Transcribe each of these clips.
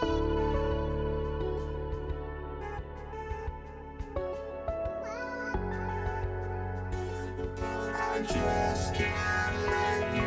I just can't let you.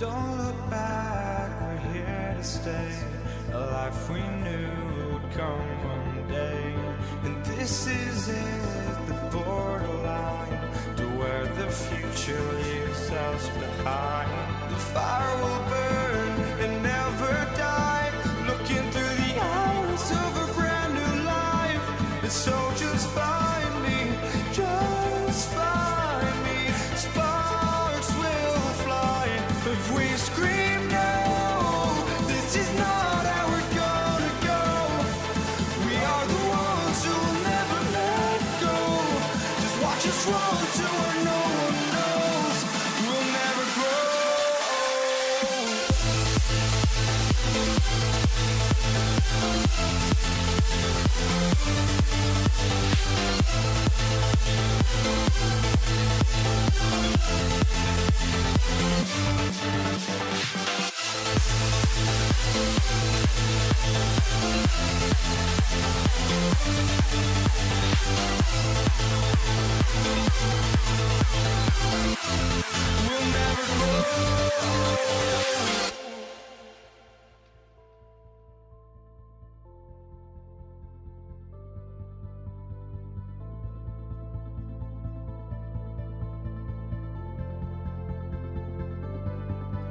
Don't look back, we're here to stay. A life we knew would come one day. And this is it, the borderline to where the future leaves us behind. The fire will burn and never die, looking through the eyes of a brand new life. And so just find me, just find me. Sparks will fly if we scream no. This is not how we're gonna go. We are the ones who will never let go. Just watch us run to where no one knows. We'll never grow. We'll never grow.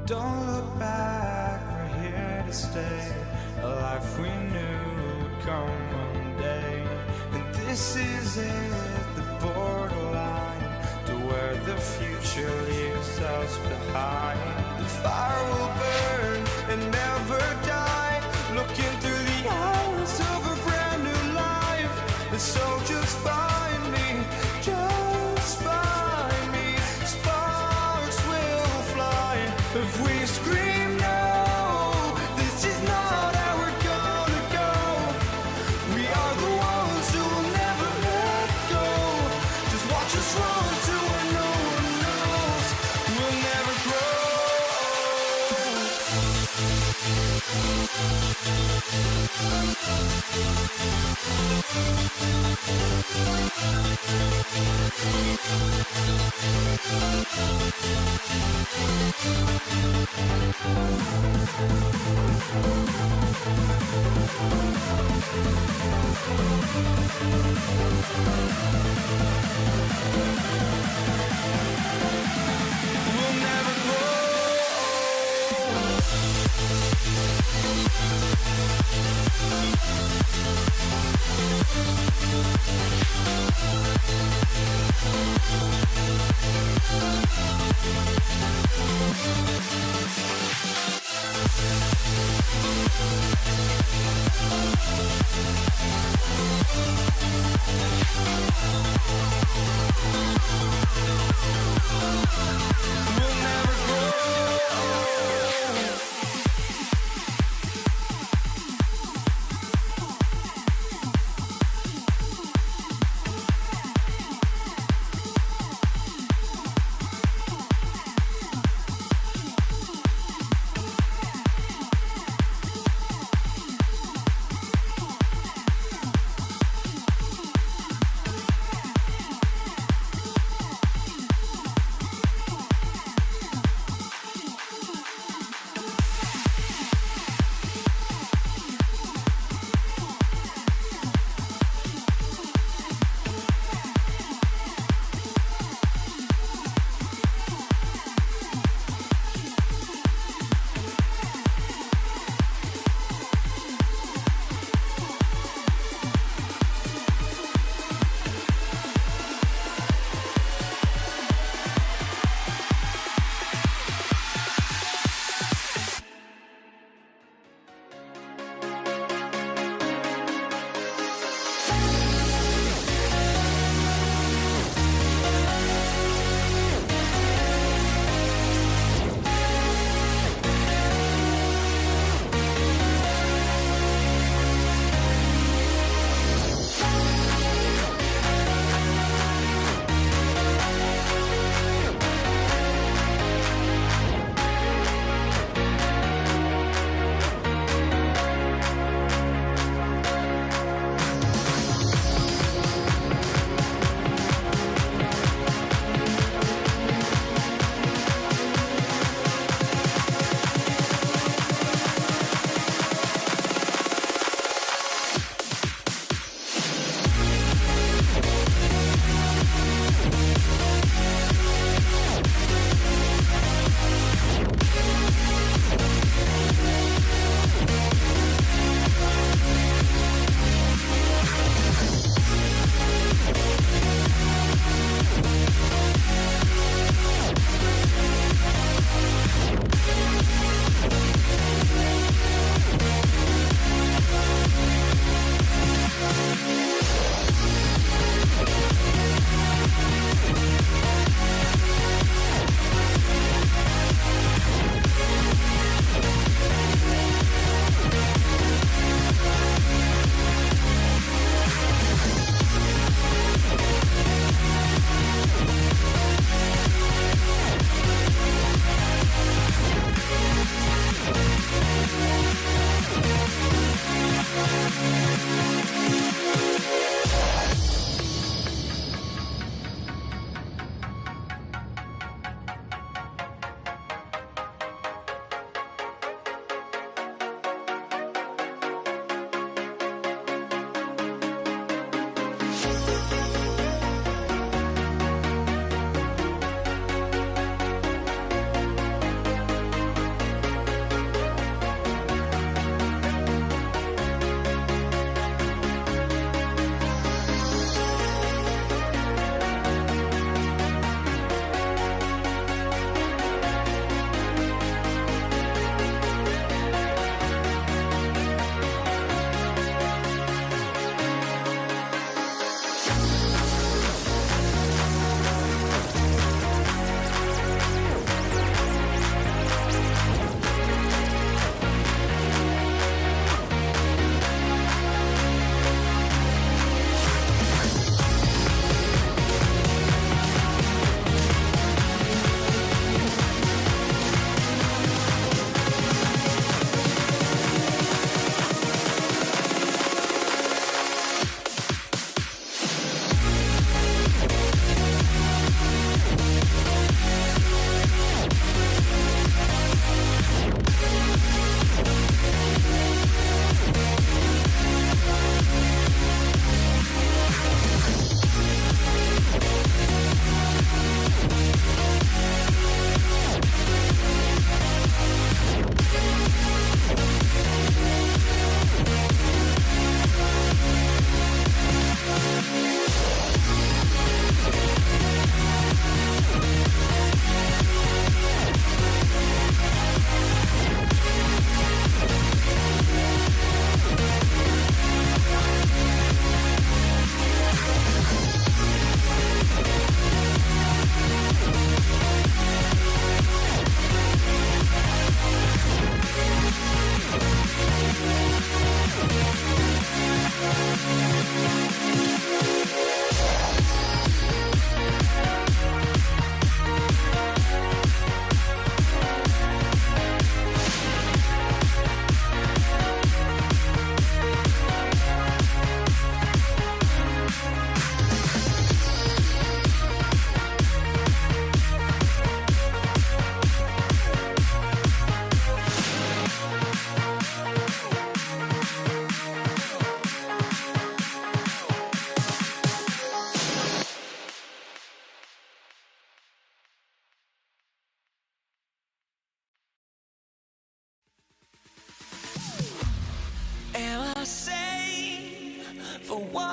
Don't look back, we're here to stay. A life we knew would come one day. And this is it, the borderline to where the future leaves us behind. The fire will burn and never die, looking through the eyes of a brand new life. And so just find me, just find me. Sparks will fly if we scream no. This is not how we're gonna go. We are the ones who will never let go. Just watch us run to where no one knows. We'll never grow. We'll never grow. We'll never grow.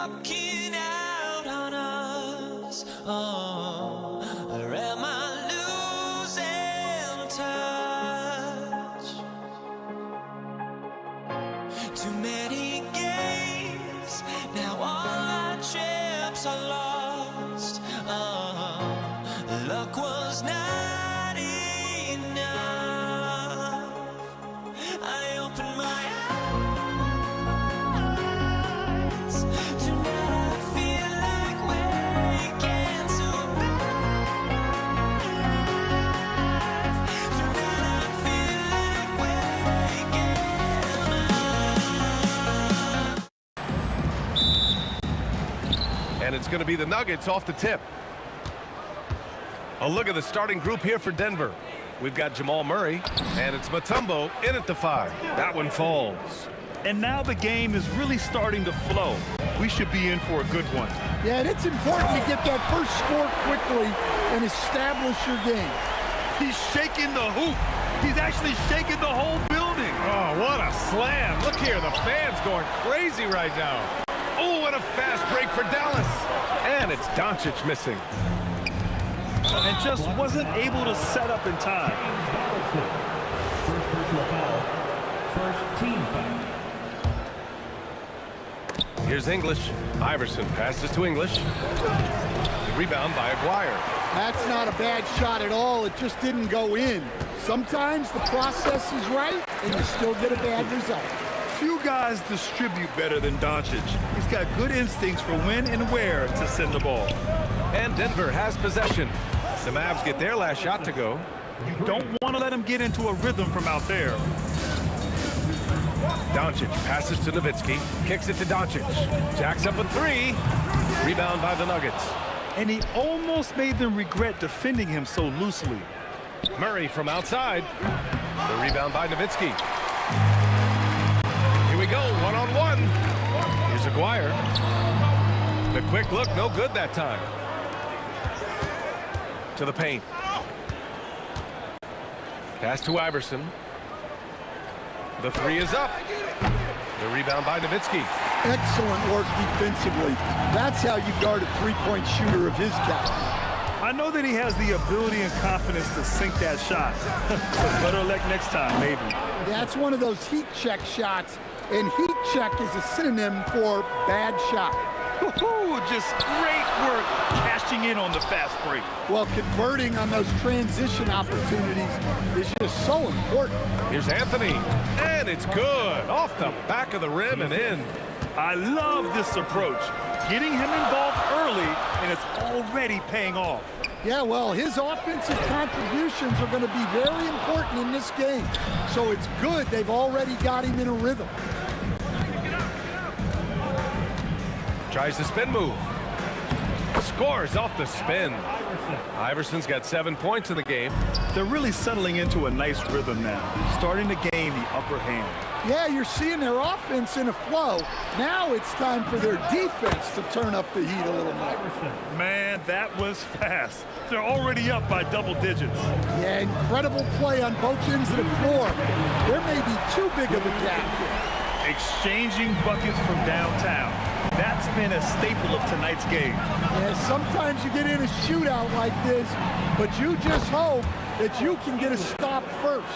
walking out on us. Oh, or am I losing touch? Too many games, now all our chips are lost. Oh, luck was not enough. I opened my eyes. Tonight I feel like waking to life. Tonight I feel like waking up. And it's going to be the Nuggets off the tip. A look at the starting group here for Denver. We've got Jamal Murray, and it's Mutombo in at the 5. That one falls. And now the game is really starting to flow. We should be in for a good one. Yeah, and it's important to get that first score quickly and establish your game. He's shaking the hoop. He's actually shaking the whole building. Oh, what a slam. Look here, the fans going crazy right now. Oh, and a fast break for Dallas. And it's Doncic missing. And just wasn't able to set up in time. First team foul. Here's English. Iverson passes to English. The rebound by Aguirre. That's not a bad shot at all. It just didn't go in. Sometimes the process is right, and you still get a bad result. Few guys distribute better than Doncic. He's got good instincts for when and where to send the ball. And Denver has possession. The Mavs get their last shot to go. You don't want to let him get into a rhythm from out there. Doncic passes to Nowitzki, kicks it to Doncic. Jacks up a 3. Rebound by the Nuggets. And he almost made them regret defending him so loosely. Murray from outside. The rebound by Nowitzki. Here we go, one-on-one. Here's Aguirre. The quick look, no good that time. To the paint. Pass to Iverson. The 3 is up. The rebound by Nowitzki. Excellent work defensively. That's how you guard a three-point shooter of his caliber. I know that he has the ability and confidence to sink that shot. Better luck next time, maybe. That's one of those heat check shots, and heat check is a synonym for bad shot. Woohoo! Just great work cashing in on the fast break. Well, converting on those transition opportunities is just so important. Here's Anthony, and it's good. Off the back of the rim and in. I love this approach. Getting him involved early, and it's already paying off. Yeah, well, his offensive contributions are going to be very important in this game. So it's good they've already got him in a rhythm. Tries the spin move. Scores off the spin. Iverson's got 7 points in the game. They're really settling into a nice rhythm now, starting to gain the upper hand. Yeah, you're seeing their offense in a flow. Now it's time for their defense to turn up the heat a little more. Man, that was fast. They're already up by double digits. Yeah, incredible play on both ends of the floor. There may be too big of a gap here. Exchanging buckets from downtown. That's been a staple of tonight's game. Yeah, sometimes you get in a shootout like this, but you just hope that you can get a stop first.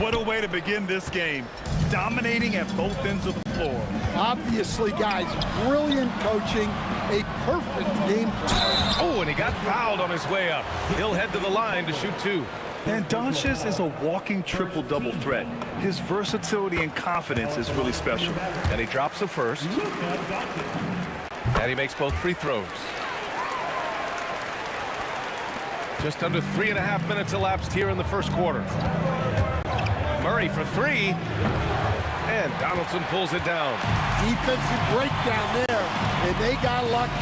What a way to begin this game. Dominating at both ends of the floor. Obviously, guys, brilliant coaching, a perfect game plan. Oh, and he got fouled on his way up. He'll head to the line to shoot 2. And Doncic is a walking triple-double threat. His versatility and confidence is really special. And he drops the first. And he makes both free throws. Just under 3.5 minutes elapsed here in the first quarter. Murray for 3. And Donaldson pulls it down. Defensive breakdown there, and they got lucky.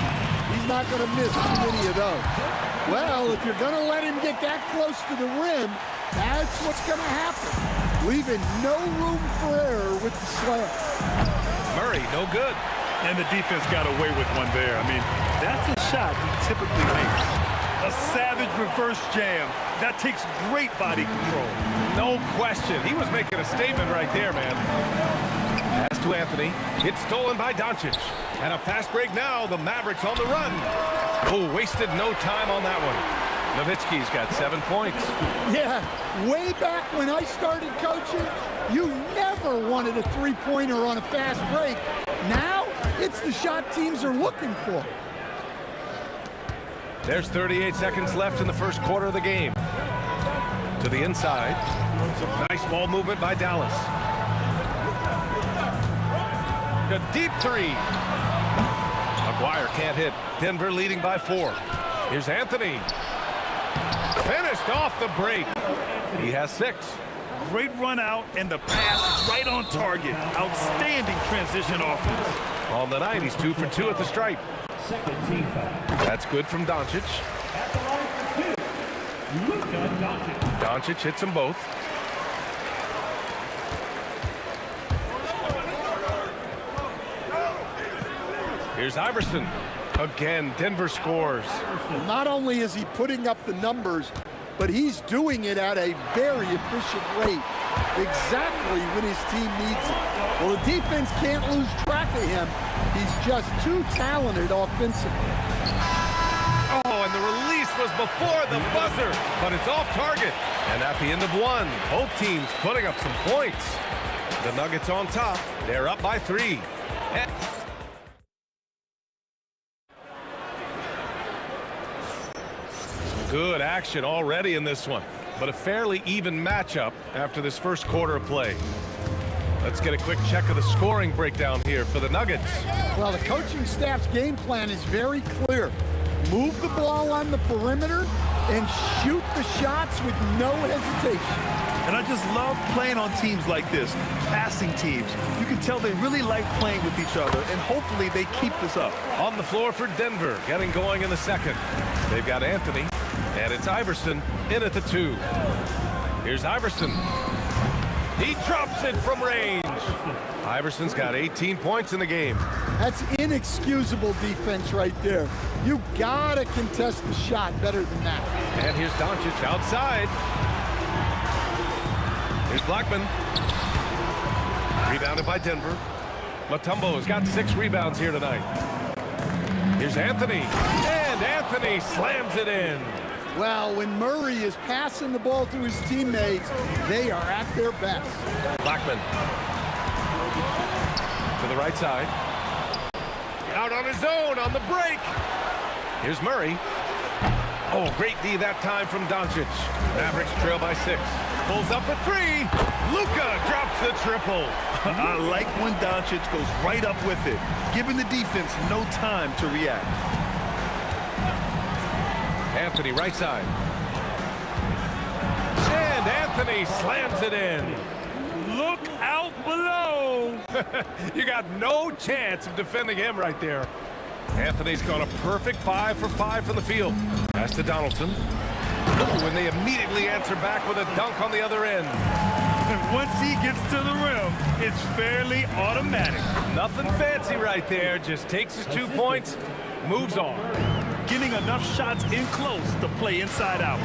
He's not going to miss too many of those. Well, if you're going to let him get that close to the rim, that's what's going to happen. Leaving no room for error with the slam. Murray, no good. And the defense got away with one there. I mean, that's a shot he typically makes. A savage reverse jam. That takes great body control. No question. He was making a statement right there, man. Pass to Anthony. It's stolen by Doncic. And a fast break now. The Mavericks on the run. Oh, wasted no time on that one. Nowitzki's got 7 points. Yeah, way back when I started coaching, you never wanted a three-pointer on a fast break. Now, it's the shot teams are looking for. There's 38 seconds left in the first quarter of the game. To the inside. Nice ball movement by Dallas. A deep three. Maguire can't hit. Denver leading by 4. Here's Anthony. Finished off the break. He has 6. Great run out and the pass right on target. Outstanding transition offense. On the night, he's 2 for 2 at the stripe. Second team foul. That's good from Doncic. At the line for 2, Luka Doncic. Doncic hits them both. Here's Iverson. Again, Denver scores. Not only is he putting up the numbers, but he's doing it at a very efficient rate, exactly when his team needs it. Well, the defense can't lose track of him. He's just too talented offensively. Oh, and the release was before the buzzer, but it's off target. And at the end of 1, both teams putting up some points. The Nuggets on top. They're up by 3. Good action already in this one, but a fairly even matchup after this first quarter of play. Let's get a quick check of the scoring breakdown here for the Nuggets. Well, the coaching staff's game plan is very clear. Move the ball on the perimeter and shoot the shots with no hesitation. And I just love playing on teams like this, passing teams. You can tell they really like playing with each other, and hopefully they keep this up. On the floor for Denver, getting going in the second. They've got Anthony, and it's Iverson in at the 2. Here's Iverson. He drops it from range. Iverson's got 18 points in the game. That's inexcusable defense right there. You gotta contest the shot better than that. And here's Doncic outside. Here's Blackman. Rebounded by Denver. Mutombo's got 6 rebounds here tonight. Here's Anthony. And Anthony slams it in. Well, when Murray is passing the ball to his teammates, they are at their best. Blackman. To the right side. Out on his own on the break. Here's Murray. Oh, great D that time from Doncic. Mavericks trail by 6. Pulls up for 3. Luka drops the triple. I like when Doncic goes right up with it, giving the defense no time to react. Anthony right side. And Anthony slams it in. Look out below. You got no chance of defending him right there. Anthony's got a perfect 5 for 5 from the field. Pass to Donaldson. Oh, and they immediately answer back with a dunk on the other end. And once he gets to the rim, it's fairly automatic. Nothing fancy right there. Just takes his 2 points, moves on. Getting enough shots in close to play inside out.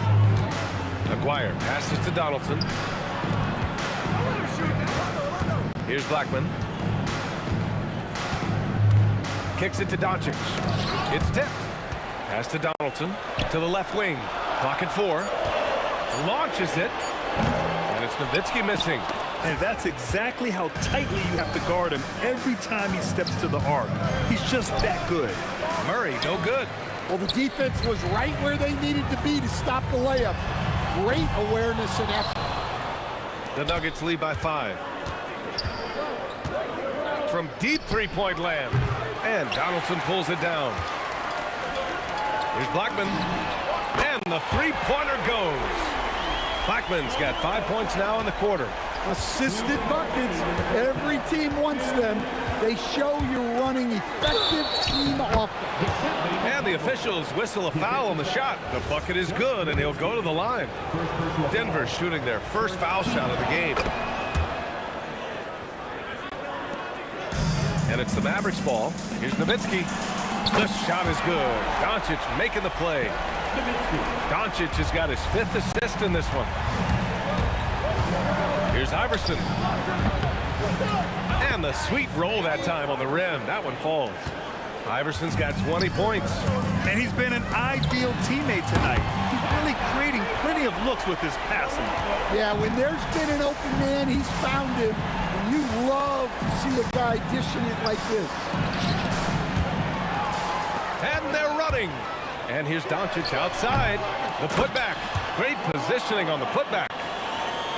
Maguire passes to Donaldson. Here's Blackman. Kicks it to Doncic. It's tipped. Pass to Donaldson. To the left wing. Clock at 4. Launches it. And it's Nowitzki missing. And that's exactly how tightly you have to guard him every time he steps to the arc. He's just that good. Murray, no good. Well, the defense was right where they needed to be to stop the layup. Great awareness and effort. The Nuggets lead by 5. From deep three-point land. And Donaldson pulls it down. Here's Blackman. And the three-pointer goes. Blackman's got 5 points now in the quarter. Assisted buckets. Every team wants them. They show you're running effective team offense. And the officials whistle a foul on the shot. The bucket is good, and he'll go to the line. Denver shooting their first foul shot of the game. And it's the Mavericks ball. Here's Nowitzki. The shot is good. Doncic making the play. Doncic has got his 5th assist in this one. Here's Iverson. And the sweet roll that time on the rim. That one falls. Iverson's got 20 points. And he's been an ideal teammate tonight. He's really creating plenty of looks with his passing. Yeah, when there's been an open man, he's found him. And you love to see a guy dishing it like this. And they're running. And here's Doncic outside. The putback. Great positioning on the putback.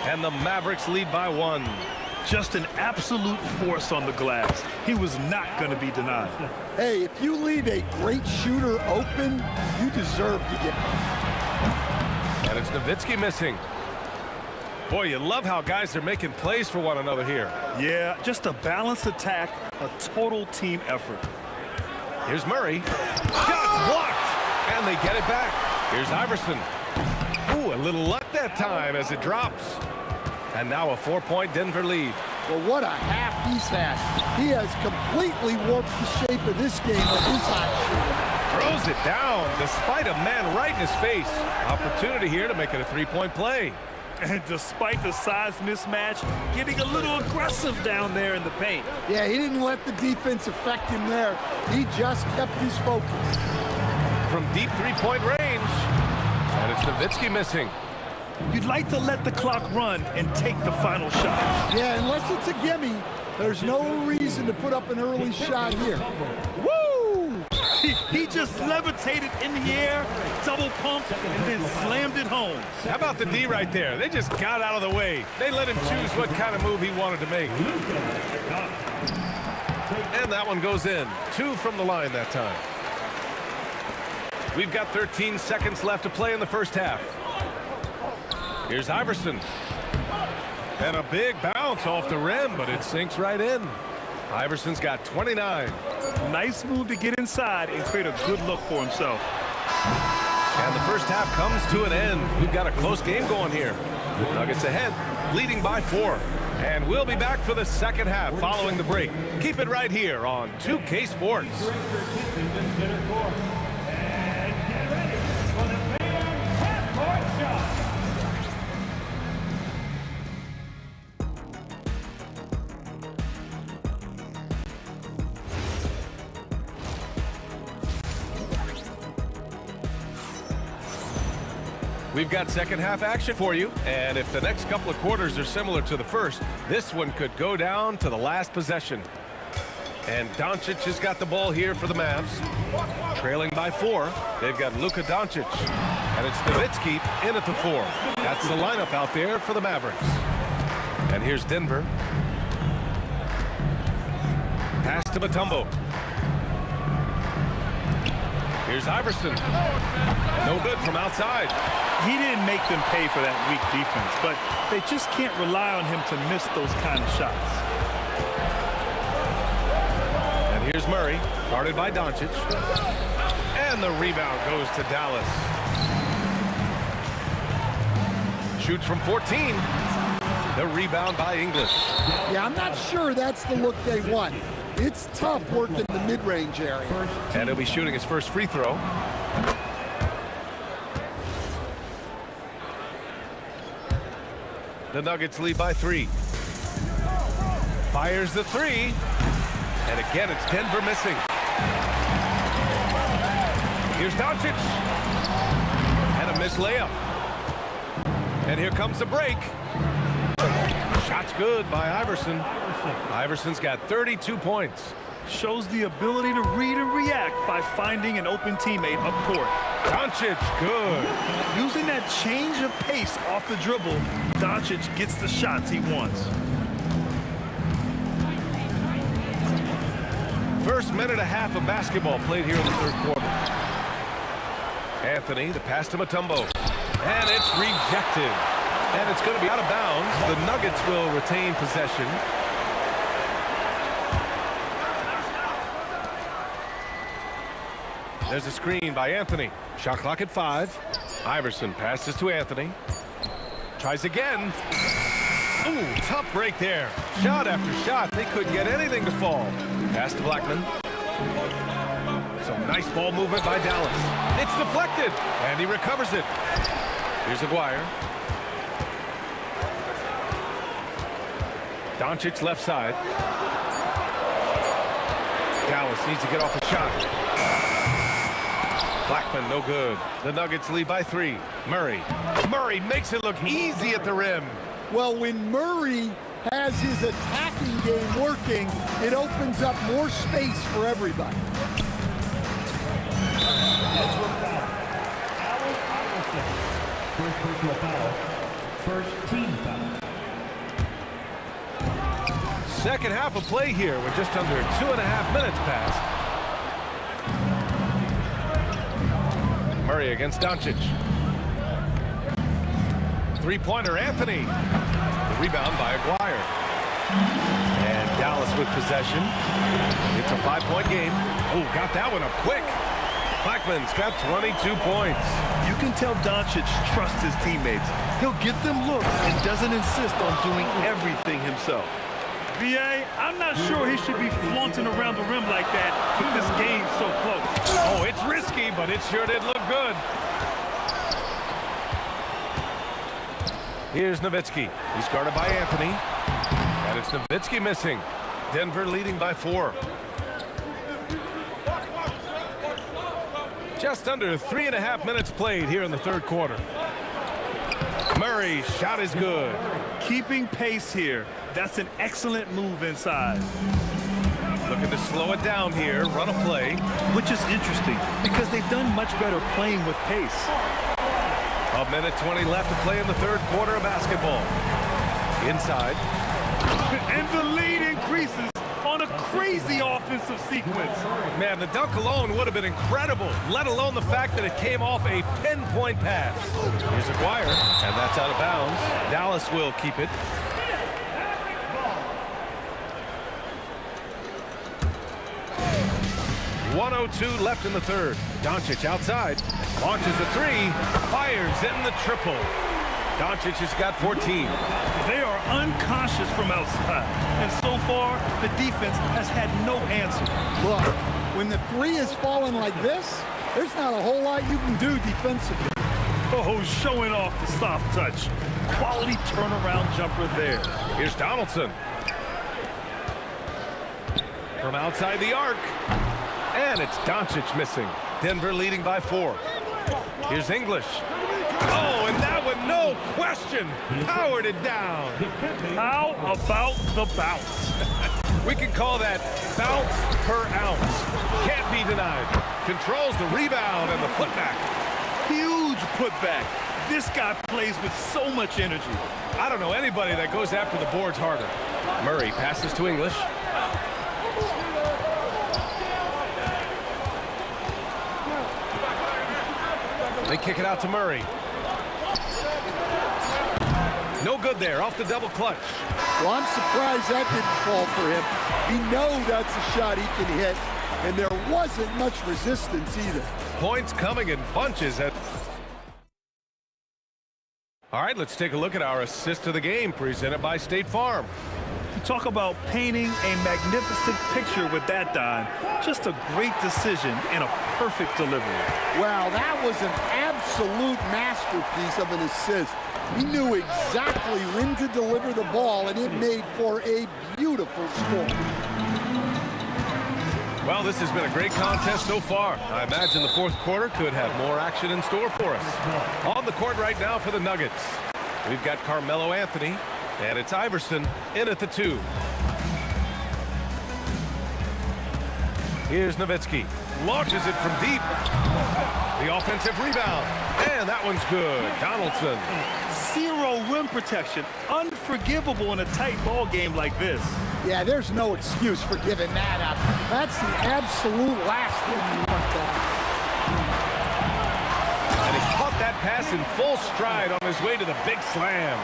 And the Mavericks lead by 1. Just an absolute force on the glass. He was not going to be denied. Hey, if you leave a great shooter open, you deserve to get one. And it's Nowitzki missing. Boy, you love how guys are making plays for one another here. Yeah, just a balanced attack, a total team effort. Here's Murray. Shot blocked. And they get it back. Here's Iverson. Ooh, a little luck that time as it drops. And now a 4-point Denver lead. Well, what a half he's had. He has completely warped the shape of this game with his hot shooting. Throws it down despite a man right in his face. Opportunity here to make it a 3-point play. And despite the size mismatch, getting a little aggressive down there in the paint. Yeah, he didn't let the defense affect him there. He just kept his focus. From deep 3-point range. And it's Nowitzki missing. You'd like to let the clock run and take the final shot. Yeah, unless it's a gimme, there's no reason to put up an early shot here. Woo! He just levitated in the air, double pump, and then slammed it home. How about the D right there? They just got out of the way. They let him choose what kind of move he wanted to make. And that one goes in. 2 from the line that time. We've got 13 seconds left to play in the first half. Here's Iverson. And a big bounce off the rim, but it sinks right in. Iverson's got 29. Nice move to get inside and create a good look for himself. And the first half comes to an end. We've got a close game going here. Nuggets ahead, leading by 4. And we'll be back for the second half following the break. Keep it right here on 2K Sports. We've got second half action for you, and if the next couple of quarters are similar to the first, this one could go down to the last possession. And Doncic has got the ball here for the Mavs. Trailing by 4, they've got Luka Doncic, and it's Nowitzki in at the 4. That's the lineup out there for the Mavericks. And here's Denver. Pass to Mutombo. Here's Iverson. No good from outside. He didn't make them pay for that weak defense, but they just can't rely on him to miss those kind of shots. And here's Murray, guarded by Doncic. And the rebound goes to Dallas. Shoots from 14. The rebound by English. Yeah, I'm not sure that's the look they want. It's tough working the mid-range area. And he'll be shooting his first free throw. The Nuggets lead by 3. Fires the 3. And again, it's Denver missing. Here's Doncic. And a missed layup. And here comes the break. Shot's good by Iverson. Iverson's got 32 points. Shows the ability to read and react by finding an open teammate up court. Doncic, good. Using that change of pace off the dribble, Doncic gets the shots he wants. First minute and a half of basketball played here in the third quarter. Anthony, the pass to Mutombo. And it's rejected. And it's going to be out of bounds. The Nuggets will retain possession. There's a screen by Anthony. Shot clock at 5. Iverson passes to Anthony. Tries again. Ooh, tough break there. Shot after shot. They couldn't get anything to fall. Pass to Blackman. Some nice ball movement by Dallas. It's deflected, and he recovers it. Here's Aguirre. Doncic left side. Dallas needs to get off a shot. Blackman, no good. The Nuggets lead by 3. Murray. Murray makes it look easy at the rim. Well, when Murray has his attacking game working, it opens up more space for everybody. First personal foul. First team foul. Second half of play here with just under 2.5 minutes passed. Murray against Doncic. Three-pointer, Anthony. The rebound by Aguirre. And Dallas with possession. It's a 5-point game. Oh, got that one up quick. Blackman's got 22 points. You can tell Doncic trusts his teammates. He'll get them looks and doesn't insist on doing everything himself. B.A., I'm not sure he should be flaunting around the rim like that with this game so close. Oh, it's risky, but it sure did look good. Here's Nowitzki. He's guarded by Anthony. And it's Nowitzki missing. Denver leading by 4. Just under 3.5 minutes played here in the third quarter. Murray, shot is good. Keeping pace here. That's an excellent move inside. Looking to slow it down here, run a play. Which is interesting because they've done much better playing with pace. A minute 20 left to play in the third quarter of basketball. Inside. And the lead increases on a crazy offensive sequence. Man, the dunk alone would have been incredible, let alone the fact that it came off a pinpoint pass. Here's Aguirre, and that's out of bounds. Dallas will keep it. .102 left in the third. Doncic outside, launches a 3, fires in the triple. Doncic has got 14. They are unconscious from outside, and so far, the defense has had no answer. Look, when the 3 is falling like this, there's not a whole lot you can do defensively. Oh, showing off the soft touch. Quality turnaround jumper there. Here's Donaldson. From outside the arc. And it's Doncic missing. Denver leading by 4. Here's English. Oh, and that one, no question, powered it down. How about the bounce? We can call that bounce per ounce. Can't be denied. Controls the rebound and the putback. Huge putback. This guy plays with so much energy. I don't know anybody that goes after the boards harder. Murray passes to English. They kick it out to Murray. No good there, off the double clutch. Well, I'm surprised that didn't fall for him. He knows that's a shot he can hit, and there wasn't much resistance either. Points coming in bunches at... All right, let's take a look at our assist of the game presented by State Farm. You talk about painting a magnificent picture with that dime. Just a great decision and a perfect delivery. Wow, that was an absolute masterpiece of an assist. He knew exactly when to deliver the ball, and it made for a beautiful score. Well, this has been a great contest so far. I imagine the fourth quarter could have more action in store for us. On the court right now for the Nuggets, we've got Carmelo Anthony, and it's Iverson in at the 2. Here's Nowitzki. Launches it from deep. The offensive rebound. And that one's good. Donaldson. Zero rim protection. Unforgivable in a tight ball game like this. Yeah, there's no excuse for giving that up. That's the absolute last thing you want to have. And he caught that pass in full stride on his way to the big slam.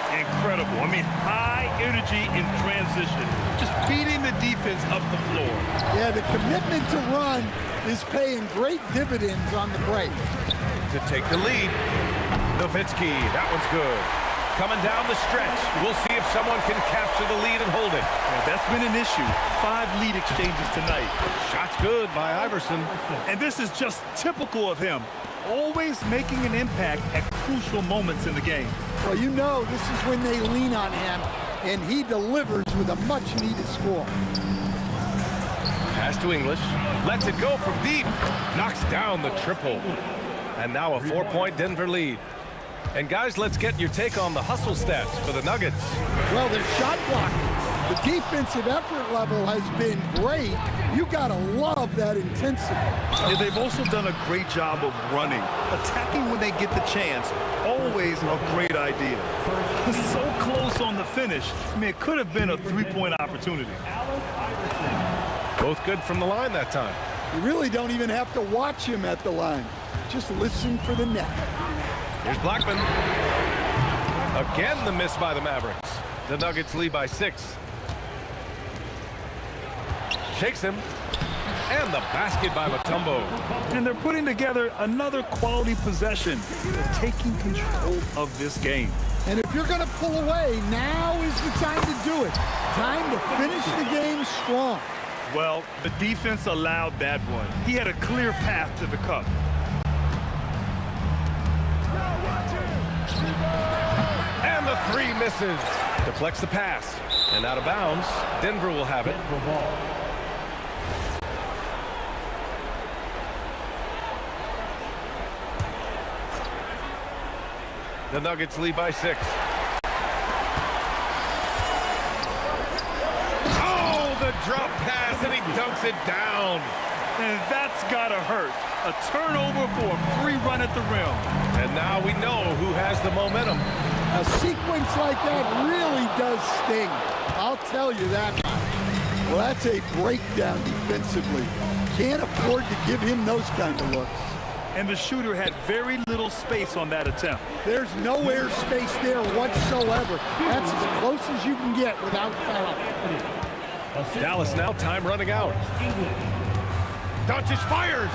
Incredible. I mean, high energy in transition. Just beating the defense up the floor. Yeah, the commitment to run is paying great dividends on the break. To take the lead. Nowitzki, that one's good. Coming down the stretch. We'll see if someone can capture the lead and hold it. Yeah, that's been an issue. 5 lead exchanges tonight. Shot's good by Iverson. And this is just typical of him. Always making an impact at crucial moments in the game. Well, you know this is when they lean on him, and he delivers with a much-needed score. Pass to English. Lets it go from deep. Knocks down the triple. And now a 4-point Denver lead. And guys, let's get your take on the hustle stats for the Nuggets. Well, their shot blocking. The defensive effort level has been great. You gotta love that intensity. Yeah, they've also done a great job of running. Attacking when they get the chance, always a great idea. So close on the finish. I mean, it could have been a three-point opportunity. Both good from the line that time. You really don't even have to watch him at the line. Just listen for the net. Here's Blackman. Again, the miss by the Mavericks. The Nuggets lead by 6. Shakes him. And the basket by Mutombo. And they're putting together another quality possession. They're taking control of this game. And if you're going to pull away, now is the time to do it. Time to finish the game strong. Well, the defense allowed that one. He had a clear path to the cup. And the 3 misses. Deflects the pass. And out of bounds. Denver will have it. The Nuggets lead by 6. Oh, the drop pass, and he dunks it down. And that's gotta hurt. A turnover for a free run at the rim. And now we know who has the momentum. A sequence like that really does sting. I'll tell you that much. Well, that's a breakdown defensively. Can't afford to give him those kind of looks. And the shooter had very little space on that attempt. There's no air space there whatsoever. That's as close as you can get without foul. Dallas now, time running out. Doncic fires.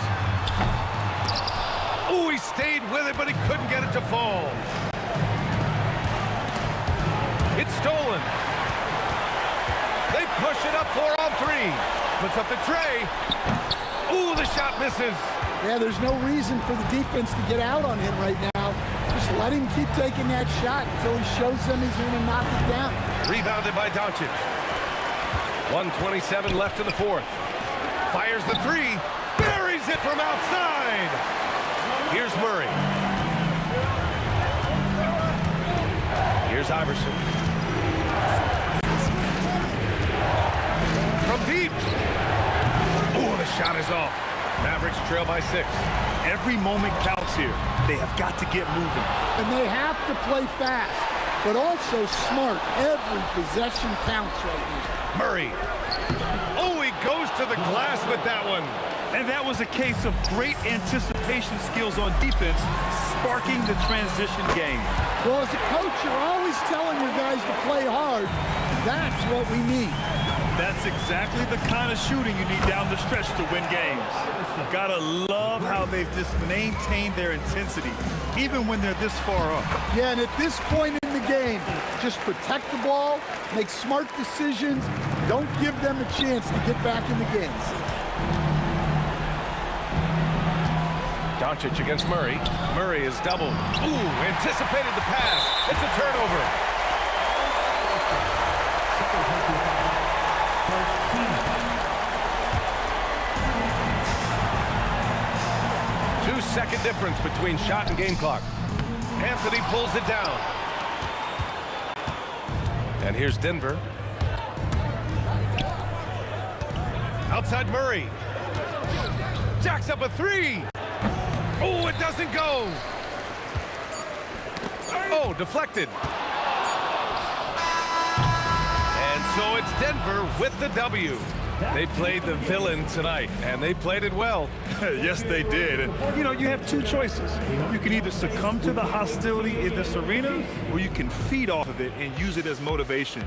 Oh, he stayed with it, but he couldn't get it to fall. It's stolen. They push it up 4 on 3. Puts up the tray. Ooh, the shot misses. Yeah, there's no reason for the defense to get out on him right now. Just let him keep taking that shot until he shows them he's going to knock it down. Rebounded by Doncic. 1:27 left in the 4th. Fires the 3. Buries it from outside. Here's Murray. Here's Iverson. From deep. Oh, the shot is off. Mavericks trail by 6. Every moment counts here. They have got to get moving. And they have to play fast, but also smart. Every possession counts right now. Murray. Oh, he goes to the glass with that one. And that was a case of great anticipation skills on defense, sparking the transition game. Well, as a coach, you're always telling your guys to play hard. That's what we need. That's exactly the kind of shooting you need down the stretch to win games. Gotta love how they've just maintained their intensity, even when they're this far up. Yeah, and at this point in the game, just protect the ball, make smart decisions, don't give them a chance to get back in the game. Doncic against Murray. Murray is doubled. Ooh, anticipated the pass. It's a turnover. Two-second difference between shot and game clock. Anthony pulls it down. And here's Denver. Outside Murray. Jacks up a 3. Oh, it doesn't go. Oh, deflected. And so it's Denver with the W. They played the villain tonight, and they played it well. Yes, they did. And, you know, you have two choices. You can either succumb to the hostility in this arena, or you can feed off of it and use it as motivation.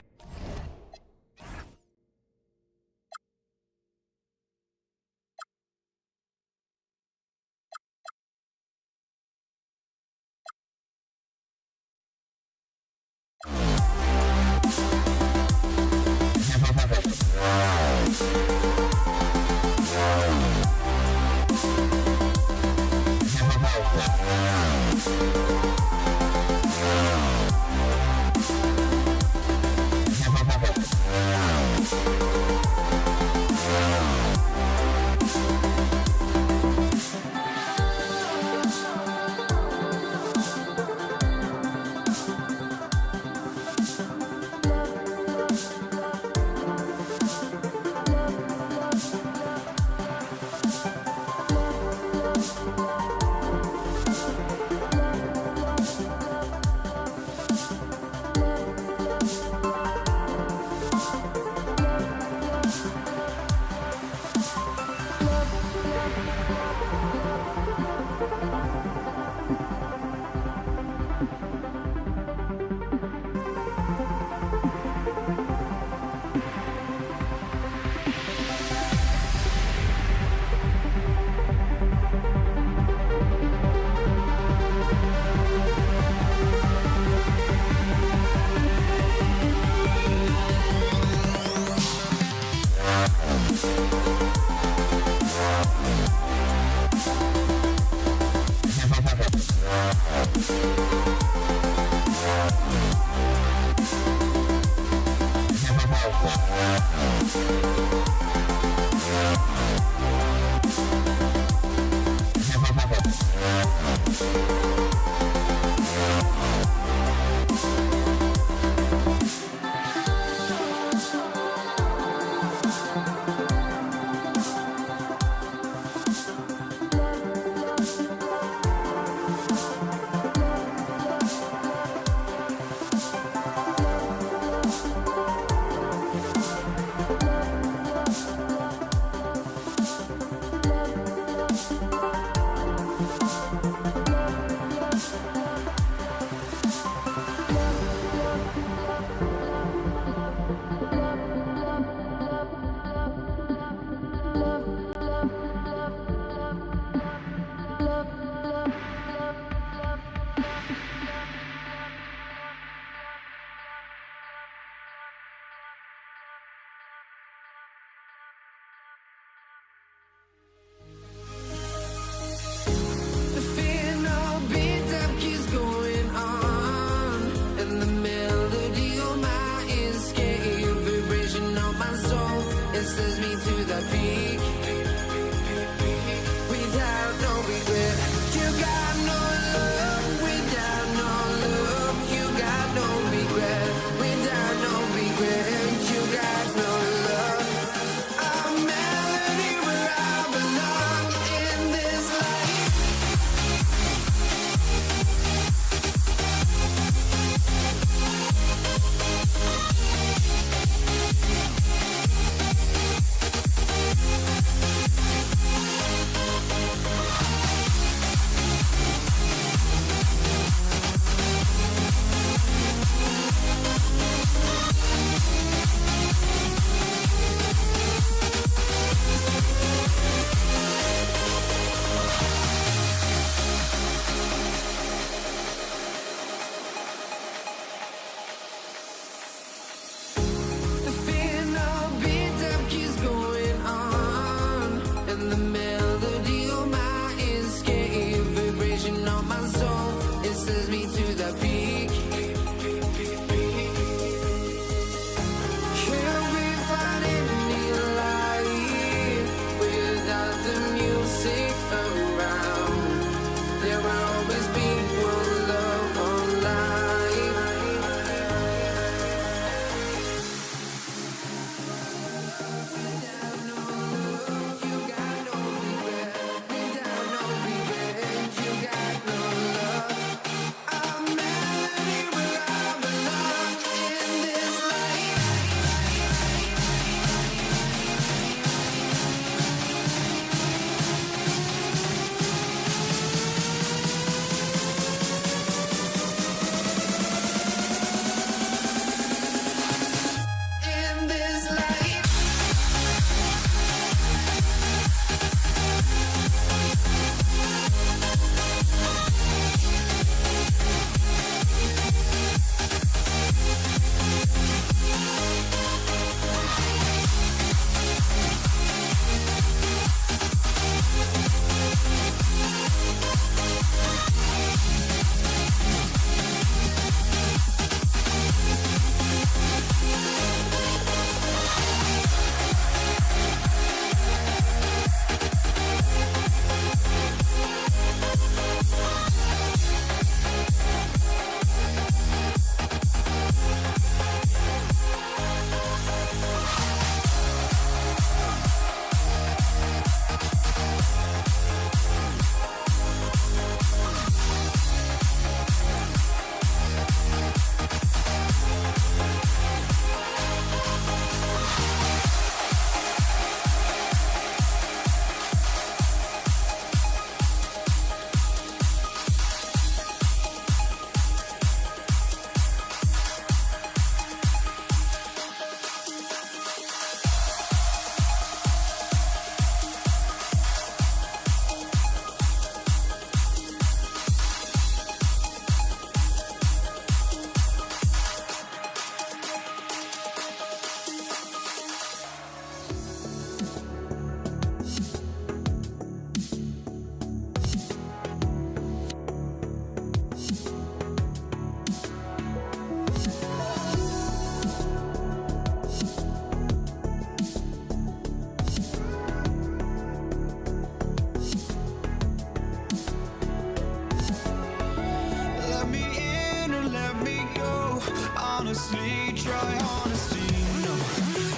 honestly, try honesty. No,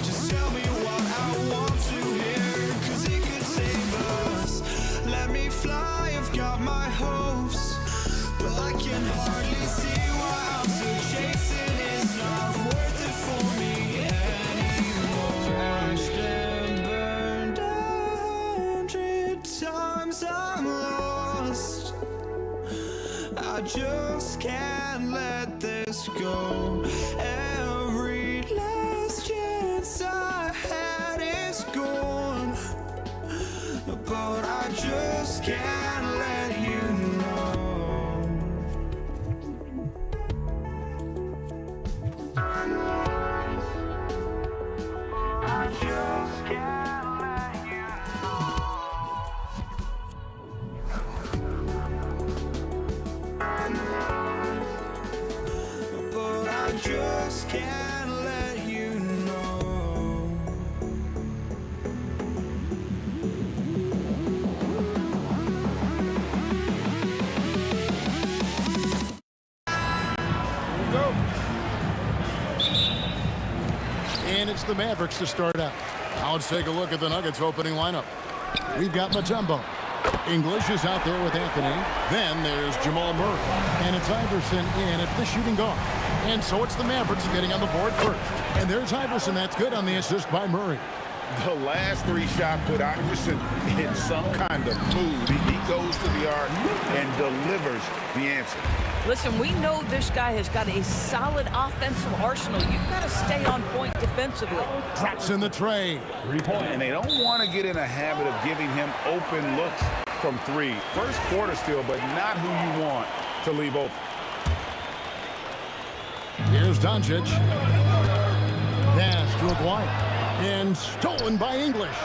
just tell me what I want to hear, 'cause it could save us. Let me fly, I've got my hopes, but I can hardly see why I'm still chasing. It's not worth it for me anymore. Crashed and burned 100 times, I'm lost. I just can't let this go. Every last chance I had is gone, but I just can't let you know. I just can't let you know. But I just can't let you know. And it's the Mavericks to start out. Now let's take a look at the Nuggets opening lineup. We've got Mutombo. English is out there with Anthony. Then there's Jamal Murray. And it's Iverson in at the shooting guard. And so it's the Mavericks getting on the board first. And there's Iverson. That's good on the assist by Murray. The last three shots put Iverson in some kind of mood. He goes to the arc and delivers the answer. Listen, we know this guy has got a solid offensive arsenal. You've got to stay on point defensively. Drops in the tray. 3 points. And they don't want to get in a habit of giving him open looks from three. First quarter still, but not who you want to leave open. Here's Doncic. Pass to Aguirre. And stolen by English.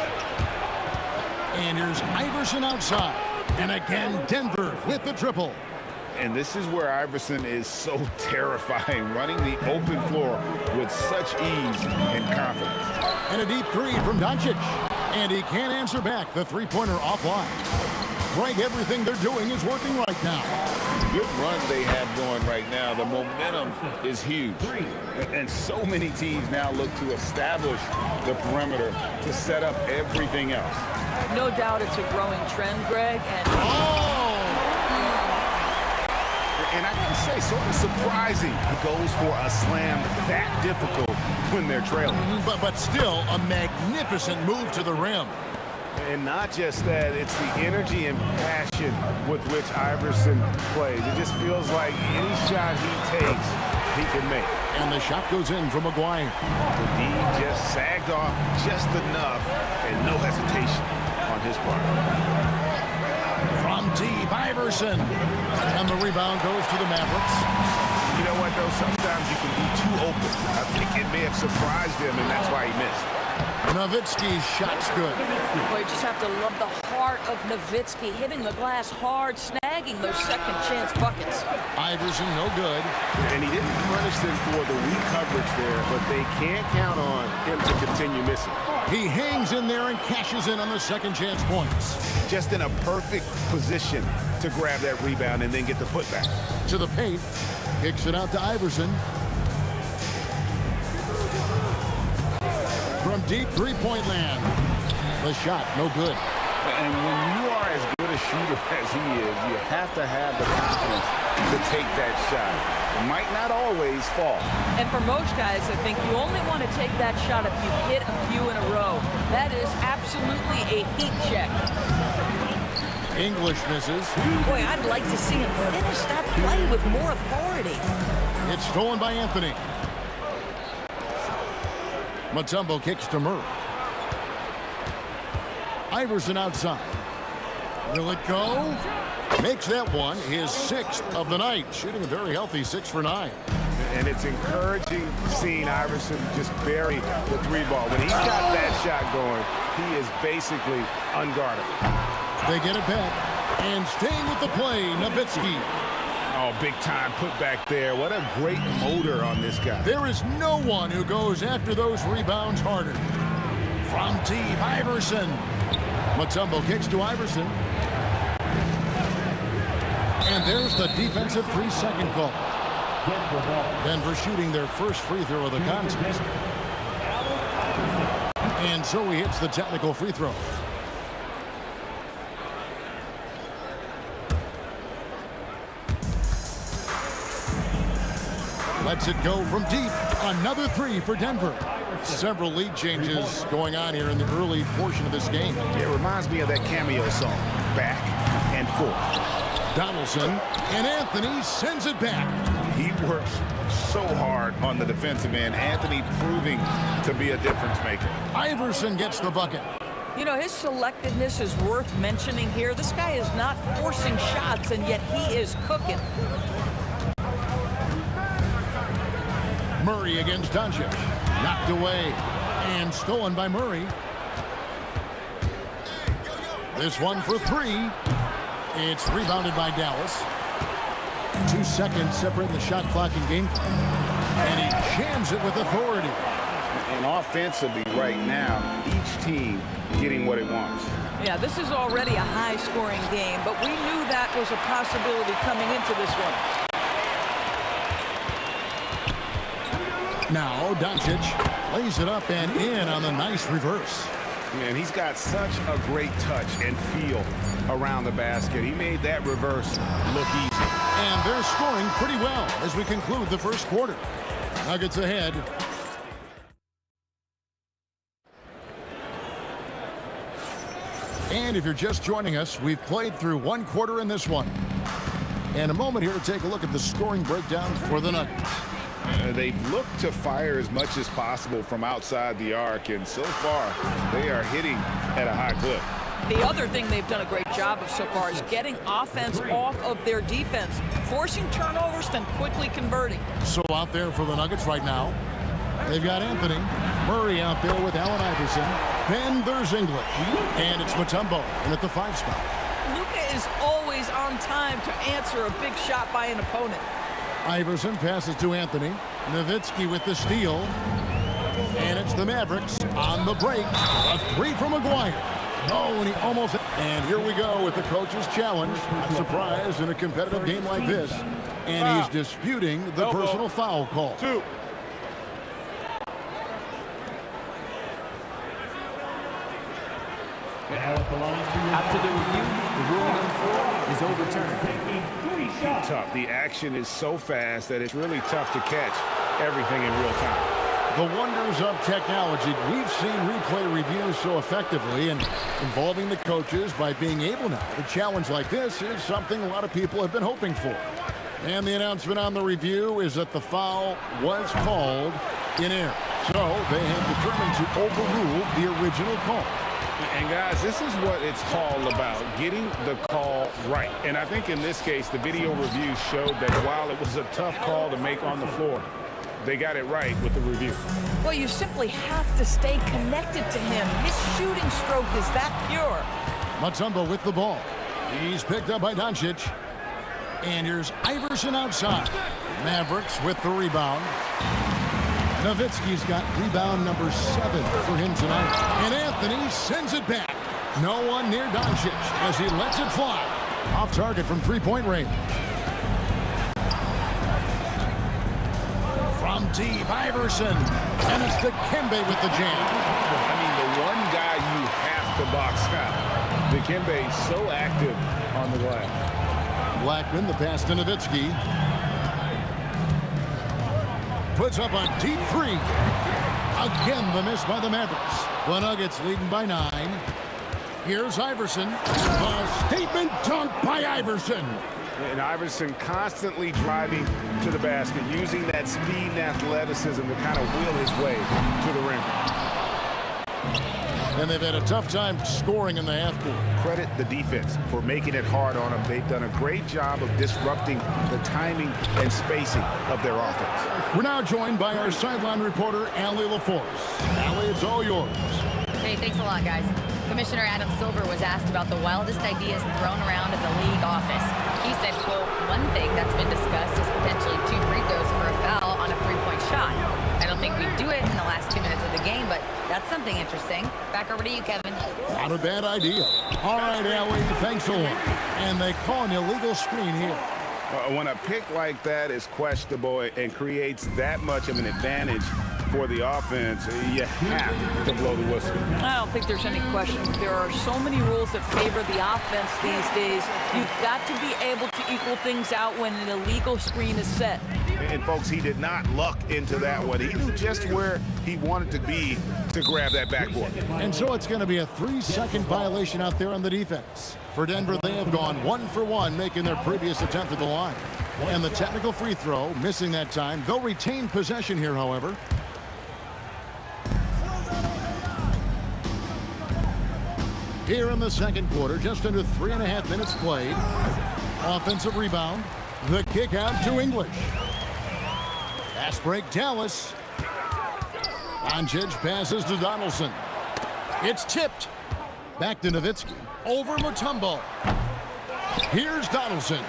And here's Iverson outside. And again, Denver with the triple. And this is where Iverson is so terrifying, running the open floor with such ease and confidence. And a deep three from Doncic. And he can't answer back. The three-pointer offline. Greg, everything they're doing is working right now. Good run they have going right now. The momentum is huge. And so many teams now look to establish the perimeter to set up everything else. No doubt it's a growing trend, Greg. And And I can say, sort of surprising, he goes for a slam that difficult when they're trailing. But still, a magnificent move to the rim. And not just that, it's the energy and passion with which Iverson plays. It just feels like any shot he takes, he can make. And the shot goes in from Aguirre. The D just sagged off just enough, and no hesitation on his part. From deep, Iverson. And the rebound goes to the Mavericks. You know what, though? Sometimes you can be too open. I think it may have surprised him, and that's why he missed. Nowitzki's shot's good. boy, you just have to love the heart of Nowitzki, hitting the glass hard, snagging those second chance buckets. Iverson, no good. And he didn't punish them for the weak coverage there, but they can't count on him to continue missing. He hangs in there and cashes in on the second chance points. Just in a perfect position to grab that rebound and then get the putback. To the paint, kicks it out to Iverson. From deep three-point land. The shot, no good. And when you are as good a shooter as he is, you have to have the confidence to take that shot. It might not always fall. And for most guys, I think you only want to take that shot if you hit a few in a row. That is absolutely a heat check. English misses. Boy, I'd like to see him finish that play with more authority. It's stolen by Anthony. Mutombo kicks to Murray. Iverson outside. Will it go? Makes that one his sixth of the night. Shooting a very healthy 6 for 9. And it's encouraging seeing Iverson just bury the three ball. When he's got that shot going, he is basically unguarded. They get it back. And staying with the play, Nowitzki. Oh, big time put back there. What a great motor on this guy. There is no one who goes after those rebounds harder. From deep, Iverson. Mutombo kicks to Iverson. And there's the defensive 3-second call. Denver ball. Denver shooting their first free throw of the contest. And so he hits the technical free throw. Lets it go from deep. Another three for Denver. Several lead changes going on here in the early portion of this game. It reminds me of that cameo song, Back and Forth. Donaldson, and Anthony sends it back. He works so hard on the defensive end. Anthony proving to be a difference maker. Iverson gets the bucket. You know, his selectiveness is worth mentioning here. This guy is not forcing shots, and yet he is cooking. Murray against Doncic. Knocked away and stolen by Murray. This one for three. It's rebounded by Dallas. 2 seconds separating the shot clock and game clock. And he jams it with authority. And offensively right now, each team getting what it wants. Yeah, this is already a high-scoring game, but we knew that was a possibility coming into this one. Now Doncic lays it up and in on the nice reverse. Man, he's got such a great touch and feel around the basket. He made that reverse look easy. And they're scoring pretty well as we conclude the first quarter. Nuggets ahead. And if you're just joining us, we've played through one quarter in this one. And a moment here to take a look at the scoring breakdown for the Nuggets. They've looked to fire as much as possible from outside the arc, and so far they are hitting at a high clip. The other thing they've done a great job of so far is getting offense off of their defense, forcing turnovers, then quickly converting. So out there for the Nuggets right now, they've got Anthony. Murray out there with Allen Iverson. Then there's English. And it's Mutombo in at the 5 spot. Luka is always on time to answer a big shot by an opponent. Iverson passes to Anthony. Nowitzki with the steal. And it's the Mavericks on the break. A 3 from McGuire. Oh, and he almost... And here we go with the coach's challenge. Not surprised in a competitive game like this. And he's disputing the personal foul call. 2. After the review, the ruling on 4 is overturned. Tough. The action is so fast that it's really tough to catch everything in real time. The wonders of technology. We've seen replay reviews so effectively, and involving the coaches by being able now to challenge like this is something a lot of people have been hoping for. And the announcement on the review is that the foul was called in error. So they have determined to overrule the original call. And guys, this is what it's all about, getting the call right. And I think in this case, the video review showed that while it was a tough call to make on the floor, they got it right with the review. Well, you simply have to stay connected to him. His shooting stroke is that pure. Mutombo with the ball. He's picked up by Doncic. And here's Iverson outside. Mavericks with the rebound. Nowitzki's got rebound number 7 for him tonight. And Anthony sends it back. No one near Doncic as he lets it fly. Off target from 3-point range. From deep, Iverson. And it's Dikembe with the jam. I mean, the one guy you have to box out. Dikembe so active on the glass. Blackman, the pass to Nowitzki. Puts up a deep 3. Again, the miss by the Mavericks. The Nuggets leading by 9. Here's Iverson. The statement dunk by Iverson. And Iverson constantly driving to the basket, using that speed and athleticism to kind of wheel his way to the rim. And they've had a tough time scoring in the half court. Credit the defense for making it hard on them. They've done a great job of disrupting the timing and spacing of their offense. We're now joined by our sideline reporter, Allie LaForce. Allie, it's all yours. Hey, thanks a lot, guys. Commissioner Adam Silver was asked about the wildest ideas thrown around at the league office. He said, quote, one thing that's been discussed is potentially 2 free throws for a foul on a 3-point shot. I don't think we'd do it in the last 2 minutes of the game, but that's something interesting. Back over to you, Kevin. Not a bad idea. All right, Allie, thanks a lot. And they call an illegal screen here. When a pick like that is questionable and creates that much of an advantage for the offense, you have to blow the whistle. I don't think there's any question. There are so many rules that favor the offense these days. You've got to be able to equal things out when an illegal screen is set. And folks, he did not luck into that one. He knew just where he wanted to be to grab that backboard. And so it's going to be a 3-second violation out there on the defense. For Denver, they have gone 1 for 1, making their previous attempt at the line. And the technical free throw, missing that time. They'll retain possession here, however. Here in the second quarter, just under 3.5 minutes played. Offensive rebound. The kick out to English. Fast break, Dallas. Doncic passes to Donaldson. It's tipped. Back to Nowitzki. Over Mutombo. Here's Donaldson.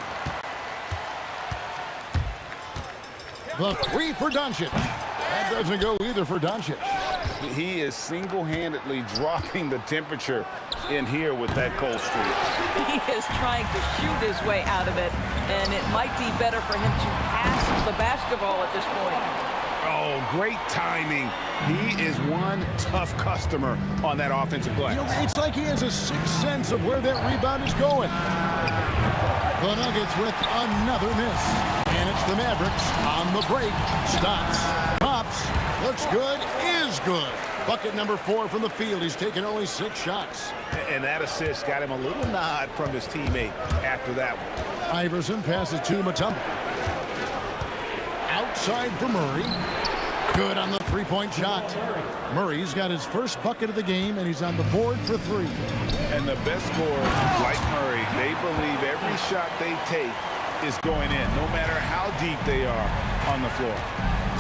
The three for Doncic. That doesn't go either for Doncic. He is single-handedly dropping the temperature in here with that cold streak. He is trying to shoot his way out of it, and it might be better for him to pass the basketball at this point. Oh, great timing. He is one tough customer on that offensive glass. You know, it's like he has a sixth sense of where that rebound is going. The Nuggets with another miss. And it's the Mavericks on the break. Stops, pops, looks good, is good. Bucket number 4 from the field. He's taken only 6 shots. And that assist got him a little nod from his teammate after that one. Iverson passes to Mutombo. Outside for Murray. Good on the three-point shot. Murray's got his first bucket of the game, and he's on the board for 3. And the best scorers, like Murray, they believe every shot they take is going in, no matter how deep they are on the floor.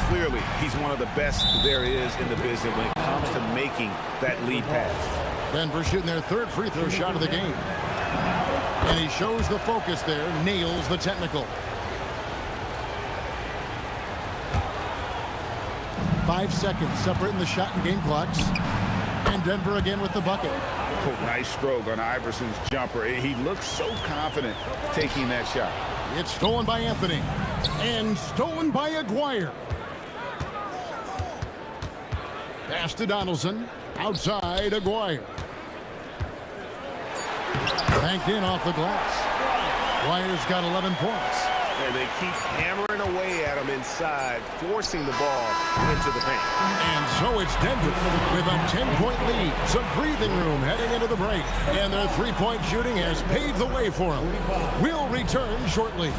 Clearly, he's one of the best there is in the business when it comes to making that lead pass. Denver shooting their 3rd free throw shot of the game. And he shows the focus there, nails the technical. 5 seconds separating the shot and game clocks. And Denver again with the bucket. Oh, nice stroke on Iverson's jumper. He looks so confident taking that shot. It's stolen by Anthony. And stolen by Aguirre. Pass to Donaldson. Outside Aguirre. Banked in off the glass. Aguirre's got 11 points. And they keep hammering away at him inside, forcing the ball into the paint. And so it's Denver with a 10-point lead. Some breathing room heading into the break. And their three-point shooting has paved the way for them. We'll return shortly.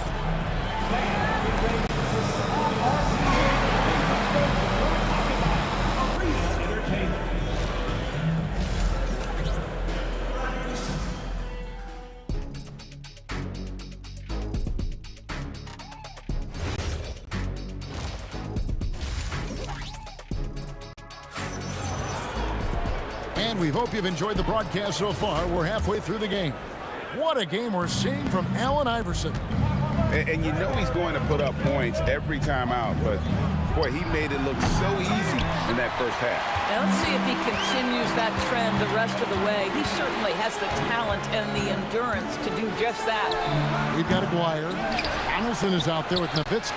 And we hope you've enjoyed the broadcast so far. We're halfway through the game. What a game we're seeing from Allen Iverson. And you know he's going to put up points every time out, but boy, he made it look so easy in that first half. Now let's see if he continues that trend the rest of the way. He certainly has the talent and the endurance to do just that. We've got Aguirre. Donaldson is out there with Nowitzki.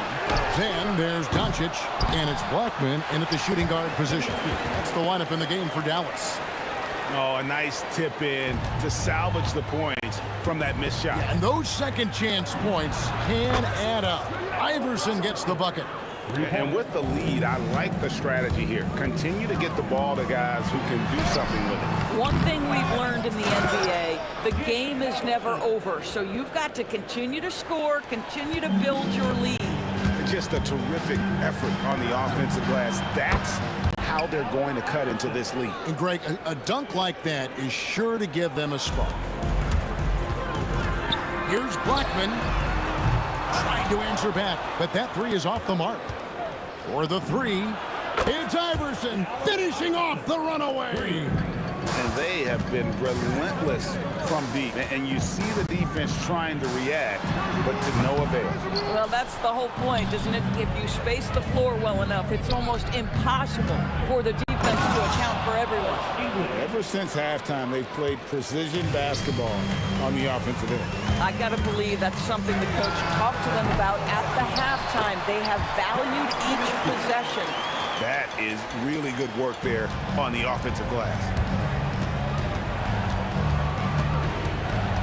Then there's Doncic, and it's Blackman in at the shooting guard position. That's the lineup in the game for Dallas. Oh, a nice tip in to salvage the points from that missed shot. And those second chance points can add up. Iverson gets the bucket. And with the lead, I like the strategy here. Continue to get the ball to guys who can do something with it. One thing we've learned in the NBA, the game is never over. So you've got to continue to score, continue to build your lead. Just a terrific effort on the offensive glass. That's how they're going to cut into this lead. And Greg, a dunk like that is sure to give them a spark. Here's Blackman trying to answer back, but that three is off the mark. For the three, it's Iverson finishing off the runaway. And they have been relentless from deep. And you see the defense trying to react, but to no avail. Well, that's the whole point, isn't it? If you space the floor well enough, it's almost impossible for the defense to account for everyone. Ever since halftime, they've played precision basketball on the offensive end. I got to believe that's something the coach talked to them about at the halftime. They have valued each possession. That is really good work there on the offensive glass.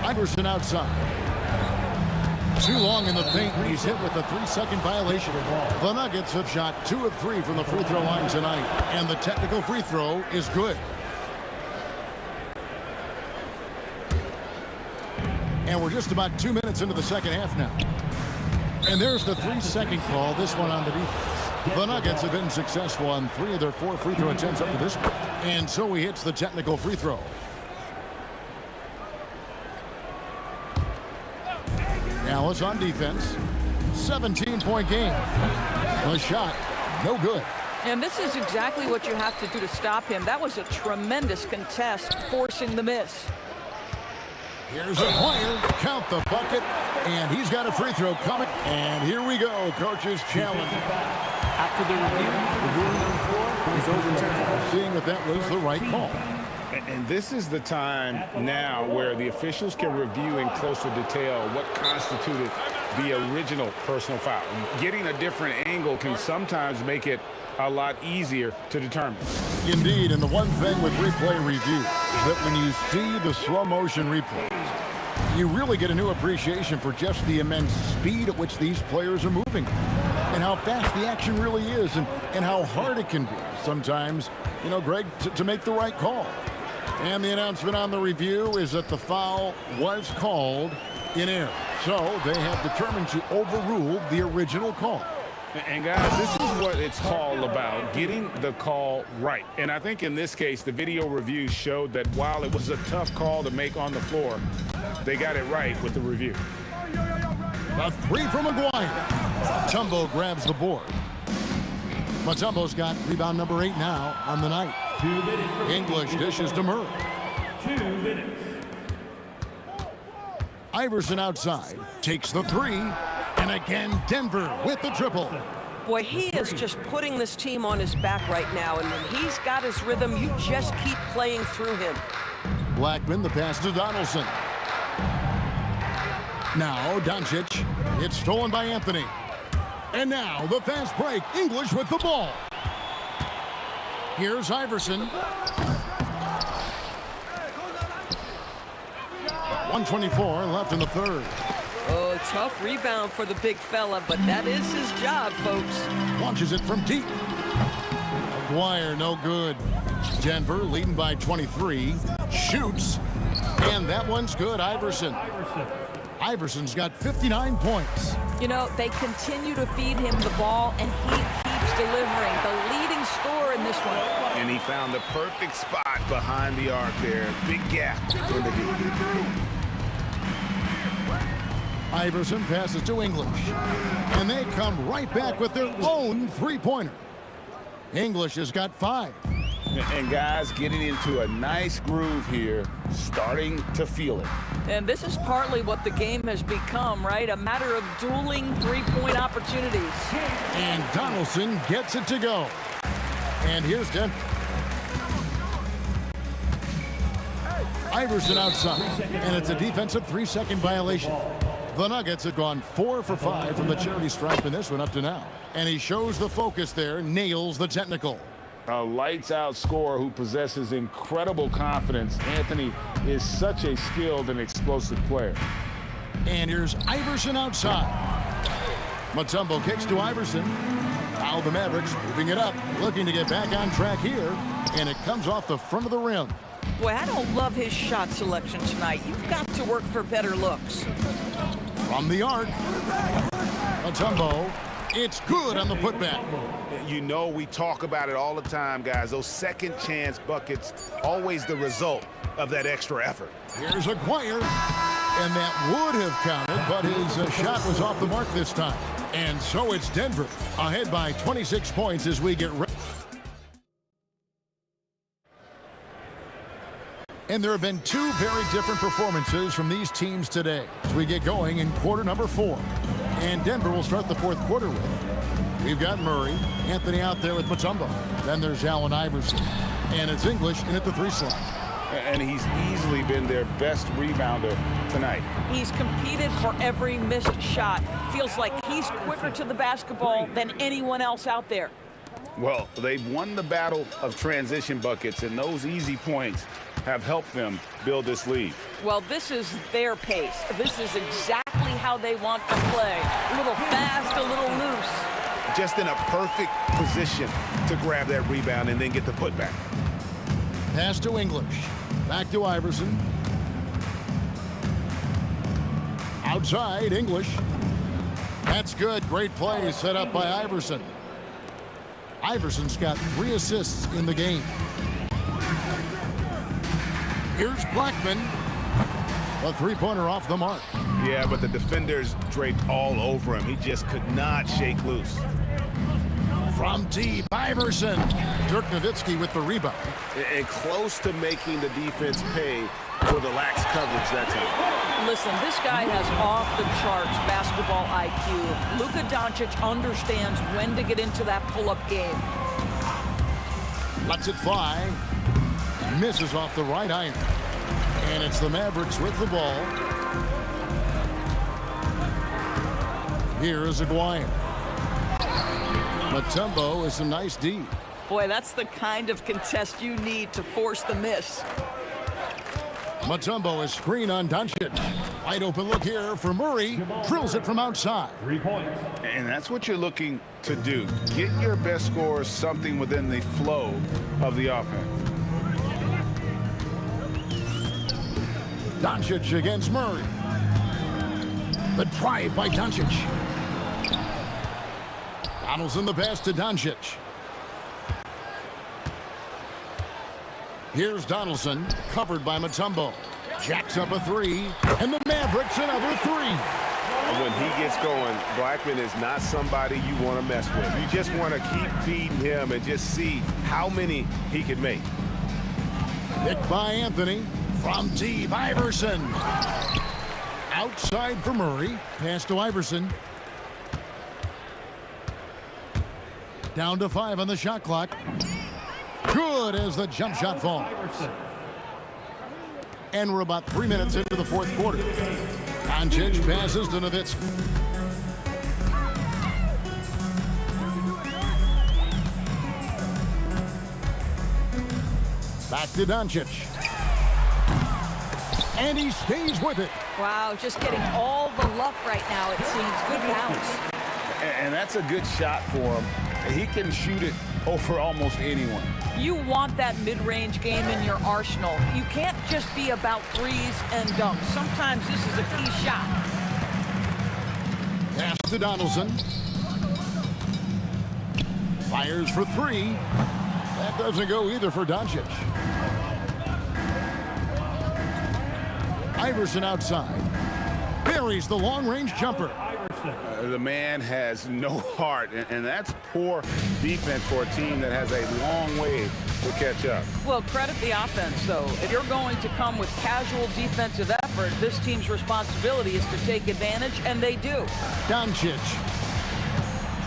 Iverson outside. Too long in the paint. He's hit with a 3-second violation. The Nuggets have shot 2 of 3 from the free throw line tonight, and the technical free throw is good. And we're just about 2 minutes into the second half now. And there's the 3-second call, this one on the defense. The Nuggets have been successful on 3 of their 4 free throw attempts up to this point. And so he hits the technical free throw. Dallas on defense. 17-point game. The shot, no good. And this is exactly what you have to do to stop him. That was a tremendous contest, forcing the miss. Here's a player, count the bucket, and he's got a free throw coming. And here we go, coach's challenge. After the review, the ruling on the floor is overturned. Seeing that that was the right call. And this is the time now where the officials can review in closer detail what constituted the original personal foul. Getting a different angle can sometimes make it a lot easier to determine. Indeed, and the one thing with replay review is that when you see the slow motion replays, you really get a new appreciation for just the immense speed at which these players are moving and how fast the action really is and how hard it can be sometimes, you know, Greg, to make the right call. And the announcement on the review is that the foul was called in error. So they have determined to overrule the original call. And guys, this is what it's all about, getting the call right. And I think in this case, the video review showed that while it was a tough call to make on the floor, they got it right with the review. A 3 from Maguire. Mutombo grabs the board. Mutombo's got rebound number 8 now on the night. 2 minutes. English dishes to Murray. 2 minutes. Iverson outside, takes the 3, and again Denver with the triple. Boy, he is just putting this team on his back right now, and when he's got his rhythm, you just keep playing through him. Blackman, the pass to Donaldson. Now Doncic, it's stolen by Anthony. And now the fast break, English with the ball. Here's Iverson. 1:24 left in the third. Oh, tough rebound for the big fella, but that is his job, folks. Launches it from deep. Maguire, no good. Denver leading by 23. Shoots. And that one's good, Iverson. Iverson's got 59 points. You know, they continue to feed him the ball, and he keeps delivering. The leading scorer in this one. And he found the perfect spot behind the arc there. Big gap in the deep. Iverson passes to English. And they come right back with their own three-pointer. English has got 5. And guys, getting into a nice groove here, starting to feel it. And this is partly what the game has become, right? A matter of dueling three-point opportunities. And Donaldson gets it to go. And here's Denver. Iverson outside, and it's a defensive 3-second violation. The Nuggets have gone 4 for 5 from the charity stripe in this one up to now. And he shows the focus there, nails the technical. A lights-out scorer who possesses incredible confidence. Anthony is such a skilled and explosive player. And here's Iverson outside. Mutombo kicks to Iverson. Now the Mavericks moving it up, looking to get back on track here. And it comes off the front of the rim. Boy, I don't love his shot selection tonight. You've got to work for better looks. From the arc. Mutombo. It's good on the putback. You know, we talk about it all the time, guys. Those second chance buckets, always the result of that extra effort. Here's Aguirre, and that would have counted, but his shot was off the mark this time. And so it's Denver, ahead by 26 points as we get ready. And there have been 2 very different performances from these teams today as we get going in quarter number 4. And Denver will start the fourth quarter with. We've got Murray, Anthony out there with Mutombo. Then there's Allen Iverson. And it's English in at the 3 slot. And he's easily been their best rebounder tonight. He's competed for every missed shot. Feels like he's quicker to the basketball than anyone else out there. Well, they've won the battle of transition buckets, and those easy points have helped them build this lead. Well, this is their pace. This is exactly how they want to play. A little fast, a little loose. Just in a perfect position to grab that rebound and then get the putback. Pass to English. Back to Iverson. Outside, English. That's good. Great play set up by Iverson. Iverson's got 3 assists in the game. Here's Blackman. A 3-pointer off the mark. Yeah, but the defenders draped all over him. He just could not shake loose. From deep, Iverson. Dirk Nowitzki with the rebound. And close to making the defense pay for the lax coverage that time. Listen, this guy has off-the-charts basketball IQ. Luka Doncic understands when to get into that pull-up game. Lets it fly. Misses off the right iron. And it's the Mavericks with the ball. Here is Aguirre. Mutombo is a nice D. Boy, that's the kind of contest you need to force the miss. Mutombo is screen on Doncic. Wide open look here for Murray. Drills it from outside. 3 points. And that's what you're looking to do. Get your best scorers something within the flow of the offense. Doncic against Murray. The drive by Doncic. Donaldson the pass to Doncic. Here's Donaldson, covered by Mutombo. Jacks up a 3, and the Mavericks another 3. And when he gets going, Blackman is not somebody you want to mess with. You just want to keep feeding him and just see how many he can make. Picked by Anthony. From deep, Iverson. Outside for Murray. Pass to Iverson. Down to 5 on the shot clock. Good as the jump shot falls. And we're about 3 minutes into the 4th quarter. Doncic passes to Nowitzki. Back to Doncic. And he stays with it. Wow, just getting all the luck right now, it seems. Good bounce. And that's a good shot for him. He can shoot it over almost anyone. You want that mid-range game in your arsenal. You can't just be about threes and dunks. Sometimes this is a key shot. Pass to Donaldson. Fires for 3. That doesn't go either for Doncic. Iverson outside. Buries the long-range jumper. The man has no heart, and that's poor defense for a team that has a long way to catch up. Well, credit the offense, though. If you're going to come with casual defensive effort, this team's responsibility is to take advantage, and they do. Doncic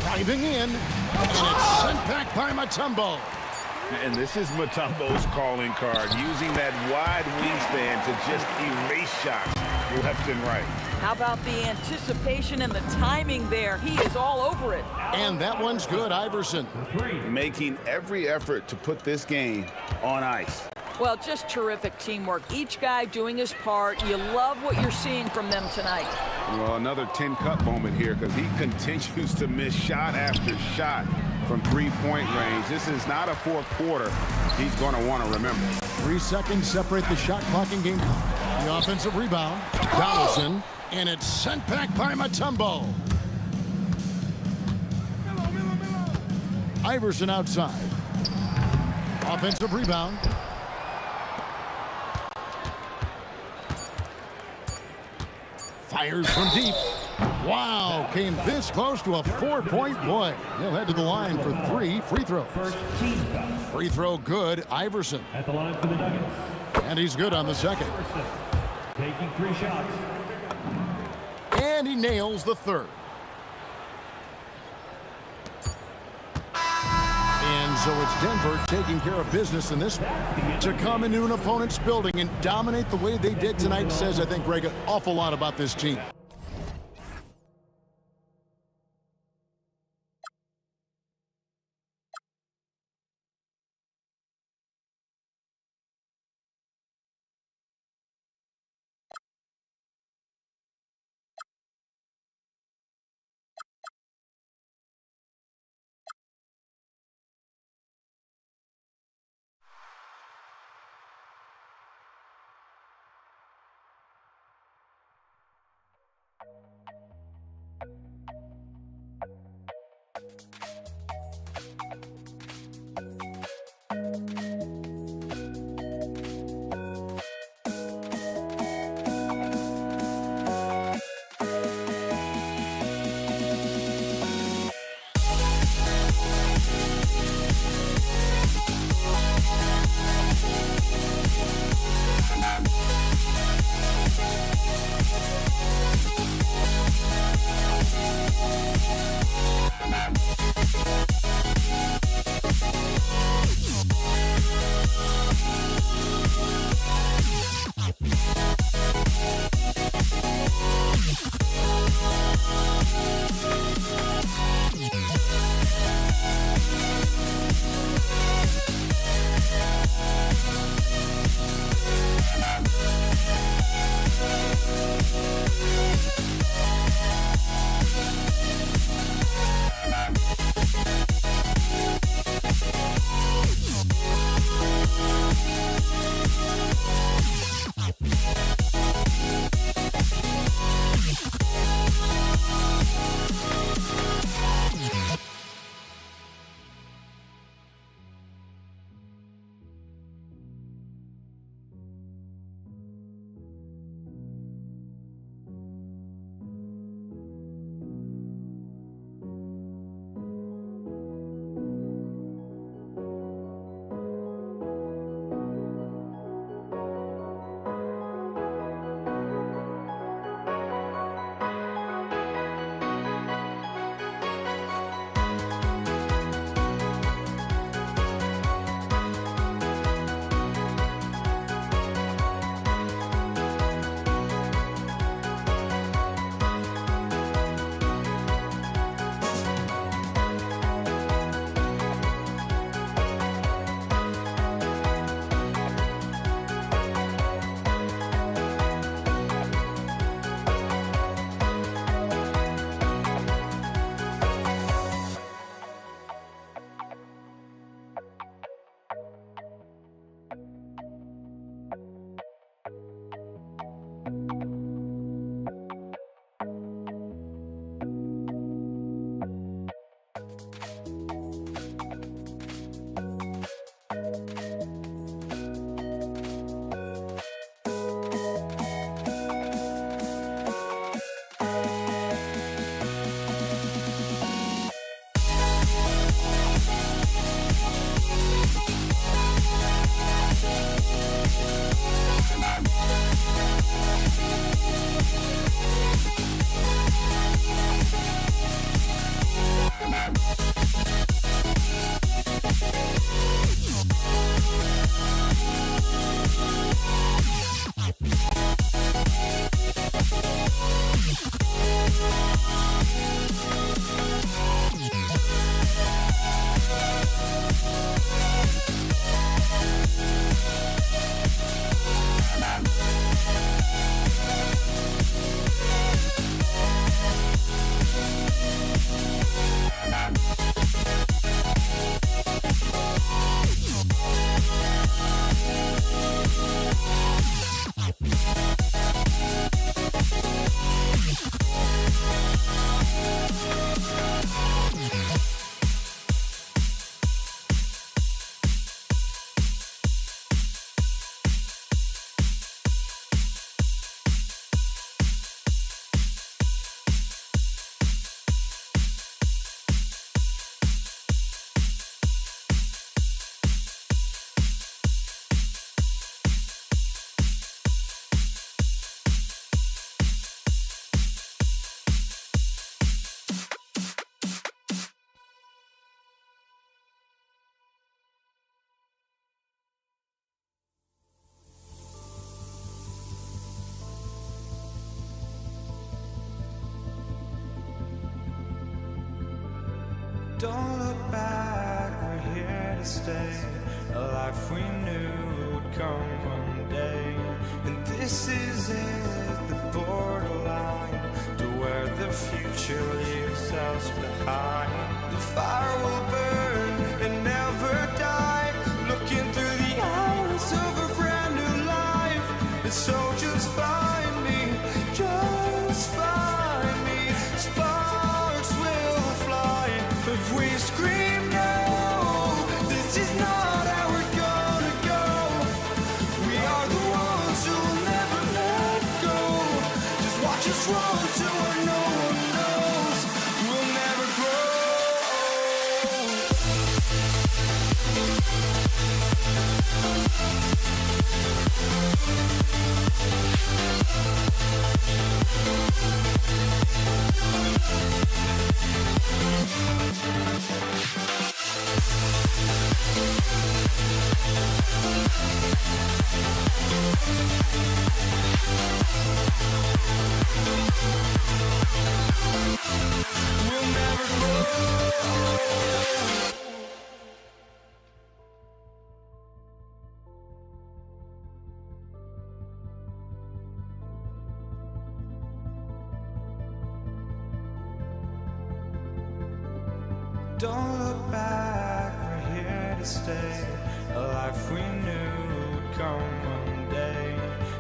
driving in, and it's sent back by Mutombo. And this is Mutombo's calling card, using that wide wingspan to just erase shots left and right. How about the anticipation and the timing there? He is all over it. And that one's good, Iverson. Making every effort to put this game on ice. Well, just terrific teamwork. Each guy doing his part. You love what you're seeing from them tonight. Well, another 10-cup moment here because he continues to miss shot after shot from 3-point range. This is not a 4th quarter he's going to want to remember. 3 seconds separate the shot clock and game clock. The offensive rebound, Donaldson, and it's sent back by Mutombo. Iverson outside. Offensive rebound. Fires from deep. Wow, came this close to a 4-point boy. He'll head to the line for 3 free throws. First team foul. Free throw good, Iverson. At the line for the Nuggets. And he's good on the second. Iverson taking 3 shots. And he nails the 3rd. And so it's Denver taking care of business in this one. To come into an opponent's building and dominate the way they did tonight says, I think, Greg, an awful lot about this team. Don't look back, we're here to stay. A life we knew would come one day. And this is it, the borderline to where the future leaves us behind. The fire will burn and never die, looking through the eyes of a brand new life. And so just find me, just find me. Sparks will fly if we scream no. This is not how we're gonna go. We are the ones who will never let go. Just watch us run to where no one knows. We'll never grow. We'll never grow. Don't look back, we're here to stay. A life we knew would come one day.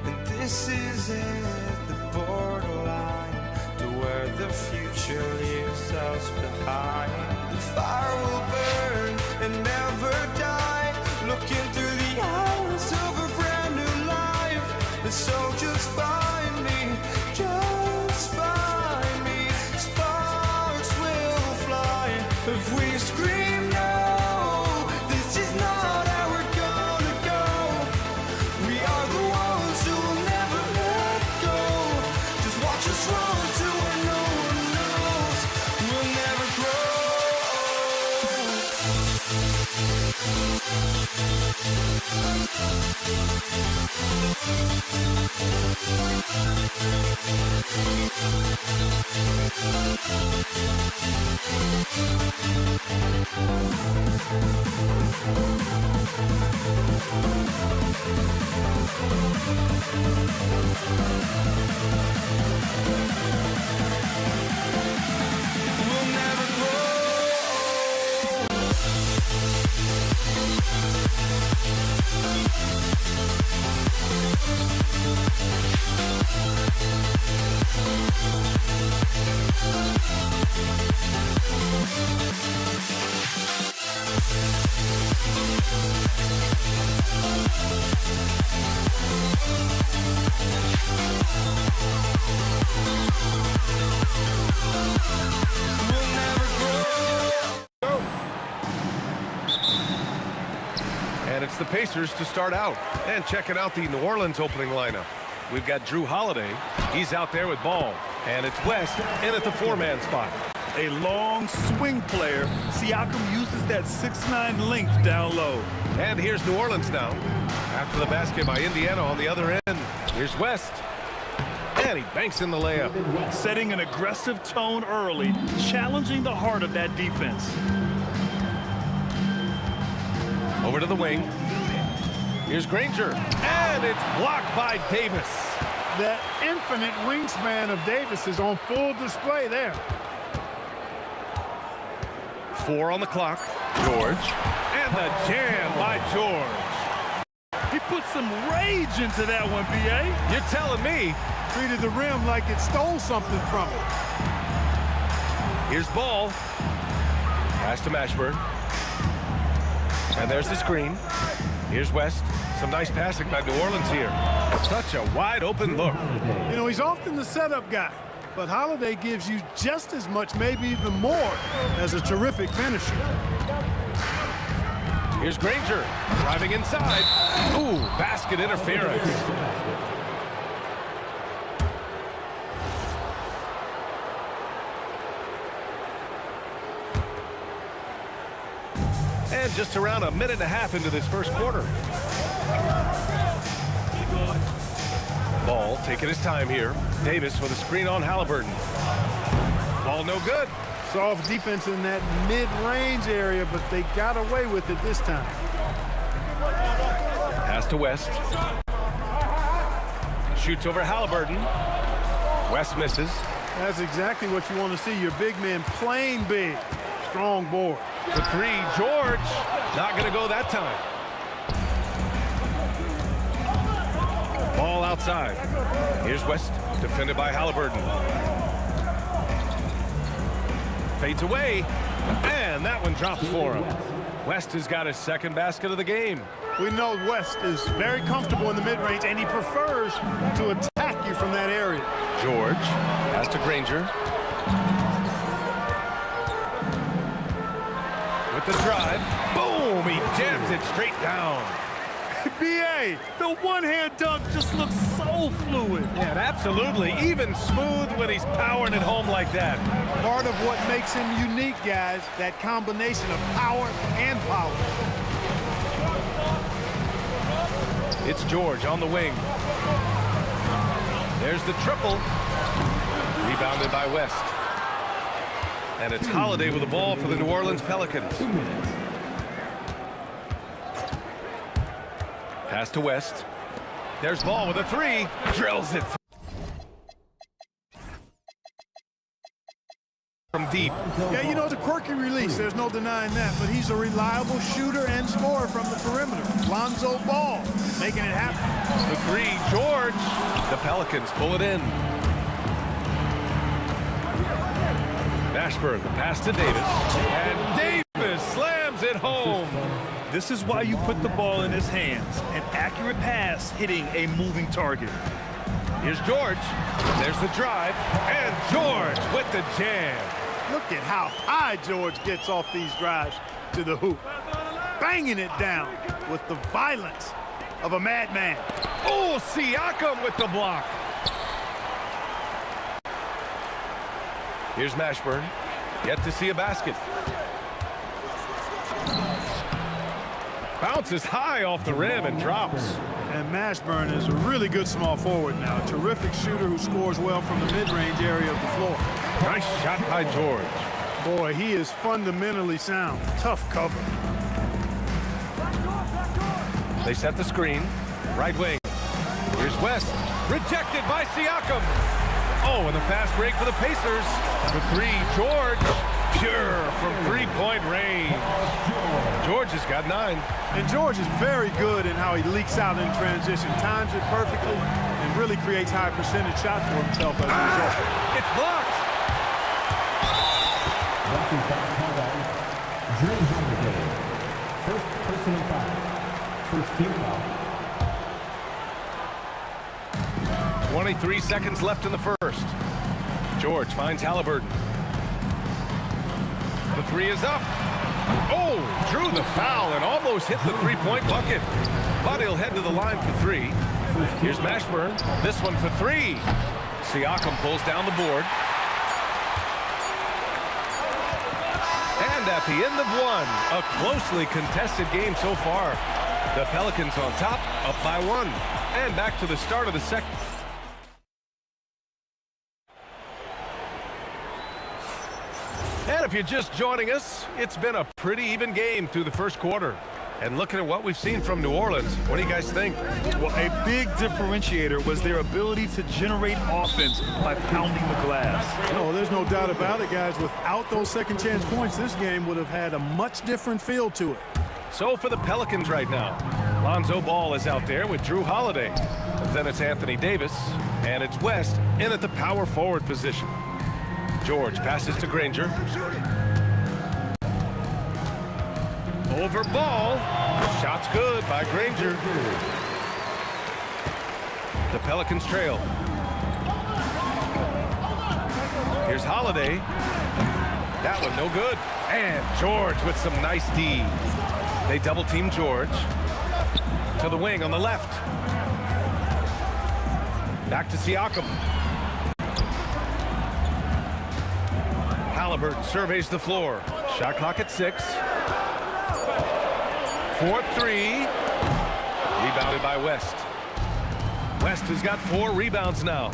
And this is it, the borderline to where the future leaves us behind. The fire will burn and never die, looking through the eyes of a brand new life. And so just find me, just find me. Sparks will fly if we scream no. This is not how we're gonna go. We are the ones who will never let go. Just watch us run to where no one knows. We'll never grow. We'll never grow. We'll never grow. And it's the Pacers to start out. And checking out the New Orleans opening lineup. We've got Drew Holiday. He's out there with ball. And it's West in at the four-man spot. A long swing player. Siakam uses that 6'9" length down low. And here's New Orleans now. After the basket by Indiana on the other end. Here's West. And he banks in the layup. Setting an aggressive tone early, challenging the heart of that defense. Over to the wing. Here's Granger. And it's blocked by Davis. That infinite wingspan of Davis is on full display there. 4 on the clock. George. And the jam by George. He put some rage into that one, B.A. You're telling me. Treated the rim like it stole something from it. Here's Ball. Pass to Mashburn. And there's the screen. Here's West. Some nice passing by New Orleans here. Such a wide open look. You know, he's often the setup guy, but Holiday gives you just as much, maybe even more, as a terrific finisher. Here's Granger. Driving inside. Ooh, basket interference. And just around a minute and a half into this first quarter. Ball taking his time here. Davis with a screen on Halliburton. Ball no good. Soft defense in that mid-range area, but they got away with it this time. Pass to West. Shoots over Halliburton. West misses. That's exactly what you want to see. Your big man playing big. Strong board. For three, George. Not going to go that time. Ball outside. Here's West, defended by Halliburton. Fades away, and that one drops for him. West has got his second basket of the game. We know West is very comfortable in the mid-range, and he prefers to attack you from that area. George, pass to Granger. With the drive, boom, he jams it straight down. B.A., the one-hand dunk just looks so fluid. Yeah, absolutely. Even smooth when he's powering it home like that. Part of what makes him unique, guys, that combination of power and power. It's George on the wing. There's the triple. Rebounded by West. And it's Holiday with the ball for the New Orleans Pelicans. Pass to West. There's Ball with a three. Drills it from deep. Yeah, you know, it's a quirky release. There's no denying that. But he's a reliable shooter and scorer from the perimeter. Lonzo Ball making it happen. The three, George. The Pelicans pull it in. Mashburn, the pass to Davis. And Davis slams it home. This is why you put the ball in his hands. An accurate pass hitting a moving target. Here's George. There's the drive. And George with the jam. Look at how high George gets off these drives to the hoop. Banging it down with the violence of a madman. Oh, Siakam with the block. Here's Mashburn. Yet to see a basket. Bounces high off the rim and drops. And Mashburn is a really good small forward now. A terrific shooter who scores well from the mid-range area of the floor. Nice shot by George. Boy, he is fundamentally sound. Tough cover. They set the screen. Right wing. Here's West. Rejected by Siakam. Oh, and the fast break for the Pacers. For three, George. Pure from three-point range. George has got 9. And George is very good in how he leaks out in transition. Times it perfectly and really creates high percentage shots for himself as a result. It's blocked. First personal foul. First team foul. 23 seconds left in the first. George finds Halliburton. The three is up. Oh, drew the foul and almost hit the three-point bucket. But he'll head to the line for three. Here's Mashburn. This one for three. Siakam pulls down the board. And at the end of one, a closely contested game so far. The Pelicans on top, up by 1. And back to the start of the second. And if you're just joining us, it's been a pretty even game through the first quarter. And looking at what we've seen from New Orleans, what do you guys think? Well, a big differentiator was their ability to generate offense by pounding the glass. No, there's no doubt about it, guys. Without those second chance points, this game would have had a much different feel to it. So for the Pelicans right now, Lonzo Ball is out there with Drew Holiday. Then it's Anthony Davis, and it's West in at the power forward position. George passes to Granger. Over Ball. Shot's good by Granger. The Pelicans trail. Here's Holiday. That one no good. And George with some nice D. They double team George. To the wing on the left. Back to Siakam. Halliburton surveys the floor. Shot clock at 6. 4-3. Rebounded by West. West has got 4 rebounds now.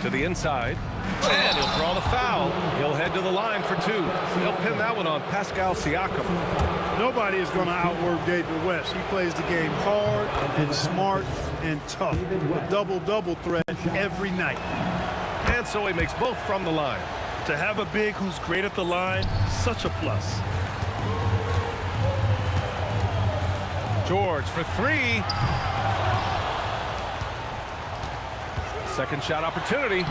To the inside. And he'll draw the foul. He'll head to the line for two. He'll pin that one on Pascal Siakam. Nobody is going to outwork David West. He plays the game hard and smart and tough. A double-double threat every night. And so he makes both from the line. To have a big who's great at the line, such a plus. George for three. Second shot opportunity.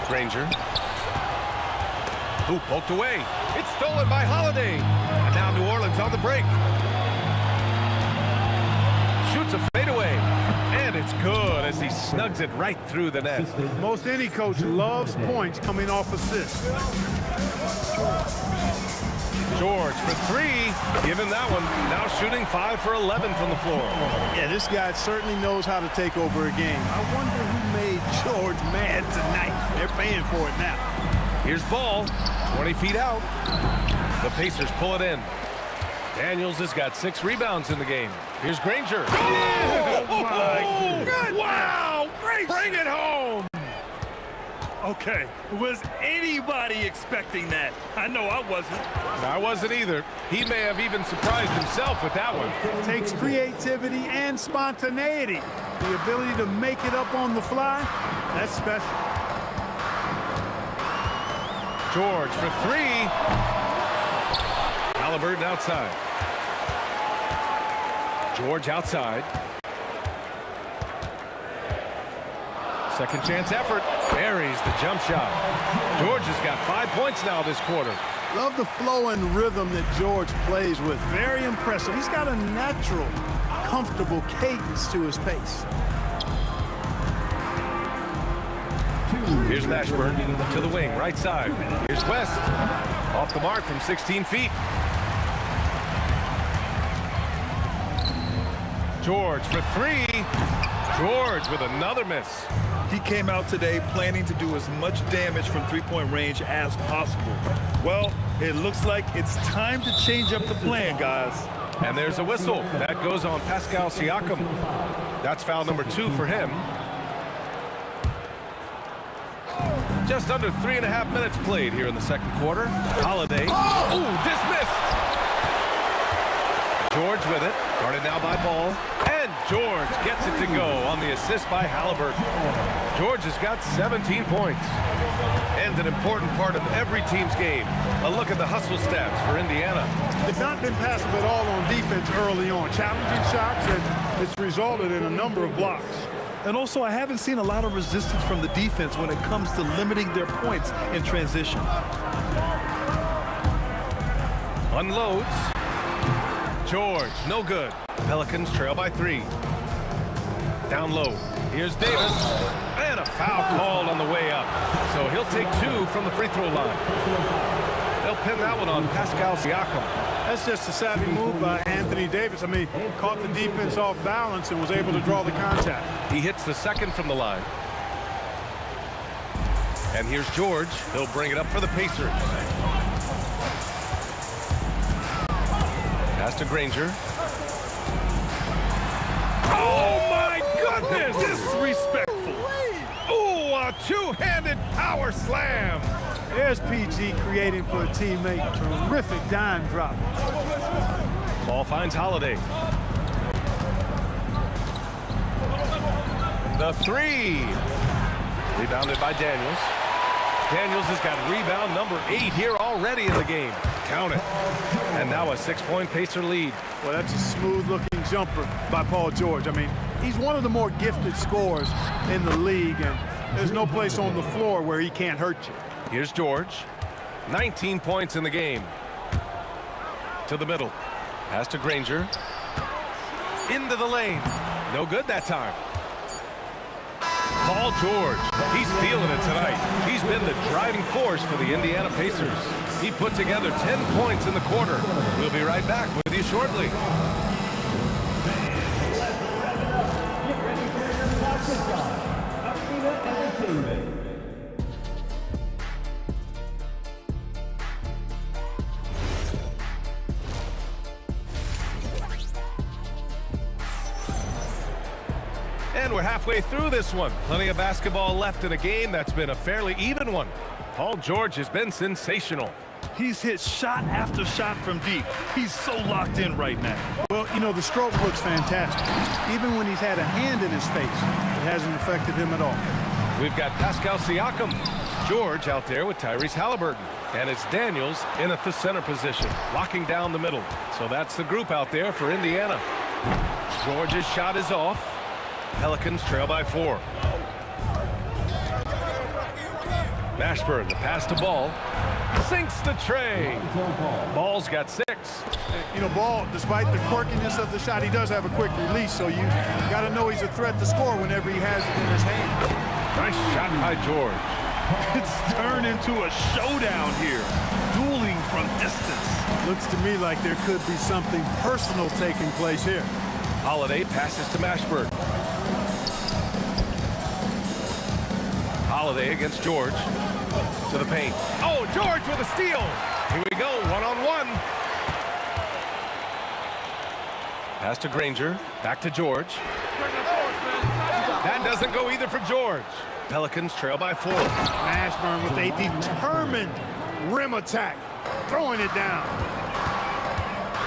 Granger. Ooh, poked away. It's stolen by Holiday. And now New Orleans on the break. Shoots a fadeaway. And it's good as he snugs it right through the net. Most any coach loves points coming off assists. George for three. Give him that one. Now shooting 5 for 11 from the floor. Yeah, this guy certainly knows how to take over a game. I wonder who made George mad tonight. They're paying for it now. Here's Ball. 20 feet out. The Pacers pull it in. Daniels has got 6 rebounds in the game. Here's Granger. Oh my goodness. Wow! Bring it home! Okay, was anybody expecting that? I know I wasn't. I wasn't either. He may have even surprised himself with that one. It takes creativity and spontaneity. The ability to make it up on the fly, that's special. George for three. Halliburton outside. George outside. Second chance effort. Buries the jump shot. George has got 5 points now this quarter. Love the flow and rhythm that George plays with. Very impressive. He's got a natural, comfortable cadence to his pace. Here's Mashburn to the wing, right side. Here's West. Off the mark from 16 feet. George for three. George with another miss. He came out today planning to do as much damage from three-point range as possible. Well, it looks like it's time to change up the plan, guys. And there's a whistle. That goes on Pascal Siakam. That's foul number 2 for him. Just under 3.5 minutes played here in the second quarter. Holiday. Ooh, dismissed. George with it. Guarded now by Ball. And George gets it to go on the assist by Halliburton. George has got 17 points. And an important part of every team's game. A look at the hustle stats for Indiana. It's not been passive at all on defense early on. Challenging shots, and it's resulted in a number of blocks. And also, I haven't seen a lot of resistance from the defense when it comes to limiting their points in transition. Unloads. George, no good. Pelicans trail by 3. Down low. Here's Davis. And a foul called on the way up. So he'll take 2 from the free throw line. They'll pin that one on Pascal Siakam. That's just a savvy move by Anthony Davis. I mean, caught the defense off balance and was able to draw the contact. He hits the second from the line. And here's George. He'll bring it up for the Pacers. Pass to Granger. Oh, my goodness! Disrespectful. Ooh, a two-handed power slam. There's PG creating for a teammate. Terrific dime drop. Ball finds Holiday. The 3. Rebounded by Daniels. Daniels has got rebound number 8 here already in the game. Count it. And now a 6-point Pacer lead. Well, that's a smooth-looking jumper by Paul George. I mean, he's one of the more gifted scorers in the league, and there's no place on the floor where he can't hurt you. Here's George. 19 points in the game. To the middle. Pass to Granger. Into the lane. No good that time. Paul George. He's feeling it tonight. He's been the driving force for the Indiana Pacers. He put together 10 points in the quarter. We'll be right back with you shortly. Get ready for your classic guy, Arena Entertainment. And we're halfway through this one. Plenty of basketball left in a game that's been a fairly even one. Paul George has been sensational. He's hit shot after shot from deep. He's so locked in right now. Well, you know, the stroke looks fantastic. Even when he's had a hand in his face, it hasn't affected him at all. We've got Pascal Siakam. George out there with Tyrese Halliburton. And it's Daniels in at the center position, locking down the middle. So that's the group out there for Indiana. George's shot is off. Pelicans trail by 4. Mashburn, the pass to Ball. Sinks the tray. Ball's got 6. You know, Ball, despite the quirkiness of the shot, he does have a quick release, so you got to know he's a threat to score whenever he has it in his hand. Nice shot by George. It's turned into a showdown here. Dueling from distance. Looks to me like there could be something personal taking place here. Holiday passes to Mashburn. Holiday against George. To the paint. Oh, George with a steal. Here we go, one-on-one. Pass to Granger. Back to George. That doesn't go either for George. Pelicans trail by 4. Mashburn with a determined rim attack. Throwing it down.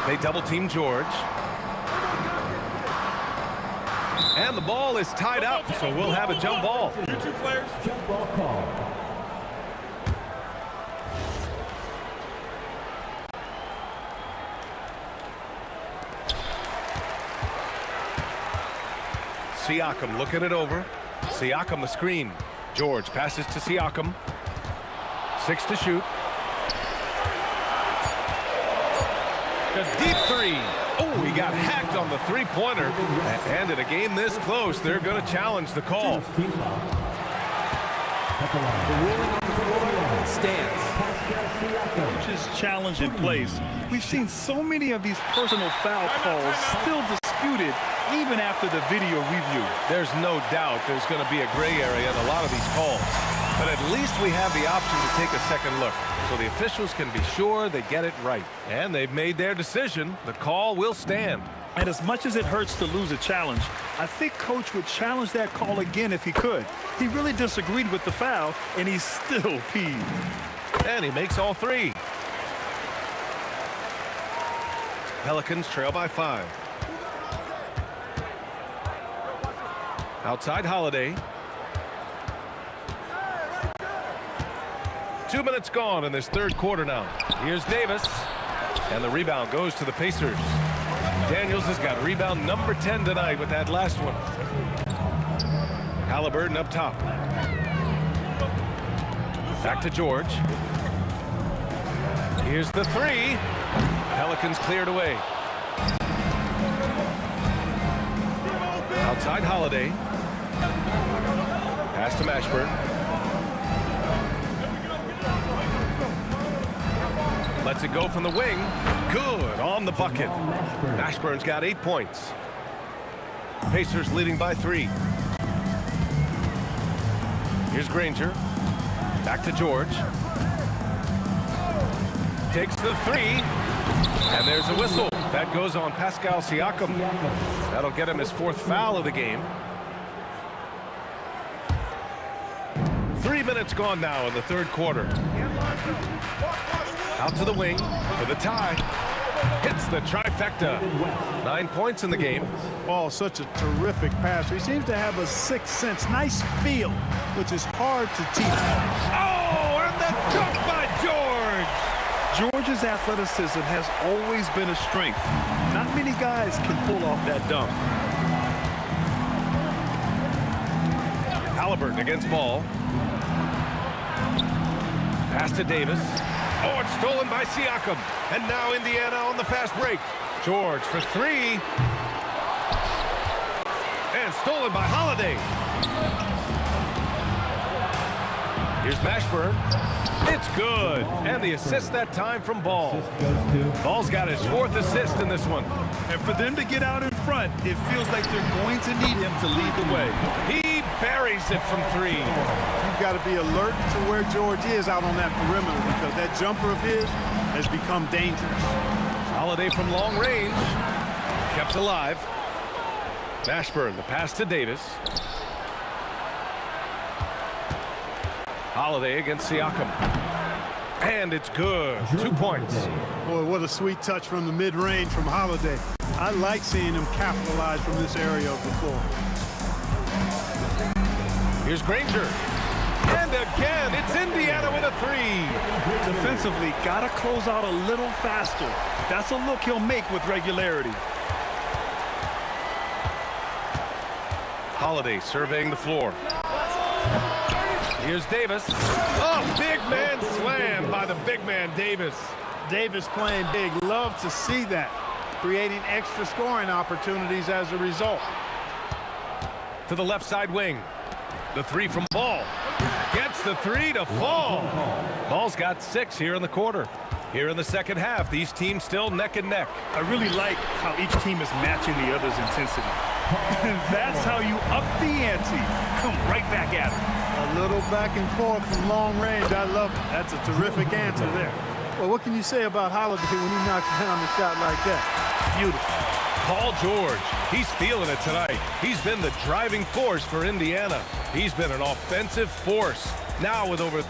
They double-team George. And the ball is tied up, so we'll have a jump ball. Two players. Jump ball call. Siakam looking it over. Siakam the screen. George passes to Siakam. 6 to shoot. A deep 3. Oh, he got hacked on the three-pointer. And in a game this close, they're going to challenge the call. The ruling on the floor stands. Coach's challenge in place. We've seen so many of these personal foul calls still disputed even after the video review. There's no doubt there's going to be a gray area in a lot of these calls. But at least we have the option to take a second look, so the officials can be sure they get it right. And they've made their decision. The call will stand. And as much as it hurts to lose a challenge, I think Coach would challenge that call again if he could. He really disagreed with the foul, and he's still peeved. And he makes all 3. Pelicans trail by 5. Outside Holiday. 2 minutes gone in this third quarter now. Here's Davis. And the rebound goes to the Pacers. Daniels has got rebound number 10 tonight with that last one. Halliburton up top. Back to George. Here's the 3. Pelicans cleared away. Outside Holiday. Pass to Mashburn. Lets it go from the wing. Good on the bucket. Mashburn's got 8 points. Pacers leading by 3. Here's Granger. Back to George. Takes the 3. And there's a whistle. That goes on Pascal Siakam. That'll get him his 4th foul of the game. 3 minutes gone now in the third quarter. Out to the wing for the tie. Hits the trifecta. 9 points in the game. Oh, such a terrific passer. He seems to have a sixth sense. Nice feel, which is hard to teach. Oh, and the dunk by George. George's athleticism has always been a strength. Not many guys can pull off that dunk. Halliburton against Ball. Pass to Davis. Oh, it's stolen by Siakam. And now Indiana on the fast break. George for 3. And stolen by Holiday. Here's Mashburn. It's good. And the assist that time from Ball. Ball's got his 4th assist in this one. And for them to get out in front, it feels like they're going to need him to lead the way. He buries it from 3. You've got to be alert to where George is out on that perimeter, because that jumper of his has become dangerous. Holiday from long range. Kept alive. Mashburn, the pass to Davis. Holiday against Siakam. And it's good. 2 points. Boy, what a sweet touch from the mid-range from Holiday. I like seeing him capitalize from this area of the floor. Here's Granger. And again, it's Indiana with a three. Defensively, got to close out a little faster. That's a look he'll make with regularity. Holiday surveying the floor. Here's Davis. Oh, big man slam by the big man Davis. Davis playing big. Love to see that. Creating extra scoring opportunities as a result. To the left side wing. The three from Ball. Gets the three to fall. Ball's got 6 here in the quarter. Here in the second half, these teams still neck and neck. I really like how each team is matching the other's intensity. That's how you up the ante. Come right back at it. A little back and forth from long range. I love it. That's a terrific answer there. Well, what can you say about Holiday when he knocks down a shot like that? Beautiful. Paul George, he's feeling it tonight. He's been the driving force for Indiana. He's been an offensive force. Now with over...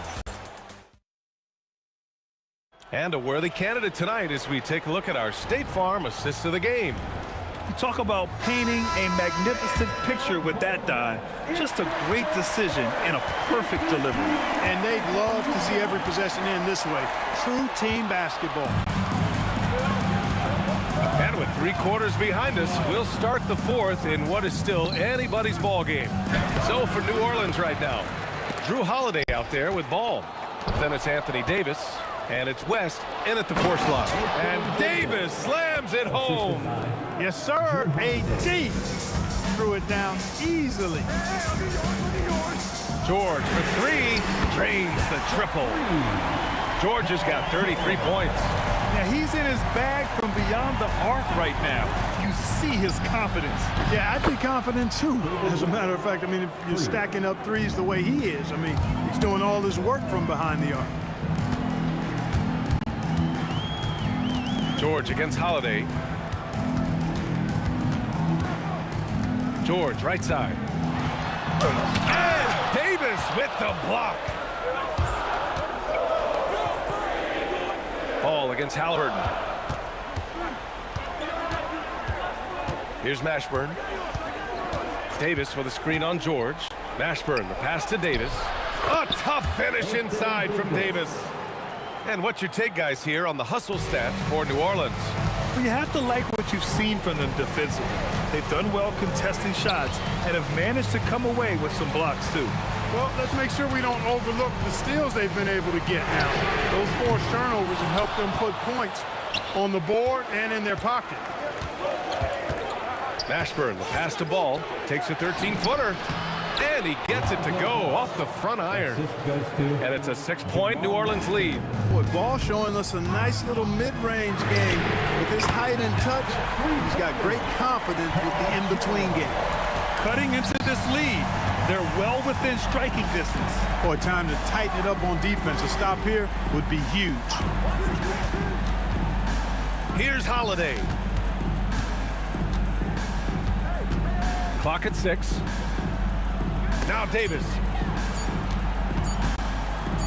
And a worthy candidate tonight as we take a look at our State Farm assists of the game. You talk about painting a magnificent picture with that dive. Just a great decision and a perfect delivery. And they'd love to see every possession end this way. True team basketball. And with 3 quarters behind us, we'll start the fourth in what is still anybody's ball game. So for New Orleans right now, Drew Holiday out there with ball. Then it's Anthony Davis. And it's West in at the 4 slot. And Davis slams it home. Yes, sir. AD threw it down easily. George for 3. Drains the triple. George has got 33 points. Now, he's in his bag from beyond the arc right now. You see his confidence. Yeah, I'd be confident, too. As a matter of fact, I mean, if you're stacking up threes the way he is, I mean, he's doing all his work from behind the arc. George against Holiday. George, right side. And Davis with the block. Ball against Halliburton. Here's Mashburn. Davis with a screen on George. Mashburn, the pass to Davis. A tough finish inside from Davis. And what's your take, guys, here on the hustle stats for New Orleans? Well, you have to like what you've seen from them defensively. They've done well contesting shots and have managed to come away with some blocks, too. Well, let's make sure we don't overlook the steals they've been able to get now. Those forced turnovers have helped them put points on the board and in their pocket. Mashburn, the pass to Ball, takes a 13-footer. And he gets it to go off the front iron. And it's a 6-point New Orleans lead. Boy, Ball showing us a nice little mid-range game. With his height and touch, he's got great confidence with the in-between game. Cutting into this lead, they're well within striking distance. Boy, time to tighten it up on defense. A stop here would be huge. Here's Holiday. Clock at 6. Now Davis.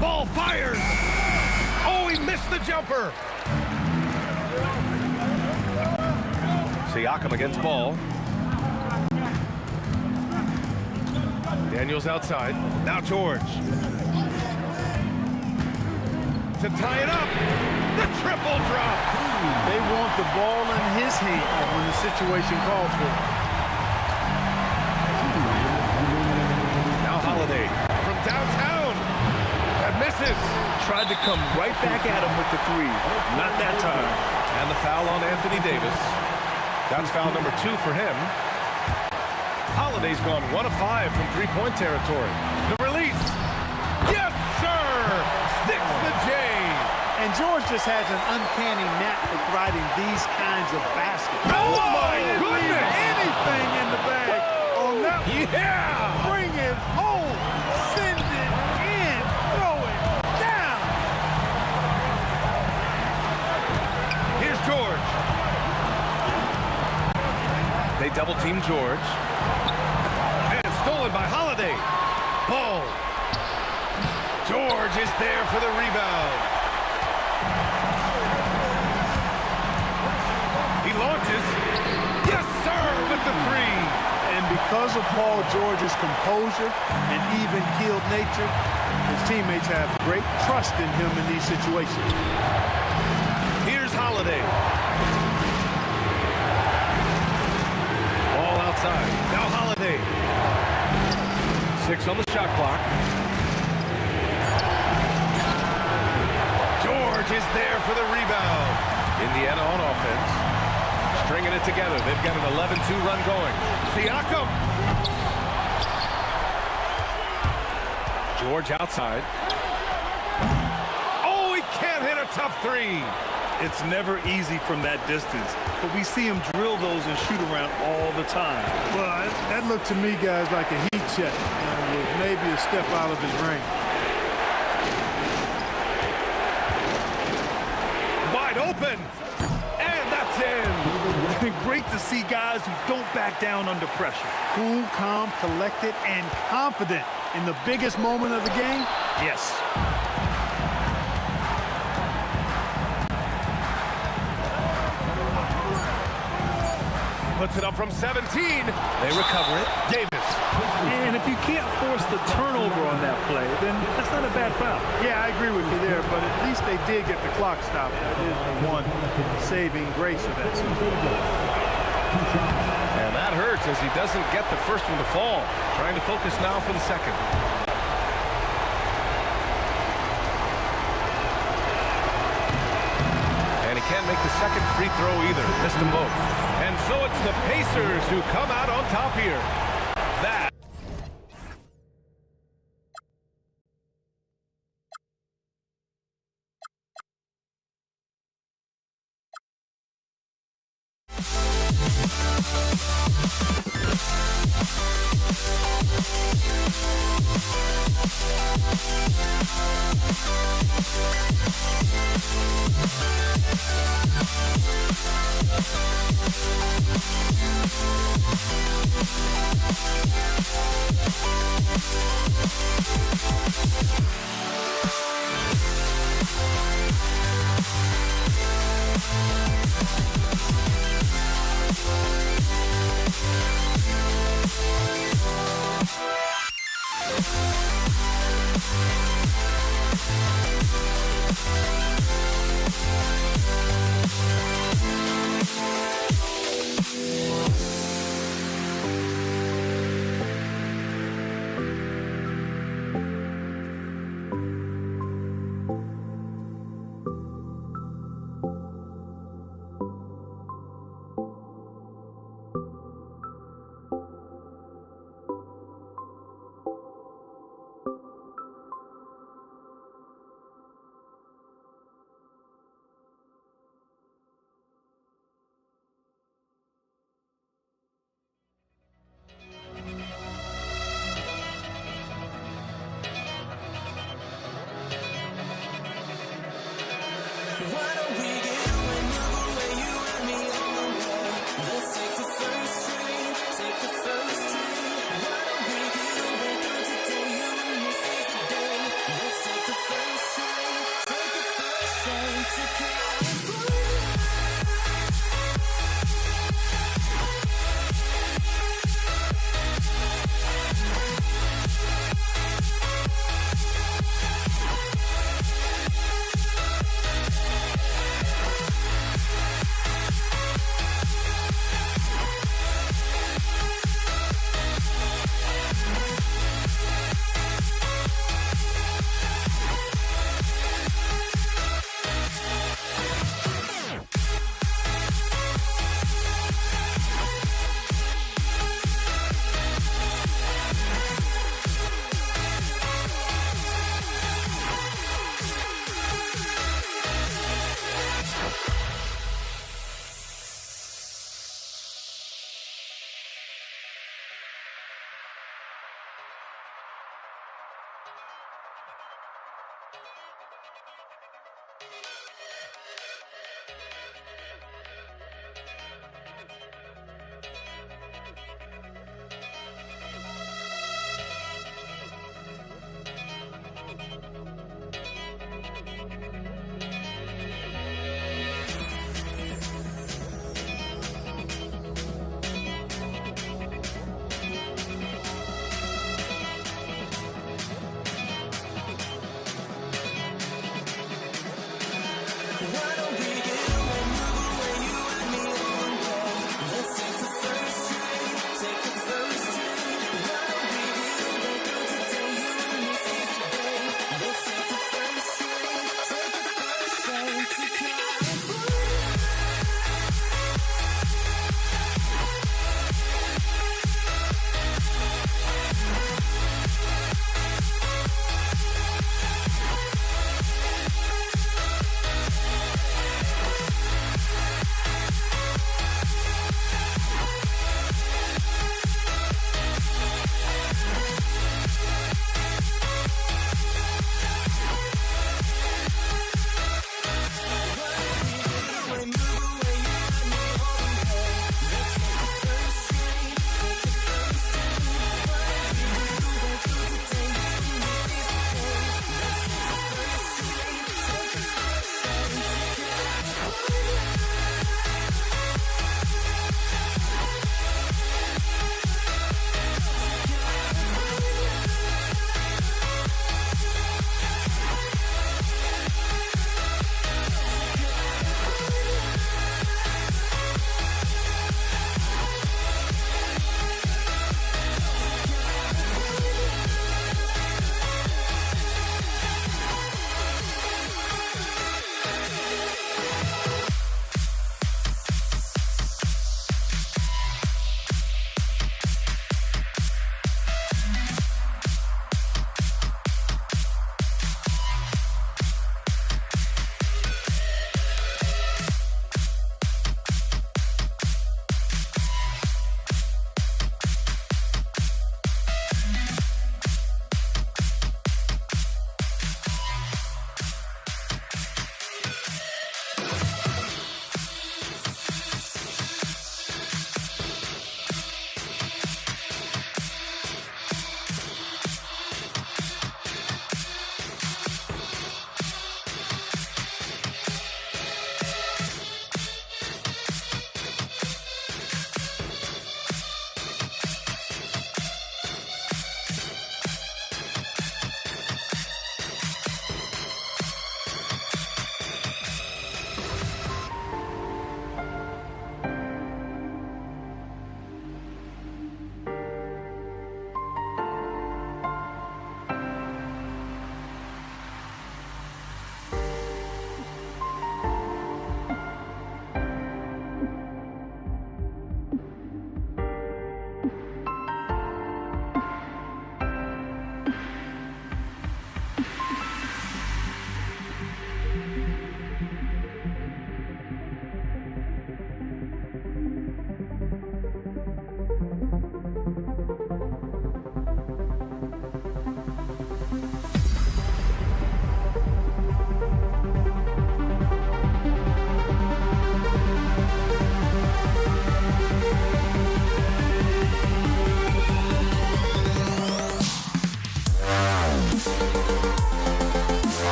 Ball fires. Oh, he missed the jumper. Siakam against Ball. Daniels outside. Now George. To tie it up. The triple drops. They want the ball in his hand when the situation calls for it. Holiday from downtown. That misses. Tried to come right back at him with the 3. Not that time. And the foul on Anthony Davis. That's foul number 2 for him. Holiday's gone 1 of 5 from 3-point territory. The release. Yes, sir. Sticks the J. And George just has an uncanny knack for providing these kinds of baskets. Oh, my goodness. Anything in the bag on that one. Yeah. Bring it home. Send it in. Throw it down. Here's George. They double-team George. And stolen by Holiday. Ball. George is there for the rebound. He launches. Yes, sir, with the three. And because of Paul George's composure and even-keeled nature, his teammates have great trust in him in these situations. Here's Holiday. Ball outside. Now Holiday. 6 on the shot clock. George is there for the rebound. Indiana on offense. Stringing it together. They've got an 11-2 run going. Siakam. George outside. Oh, he can't hit a tough three. It's never easy from that distance, but we see him drill those and shoot around all the time. Well, that looked to me, guys, like a heat check, with maybe a step out of his range. Wide open. And that's in. It's been great to see guys who don't back down under pressure. Cool, calm, collected, and confident in the biggest moment of the game? Yes. Puts it up from 17. They recover it. Davis. And if you can't force the turnover on that play, then that's not a bad foul. Yeah, I agree with you there, but at least they did get the clock stopped. That is the one saving grace of that situation. And that hurts as he doesn't get the first one to fall. Trying to focus now for the second. And he can't make the second free throw either. Missed them both. And so it's the Pacers who come out on top here. That.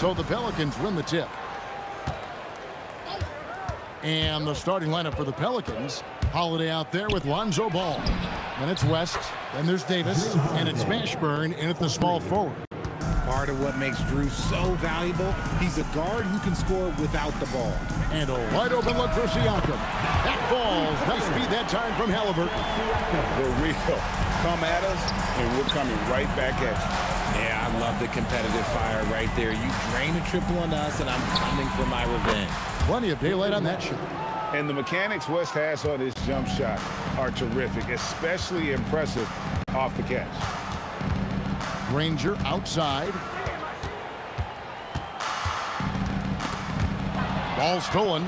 So the Pelicans win the tip. And the starting lineup for the Pelicans, Holiday out there with Lonzo Ball. Then it's West, then there's Davis, and it's Mashburn in at the small forward. Part of what makes Drew so valuable, he's a guard who can score without the ball. And a wide open look for Siakam. That falls. Nice feed that time from Halliburton. We're real. Come at us, and we're coming right back at you. Yeah, I love the competitive fire right there. You drain a triple on us, and I'm coming for my revenge. Plenty of daylight on that shot. And the mechanics West has on his jump shot are terrific, especially impressive off the catch. Granger outside. Ball stolen.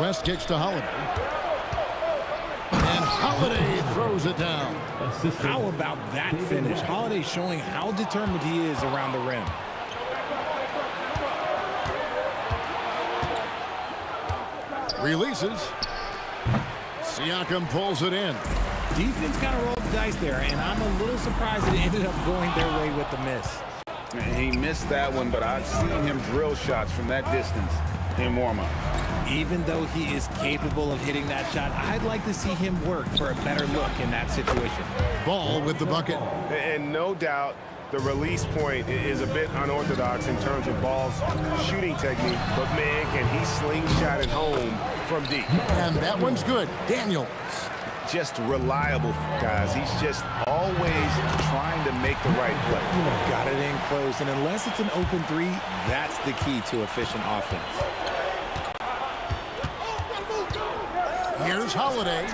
West kicks to Holiday. And Holiday throws it down. How about that finish? Holiday showing how determined he is around the rim. Releases. Siakam pulls it in. Defense kind of rolled the dice there, and I'm a little surprised it ended up going their way with the miss. He missed that one, but I've seen him drill shots from that distance in warm-up. Even though he is capable of hitting that shot, I'd like to see him work for a better look in that situation. Ball with the bucket. And no doubt the release point is a bit unorthodox in terms of Ball's shooting technique, but man, can he slingshot it home from deep. And that one's good. Daniels. Just reliable, guys. He's just always trying to make the right play. Got it in close, and unless it's an open three, that's the key to efficient offense. Here's Holiday.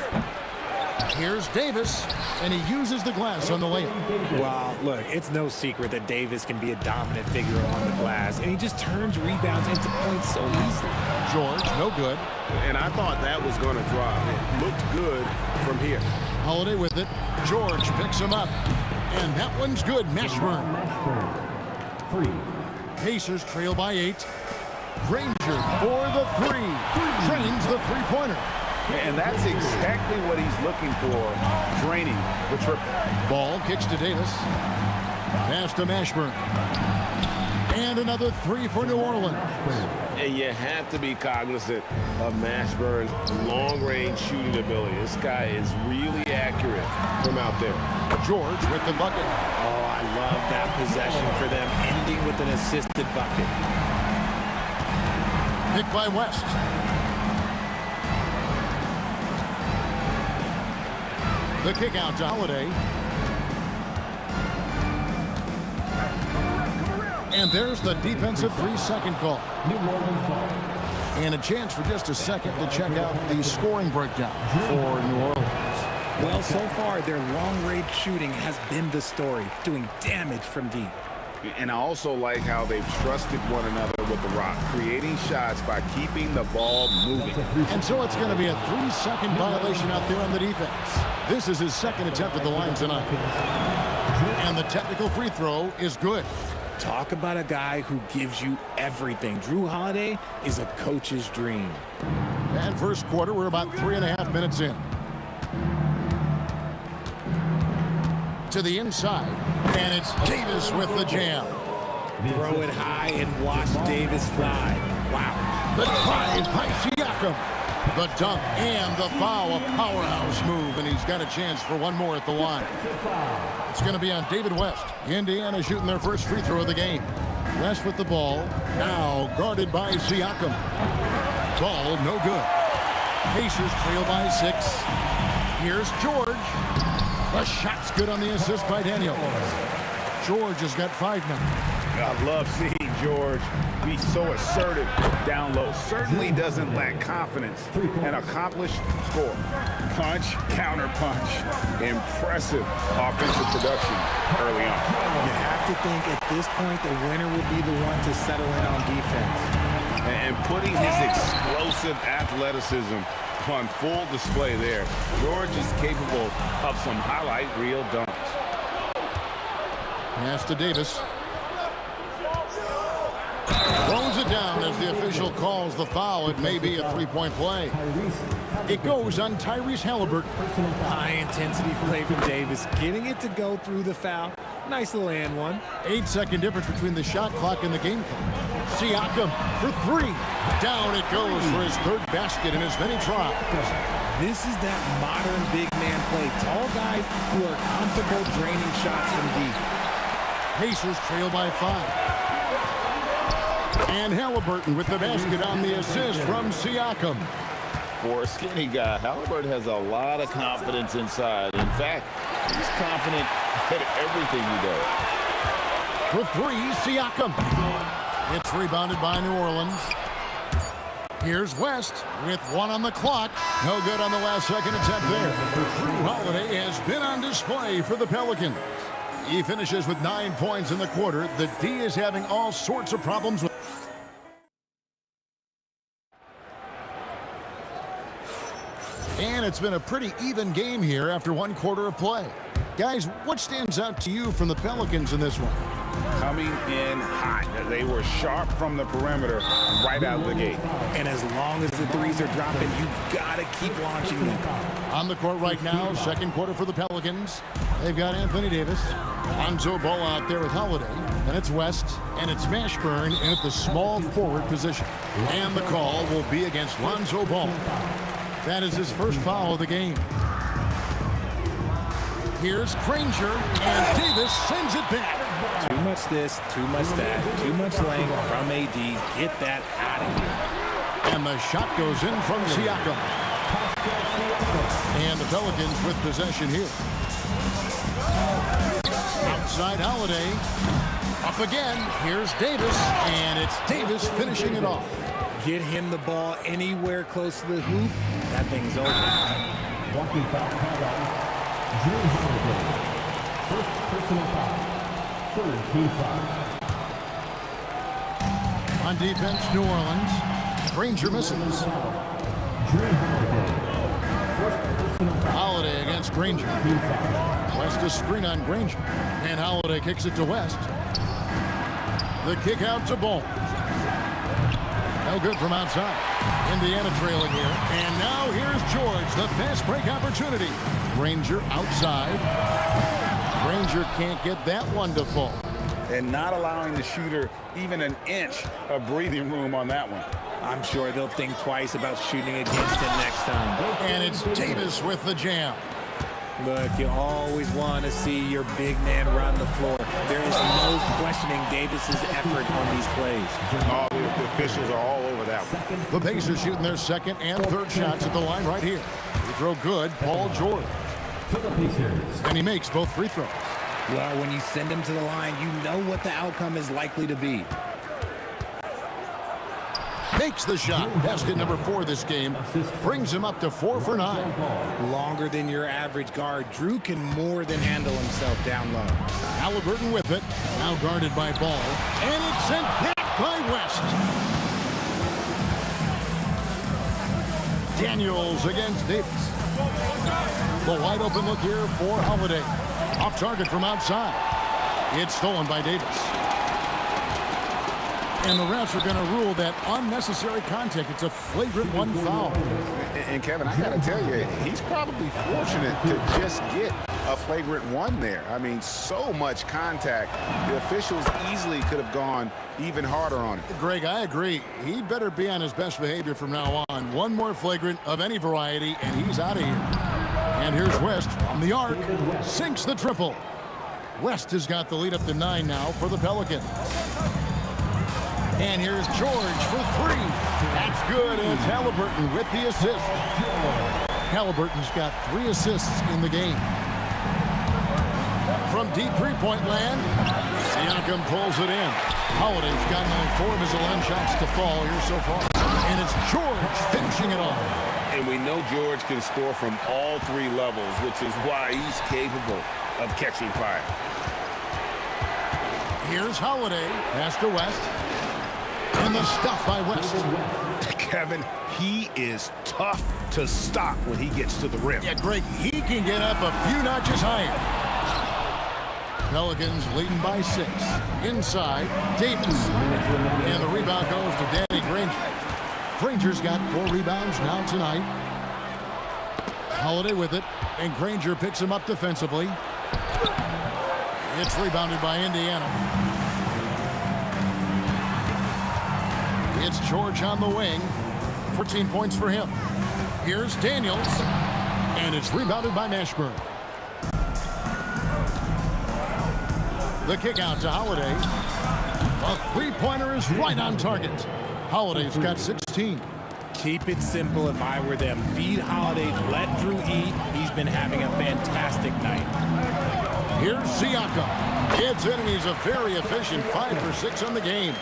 Here's Davis, and he uses the glass on the layup. Well, look, it's no secret that Davis can be a dominant figure on the glass, and he just turns rebounds into points so easily. George, no good. And I thought that was going to drop. It looked good from here. Holiday with it. George picks him up. And that one's good. Mashburn. Pacers trail by 8. Granger for the 3. Drains the three-pointer. And that's exactly what he's looking for, draining the triple. Ball kicks to Davis. Pass to Mashburn. And another 3 for New Orleans. And you have to be cognizant of Mashburn's long-range shooting ability. This guy is really accurate from out there. George with the bucket. Oh, I love that possession for them, ending with an assisted bucket. Picked by West. The kick out to Holiday. And there's the defensive 3-second call. And a chance for just a second to check out the scoring breakdown for New Orleans. Well, so far, their long-range shooting has been the story, doing damage from deep. And I also like how they've trusted one another with the rock, creating shots by keeping the ball moving. And so it's going to be a 3-second violation out there on the defense. This is his second attempt at the line tonight. And the technical free throw is good. Talk about a guy who gives you everything. Drew Holiday is a coach's dream. And first quarter, we're about 3.5 minutes in. To the inside, and it's Davis with the jam. Throw it high and watch Davis fly. Wow. The drive by Siakam. The dunk and the foul, a powerhouse move, and he's got a chance for one more at the line. It's going to be on David West. Indiana shooting their first free throw of the game. West with the ball, now guarded by Siakam. Ball no good. Pacers trail by 6. Here's George. The shot's good on the assist by Daniel. George has got 5 now. I love seeing George be so assertive down low. Certainly doesn't lack confidence. An accomplished score. Punch, counter punch. Impressive offensive production early on. You have to think at this point the winner will be the one to settle in on defense. And putting his explosive athleticism on full display there. George is capable of some highlight reel dunks. Pass to Davis. Throws it down as the official calls the foul. It may be a 3-point play. It goes on Tyrese Halliburton. High-intensity play from Davis, getting it to go through the foul. Nice little and one. 8-second difference between the shot clock and the game clock. Siakam for three. Down it goes for his third basket in as many tries. This is that modern big man play. Tall guys who are comfortable draining shots from deep. Pacers trail by 5. And Halliburton with the basket on the assist from Siakam. For a skinny guy, Halliburton has a lot of confidence inside. In fact, he's confident at everything he does. For three, Siakam. It's rebounded by New Orleans. Here's West with 1 on the clock. No good on the last second attempt there. Drew Holiday has been on display for the Pelicans. He finishes with 9 points in the quarter. The D is having all sorts of problems with. And it's been a pretty even game here after 1 quarter of play. Guys, what stands out to you from the Pelicans in this one? Coming in hot. They were sharp from the perimeter right out of the gate. And as long as the threes are dropping, you've got to keep launching them. On the court right now, second quarter for the Pelicans. They've got Anthony Davis. Lonzo Ball out there with Holiday. And it's West. And it's Mashburn in at the small forward position. And the call will be against Lonzo Ball. That is his first foul of the game. Here's Granger, and Davis sends it back. Too much this, too much that, too much length from AD. Get that out of here. And the shot goes in from Siakam. And the Pelicans with possession here. Outside Holiday. Up again. Here's Davis, and it's Davis finishing it off. Get him the ball anywhere close to the hoop. That thing's over. Walking foul called on Drew Holiday. First personal foul. Third team foul. On defense, New Orleans. Granger misses. Holiday against Granger. West a screen on Granger. And Holiday kicks it to West. The kick out to Ball. No good from outside. Indiana trailing here. And now here's George, the fast break opportunity. Granger outside. Granger can't get that one to fall. And not allowing the shooter even an inch of breathing room on that one. I'm sure they'll think twice about shooting against him next time. And it's Davis with the jam. Look, you always want to see your big man run the floor. There is no questioning Davis's effort on these plays. All the officials are all over that one. The Pacers shooting their second and third shots at the line right here. They throw good, Paul George. And he makes both free throws. Well, when you send him to the line, you know what the outcome is likely to be. Makes the shot. Basket number 4 this game. Brings him up to 4 for 9. Longer than your average guard. Drew can more than handle himself down low. Halliburton with it. Now guarded by Ball. And it's sent back by West. Daniels against Davis. The wide open look here for Holiday. Off target from outside. It's stolen by Davis. And the refs are going to rule that unnecessary contact. It's a flagrant 1 foul. And Kevin, I got to tell you, he's probably fortunate to just get a flagrant 1 there. I mean, so much contact. The officials easily could have gone even harder on it. Greg, I agree. He better be on his best behavior from now on. 1 more flagrant of any variety, and he's out of here. And here's West from the arc. Sinks the triple. West has got the lead up to 9 now for the Pelicans. And here's George for 3. That's good, and it's Halliburton with the assist. Halliburton's got 3 assists in the game. From deep three-point land, Siakam pulls it in. Holiday's gotten only 4 of his 11 shots to fall here so far. And it's George finishing it off. And we know George can score from all 3 levels, which is why he's capable of catching fire. Here's Holiday. Pass to West. And the stuff by West. Kevin, he is tough to stop when he gets to the rim. Yeah, Greg, he can get up a few notches higher. Pelicans leading by 6. Inside, Davis. And the rebound goes to Danny Granger. Granger's got 4 rebounds now tonight. Holiday with it, and Granger picks him up defensively. It's rebounded by Indiana. It's George on the wing. 14 points for him. Here's Daniels. And it's rebounded by Mashburn. The kick out to Holiday. A three-pointer is right on target. Holiday's got 16. Keep it simple if I were them. Feed Holiday, let Drew eat. He's been having a fantastic night. Here's Siakam. Gets in, and he's a very efficient 5 for 6 on the game.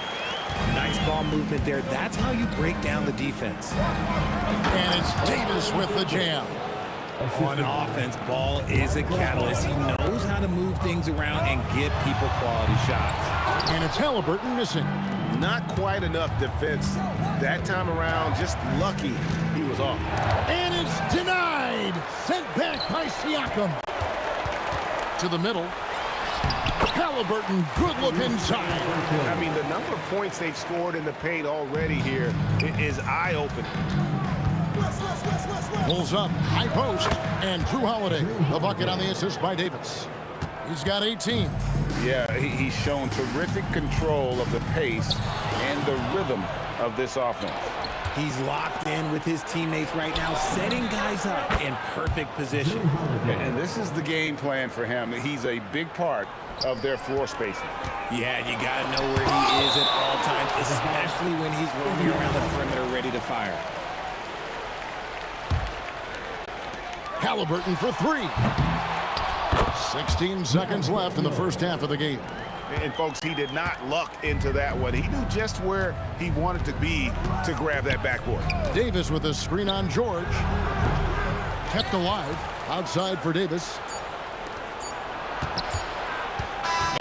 Nice ball movement there. That's how you break down the defense. And it's Davis with the jam. On offense, Ball is a catalyst. He knows how to move things around and give people quality shots. And it's Halliburton missing. Not quite enough defense that time around. Just lucky he was off. And it's denied. Sent back by Siakam. To the middle. Halliburton, good look inside. I mean, the number of points they've scored in the paint already here is eye-opening. Pulls up, high post, and Drew Holiday. The bucket on the assist by Davis. He's got 18. Yeah, he's shown terrific control of the pace and the rhythm of this offense. He's locked in with his teammates right now, setting guys up in perfect position. And this is the game plan for him. He's a big part of their floor spacing. Yeah, you got to know where he is at all times, especially when he's roaming around the perimeter ready to fire. Halliburton for 3. 16 seconds left in the first half of the game. And, folks, he did not luck into that one. He knew just where he wanted to be to grab that backboard. Davis with a screen on George. Kept alive. Outside for Davis.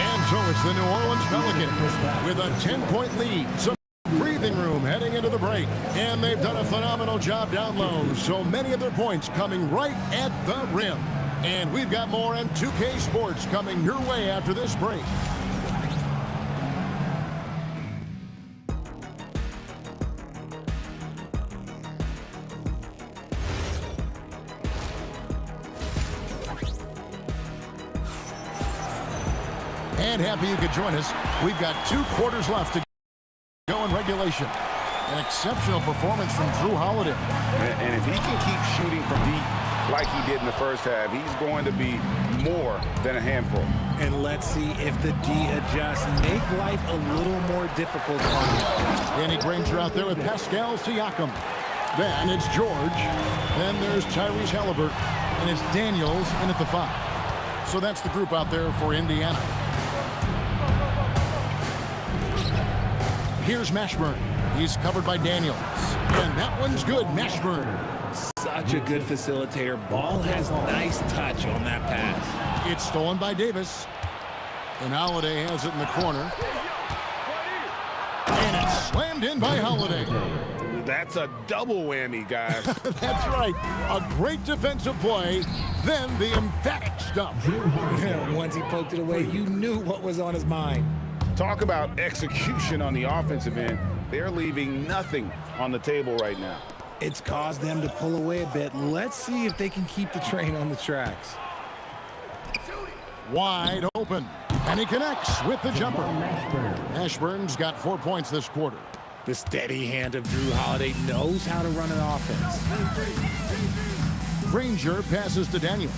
And so it's the New Orleans Pelicans with a 10-point lead. Some breathing room heading into the break. And they've done a phenomenal job down low. So many of their points coming right at the rim. And we've got more on 2K Sports coming your way after this break. And happy you could join us. We've got 2 quarters left to go in regulation. An exceptional performance from Drew Holiday. And if he can keep shooting from deep like he did in the first half, he's going to be more than a handful. And let's see if the D adjusts. Make life a little more difficult on him. Danny Granger out there with Pascal Siakam. Then it's George. Then there's Tyrese Halliburton. And it's Daniels in at the 5. So that's the group out there for Indiana. Here's Mashburn. He's covered by Daniels. And that one's good. Mashburn. Such a good facilitator. Ball has nice touch on that pass. It's stolen by Davis. And Holiday has it in the corner. And it's slammed in by Holiday. That's a double whammy, guys. That's right. A great defensive play, then the emphatic stuff. Once he poked it away, you knew what was on his mind. Talk about execution on the offensive end. They're leaving nothing on the table right now. It's caused them to pull away a bit. Let's see if they can keep the train on the tracks. Wide open. And he connects with the jumper. Mashburn's got 4 points this quarter. The steady hand of Drew Holiday knows how to run an offense. Granger passes to Daniels.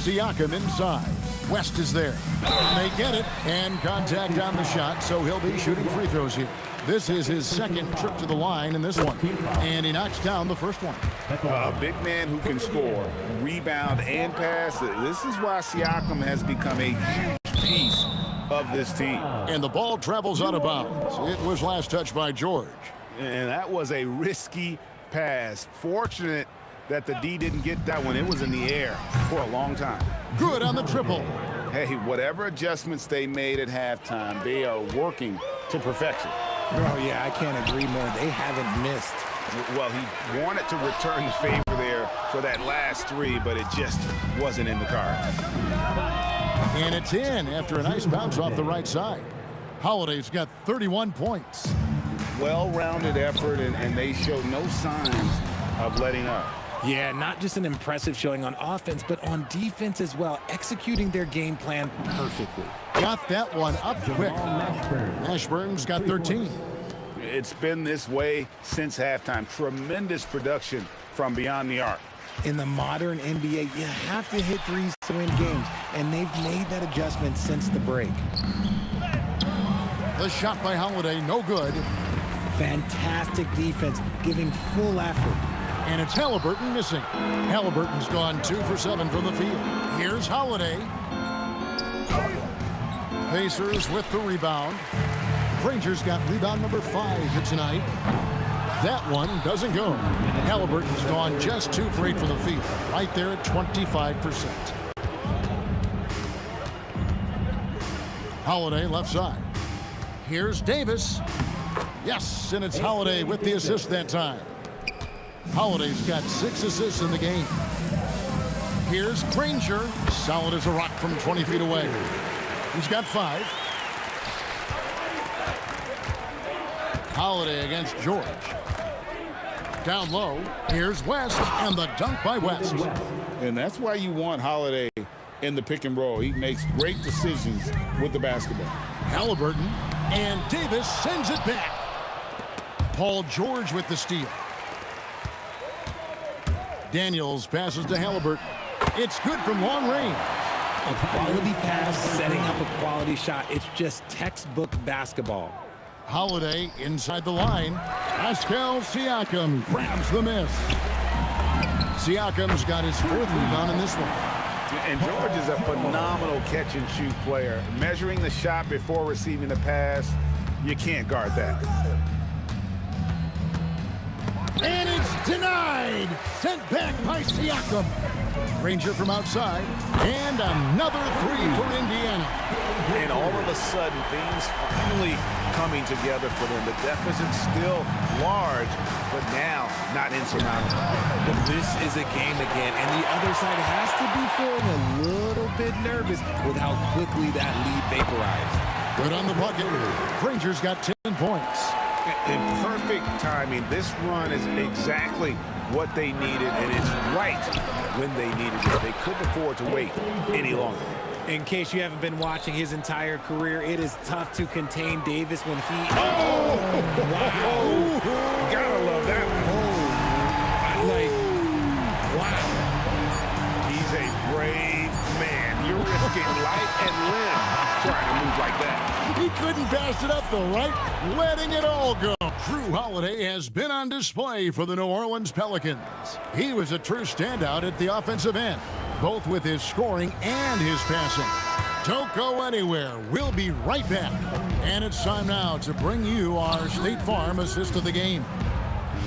Siakam inside. West is there. And they get it. And contact on the shot, so he'll be shooting free throws here. This is his second trip to the line in this one. And he knocks down the first one. A big man who can score, rebound, and pass. This is why Siakam has become a huge piece of this team. And the ball travels out of bounds. It was last touched by George. And that was a risky pass. Fortunate that the D didn't get that one. It was in the air for a long time. Good on the triple. Hey, whatever adjustments they made at halftime, they are working to perfection. Oh, yeah, I can't agree more. They haven't missed. Well, he wanted to return the favor there for that last 3, but it just wasn't in the cards. And it's in after a nice bounce off the right side. Holiday's got 31 points. Well-rounded effort, and they show no signs of letting up. Yeah, not just an impressive showing on offense, but on defense as well, executing their game plan perfectly. Got that one up quick. Mashburn's got 13. It's been this way since halftime. Tremendous production from beyond the arc. In the modern NBA, you have to hit threes to win games, and they've made that adjustment since the break. The shot by Holiday, no good. Fantastic defense, giving full effort. And it's Halliburton missing. Halliburton's gone 2 for 7 from the field. Here's Holiday. Pacers with the rebound. Rangers got rebound number 5 tonight. That one doesn't go. Halliburton's gone just 2 for 8 from the field. Right there at 25%. Holiday left side. Here's Davis. Yes, and it's Holiday with the assist that time. Holiday's got 6 assists in the game. Here's Granger. Solid as a rock from 20 feet away. He's got 5. Holiday against George. Down low, here's West, and the dunk by West. And that's why you want Holiday in the pick and roll. He makes great decisions with the basketball. Halliburton, and Davis sends it back. Paul George with the steal. Daniels passes to Halliburton. It's good from long range. A quality pass, setting up a quality shot. It's just textbook basketball. Holiday inside the line. Pascal Siakam grabs the miss. Siakam's got his 4th rebound in this one. And George is a phenomenal catch-and-shoot player. Measuring the shot before receiving the pass, you can't guard that. And it's denied. Sent back by Siakam. Granger from outside. And another 3 for Indiana. And all of a sudden, things finally coming together for them. The deficit's still large, but now not insurmountable. But this is a game again, and the other side has to be feeling a little bit nervous with how quickly that lead vaporized. Good on the bucket. Granger's got 10 points. In perfect timing. This run is exactly what they needed, and it's right when they needed it. They couldn't afford to wait any longer. In case you haven't been watching his entire career, it is tough to contain Davis when he... Oh! Wow! Gotta love that one. Wow. He's a brave man. You're risking life and limb trying to move like that. He couldn't pass it up the right, letting it all go. Drew Holiday has been on display for the New Orleans Pelicans. He was a true standout at the offensive end, both with his scoring and his passing. Don't go anywhere. We'll be right back. And it's time now to bring you our State Farm assist of the game.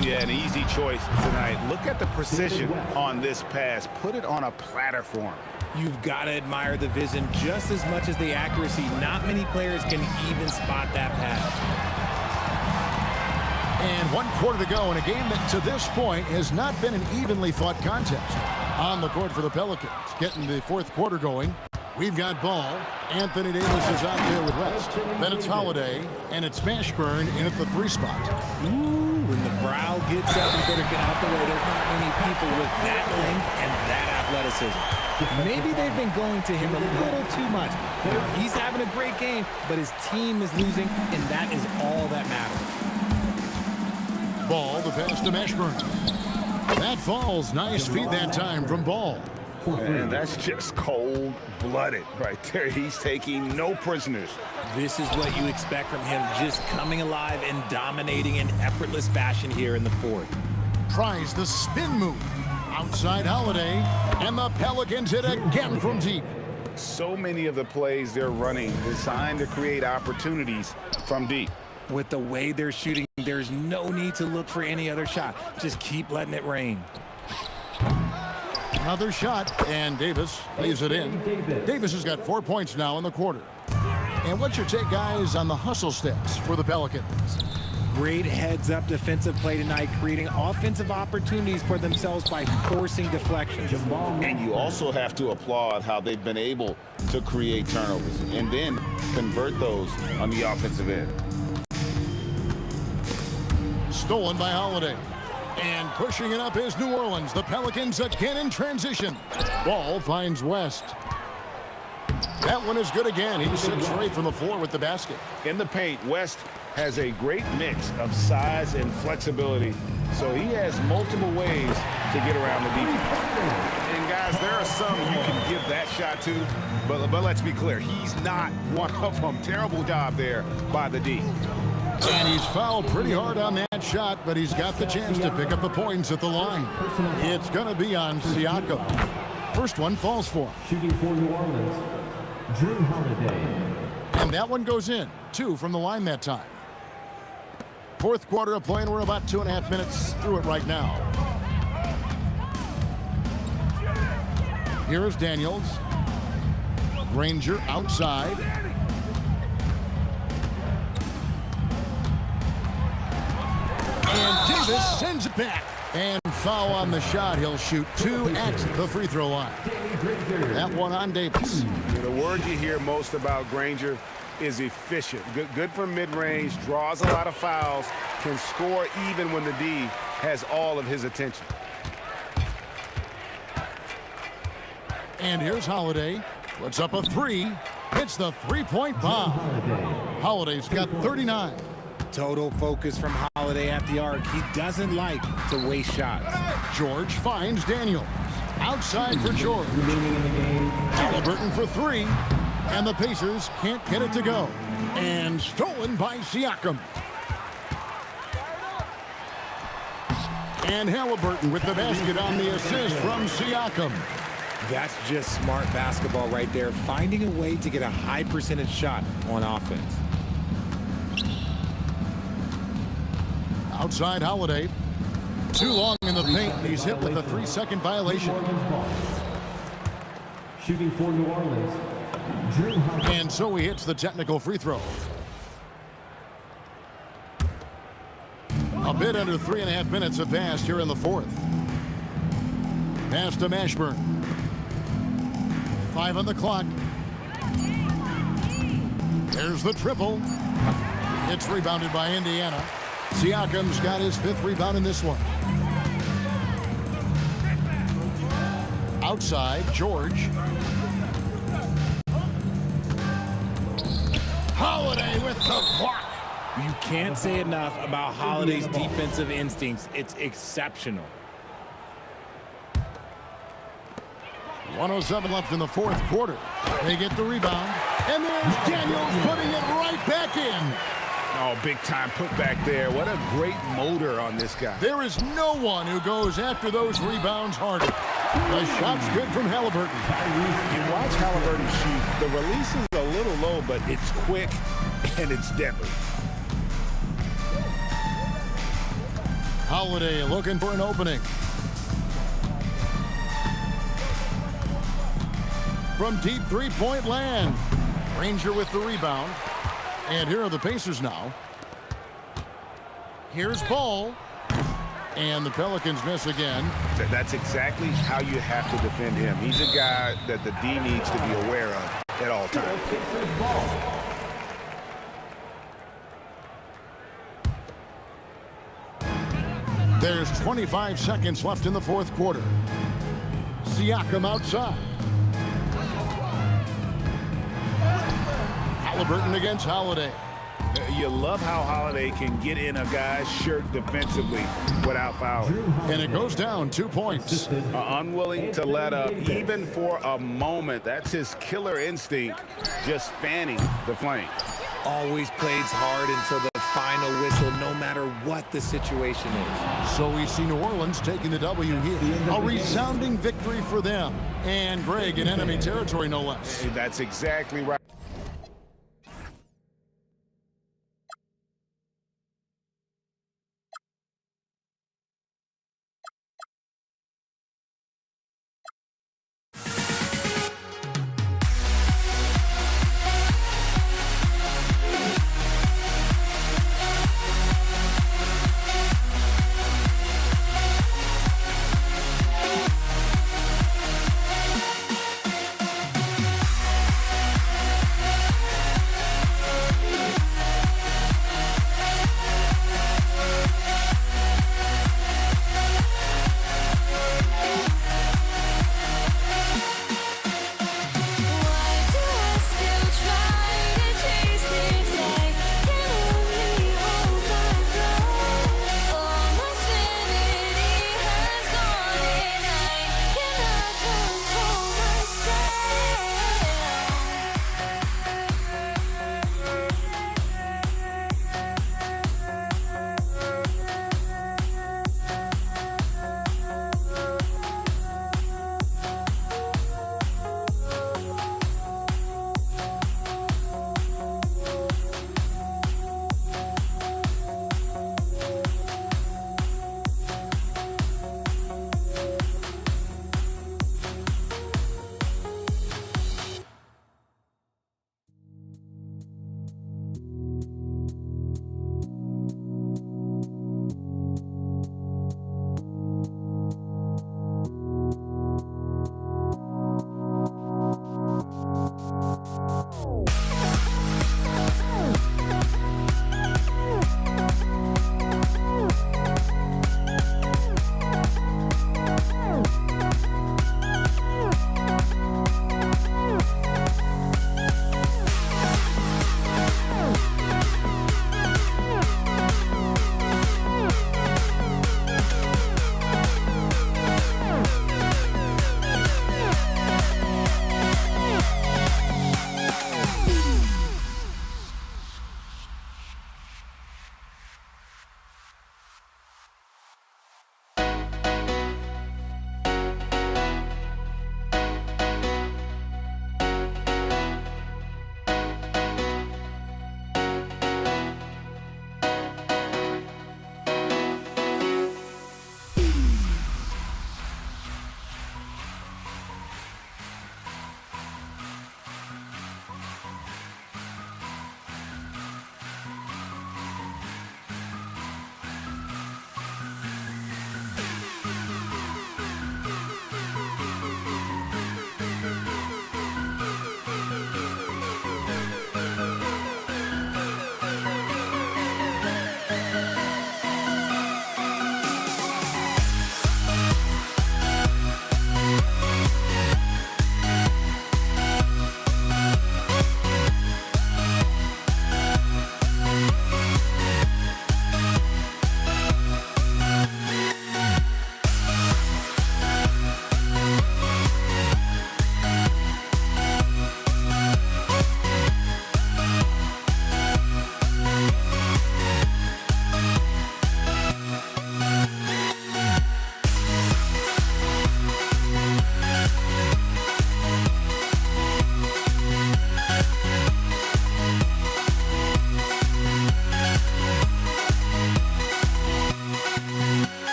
Yeah, an easy choice tonight. Look at the precision on this pass. Put it on a platter form. You've got to admire the vision just as much as the accuracy. Not many players can even spot that pass. And 1 quarter to go in a game that to this point has not been an evenly fought contest. On the court for the Pelicans, getting the 4th quarter going. We've got ball. Anthony Davis is out there with West. Then it's Holiday, and it's Mashburn in at the 3 spot. Ooh, when the brow gets up, you better get out the way. There's not many people with that length and that athleticism. Maybe they've been going to him a little too much. He's having a great game, but his team is losing, and that is all that matters. Ball, the pass to Mashburn. That falls. Nice feed that time from Ball. And that's just cold-blooded right there. He's taking no prisoners. This is what you expect from him, just coming alive and dominating in effortless fashion here in the 4th. Tries the spin move. Outside Holiday, and the Pelicans hit again from deep. So many of the plays they're running designed to create opportunities from deep. With the way they're shooting, there's no need to look for any other shot. Just keep letting it rain. Another shot, and Davis lays it in. Davis has got 4 points now in the quarter. And what's your take, guys, on the hustle stats for the Pelicans? Great heads-up defensive play tonight, creating offensive opportunities for themselves by forcing deflections. And you also have to applaud how they've been able to create turnovers and then convert those on the offensive end. Stolen by Holiday. And pushing it up is New Orleans. The Pelicans again in transition. Ball finds West. That one is good again. He sits right from the floor with the basket. In the paint, West has a great mix of size and flexibility, so he has multiple ways to get around the defense. And guys, there are some you can give that shot to, but let's be clear, he's not one of them. Terrible job there by the D. And he's fouled pretty hard on that shot, but he's got the chance to pick up the points at the line. It's going to be on Siakam. First one falls for him. Shooting for New Orleans, Drew Holiday. And that one goes in. 2 from the line that time. Fourth quarter of play, and we're about 2.5 minutes through it right now. Here is Daniels. Granger outside. And Davis sends it back. And foul on the shot. He'll shoot 2 at the free throw line. That one on Davis. The word you hear most about Granger is efficient. Good from mid-range, draws a lot of fouls, can score even when the D has all of his attention. And here's Holiday. Puts up a 3. Hits the three-point bomb. Holiday's got 39. Total focus from Holiday at the arc. He doesn't like to waste shots. George finds Daniels. Outside for George. Halliburton for 3. And the Pacers can't get it to go. And stolen by Siakam. And Halliburton with the basket on the assist from Siakam. That's just smart basketball right there, finding a way to get a high percentage shot on offense. Outside Holiday. Too long in the paint. He's hit with a 3-second violation. Shooting for New Orleans, Drew Holiday. And so he hits the technical free throw. A bit under 3.5 minutes have passed here in the fourth. Pass to Mashburn. 5 on the clock. There's the triple. It's rebounded by Indiana. Siakam's got his 5th rebound in this one. Outside, George. Holiday with the block. You can't say enough about Holiday's defensive instincts. It's exceptional. 1:07 left in the fourth quarter. They get the rebound. And there's Daniels putting it right back in. Oh, big time put back there. What a great motor on this guy. There is no one who goes after those rebounds harder. The shot's good from Halliburton. You watch Halliburton shoot. The release is a little low, but it's quick and it's deadly. Holiday looking for an opening. From deep three-point land. Granger with the rebound. And here are the Pacers now. Here's Ball. And the Pelicans miss again. That's exactly how you have to defend him. He's a guy that the D needs to be aware of at all times. There's 25 seconds left in the fourth quarter. Siakam outside. Halliburton against Holiday. You love how Holiday can get in a guy's shirt defensively without fouling. And it goes down 2 points. Unwilling to let up even for a moment. That's his killer instinct, just fanning the flame. Always plays hard until the final whistle, no matter what the situation is. So we see New Orleans taking the W here. A resounding victory for them. And Greg in enemy territory, no less. That's exactly right.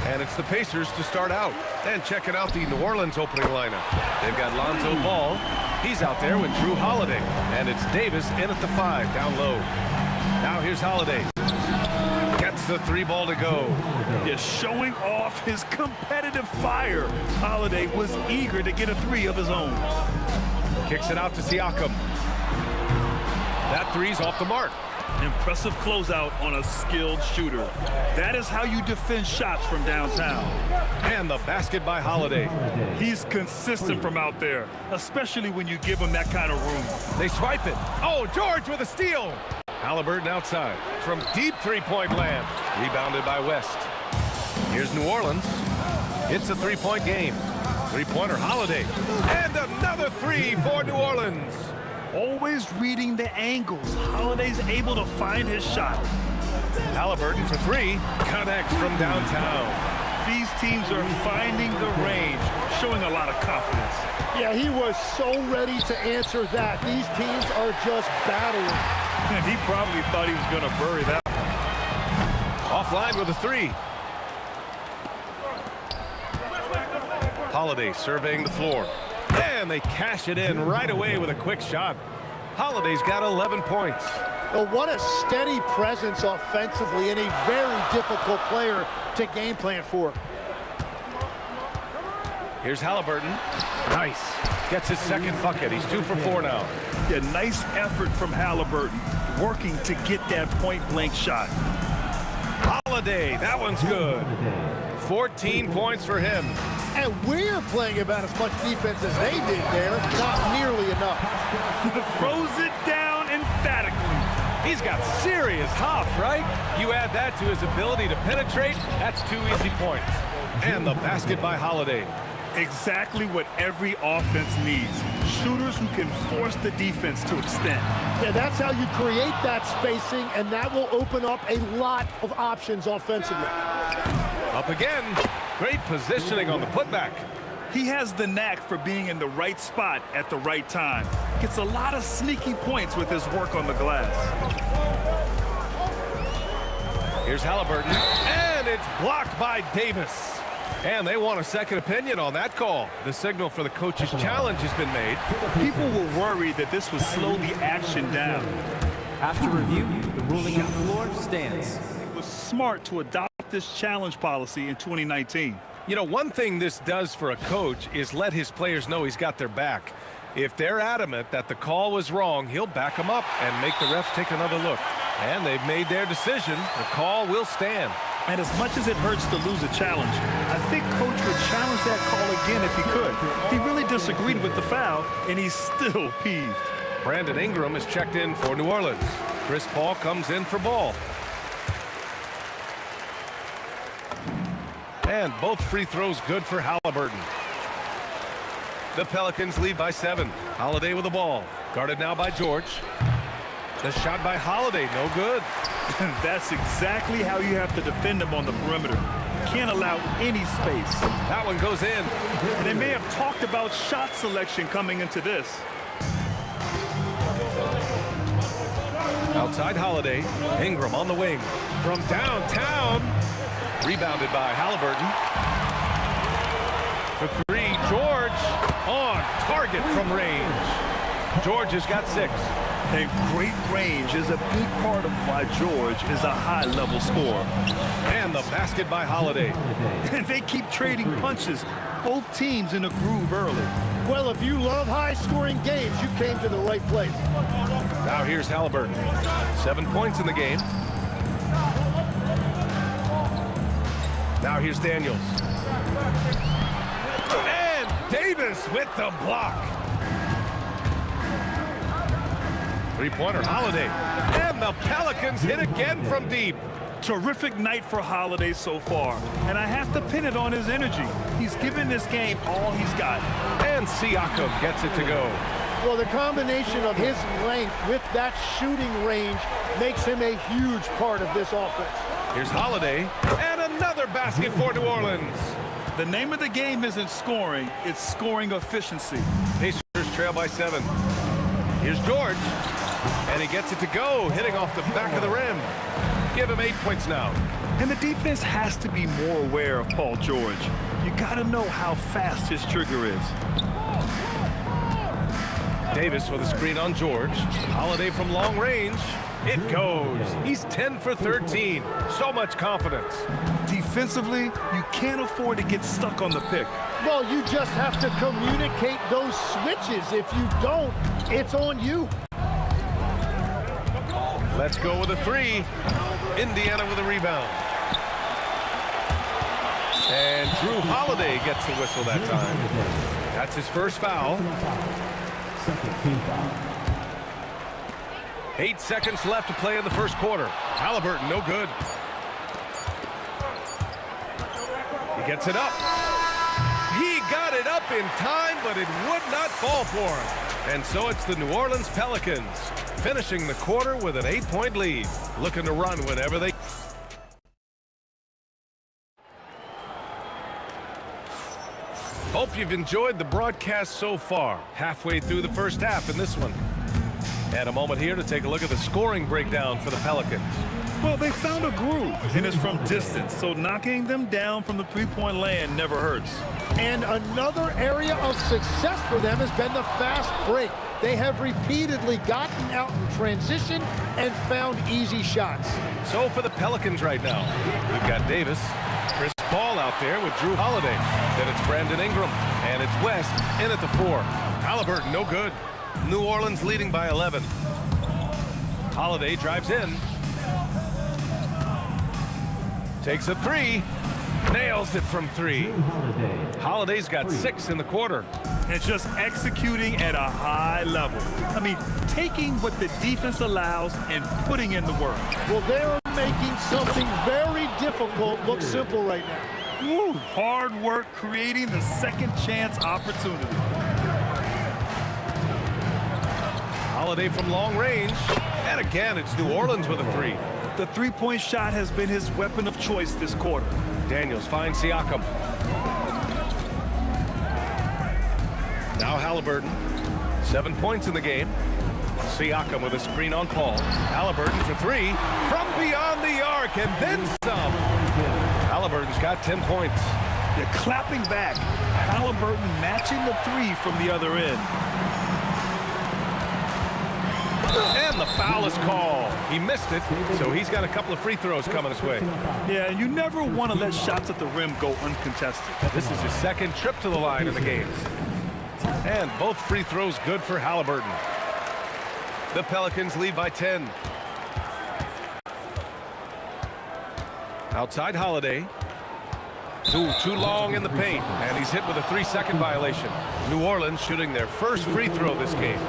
And it's the Pacers to start out. And checking out the New Orleans opening lineup. They've got Lonzo Ball. He's out there with Drew Holiday. And it's Davis in at the 5, down low. Now here's Holiday. Gets the 3 ball to go. Yeah, showing off his competitive fire. Holiday was eager to get a 3 of his own. Kicks it out to Siakam. That 3's off the mark. Impressive closeout on a skilled shooter. That is how you defend shots from downtown. And the basket by Holiday. He's consistent from out there, especially when you give him that kind of room. They swipe it. Oh, George with a steal. Halliburton outside from deep three-point land. Rebounded by West. Here's New Orleans. It's a three-point game. Three-pointer Holiday. And another 3 for New Orleans. Always reading the angles. Holiday's able to find his shot. Halliburton for 3. Connects from downtown. These teams are finding the range, showing a lot of confidence. Yeah, he was so ready to answer that. These teams are just battling. And he probably thought he was going to bury that. Offline with a 3. Holiday surveying the floor. And they cash it in right away with a quick shot. Holiday's got 11 points. Well, what a steady presence offensively and a very difficult player to game plan for. Here's Halliburton. Nice. Gets his second bucket. He's 2 for 4 now. Yeah, nice effort from Halliburton, working to get that point-blank shot. Holiday, that one's good. 14 points for him. And we're playing about as much defense as they did there. Not nearly enough. Throws it down emphatically. He's got serious hops, right? You add that to his ability to penetrate, that's 2 easy points. And the basket by Holiday. Exactly what every offense needs. Shooters who can force the defense to extend. Yeah, that's how you create that spacing, and that will open up a lot of options offensively. Up again. Great positioning on the putback. He has the knack for being in the right spot at the right time. Gets a lot of sneaky points with his work on the glass. Here's Halliburton, and it's blocked by Davis. And they want a second opinion on that call. The signal for the coach's challenge has been made. People were worried that this would slow the action down. After review, the ruling on the floor stands. It was smart to adopt this challenge policy in 2019. You know, one thing this does for a coach is let his players know he's got their back. If they're adamant that the call was wrong, he'll back them up and make the refs take another look. And they've made their decision. The call will stand. And as much as it hurts to lose a challenge, I think Coach would challenge that call again if he could. He really disagreed with the foul, and he's still peeved. Brandon Ingram is checked in for New Orleans. Chris Paul comes in for Ball. And both free throws good for Halliburton. The Pelicans lead by 7. Holiday with the ball. Guarded now by George. The shot by Holiday, no good. That's exactly how you have to defend him on the perimeter. Can't allow any space. That one goes in. They may have talked about shot selection coming into this. Outside Holiday. Ingram on the wing. From downtown. Rebounded by Halliburton. For 3, George on target from range. George has got 6. And great range is a big part of why George is a high-level scorer. And the basket by Holiday. And they keep trading punches. Both teams in a groove early. Well, if you love high-scoring games, you came to the right place. Now here's Halliburton. 7 points in the game. Now here's Daniels. And Davis with the block. Three-pointer, Holiday. And the Pelicans hit again from deep. Terrific night for Holiday so far, and I have to pin it on his energy. He's given this game all he's got. And Siakam gets it to go. Well, the combination of his length with that shooting range makes him a huge part of this offense. Here's Holiday, and another basket for New Orleans. The name of the game isn't scoring, it's scoring efficiency. Pacers trail by 7. Here's George, and he gets it to go, hitting off the back of the rim. Give him 8 points now. And the defense has to be more aware of Paul George. You got to know how fast his trigger is. Davis with a screen on George. Holiday from long range. It goes. He's 10 for 13. So much confidence. Defensively, you can't afford to get stuck on the pick. Well, you just have to communicate those switches. If you don't, it's on you. Let's go with a 3. Indiana with a rebound. And Drew Holiday gets the whistle that time. That's his first foul. Second team foul. 8 seconds left to play in the first quarter. Halliburton, no good. He gets it up. He got it up in time, but it would not fall for him. And so it's the New Orleans Pelicans finishing the quarter with an 8-point lead, looking to run whenever they... Hope you've enjoyed the broadcast so far. Halfway through the first half in this one. And a moment here to take a look at the scoring breakdown for the Pelicans. Well, they found a groove, and it's from distance, so knocking them down from the three-point land never hurts. And another area of success for them has been the fast break. They have repeatedly gotten out in transition and found easy shots. So for the Pelicans right now, we've got Davis, Chris Paul out there with Drew Holiday. Then it's Brandon Ingram, and it's West in at the 4. Halliburton, no good. New Orleans leading by 11. Holiday drives in. Takes a 3. Nails it from 3. Holiday's got 6 in the quarter. And just executing at a high level. I mean, taking what the defense allows and putting in the work. Well, they're making something very difficult look simple right now. Woo, hard work creating the second chance opportunity. Holiday from long range. And again, it's New Orleans with a 3. The three-point shot has been his weapon of choice this quarter. Daniels finds Siakam. Now Halliburton. 7 points in the game. Siakam with a screen on Paul. Halliburton for 3 from beyond the arc, and then some. Halliburton's got 10 points. They're clapping back. Halliburton matching the 3 from the other end. And the foul is called. He missed it, so he's got a couple of free throws coming his way. Yeah, and you never want to let shots at the rim go uncontested. This is his second trip to the line in the game. And both free throws good for Halliburton. The Pelicans lead by 10. Outside Holiday. Too long in the paint, and he's hit with a 3-second violation. New Orleans shooting their first free throw this game.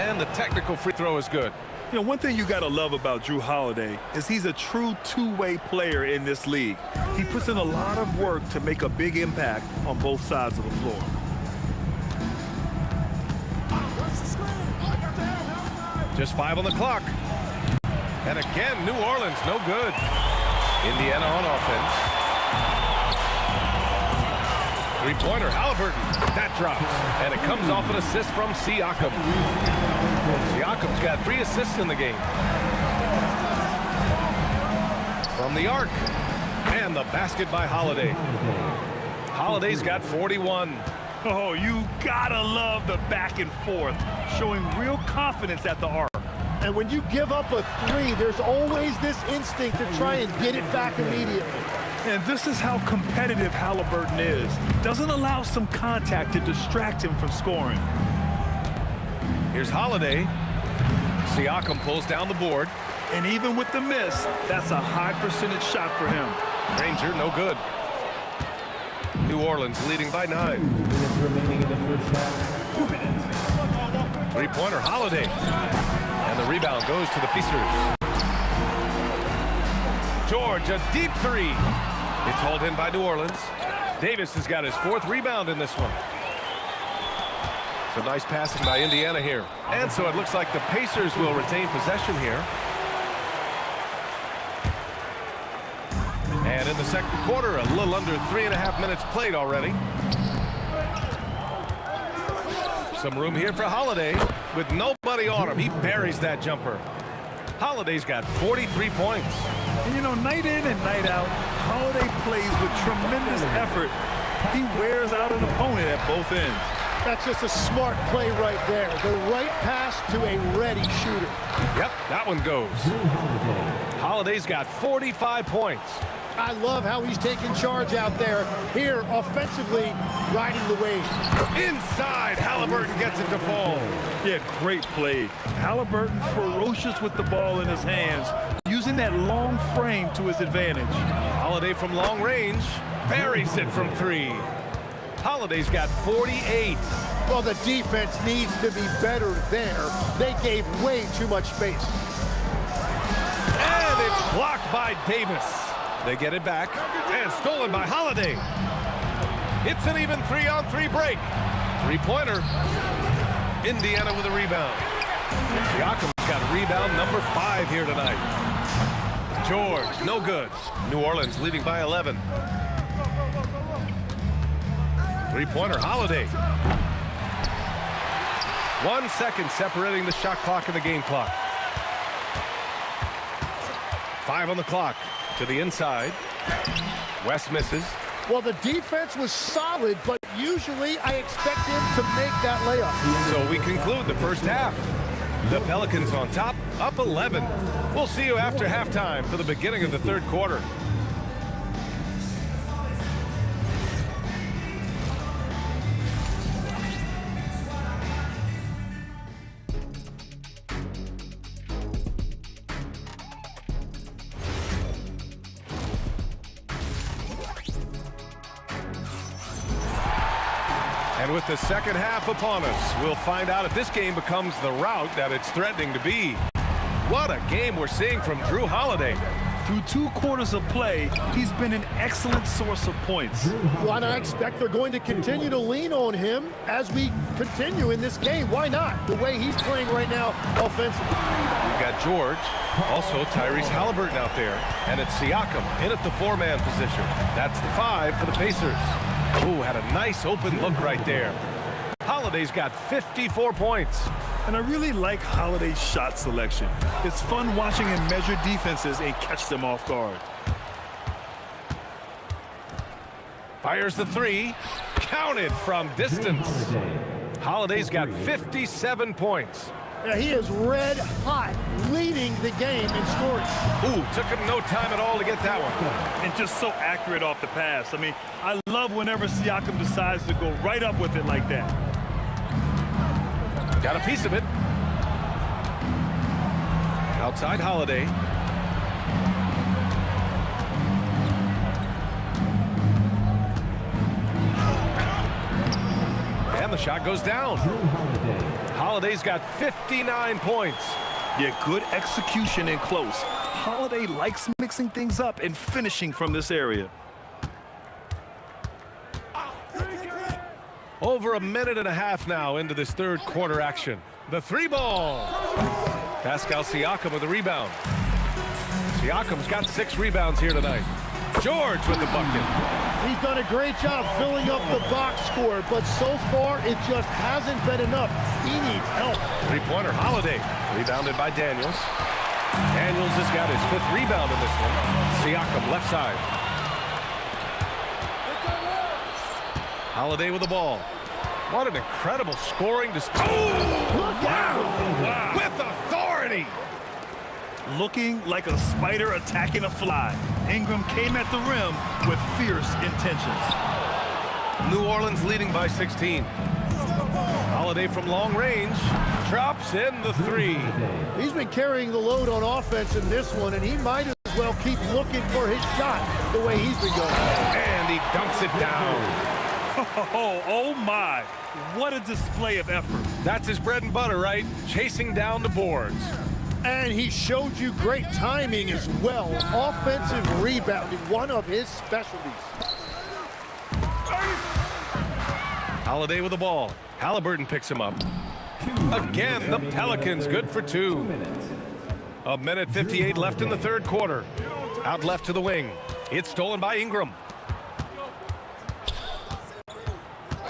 And the technical free throw is good. You know, one thing you got to love about Drew Holiday is he's a true two-way player in this league. He puts in a lot of work to make a big impact on both sides of the floor. Just 5 on the clock. And again, New Orleans, no good. Indiana on offense. Three-pointer, Halliburton. That drops. And it comes off an assist from Siakam. Siakam's got 3 assists in the game. From the arc. And the basket by Holiday. Holiday's got 41. Oh, you gotta love the back and forth, showing real confidence at the arc. And when you give up a 3, there's always this instinct to try and get it back immediately. And this is how competitive Halliburton is. Doesn't allow some contact to distract him from scoring. Here's Holiday. Siakam pulls down the board. And even with the miss, that's a high percentage shot for him. Ranger, no good. New Orleans leading by 9. 2 minutes remaining in the first half. 2 minutes. Three-pointer, Holiday. And the rebound goes to the Pacers. George, a deep three. It's hauled in by New Orleans. Davis has got his 4th rebound in this one. So nice passing by Indiana here. And so it looks like the Pacers will retain possession here. And in the second quarter, a little under 3.5 minutes played already. Some room here for Holiday with nobody on him. He buries that jumper. Holiday's got 43 points. And you know, night in and night out, Holiday plays with tremendous effort. He wears out an opponent at both ends. That's just a smart play right there. The right pass to a ready shooter. Yep, that one goes. Holiday's got 45 points. I love how he's taking charge out there. Here, offensively, riding the wave. Inside, Halliburton gets it to fall. Yeah, great play. Halliburton ferocious with the ball in his hands, using that long frame to his advantage. Holiday from long range, buries it from 3. Holiday's got 48. Well, the defense needs to be better there. They gave way too much space. And it's blocked by Davis. They get it back, and stolen by Holiday. It's an even 3-on-3 break. Three-pointer. Indiana with a rebound. Siakam's got rebound number 5 here tonight. George, no good. New Orleans leading by 11. Three-pointer, Holiday. 1 second separating the shot clock and the game clock. 5 on the clock. To the inside. West misses. Well, the defense was solid, but usually I expect him to make that layup. So we conclude the first half. The Pelicans on top, up 11. We'll see you after halftime for the beginning of the third quarter. And with the second half upon us, we'll find out if this game becomes the rout that it's threatening to be. What a game we're seeing from Drew Holiday. Through 2 quarters of play, he's been an excellent source of points. Well, and I expect they're going to continue to lean on him as we continue in this game. Why not? The way he's playing right now offensively. We've got George, also Tyrese Halliburton out there, and it's Siakam in at the 4-man position. That's the 5 for the Pacers. Ooh, had a nice open look right there. Holiday's got 54 points. And I really like Holiday's shot selection. It's fun watching him measure defenses and catch them off guard. Fires the 3. Counted from distance. Holiday's got 57 points. Yeah, he is red hot, leading the game in scoring. Ooh, took him no time at all to get that one. And just so accurate off the pass. I mean, I love whenever Siakam decides to go right up with it like that. Got a piece of it. Outside Holiday. And the shot goes down. Holiday's got 59 points. Yeah, good execution in close. Holiday likes mixing things up and finishing from this area. Over a minute and a half now into this third quarter action. The 3-ball. Pascal Siakam with the rebound. Siakam's got 6 rebounds here tonight. George with the bucket. He's done a great job filling up the box score, but so far it just hasn't been enough. He needs help. Three-pointer, Holiday. Rebounded by Daniels. Daniels has got his 5th rebound in this one. Siakam left side. Holiday with the ball. What an incredible scoring display. Oh! Look out! Wow. With authority. looking like a spider attacking a fly. Ingram came at the rim with fierce intentions. New Orleans leading by 16. Holiday from long range drops in the three. He's been carrying the load on offense in this one, and he might as well keep looking for his shot the way he's been going. And he dunks it down. Oh my, what a display of effort. That's his bread and butter, right? Chasing down the boards. And he showed you great timing as well. Offensive rebounding, one of his specialties. Holiday with the ball. Halliburton picks him up. Again, the Pelicans good for 2. A minute 58 left in the third quarter. Out left to the wing. It's stolen by Ingram.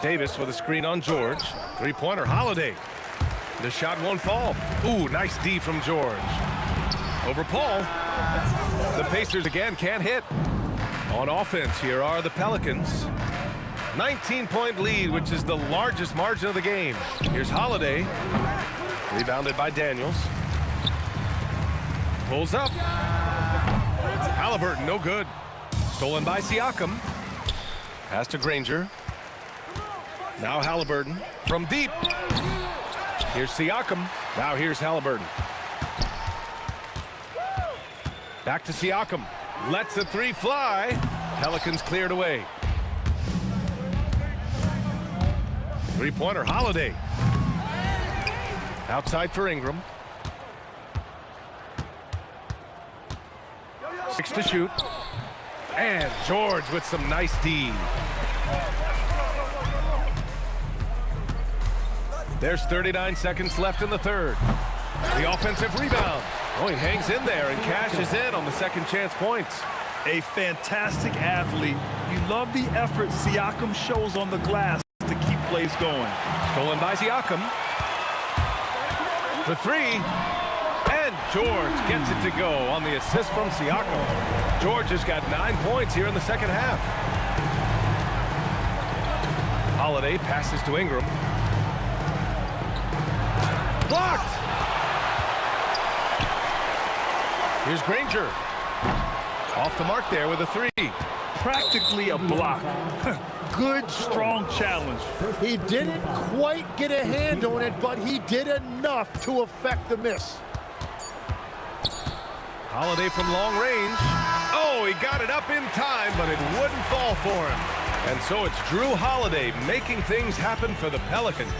Davis with a screen on George. Three-pointer, Holiday. The shot won't fall. Ooh, nice D from George. Over Paul. The Pacers again can't hit. On offense, here are the Pelicans. 19-point lead, which is the largest margin of the game. Here's Holiday. Rebounded by Daniels. Pulls up. Halliburton, no good. Stolen by Siakam. Pass to Granger. Now Halliburton from deep. Here's Siakam. Now here's Halliburton. Back to Siakam. Lets the three fly. Pelicans cleared away. Three-pointer, Holiday. Outside for Ingram. 6 to shoot. And George with some nice D. There's 39 seconds left in the third. The offensive rebound. Oh, he hangs in there and cashes in on the second chance points. A fantastic athlete. You love the effort Siakam shows on the glass to keep plays going. Stolen by Siakam. For 3. And George gets it to go on the assist from Siakam. George has got 9 points here in the second half. Holiday passes to Ingram. Blocked! Here's Granger. Off the mark there with a 3. Practically a block. Good, strong challenge. He didn't quite get a hand on it, but he did enough to affect the miss. Holiday from long range. Oh, he got it up in time, but it wouldn't fall for him. And so it's Drew Holiday making things happen for the Pelicans.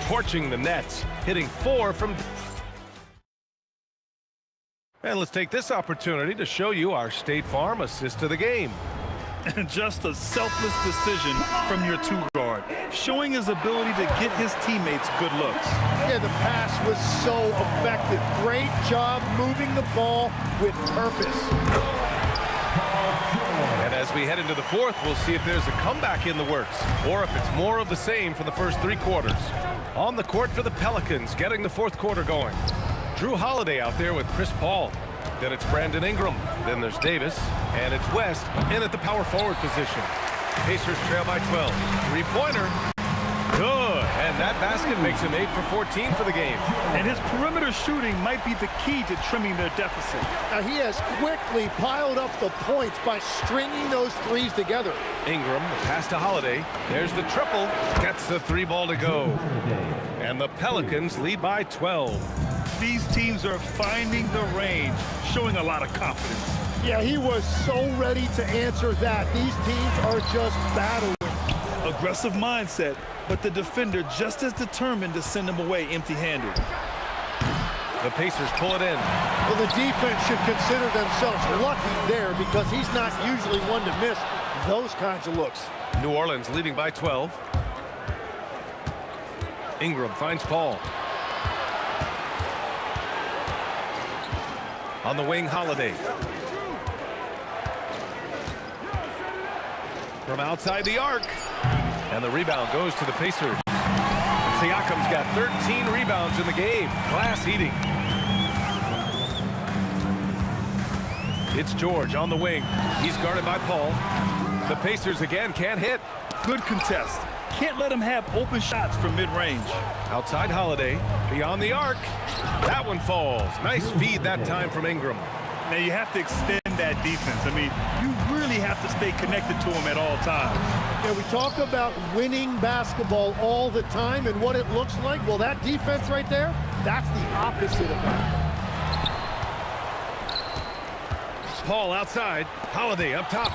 Torching the Nets, hitting 4 from... And let's take this opportunity to show you our State Farm assist to the game. And just a selfless decision from your 2-guard, showing his ability to get his teammates good looks. Yeah, the pass was so effective. Great job moving the ball with purpose. And as we head into the fourth, we'll see if there's a comeback in the works, or if it's more of the same for the first 3 quarters. On the court for the Pelicans, getting the fourth quarter going. Drew Holiday out there with Chris Paul. Then it's Brandon Ingram. Then there's Davis. And it's West in at the power forward position. Pacers trail by 12. Three-pointer. Good. And that basket makes him 8 for 14 for the game. And his perimeter shooting might be the key to trimming their deficit. Now he has quickly piled up the points by stringing those threes together. Ingram, the pass to Holiday. There's the triple. Gets the 3-ball to go. And the Pelicans lead by 12. These teams are finding the range, showing a lot of confidence. Yeah, he was so ready to answer that. These teams are just battling. Aggressive mindset, but the defender just as determined to send him away empty-handed. The Pacers pull it in. Well, the defense should consider themselves lucky there because he's not usually one to miss those kinds of looks. New Orleans leading by 12. Ingram finds Paul. On the wing, Holiday. From outside the arc. And the rebound goes to the Pacers. Siakam's got 13 rebounds in the game. Glass eating. It's George on the wing. He's guarded by Paul. The Pacers again can't hit. Good contest. can't let him have open shots from mid-range. Outside Holiday, beyond the arc. That one falls. Nice feed that time from Ingram. Now you have to extend that defense. I mean, you really have to stay connected to him at all times. Yeah, we talk about winning basketball all the time and what it looks like. Well, that defense right there, that's the opposite of that. Paul outside. Holiday up top.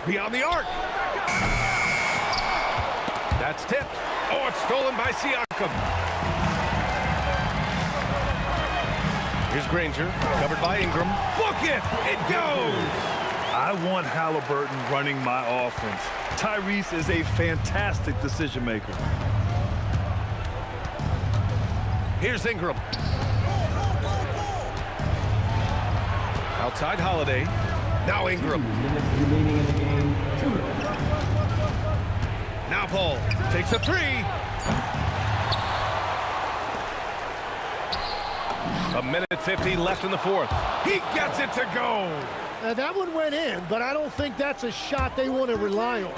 Beyond the arc. That's tipped. Oh, it's stolen by Siakam. Here's Granger, covered by Ingram. Book it! It goes! I want Halliburton running my offense. Tyrese is a fantastic decision maker. Here's Ingram. Outside Holiday. Now Ingram. Now Paul takes a three. A minute 50 left in the fourth. He gets it to go. Now that one went in, but I don't think that's a shot they want to rely on.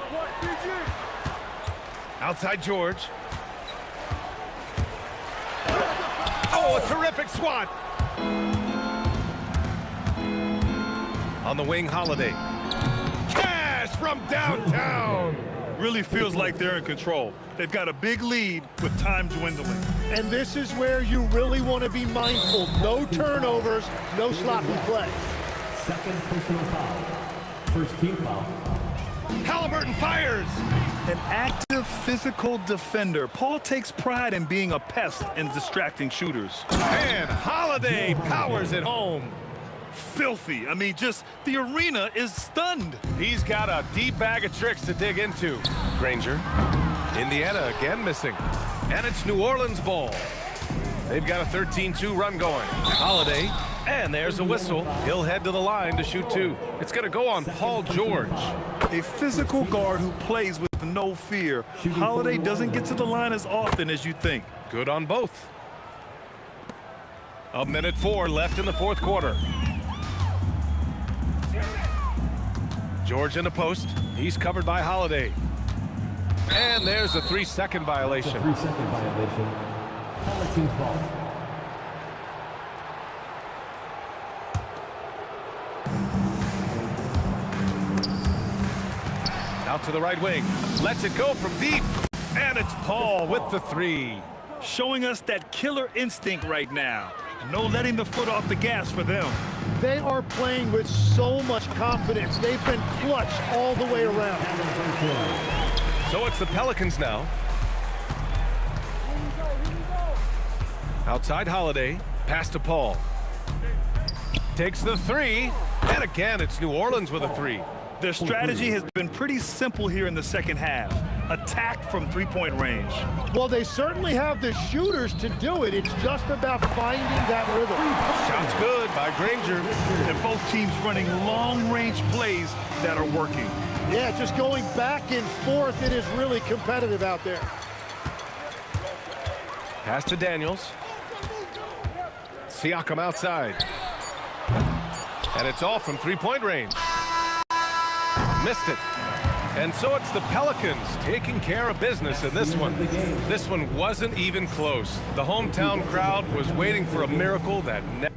Outside George. Oh, a terrific swat. On the wing, Holiday. Cash from downtown. Really feels like they're in control. They've got a big lead with time dwindling. And this is where you really want to be mindful. No turnovers, no sloppy play. Second personal foul. First team foul. Halliburton fires. An active physical defender. Paul takes pride in being a pest and distracting shooters. And Holiday powers it home. Filthy. I mean, just the arena is stunned. He's got a deep bag of tricks to dig into. Granger. Indiana again missing. And it's New Orleans ball. They've got a 13-2 run going. Holiday. And there's a whistle. He'll head to the line to shoot two. It's going to go on Paul George. A physical guard who plays with no fear. Holiday doesn't get to the line as often as you think. Good on both. A minute 4 left in the fourth quarter. George in the post. He's covered by Holiday. And there's a 3-second violation. 3-second violation. Pelicans ball. Out to the right wing. Lets it go from deep. And it's Paul with the three. Showing us that killer instinct right now. No letting the foot off the gas for them. They are playing with so much confidence. They've been clutch all the way around. So it's the Pelicans now. Outside Holiday. Pass to Paul. Takes the three. And again, it's New Orleans with a three. Their strategy has been pretty simple here in the second half. Attack from three-point range. Well, they certainly have the shooters to do it. It's just about finding that rhythm. Shots good by Granger. And both teams running long-range plays that are working. Yeah, just going back and forth. It is really competitive out there. Pass to Daniels. Siakam outside. And it's all from three-point range. Missed it. And so it's the Pelicans taking care of business in this one. This one wasn't even close. The hometown crowd was waiting for a miracle that never.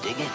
Dig it?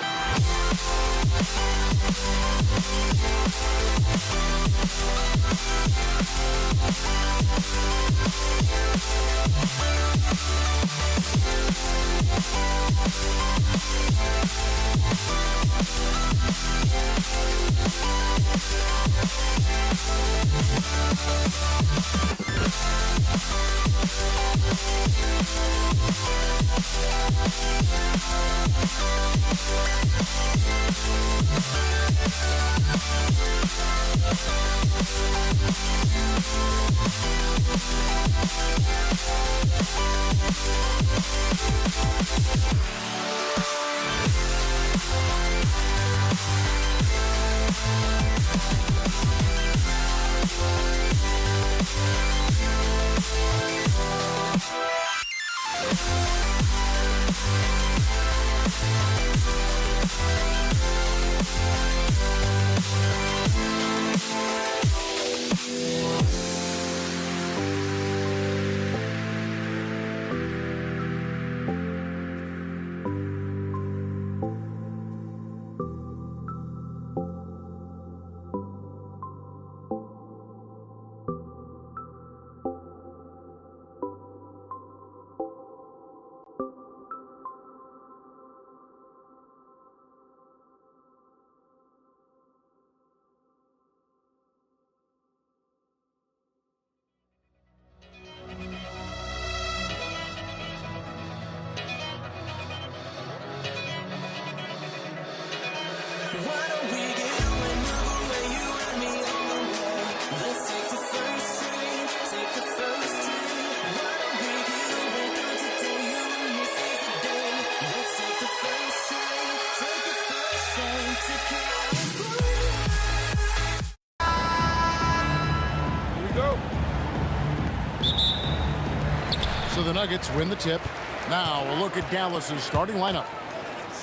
So the Nuggets win the tip. Now a look at Dallas's starting lineup.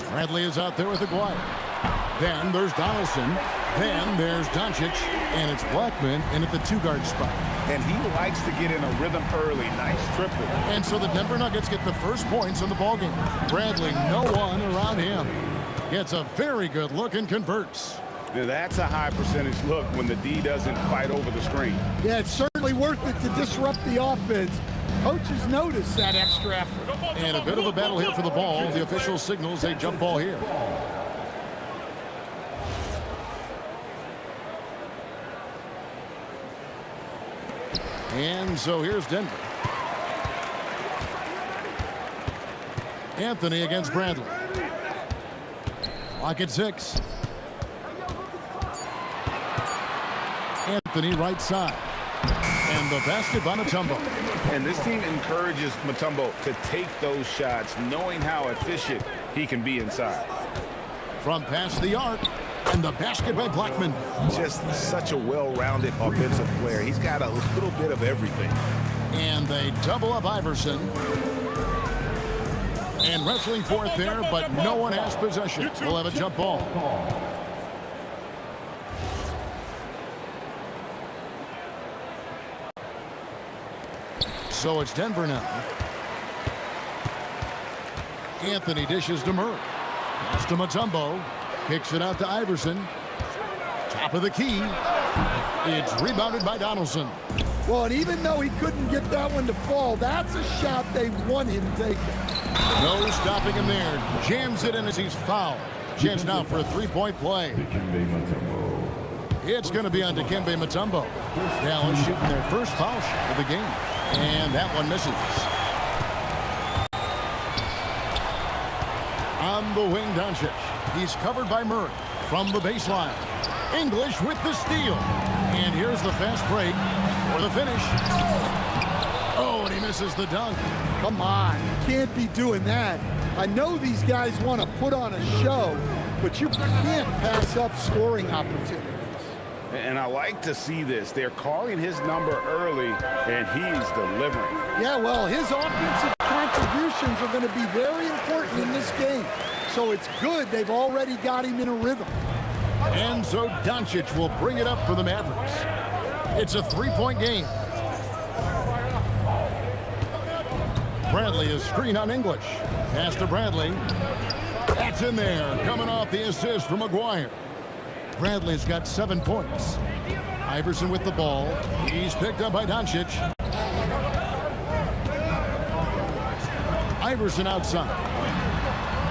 Bradley is out there with Aguirre. Then there's Donaldson. Then there's Doncic. And it's Blackman in at the two-guard spot. And he likes to get in a rhythm early. Nice triple. And so the Denver Nuggets get the first points in the ballgame. Bradley, no one around him. Gets a very good look and converts. Now that's a high percentage look when the D doesn't fight over the screen. Yeah, it's certainly worth it to disrupt the offense. Coaches notice that extra effort. And a bit of a battle here for the ball. The official signals a jump ball here. And so here's Denver. Anthony against Bradley. Clock at 6. Anthony right side. And the basket by Mutombo. And this team encourages Mutombo to take those shots, knowing how efficient he can be inside. From past the arc. And the basket by Blackman. Just such a well-rounded offensive player. He's got a little bit of everything. And they double up Iverson. And wrestling for it there, but no one has possession. We'll have a jump ball. So it's Denver now. Anthony dishes to Murray. Pass to Mutombo. Kicks it out to Iverson. Top of the key. It's rebounded by Donaldson. Well, and even though he couldn't get that one to fall, that's a shot they want him taking. No stopping him there. Jams it in as he's fouled. Chance now for a three-point play. It's going to be on Dikembe Mutombo. Dallas shooting their first foul shot of the game. And that one misses. On the wing, Doncic. He's covered by Murray from the baseline. English with the steal. And here's the fast break for the finish. Oh, and he misses the dunk. Come on, you can't be doing that. I know these guys want to put on a show, but you can't pass up scoring opportunities. And I like to see this. They're calling his number early, and he's delivering. Yeah, well, his offensive contributions are going to be very important in this game. So it's good they've already got him in a rhythm. And so Doncic will bring it up for the Mavericks. It's a three-point game. Bradley is screen on English. Pass to Bradley. That gets in there, coming off the assist from Maguire. Bradley's got 7 points. Iverson with the ball. He's picked up by Doncic. Iverson outside.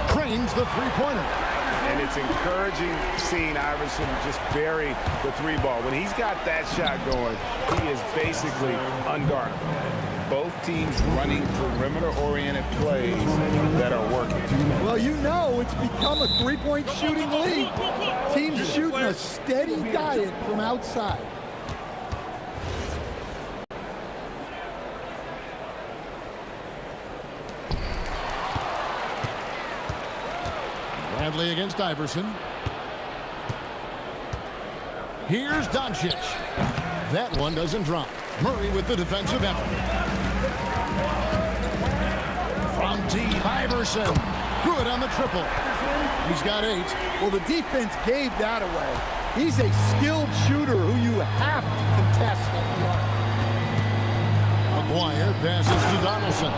Trains the three-pointer. And it's encouraging seeing Iverson just bury the three ball. When he's got that shot going, he is basically unguardable. Both teams running perimeter-oriented plays that are working. Well, you know it's become a three-point shooting league. Teams shooting a steady diet from outside. Bradley against Iverson. Here's Doncic. That one doesn't drop. Murray with the defensive effort. From deep, Iverson. Good on the triple. He's got 8. Well, the defense gave that away. He's a skilled shooter who you have to contest at the arc. Maguire passes to Donaldson.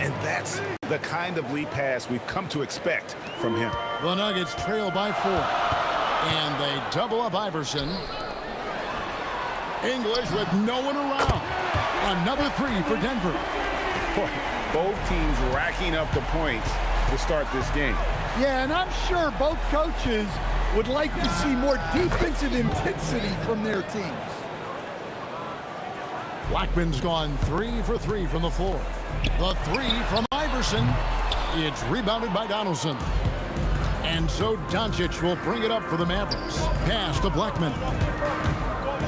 And that's the kind of lead pass we've come to expect from him. The Nuggets trail by 4. And they double up Iverson. English with no one around. Another 3 for Denver. Boy, both teams racking up the points to start this game. Yeah, and I'm sure both coaches would like to see more defensive intensity from their teams. Blackman's gone 3 for 3 from the floor. The 3 from Iverson. It's rebounded by Donaldson. And so Doncic will bring it up for the Mavericks. Pass to Blackman.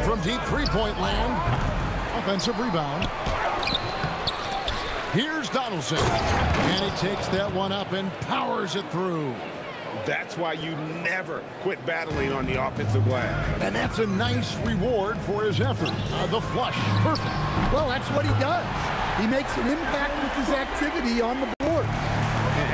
From deep three-point land. Offensive rebound. Here's Donaldson. And he takes that one up and powers it through. That's why you never quit battling on the offensive glass. And that's a nice reward for his effort. The flush. Perfect. Well, that's what he does. He makes an impact with his activity on the board.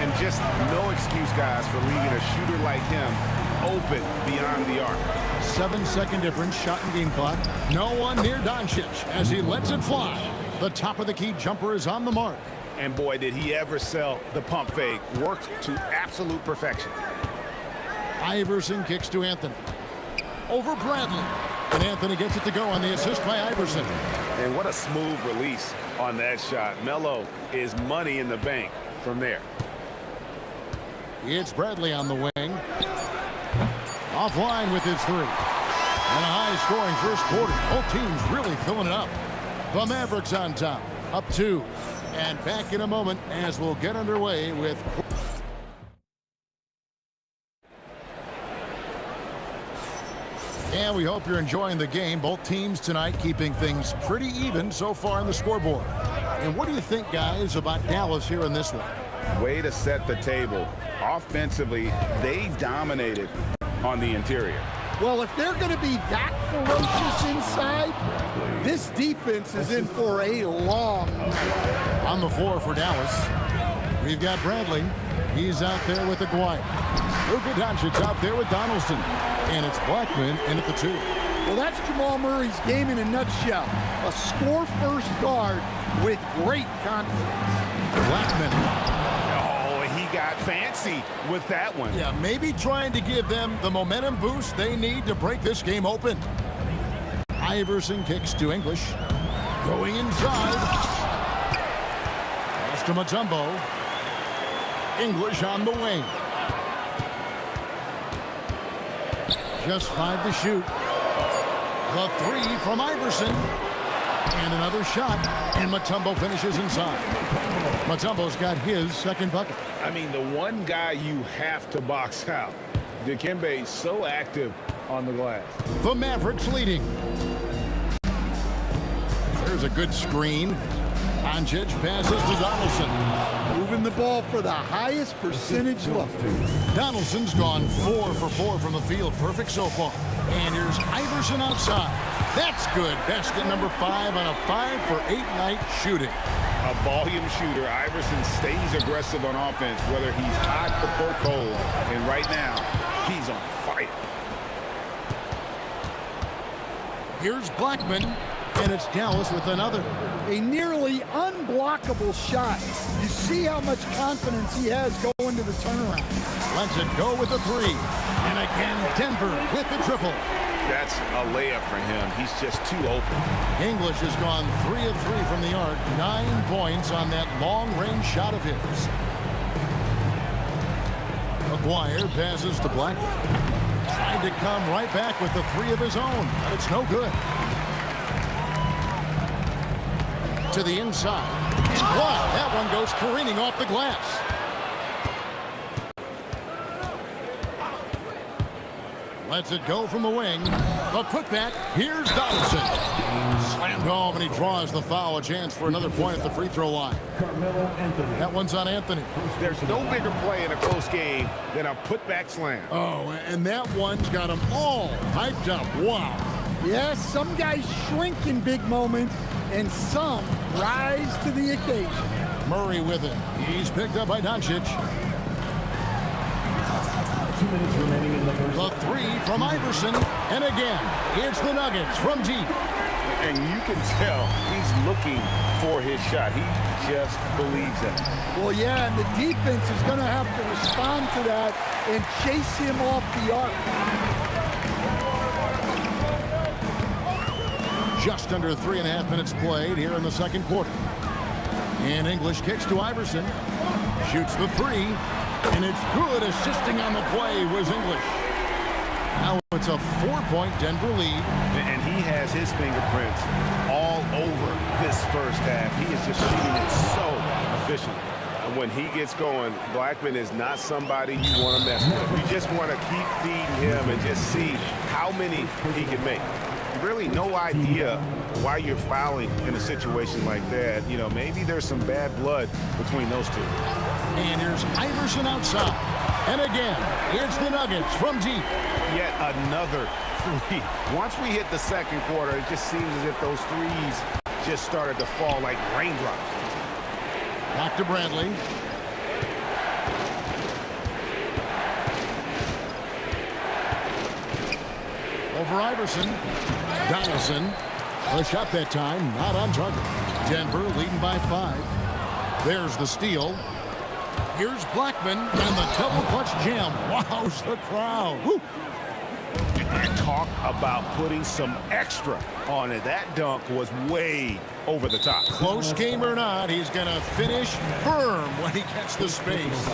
And just no excuse, guys, for leaving a shooter like him open beyond the arc. 7-second difference, shot and game clock. No one near Doncic as he lets it fly. The top of the key jumper is on the mark. And boy, did he ever sell the pump fake. Worked to absolute perfection. Iverson kicks to Anthony. Over Bradley. And Anthony gets it to go on the assist by Iverson. And what a smooth release on that shot. Melo is money in the bank from there. It's Bradley on the wing. Offline with his 3. And a high-scoring first quarter. Both teams really filling it up. The Mavericks on top. Up 2. And back in a moment as we'll get underway with... And we hope you're enjoying the game. Both teams tonight keeping things pretty even so far on the scoreboard. And what do you think, guys, about Dallas here in this one? Way to set the table. Offensively, they dominated on the interior. Well, if they're going to be that ferocious inside, this defense is in for a long night. On the floor for Dallas, we've got Bradley. He's out there with Maguire. Luka Doncic out there with Donaldson. And it's Blackman in at the 2. Well, that's Jamal Murray's game in a nutshell. A score-first guard with great confidence. Blackman. Oh, he got fancy with that one. Yeah, maybe trying to give them the momentum boost they need to break this game open. Iverson kicks to English. Going inside. Pass to Mutombo. English on the wing. Just 5 to shoot. The 3 from Iverson. And another shot. And Mutombo finishes inside. Mutombo's got his second bucket. I mean, the one guy you have to box out. Dikembe so active on the glass. The Mavericks leading. There's a good screen. Doncic passes to Donaldson. Moving the ball for the highest percentage look. Donaldson's gone 4 for 4 from the field. Perfect so far. And here's Iverson outside. That's good. Basket number 5 on a 5 for 8 night shooting. A volume shooter. Iverson stays aggressive on offense, whether he's hot or cold. And right now, he's on fire. Here's Blackman. And it's Dallas with another. A nearly unblockable shot. You see how much confidence he has going to into the turnaround. Lets it go with the three. And again, Denver with the triple. That's a layup for him. He's just too open. English has gone 3 of 3 from the arc. 9 points on that long-range shot of his. McGuire passes to Blackman. Tried to come right back with the 3 of his own, but it's no good. To the inside. And blocked. That one goes careening off the glass. Lets it go from the wing. The putback. Here's Donaldson. Slammed home, and he draws the foul. A chance for another point at the free throw line. That one's on Anthony. There's no bigger play in a close game than a putback slam. Oh, and that one's got them all hyped up. Wow. Yes, some guys shrink in big moments, and some rise to the occasion. Murray with it. He's picked up by Doncic. 2 minutes remaining in the first. The 3 from Iverson. And again, it's the Nuggets from deep. And you can tell he's looking for his shot. He just believes it. Well, yeah, and the defense is going to have to respond to that and chase him off the arc. Just under 3.5 minutes played here in the second quarter. And English kicks to Iverson. Shoots the 3. And it's good. Assisting on the play was English. Now it's a 4-point Denver lead. And he has his fingerprints all over this first half. He is just shooting it so efficiently. And when he gets going, Blackman is not somebody you want to mess with. You just want to keep feeding him and just see how many he can make. Really no idea why you're fouling in a situation like that. You know, maybe there's some bad blood between those two. And here's Iverson outside. And again, it's the Nuggets from deep. Yet another 3. Once we hit the second quarter, it just seems as if those threes just started to fall like raindrops. Back to Bradley. Over Iverson. Donaldson. A shot that time, not on target. Denver leading by 5. There's the steal. Here's Blackman and the double clutch jam. Wows the crowd. Woo. And talk about putting some extra on it. That dunk was way over the top. Close game or not, he's going to finish firm when he gets the space.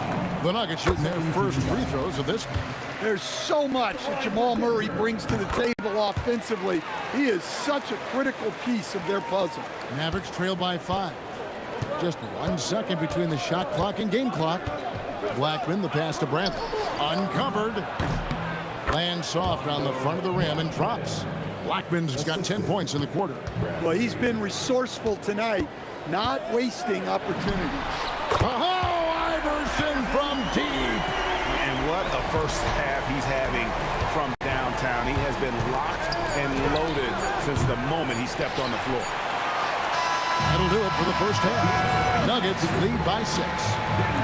The Nuggets shooting their first free throws of this game. There's so much that Jamal Murray brings to the table offensively. He is such a critical piece of their puzzle. Mavericks trail by 5. Just 1 second between the shot clock and game clock. Blackman, the pass to Brantley. Uncovered. Lands soft on the front of the rim and drops. Blackman's got 10 points in the quarter. Well, he's been resourceful tonight, not wasting opportunities. Oh, Iverson from deep. And what a first half he's having from downtown. He has been locked and loaded since the moment he stepped on the floor. That'll do it for the first half. Nuggets lead by 6.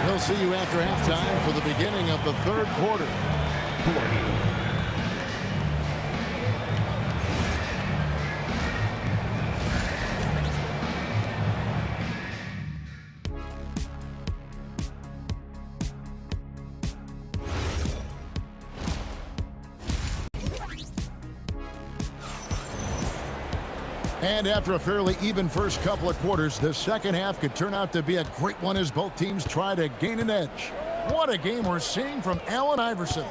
We'll see you after halftime for the beginning of the third quarter. And after a fairly even first couple of quarters, the second half could turn out to be a great one as both teams try to gain an edge. What a game we're seeing from Allen Iverson.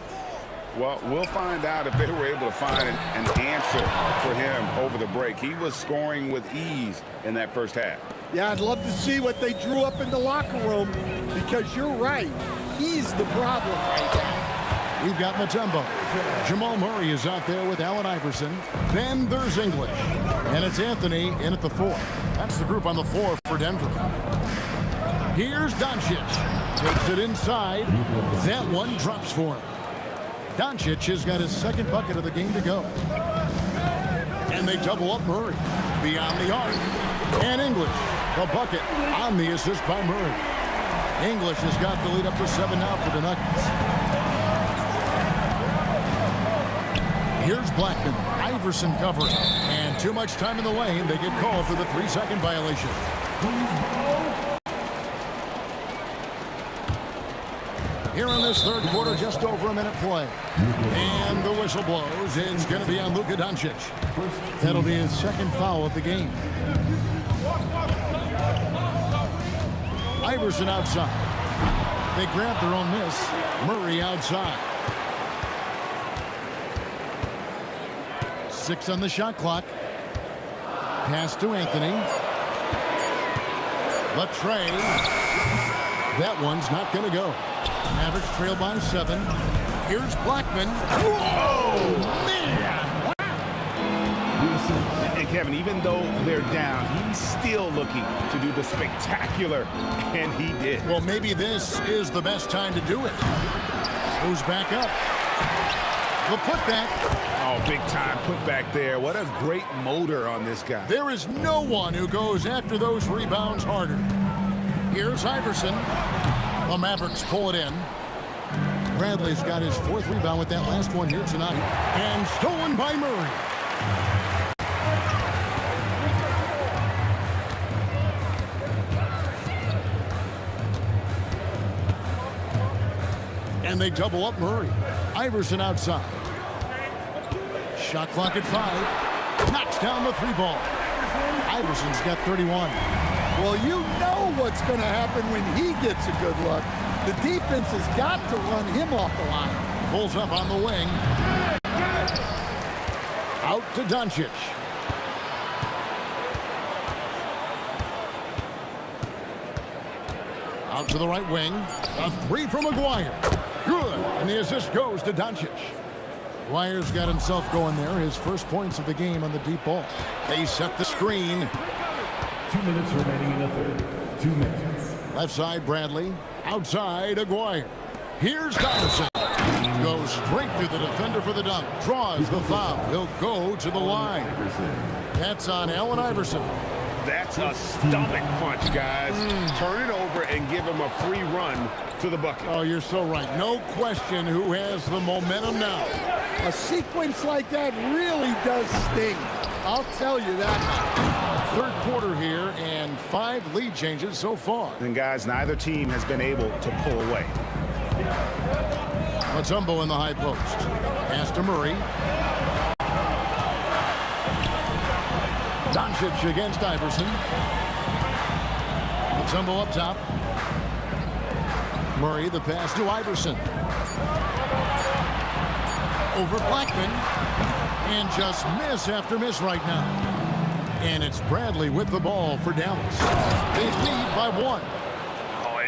Well, we'll find out if they were able to find an answer for him over the break. He was scoring with ease in that first half. Yeah, I'd love to see what they drew up in the locker room, because you're right. He's the problem right now. We've got Mutombo. Jamal Murray is out there with Allen Iverson. Then there's English. And it's Anthony in at the 4. That's the group on the floor for Denver. Here's Doncic. Takes it inside. That one drops for him. Doncic has got his second bucket of the game to go. And they double up Murray. Beyond the arc. And English. The bucket on the assist by Murray. English has got the lead up to 7 now for the Nuggets. Here's Blackman. Iverson covering. And too much time in the lane. They get called for the 3-second violation. Here in this third quarter, just over a minute play. And the whistle blows. It's going to be on Luka Doncic. That'll be his second foul of the game. Iverson outside. They grab their own miss. Murray outside. 6 on the shot clock. Pass to Anthony. Latrey. That one's not going to go. Mavericks trail by 7. Here's Blackman. Whoa, man! And Kevin, even though they're down, he's still looking to do the spectacular, and he did. Well, maybe this is the best time to do it. Goes back up. The putback. Oh, big time putback there. What a great motor on this guy. There is no one who goes after those rebounds harder. Here's Iverson. The Mavericks pull it in. Bradley's got his 4th rebound with that last one here tonight. And stolen by Murray. And they double up Murray. Iverson outside. Shot clock at 5. Knocks down the 3 ball. Iverson's got 31. Well, you know what's going to happen when he gets a good look. The defense has got to run him off the line. Pulls up on the wing. Out to Doncic. Out to the right wing. A 3 from McGuire. Good. And the assist goes to Doncic. McGuire's got himself going there. His first points of the game on the deep ball. They set the screen. 2 minutes remaining in the third. 2 minutes. Left side, Bradley. Outside, Aguirre. Here's Donaldson. Goes straight through the defender for the dunk. Draws the foul. He'll go to the line. That's on Allen Iverson. That's a stomach punch, guys. Turn it over and give him a free run to the bucket. Oh, you're so right. No question who has the momentum now. A sequence like that really does sting. I'll tell you that. Third quarter here and 5 lead changes so far. And guys, neither team has been able to pull away. Mutombo in the high post. Pass to Murray. Doncic against Iverson. Mutombo up top. Murray, the pass to Iverson. Over Blackman. And just miss after miss right now. And it's Bradley with the ball for Dallas. They lead by 1.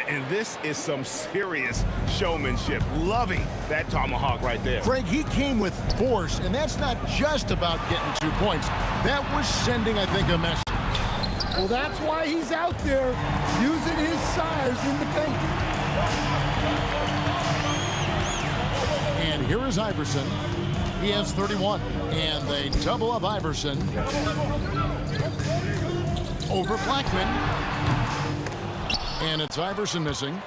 And this is some serious showmanship. Loving that tomahawk right there. Greg, he came with force, and that's not just about getting 2 points. That was sending, I think, a message. Well, that's why he's out there using his size in the paint. And here is Iverson. He has 31. And they double up Iverson. Over Blackman. And it's Iverson missing.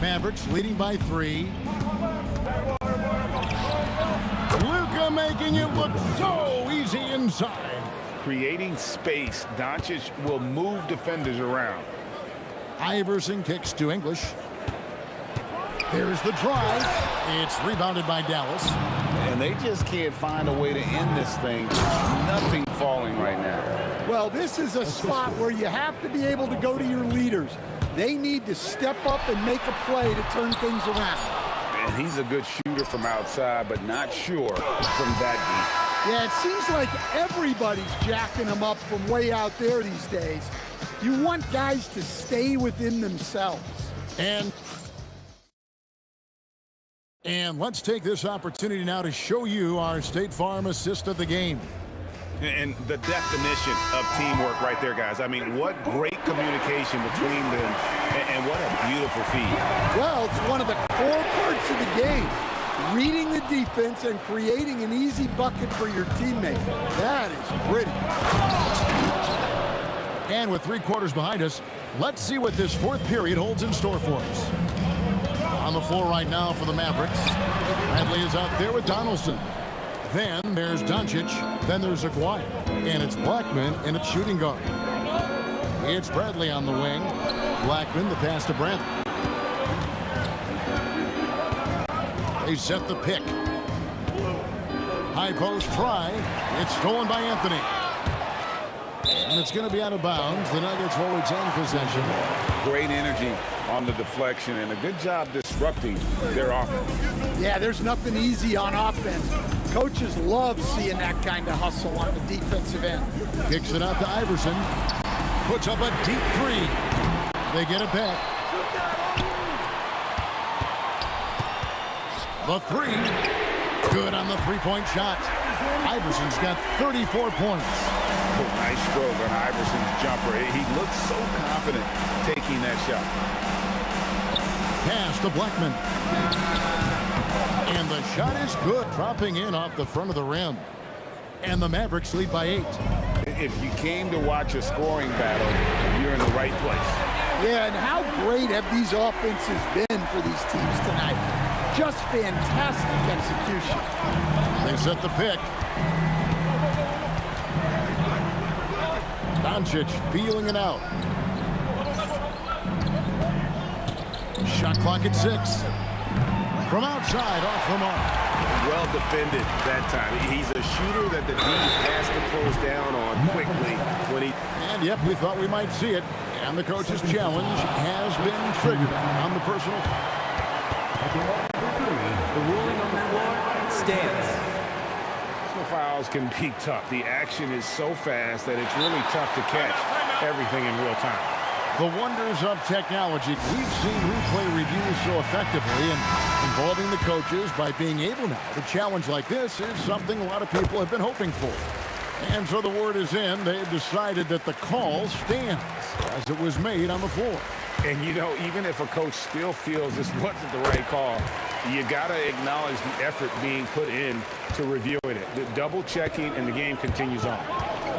Mavericks leading by 3. Luka making it look so easy inside. Creating space. Doncic will move defenders around. Iverson kicks to English. There's the drive. It's rebounded by Dallas. And they just can't find a way to end this thing. Nothing falling right now. Well, this is a spot where you have to be able to go to your leaders. They need to step up and make a play to turn things around. And he's a good shooter from outside, but not sure from that deep. Yeah, it seems like everybody's jacking him up from way out there these days. You want guys to stay within themselves. And let's take this opportunity now to show you our State Farm assist of the game. And the definition of teamwork right there, guys. I mean, what great communication between them, and what a beautiful feed. Well, it's one of the core parts of the game. Reading the defense and creating an easy bucket for your teammate. That is pretty. And with 3 quarters behind us, let's see what this 4th period holds in store for us. On the floor right now for the Mavericks. Bradley is out there with Donaldson. Then there's Doncic. Then there's Aguirre. And it's Blackman in its shooting guard. It's Bradley on the wing. Blackman, the pass to Bradley. They set the pick. High post try. It's stolen by Anthony. And it's going to be out of bounds. The Nuggets will retain possession. Great energy on the deflection and a good job disrupting their offense. Yeah, there's nothing easy on offense. Coaches love seeing that kind of hustle on the defensive end. Kicks it out to Iverson. Puts up a deep three. They get it back. The three. Good on the three-point shot. Iverson's got 34 points. Nice stroke on Iverson's jumper. He looks so confident taking that shot. Pass to Blackman. And the shot is good, dropping in off the front of the rim. And the Mavericks lead by 8. If you came to watch a scoring battle, you're in the right place. Yeah, and how great have these offenses been for these teams tonight? Just fantastic execution. They set the pick. Doncic feeling it out. Shot clock at 6. From outside, off the mark. Well defended that time. He's a shooter that the D has to close down on quickly when he... And yep, we thought we might see it. And the coach's challenge has been triggered on the personal. The ruling on the floor stands. Personal fouls can be tough. The action is so fast that it's really tough to catch everything in real time. The wonders of technology. We've seen replay reviews so effectively, and involving the coaches by being able now to challenge like this is something a lot of people have been hoping for. And so the word is in. They've decided that the call stands as it was made on the floor. And, you know, even if a coach still feels this wasn't the right call, you got to acknowledge the effort being put in to reviewing it. The double checking, and the game continues on.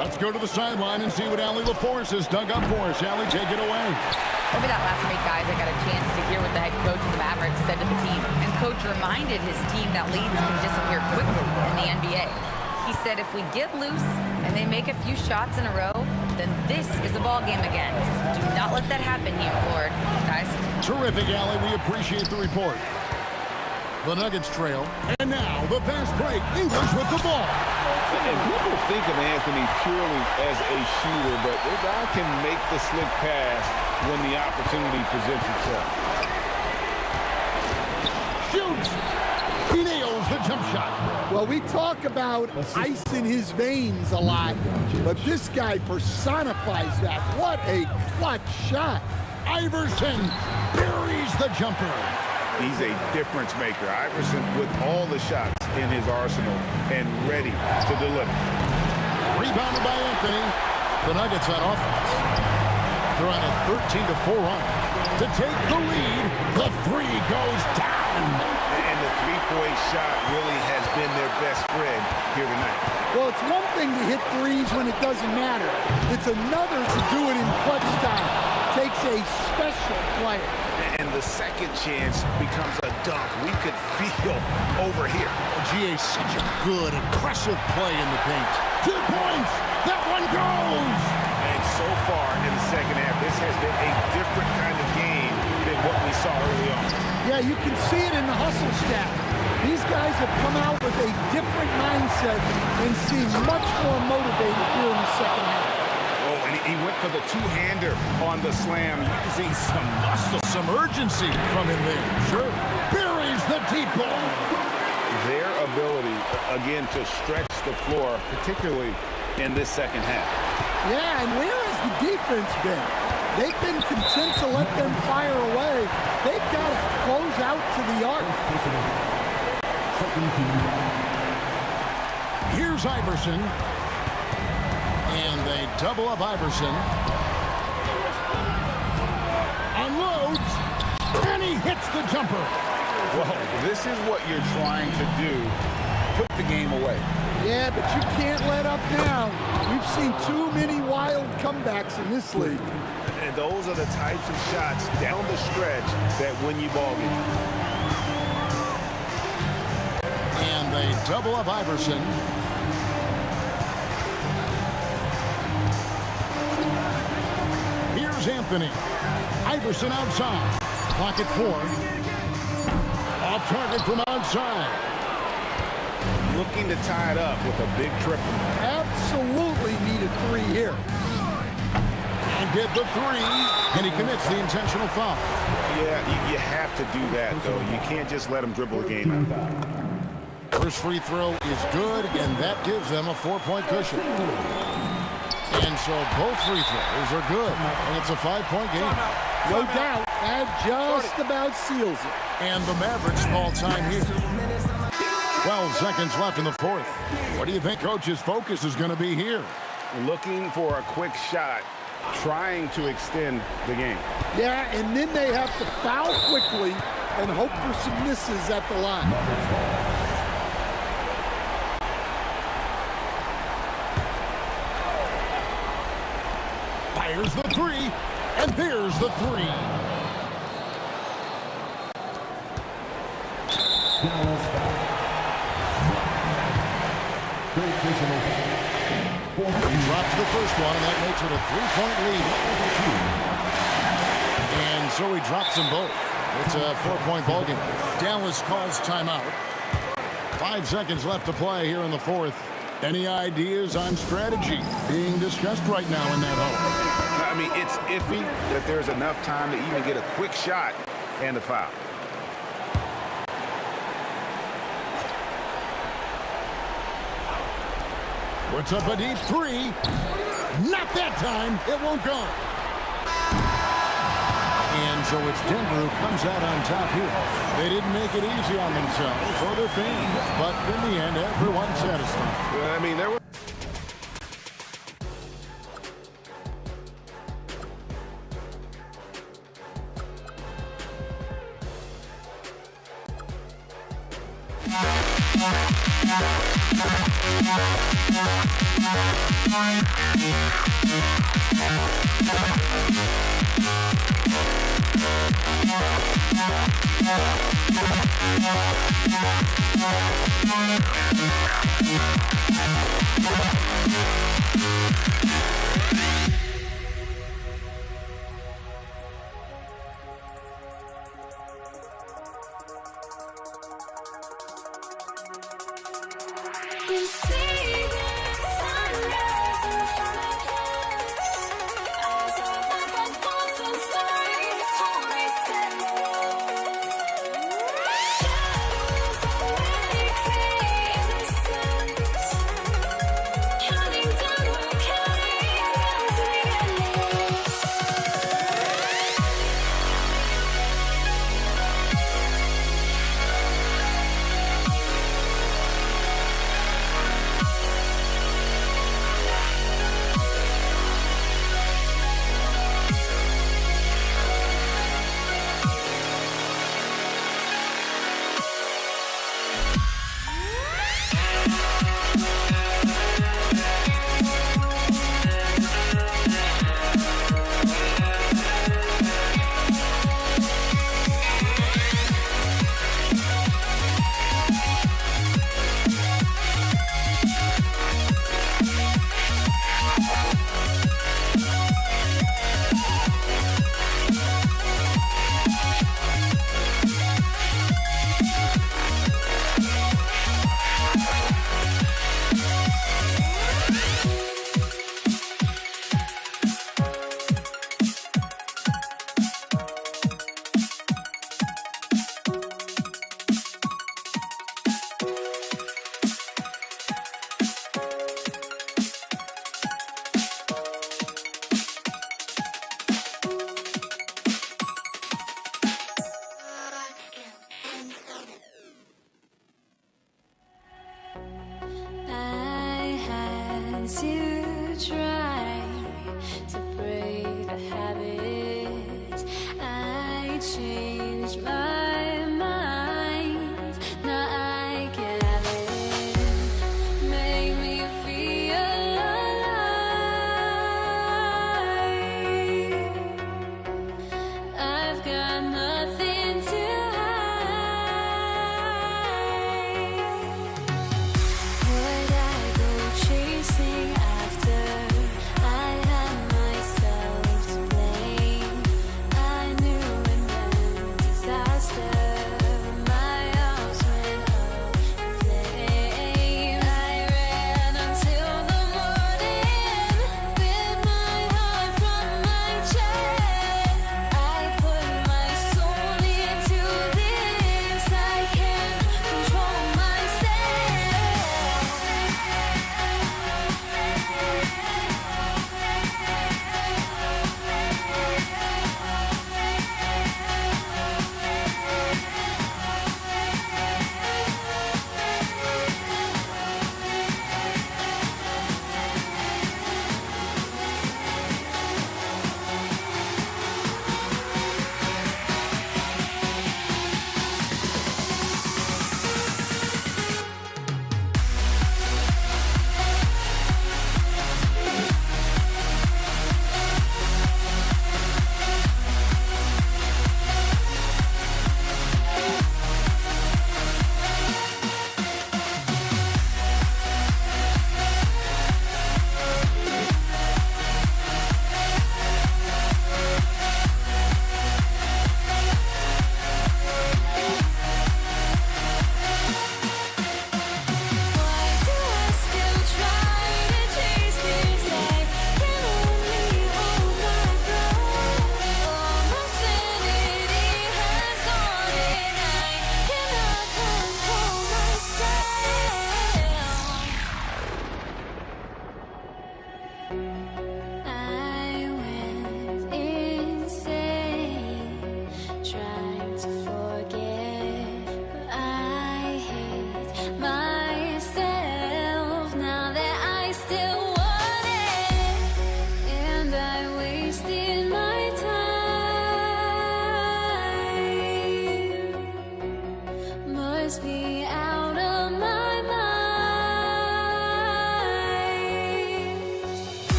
Let's go to the sideline and see what Allie LaForce has dug up for us. Allie, take it away. Over that last week, guys, I got a chance to hear what the head coach of the Mavericks said to the team. And coach reminded his team that leads can disappear quickly in the NBA. He said if we get loose and they make a few shots in a row, then this is a ball game again. Do not let that happen here, Lord. Guys. Terrific, Allie. We appreciate the report. The Nuggets trail. And now the fast break. English with the ball. And people think of Anthony purely as a shooter, but this guy can make the slick pass when the opportunity presents itself. Shoots! He nails the jump shot. Well, we talk about ice in his veins a lot, but this guy personifies that. What a clutch shot. Iverson buries the jumper. He's a difference maker. Iverson with all the shots in his arsenal and ready to deliver. Rebounded by Anthony. The Nuggets on offense. They're on a 13-4 run. To take the lead, the three goes down. And the three-point shot really has been their best friend here tonight. Well, it's one thing to hit threes when it doesn't matter. It's another to do it in clutch time. Takes a special player. And the second chance becomes a dunk. We could feel over here. GA, such a good, aggressive play in the paint. 2 points. That one goes. And so far in the second half, this has been a different kind of game than what we saw early on. Yeah, you can see it in the hustle stat. These guys have come out with a different mindset and seem much more motivated here in the second half. Oh, and he went for the two-hander on the slam. You can see some muscle. Some urgency from him there. Sure. Buries the deep ball. Their ability, again, to stretch the floor, particularly in this second half. Yeah, and where has the defense been? They've been content to let them fire away. They've got to close out to the arc. Here's Iverson. And they double up Iverson. Unloads. And he hits the jumper. Well, this is what you're trying to do. Put the game away. Yeah, but you can't let up now. We've seen too many wild comebacks in this league. And those are the types of shots down the stretch that win you ball games. And they double up Iverson. Here's Anthony. Iverson outside. Clock at 4. Off target from outside. Looking to tie it up with a big triple. Absolutely need a 3 here. And get the 3. And he commits the intentional foul. Yeah, you have to do that, though. You can't just let him dribble the game out. First free throw is good, and that gives them a 4-point cushion. And so both free throws are good, and it's a 5-point game. No doubt, that just about seals it. And the Mavericks call time here. 12 seconds left in the fourth. What do you think Coach's focus is going to be here? Looking for a quick shot, trying to extend the game. Yeah, and then they have to foul quickly and hope for some misses at the line. Fires the 3, and there's the 3. He drops the first one, and that makes it a 3-point lead. And so he drops them both. It's a 4-point ball game. Dallas calls timeout. 5 seconds left to play here in the fourth. Any ideas on strategy being discussed right now in that hole? I mean, it's iffy that there's enough time to even get a quick shot and a foul. Puts up a deep 3. Not that time. It won't go. And so it's Denver who comes out on top here. They didn't make it easy on themselves or their fans, but in the end, everyone's satisfied. I mean, there were...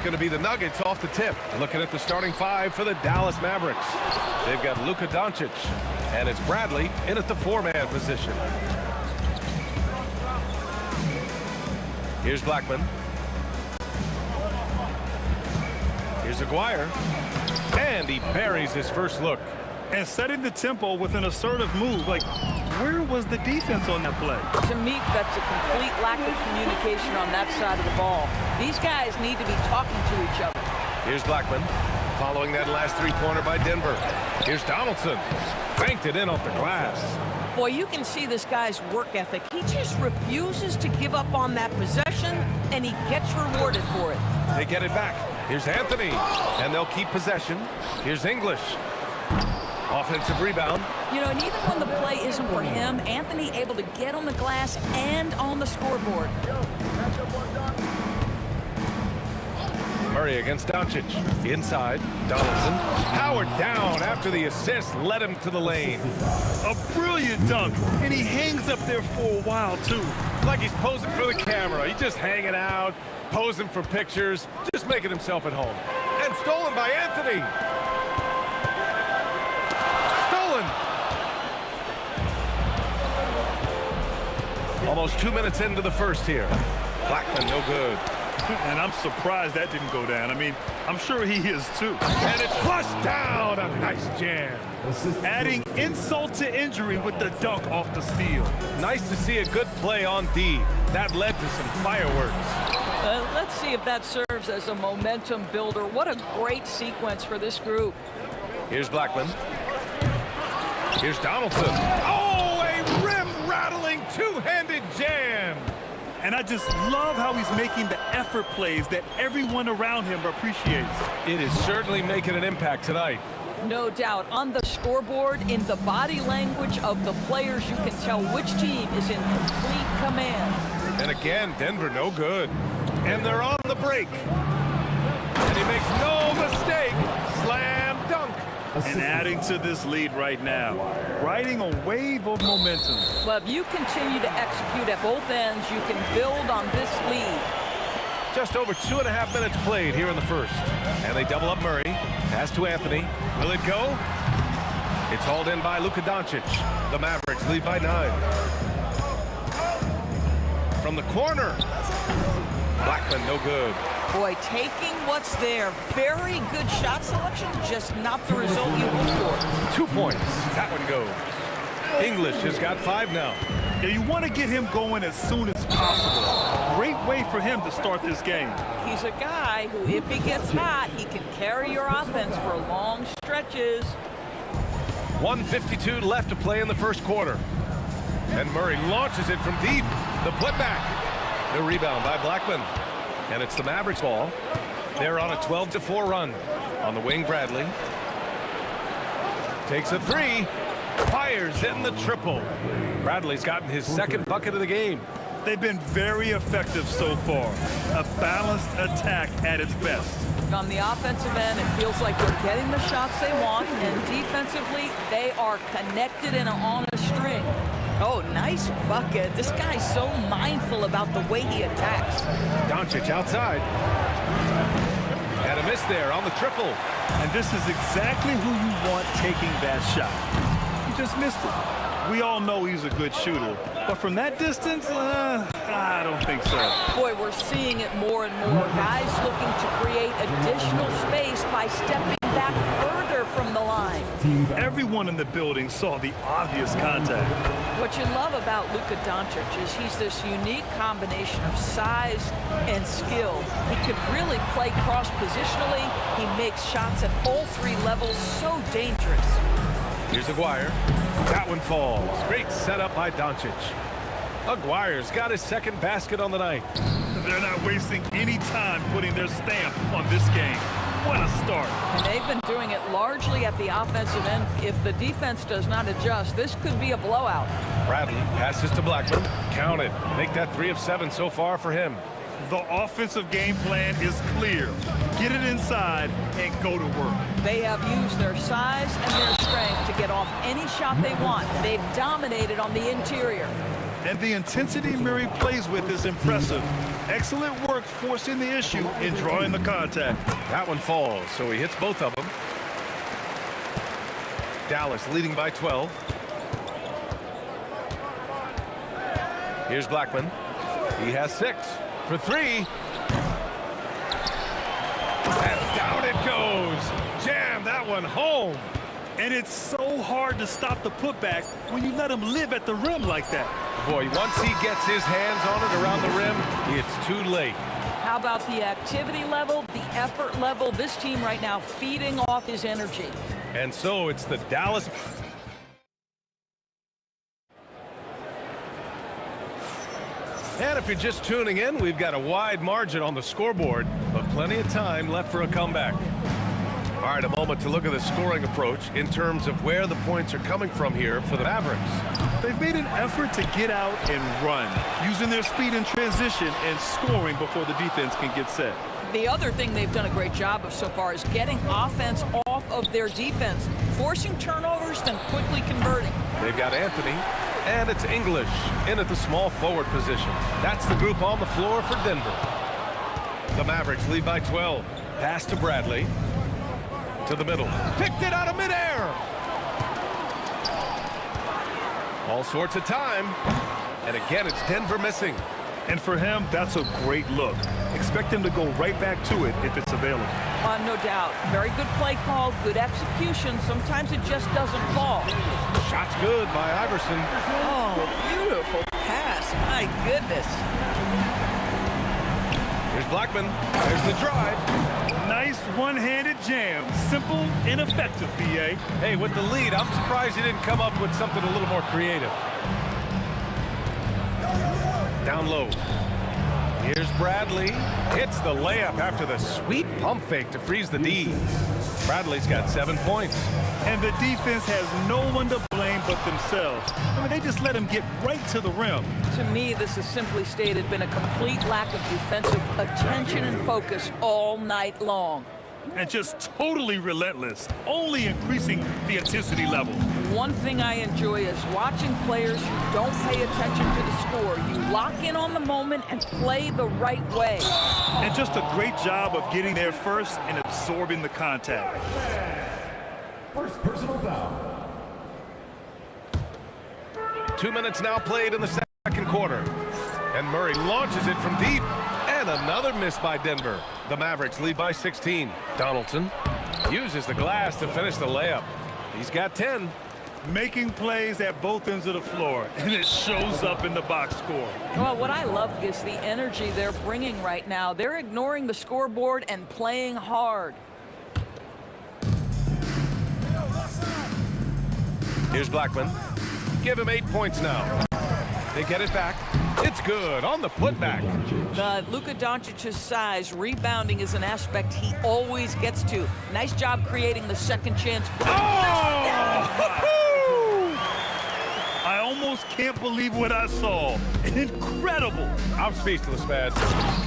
going to be the Nuggets off the tip. Looking at the starting five for the Dallas Mavericks. They've got Luka Doncic, and it's Bradley in at the four-man position. Here's Blackman. Here's Aguirre. And he buries his first look. And setting the tempo with an assertive move. Like, where was the defense on that play? To me, that's a complete lack of communication on that side of the ball. These guys need to be talking to each other. Here's Blackman. Following that last three-pointer by Denver. Here's Donaldson. Banked it in off the glass. Boy, you can see this guy's work ethic. He just refuses to give up on that possession, and he gets rewarded for it. They get it back. Here's Anthony, and they'll keep possession. Here's English. Offensive rebound. You know, and even when the play isn't for him, Anthony able to get on the glass and on the scoreboard. Murray against Doncic. Inside, Donaldson. Howard down after the assist led him to the lane. A brilliant dunk, and he hangs up there for a while, too. Like he's posing for the camera. He's just hanging out, posing for pictures, just making himself at home. And stolen by Anthony. Stolen. Almost 2 minutes into the first here. Blackman, no good. And I'm surprised that didn't go down. I mean, I'm sure he is too. And it's flushed down. A nice jam. Adding insult to injury with the dunk off the steal. Nice to see a good play on D. That led to some fireworks. Let's see if that serves as a momentum builder. What a great sequence for this group. Here's Blackman. Here's Donaldson. Oh, a rim-rattling two-handed jam. And I just love how he's making the effort plays that everyone around him appreciates. It is certainly making an impact tonight. No doubt. On the scoreboard, in the body language of the players, you can tell which team is in complete command. And again, Denver no good. And they're on the break. And he makes no mistake. Slam dunk. And adding to this lead right now, riding a wave of momentum. Well, if you continue to execute at both ends, you can build on this lead. Just over 2.5 minutes played here in the first. And they double up Murray. Pass to Anthony. Will it go? It's hauled in by Luka Doncic. The Mavericks lead by 9. From the corner. Blackman, no good. Boy, taking what's there. Very good shot selection, just not the result you look for. 2 points. That one goes. English has got 5 now. Yeah, you want to get him going as soon as possible. Great way for him to start this game. He's a guy who, if he gets hot, he can carry your offense for long stretches. 1:52 left to play in the first quarter. And Murray launches it from deep. The putback. The rebound by Blackman. And it's the Mavericks ball. They're on a 12-4 run. On the wing, Bradley. Takes a three. Fires in the triple. Bradley's gotten his second bucket of the game. They've been very effective so far. A balanced attack at its best. On the offensive end, it feels like they're getting the shots they want, and defensively, they are connected and on a string. Oh, nice bucket. This guy's so mindful about the way he attacks. Doncic outside. And a miss there on the triple. And this is exactly who you want taking that shot. He just missed it. We all know he's a good shooter. But from that distance, I don't think so. Boy, we're seeing it more and more. Guys looking to create additional space by stepping back further from the line. Everyone in the building saw the obvious contact. What you love about Luka Doncic is he's this unique combination of size and skill. He could really play cross-positionally. He makes shots at all 3 levels. So dangerous. Here's Aguirre. That one falls. Great setup by Doncic. Aguirre's got his second basket on the night. They're not wasting any time putting their stamp on this game. What a start. And they've been doing it largely at the offensive end. If the defense does not adjust, this could be a blowout. Bradley passes to Blackman. Count it. Make that 3 of 7 so far for him. The offensive game plan is clear. Get it inside and go to work. They have used their size and their strength to get off any shot they want. They've dominated on the interior. And the intensity Murray plays with is impressive. Excellent work forcing the issue in drawing the contact. That one falls, so he hits both of them. Dallas leading by 12. Here's Blackman. He has 6 for 3. And down it goes. Jam that one home. And it's so hard to stop the putback when you let him live at the rim like that. Boy, once he gets his hands on it around the rim, it's too late. How about the activity level, the effort level? This team right now feeding off his energy. And so it's the Dallas. And if you're just tuning in, we've got a wide margin on the scoreboard, but plenty of time left for a comeback. All right, a moment to look at the scoring approach in terms of where the points are coming from here for the Mavericks. They've made an effort to get out and run, using their speed in transition and scoring before the defense can get set. The other thing they've done a great job of so far is getting offense off of their defense, forcing turnovers, then quickly converting. They've got Anthony, and it's English in at the small forward position. That's the group on the floor for Denver. The Mavericks lead by 12. Pass to Bradley. To the middle. Picked it out of midair. All sorts of time. And again, it's Denver missing. And for him, that's a great look. Expect him to go right back to it if it's available. No doubt. Very good play call, good execution. Sometimes it just doesn't fall. Shot's good by Iverson. Oh, beautiful pass. My goodness. Here's Blackman. There's the drive. Nice one-handed jam. Simple and effective, B.A. Hey, with the lead, I'm surprised he didn't come up with something a little more creative. Down low. Here's Bradley. Hits the layup after the sweet pump fake to freeze the D. Bradley's got 7 points. And the defense has no one to blame but themselves. I mean, they just let him get right to the rim. To me, this has simply stated been a complete lack of defensive attention and focus all night long. And just totally relentless, only increasing the intensity level. One thing I enjoy is watching players who don't pay attention to the score. You lock in on the moment and play the right way. And just a great job of getting there first and absorbing the contact. First personal foul. 2 minutes now played in the second quarter. And Murray launches it from deep. And another miss by Denver. The Mavericks lead by 16. Donaldson uses the glass to finish the layup. He's got 10. Making plays at both ends of the floor, and it shows up in the box score. Well, what I love is the energy they're bringing right now. They're ignoring the scoreboard and playing hard. Here's Blackman. Give him 8 points now. They get it back. It's good on the putback. Luka Doncic's size, rebounding is an aspect he always gets to. Nice job creating the second chance. Oh! I almost can't believe what I saw. Incredible. I'm speechless, man.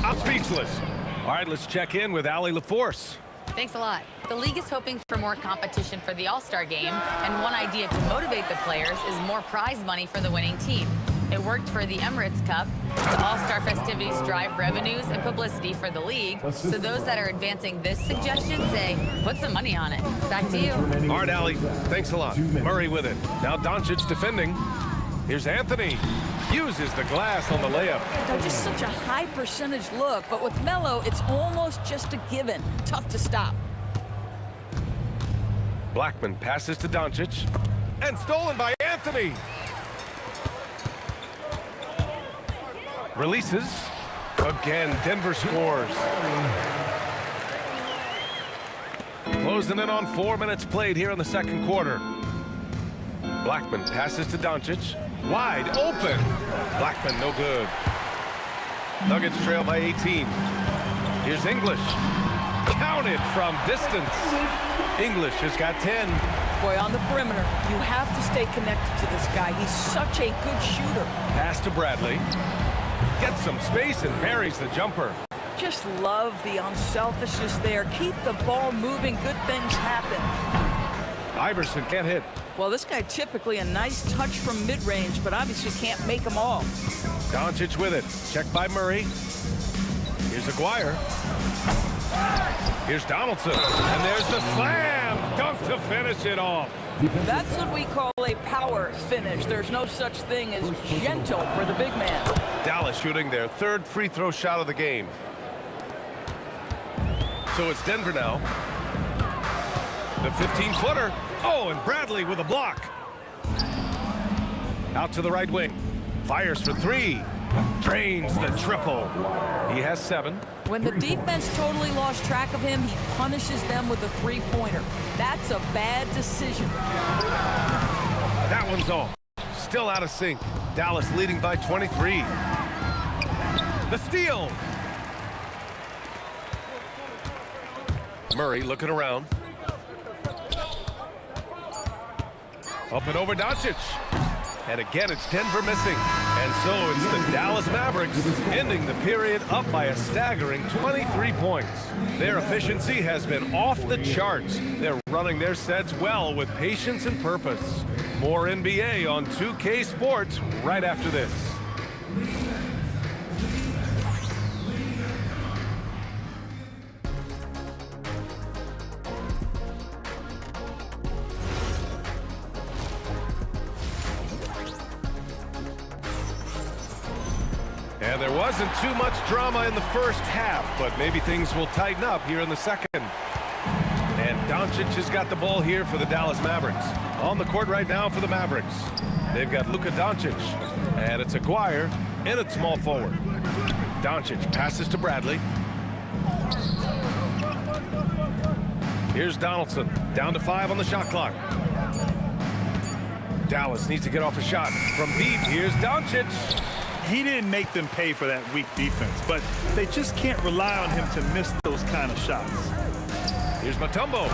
I'm speechless. All right, let's check in with Allie LaForce. Thanks a lot. The league is hoping for more competition for the All-Star game, and one idea to motivate the players is more prize money for the winning team. It worked for the Emirates Cup. The All-Star festivities drive revenues and publicity for the league. So those that are advancing this suggestion say, put some money on it. Back to you. All right, Allie. Thanks a lot. Murray with it. Now Doncic defending. Here's Anthony. Uses the glass on the layup. They're just such a high percentage look, but with Melo, it's almost just a given. Tough to stop. Blackman passes to Doncic. And stolen by Anthony. Releases. Again, Denver scores. Closing in on 4 minutes played here in the second quarter. Blackman passes to Doncic. Wide open. Blackman no good. Nuggets trail by 18. Here's English. Counted from distance. English has got 10. Boy, on the perimeter, you have to stay connected to this guy. He's such a good shooter. Pass to Bradley. Gets some space and buries the jumper. Just love the unselfishness there. Keep the ball moving. Good things happen. Iverson can't hit. Well, this guy typically a nice touch from mid-range, but obviously can't make them all. Doncic with it. Checked by Murray. Here's Aguirre. Here's Donaldson. And there's the slam. Dunk to finish it off. That's what we call a power finish. There's no such thing as gentle for the big man. Dallas shooting their third free throw shot of the game. So it's Denver now. The 15-footer. Oh, and Bradley with a block. Out to the right wing. Fires for three. Drains the triple. He has 7. When the defense totally lost track of him, he punishes them with a three-pointer. That's a bad decision. That one's off. Still out of sync. Dallas leading by 23. The steal. Murray looking around. Up and over Doncic. And again, it's Denver missing. And so it's the Dallas Mavericks ending the period up by a staggering 23 points. Their efficiency has been off the charts. They're running their sets well with patience and purpose. More NBA on 2K Sports right after this. And there wasn't too much drama in the first half, but maybe things will tighten up here in the second. And Doncic has got the ball here for the Dallas Mavericks. On the court right now for the Mavericks. They've got Luka Doncic, and it's Aguirre in at small forward. Doncic passes to Bradley. Here's Donaldson, down to 5 on the shot clock. Dallas needs to get off a shot from deep. Here's Doncic. He didn't make them pay for that weak defense, but they just can't rely on him to miss those kind of shots. Here's Mutombo.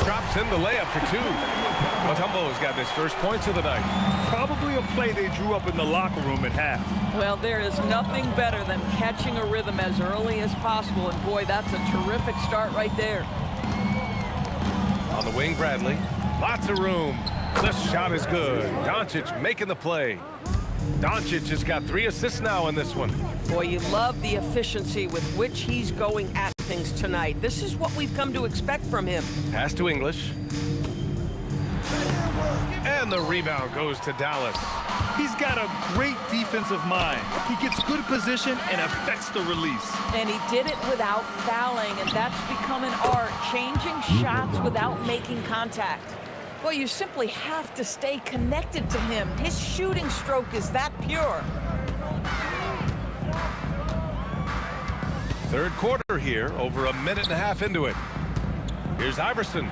Drops in the layup for 2. Mutombo has got his first points of the night. Probably a play they drew up in the locker room at half. Well, there is nothing better than catching a rhythm as early as possible, and boy, that's a terrific start right there. On the wing, Bradley. Lots of room. The shot is good. Doncic making the play. Doncic has got 3 assists now in this one. Boy, you love the efficiency with which he's going at things tonight. This is what we've come to expect from him. Pass to English. And the rebound goes to Dallas. He's got a great defensive mind. He gets good position and affects the release. And he did it without fouling, and that's become an art, changing shots without making contact. Well, you simply have to stay connected to him. His shooting stroke is that pure. Third quarter here, over a minute and a half into it. Here's Iverson.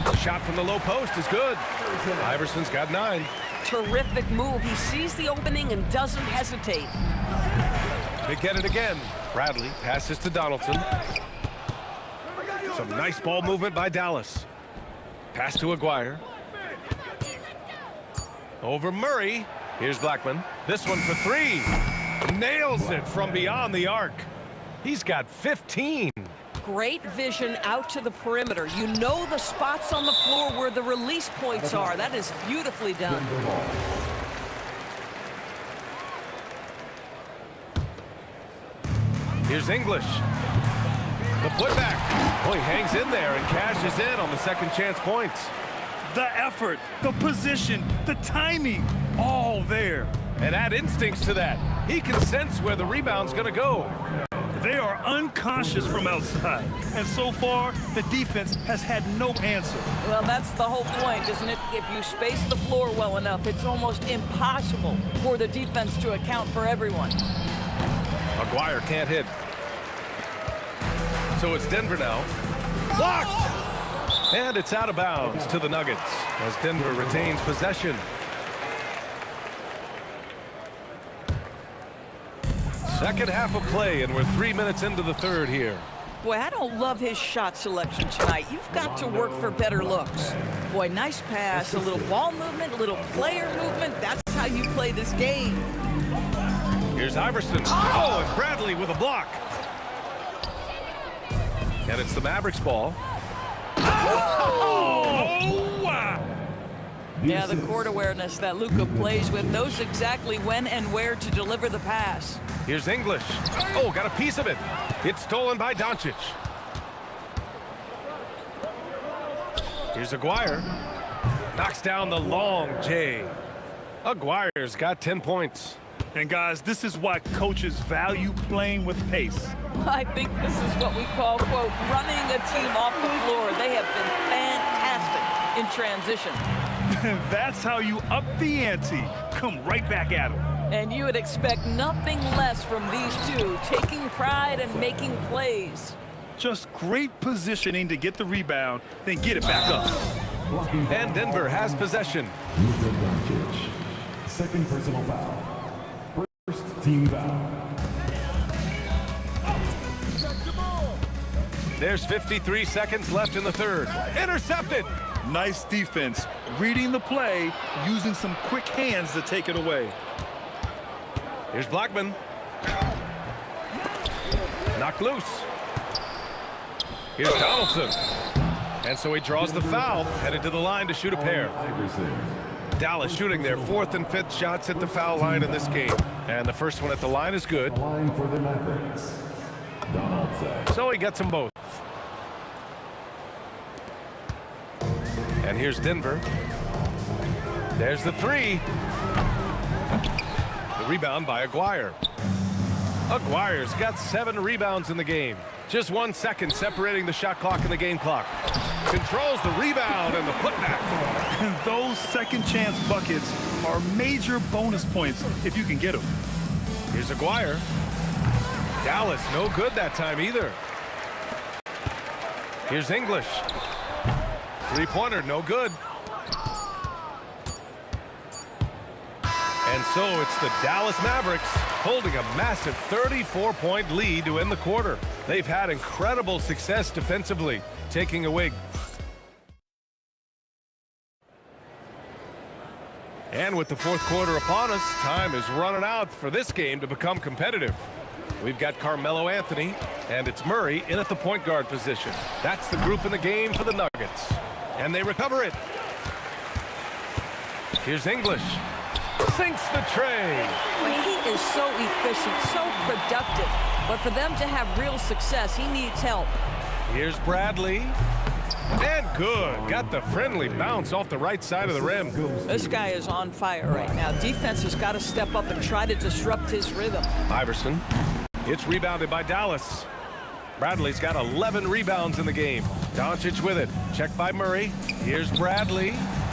The shot from the low post is good. Iverson's got 9. Terrific move. He sees the opening and doesn't hesitate. They get it again. Bradley passes to Donaldson. Some nice ball movement by Dallas. Pass to Aguirre. Over Murray. Here's Blackman. This one for 3. Nails it from beyond the arc. He's got 15. Great vision out to the perimeter. You know the spots on the floor where the release points are. That is beautifully done. Here's English. The putback. Well, he hangs in there and cashes in on the second chance points. The effort, the position, the timing, all there. And add instincts to that. He can sense where the rebound's going to go. They are unconscious from outside. And so far, the defense has had no answer. Well, that's the whole point, isn't it? If you space the floor well enough, it's almost impossible for the defense to account for everyone. Aguirre can't hit. So it's Denver now. Blocked! And it's out of bounds to the Nuggets as Denver retains possession. Second half of play, and we're 3 minutes into the third here. Boy, I don't love his shot selection tonight. You've got to work for better looks. Boy, nice pass, a little ball movement, a little player movement. That's how you play this game. Here's Iverson. Oh, and Bradley with a block. And it's the Mavericks ball. Oh! Yeah, the court awareness that Luka plays with, knows exactly when and where to deliver the pass. Here's English. Oh, got a piece of it. It's stolen by Doncic. Here's Aguirre. Knocks down the long J. Aguirre's got 10 points. And guys, this is why coaches value playing with pace. I think this is what we call, quote, running a team off the floor. They have been fantastic in transition. That's how you up the ante. Come right back at them. And you would expect nothing less from these two, taking pride and making plays. Just great positioning to get the rebound, then get it back up. And Denver has possession. Luka Doncic. Second personal foul. First team foul. There's 53 seconds left in the third. Intercepted. Nice defense, reading the play, using some quick hands to take it away. Here's Blackman. Knocked loose. Here's Donaldson. And so he draws the foul, headed to the line to shoot a pair. Dallas shooting their 4th and 5th shots at the foul line in this game. And the first one at the line is good. Line for the Mavericks. Donaldson. So he gets them both. And here's Denver. There's the three. The rebound by Aguirre. Aguirre's got 7 rebounds in the game. Just 1 second separating the shot clock and the game clock. Controls the rebound and the putback. And those second chance buckets are major bonus points if you can get them. Here's Aguirre. Dallas no good that time either. Here's English. Three-pointer, no good. And so it's the Dallas Mavericks holding a massive 34-point lead to end the quarter. They've had incredible success defensively, taking away. And with the fourth quarter upon us, time is running out for this game to become competitive. We've got Carmelo Anthony, and it's Murray in at the point guard position. That's the group in the game for the Nuggets. And they recover it. Here's English. Sinks the tray. Well, he is so efficient, so productive. But for them to have real success, he needs help. Here's Bradley. And good. Got the friendly bounce off the right side of the rim. This guy is on fire right now. Defense has got to step up and try to disrupt his rhythm. Iverson. It's rebounded by Dallas. Bradley's got 11 rebounds in the game. Doncic with it. Checked by Murray. Here's Bradley.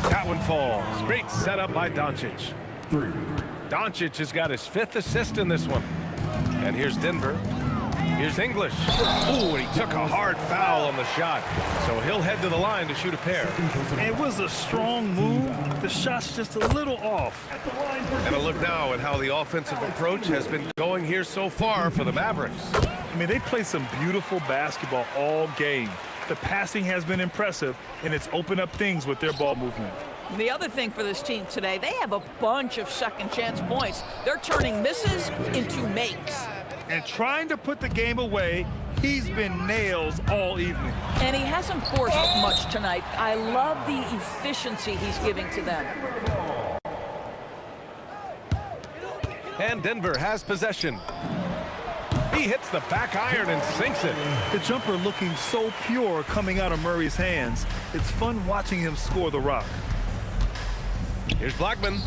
That one falls. Great setup by Doncic. 3. Doncic has got his 5th assist in this one. And here's Denver. Here's English. Ooh, and he took a hard foul on the shot. So he'll head to the line to shoot a pair. It was a strong move. The shot's just a little off. And a look now at how the offensive approach has been going here so far for the Mavericks. I mean, they played some beautiful basketball all game. The passing has been impressive, and it's opened up things with their ball movement. The other thing for this team today, they have a bunch of second chance points. They're turning misses into makes. And trying to put the game away, he's been nails all evening. And he hasn't forced much tonight. I love the efficiency he's giving to them. And Denver has possession. He hits the back iron and sinks it. The jumper looking so pure coming out of Murray's hands. It's fun watching him score the rock. Here's Blackman.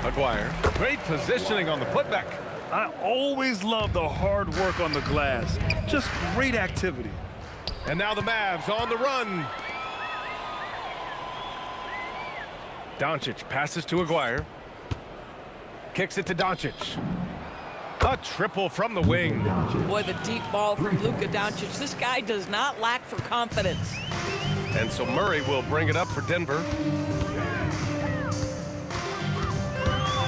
Aguirre. Great positioning on the putback. I always love the hard work on the glass. Just great activity. And now the Mavs on the run. Doncic passes to Aguirre. Kicks it to Doncic. A triple from the wing. Boy, the deep ball from Luka Doncic. This guy does not lack for confidence. And so Murray will bring it up for Denver.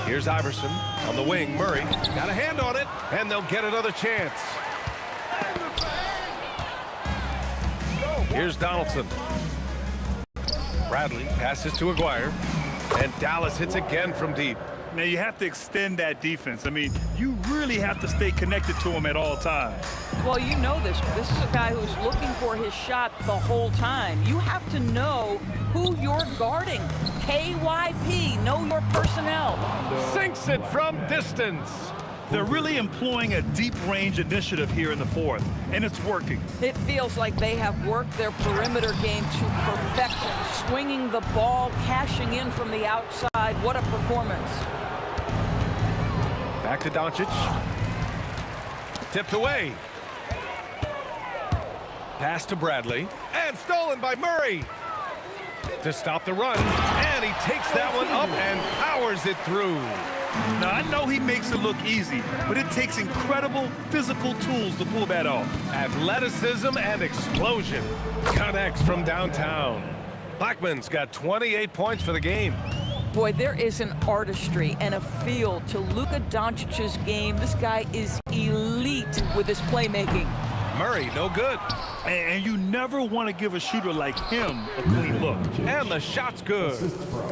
Here's Iverson on the wing. Murray got a hand on it, and they'll get another chance. Here's Donaldson. Bradley passes to Aguirre, and Dallas hits again from deep. Now, you have to extend that defense. I mean, you really have to stay connected to him at all times. Well, you know this. This is a guy who's looking for his shot the whole time. You have to know who you're guarding. KYP, know your personnel. Sinks it from distance. They're really employing a deep-range initiative here in the fourth, and it's working. It feels like they have worked their perimeter game to perfection. Swinging the ball, cashing in from the outside. What a performance. Back to Doncic. Tipped away. Pass to Bradley. And stolen by Murray. To stop the run. And he takes that one up and powers it through. Now, I know he makes it look easy, but it takes incredible physical tools to pull that off. Athleticism and explosion. Connects from downtown. Blackman's got 28 points for the game. Boy, there is an artistry and a feel to Luka Doncic's game. This guy is elite with his playmaking. Murray, no good. And you never want to give a shooter like him a clean look. And the shot's good.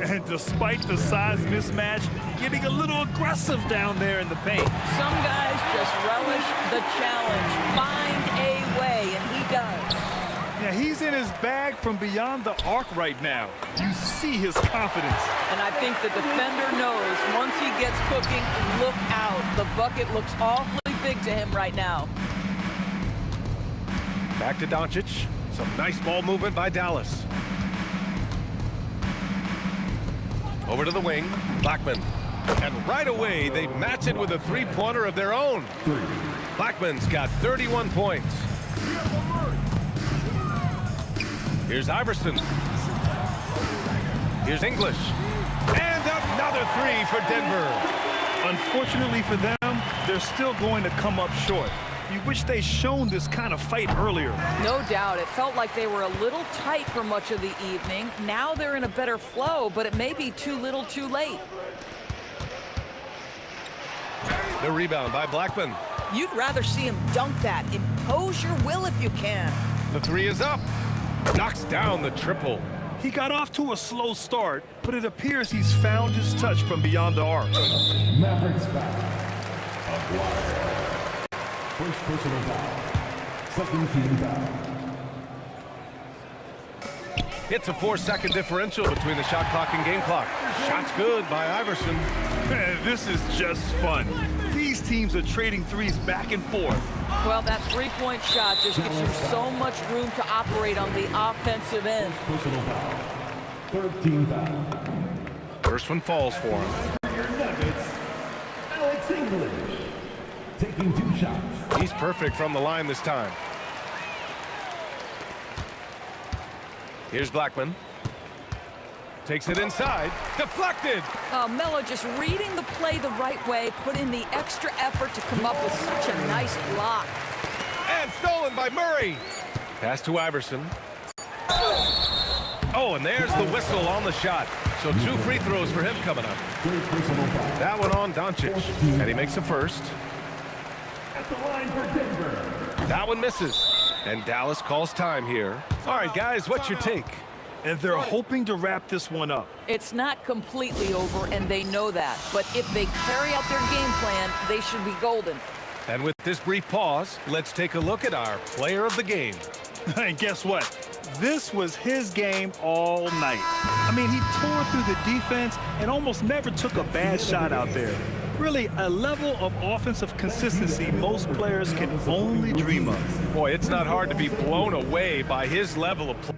And despite the size mismatch, getting a little aggressive down there in the paint. Some guys just relish the challenge. Find a way, and he does. Yeah, he's in his bag from beyond the arc right now. You see his confidence. And I think the defender knows once he gets cooking, look out. The bucket looks awfully big to him right now. Back to Doncic. Some nice ball movement by Dallas. Over to the wing. Blackman. And right away, they match it with a three-pointer of their own. Blackman's got 31 points. Here's Iverson. Here's English. And another three for Denver. Unfortunately for them, they're still going to come up short. You wish they'd shown this kind of fight earlier. No doubt. It felt like they were a little tight for much of the evening. Now they're in a better flow, but it may be too little too late. The rebound by Blackman. You'd rather see him dunk that. Impose your will if you can. The three is up. Knocks down the triple. He got off to a slow start, but it appears he's found his touch from beyond the arc. Mavericks foul. First personal foul. Second team foul. It's a 4-second differential between the shot clock and game clock. Shot's good by Iverson. Man, this is just fun. These teams are trading threes back and forth. Well, that three-point shot just gives you so much room to operate on the offensive end. Personal foul. Third team foul. First one falls for him. Your Nuggets, Alex English. Taking two shots. He's perfect from the line this time. Here's Blackman. Takes it inside. Deflected. Oh, Melo just reading the play the right way, put in the extra effort to come up with such a nice block. And stolen by Murray. Pass to Iverson. Oh, and there's the whistle on the shot. So 2 free throws for him coming up. That one on Doncic. And he makes the first. At the line for Denver. That one misses. And Dallas calls time here. All right, guys, what's your take? And they're hoping to wrap this one up. It's not completely over, and they know that. But if they carry out their game plan, they should be golden. And with this brief pause, let's take a look at our player of the game. And guess what? This was his game all night. I mean, he tore through the defense and almost never took a bad shot out there. Really, a level of offensive consistency most players can only dream of. Boy, it's not hard to be blown away by his level of play.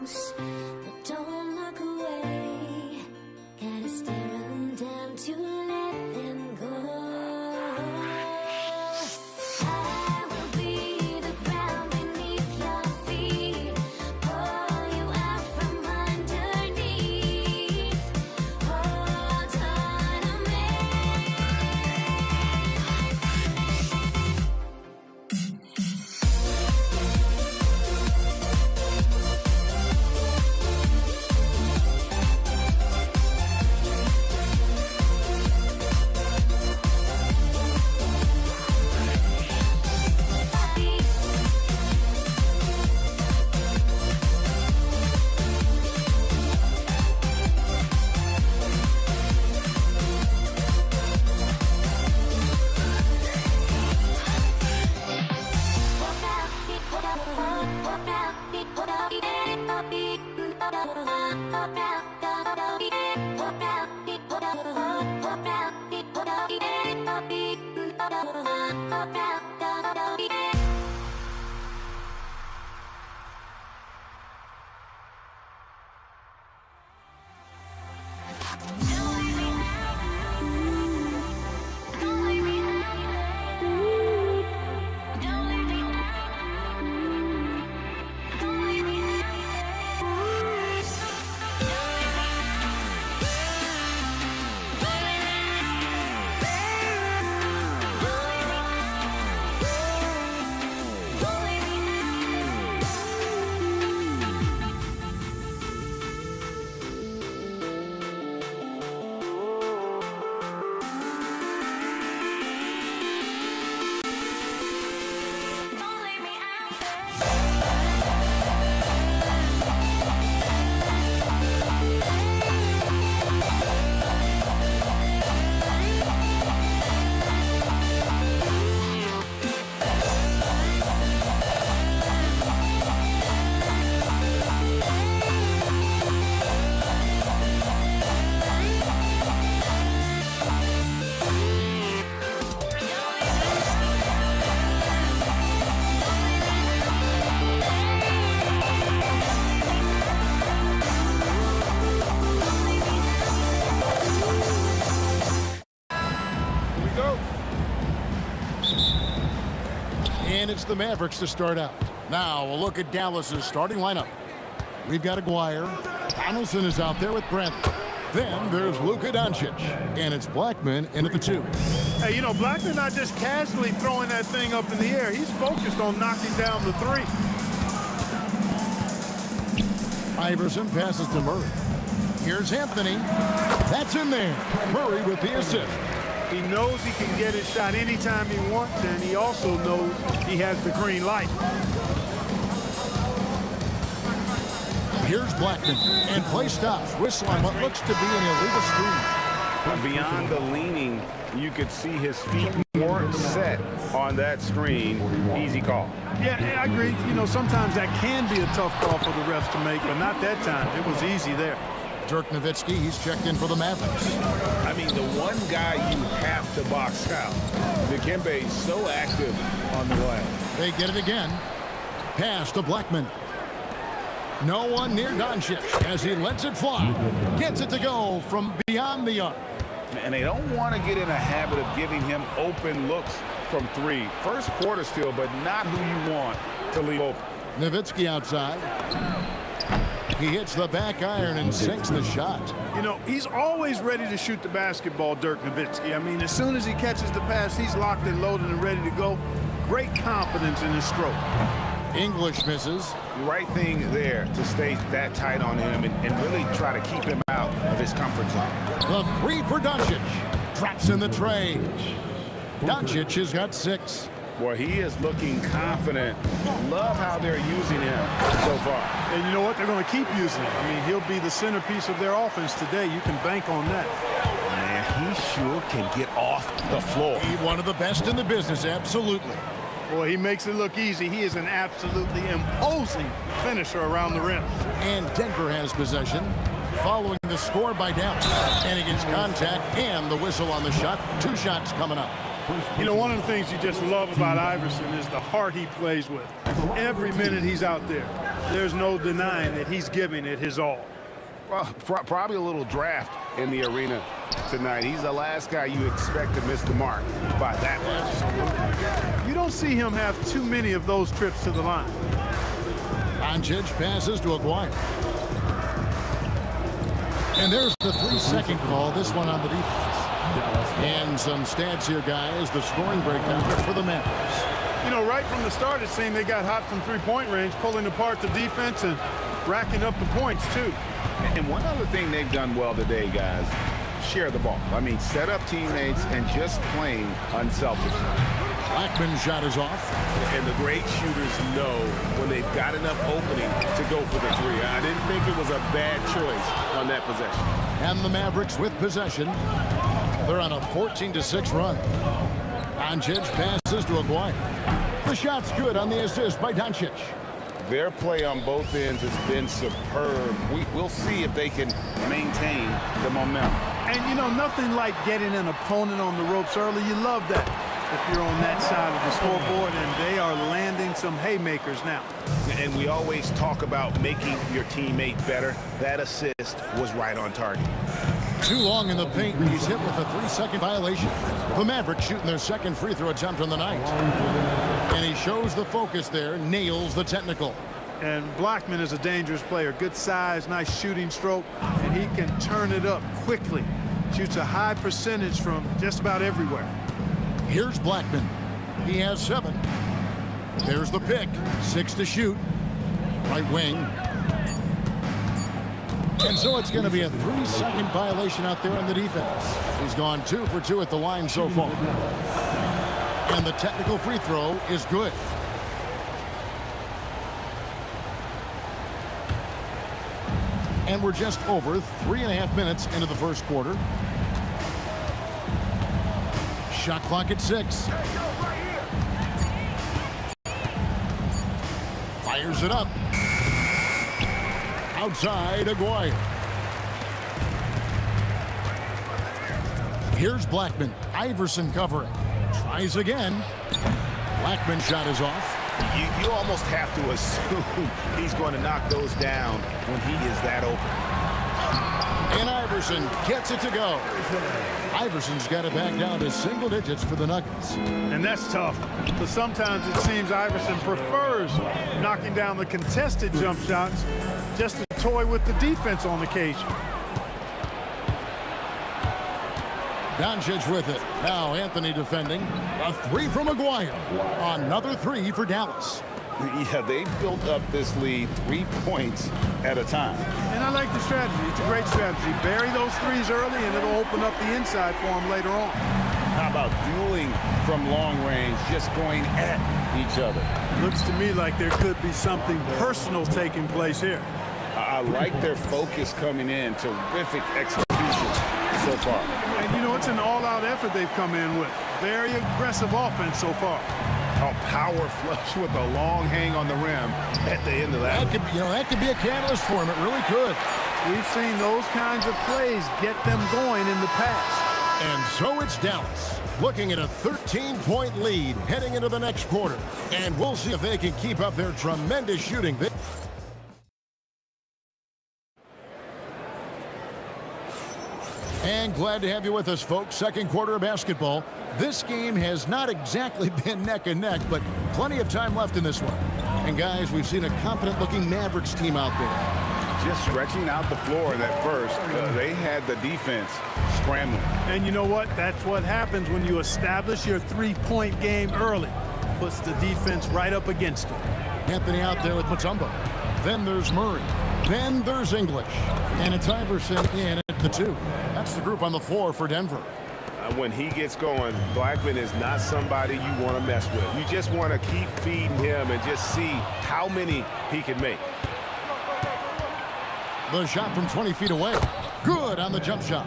close, but don't look away. Gotta stare 'em down to let them go. I will be the ground beneath your feet, pull you out from underneath. Hold on to me. And it's the Mavericks to start out. Now we'll look at Dallas's starting lineup. We've got Aguirre. Donaldson is out there with Bradley. Then there's Luka Doncic. And it's Blackman in at the 2. Hey, you know, Blackman not just casually throwing that thing up in the air. He's focused on knocking down the 3. Iverson passes to Murray. Here's Anthony. That's in there. Murray with the assist. He knows he can get his shot anytime he wants, and he also knows he has the green light. Here's Blackman, and play stops. Whistle on what looks to be an illegal screen. Beyond the leaning, you could see his feet more set on that screen. Easy call. Yeah, I agree. You know, sometimes that can be a tough call for the refs to make, but not that time. It was easy there. Dirk Nowitzki, he's checked in for the Mavericks. I mean, the one guy you have to box out. Dikembe is so active on the glass. They get it again. Pass to Blackman. No one near Doncic as he lets it fly. Gets it to go from beyond the arc. And they don't want to get in a habit of giving him open looks from 3. First quarter still, but not who you want to leave open. Nowitzki outside. He hits the back iron and sinks the shot. You know, he's always ready to shoot the basketball, Dirk Nowitzki. I mean, as soon as he catches the pass, he's locked and loaded and ready to go. Great confidence in his stroke. English misses. Right thing there to stay that tight on him and really try to keep him out of his comfort zone. The 3 for Doncic. Drops in the tray. Doncic has got 6. Boy, he is looking confident. Love how they're using him so far. And you know what? They're going to keep using him. I mean, he'll be the centerpiece of their offense today. You can bank on that. Man, he sure can get off the floor. He's one of the best in the business, absolutely. Boy, he makes it look easy. He is an absolutely imposing finisher around the rim. And Denver has possession. Following the score by Dallas. And he gets contact and the whistle on the shot. 2 shots coming up. You know, one of the things you just love about Iverson is the heart he plays with. Every minute he's out there. There's no denying that he's giving it his all. Well, probably a little draft in the arena tonight. He's the last guy you expect to miss the mark by that much. You don't see him have too many of those trips to the line. Doncic passes to Aguirre. And there's the 3-second call, this one on the defense. And some stats here, guys. The scoring breakdown for the Mavericks. You know, right from the start, it seemed they got hot from three-point range, pulling apart the defense and racking up the points, too. And one other thing they've done well today, guys, share the ball. I mean, set up teammates and just playing unselfishly. Blackman's shot is off. And the great shooters know when they've got enough opening to go for the three. I didn't think it was a bad choice on that possession. And the Mavericks with possession. They're on a 14-6 run. Doncic passes to Aguirre. The shot's good on the assist by Doncic. Their play on both ends has been superb. We'll see if they can maintain the momentum. And, you know, nothing like getting an opponent on the ropes early. You love that if you're on that side of the scoreboard, and they are landing some haymakers now. And we always talk about making your teammate better. That assist was right on target. Too long in the paint. He's hit with a 3-second violation. The Mavericks shooting their second free throw attempt on the night. And he shows the focus there, nails the technical. And Blackman is a dangerous player. Good size, nice shooting stroke, and he can turn it up quickly. Shoots a high percentage from just about everywhere. Here's Blackman. He has 7. There's the pick. 6 to shoot. Right wing. And so it's going to be a 3-second violation out there on the defense. He's gone 2 for 2 at the line so far. And the technical free throw is good. And we're just over 3.5 minutes into the first quarter. Shot clock at 6. Fires it up. Outside, Aguirre. Here's Blackman. Iverson covering. Tries again. Blackman's shot is off. You almost have to assume he's going to knock those down when he is that open. And Iverson gets it to go. Iverson's got it back down to single digits for the Nuggets. And that's tough. But sometimes it seems Iverson prefers knocking down the contested jump shots just to toy with the defense on occasion. Doncic with it. Now Anthony defending. A 3 from Aguirre. Another 3 for Dallas. Yeah, they built up this lead 3 points at a time. And I like the strategy. It's a great strategy. Bury those threes early, and it'll open up the inside for them later on. How about dueling from long range, just going at each other? Looks to me like there could be something personal taking place here. I like their focus coming in. Terrific execution so far. And, you know, it's an all-out effort they've come in with. Very aggressive offense so far. A power flush with a long hang on the rim at the end of that. That could be a catalyst for him. It really could. We've seen those kinds of plays get them going in the past. And so it's Dallas looking at a 13-point lead heading into the next quarter. And we'll see if they can keep up their tremendous shooting. And glad to have you with us, folks. Second quarter of basketball. This game has not exactly been neck and neck, but plenty of time left in this one. And guys, we've seen a competent-looking Mavericks team out there. Just stretching out the floor at first. They had the defense scrambling. And you know what? That's what happens when you establish your three-point game early. Puts the defense right up against it. Anthony out there with Mutombo. Then there's Murray. Then there's English. And it's Iverson in at the 2. That's the group on the floor for Denver. When he gets going, Blackman is not somebody you want to mess with. You just want to keep feeding him and just see how many he can make. The shot from 20 feet away. Good on the jump shot.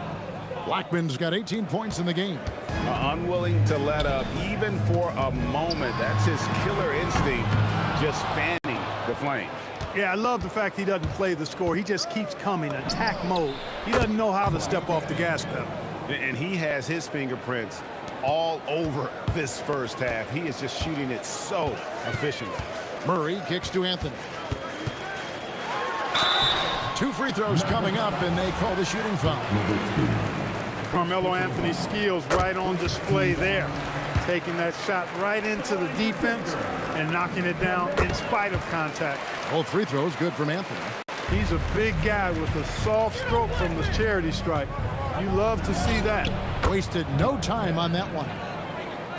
Blackman's got 18 points in the game. Unwilling to let up even for a moment. That's his killer instinct, just fanning the flames. Yeah, I love the fact he doesn't play the score. He just keeps coming, attack mode. He doesn't know how to step off the gas pedal. And he has his fingerprints all over this first half. He is just shooting it so efficiently. Murray kicks to Anthony. 2 free throws coming up, and they call the shooting foul. Carmelo Anthony's skills right on display there. Taking that shot right into the defense and knocking it down in spite of contact. Both free throws good from Anthony. He's a big guy with a soft stroke from the charity stripe. You love to see that. Wasted no time on that one.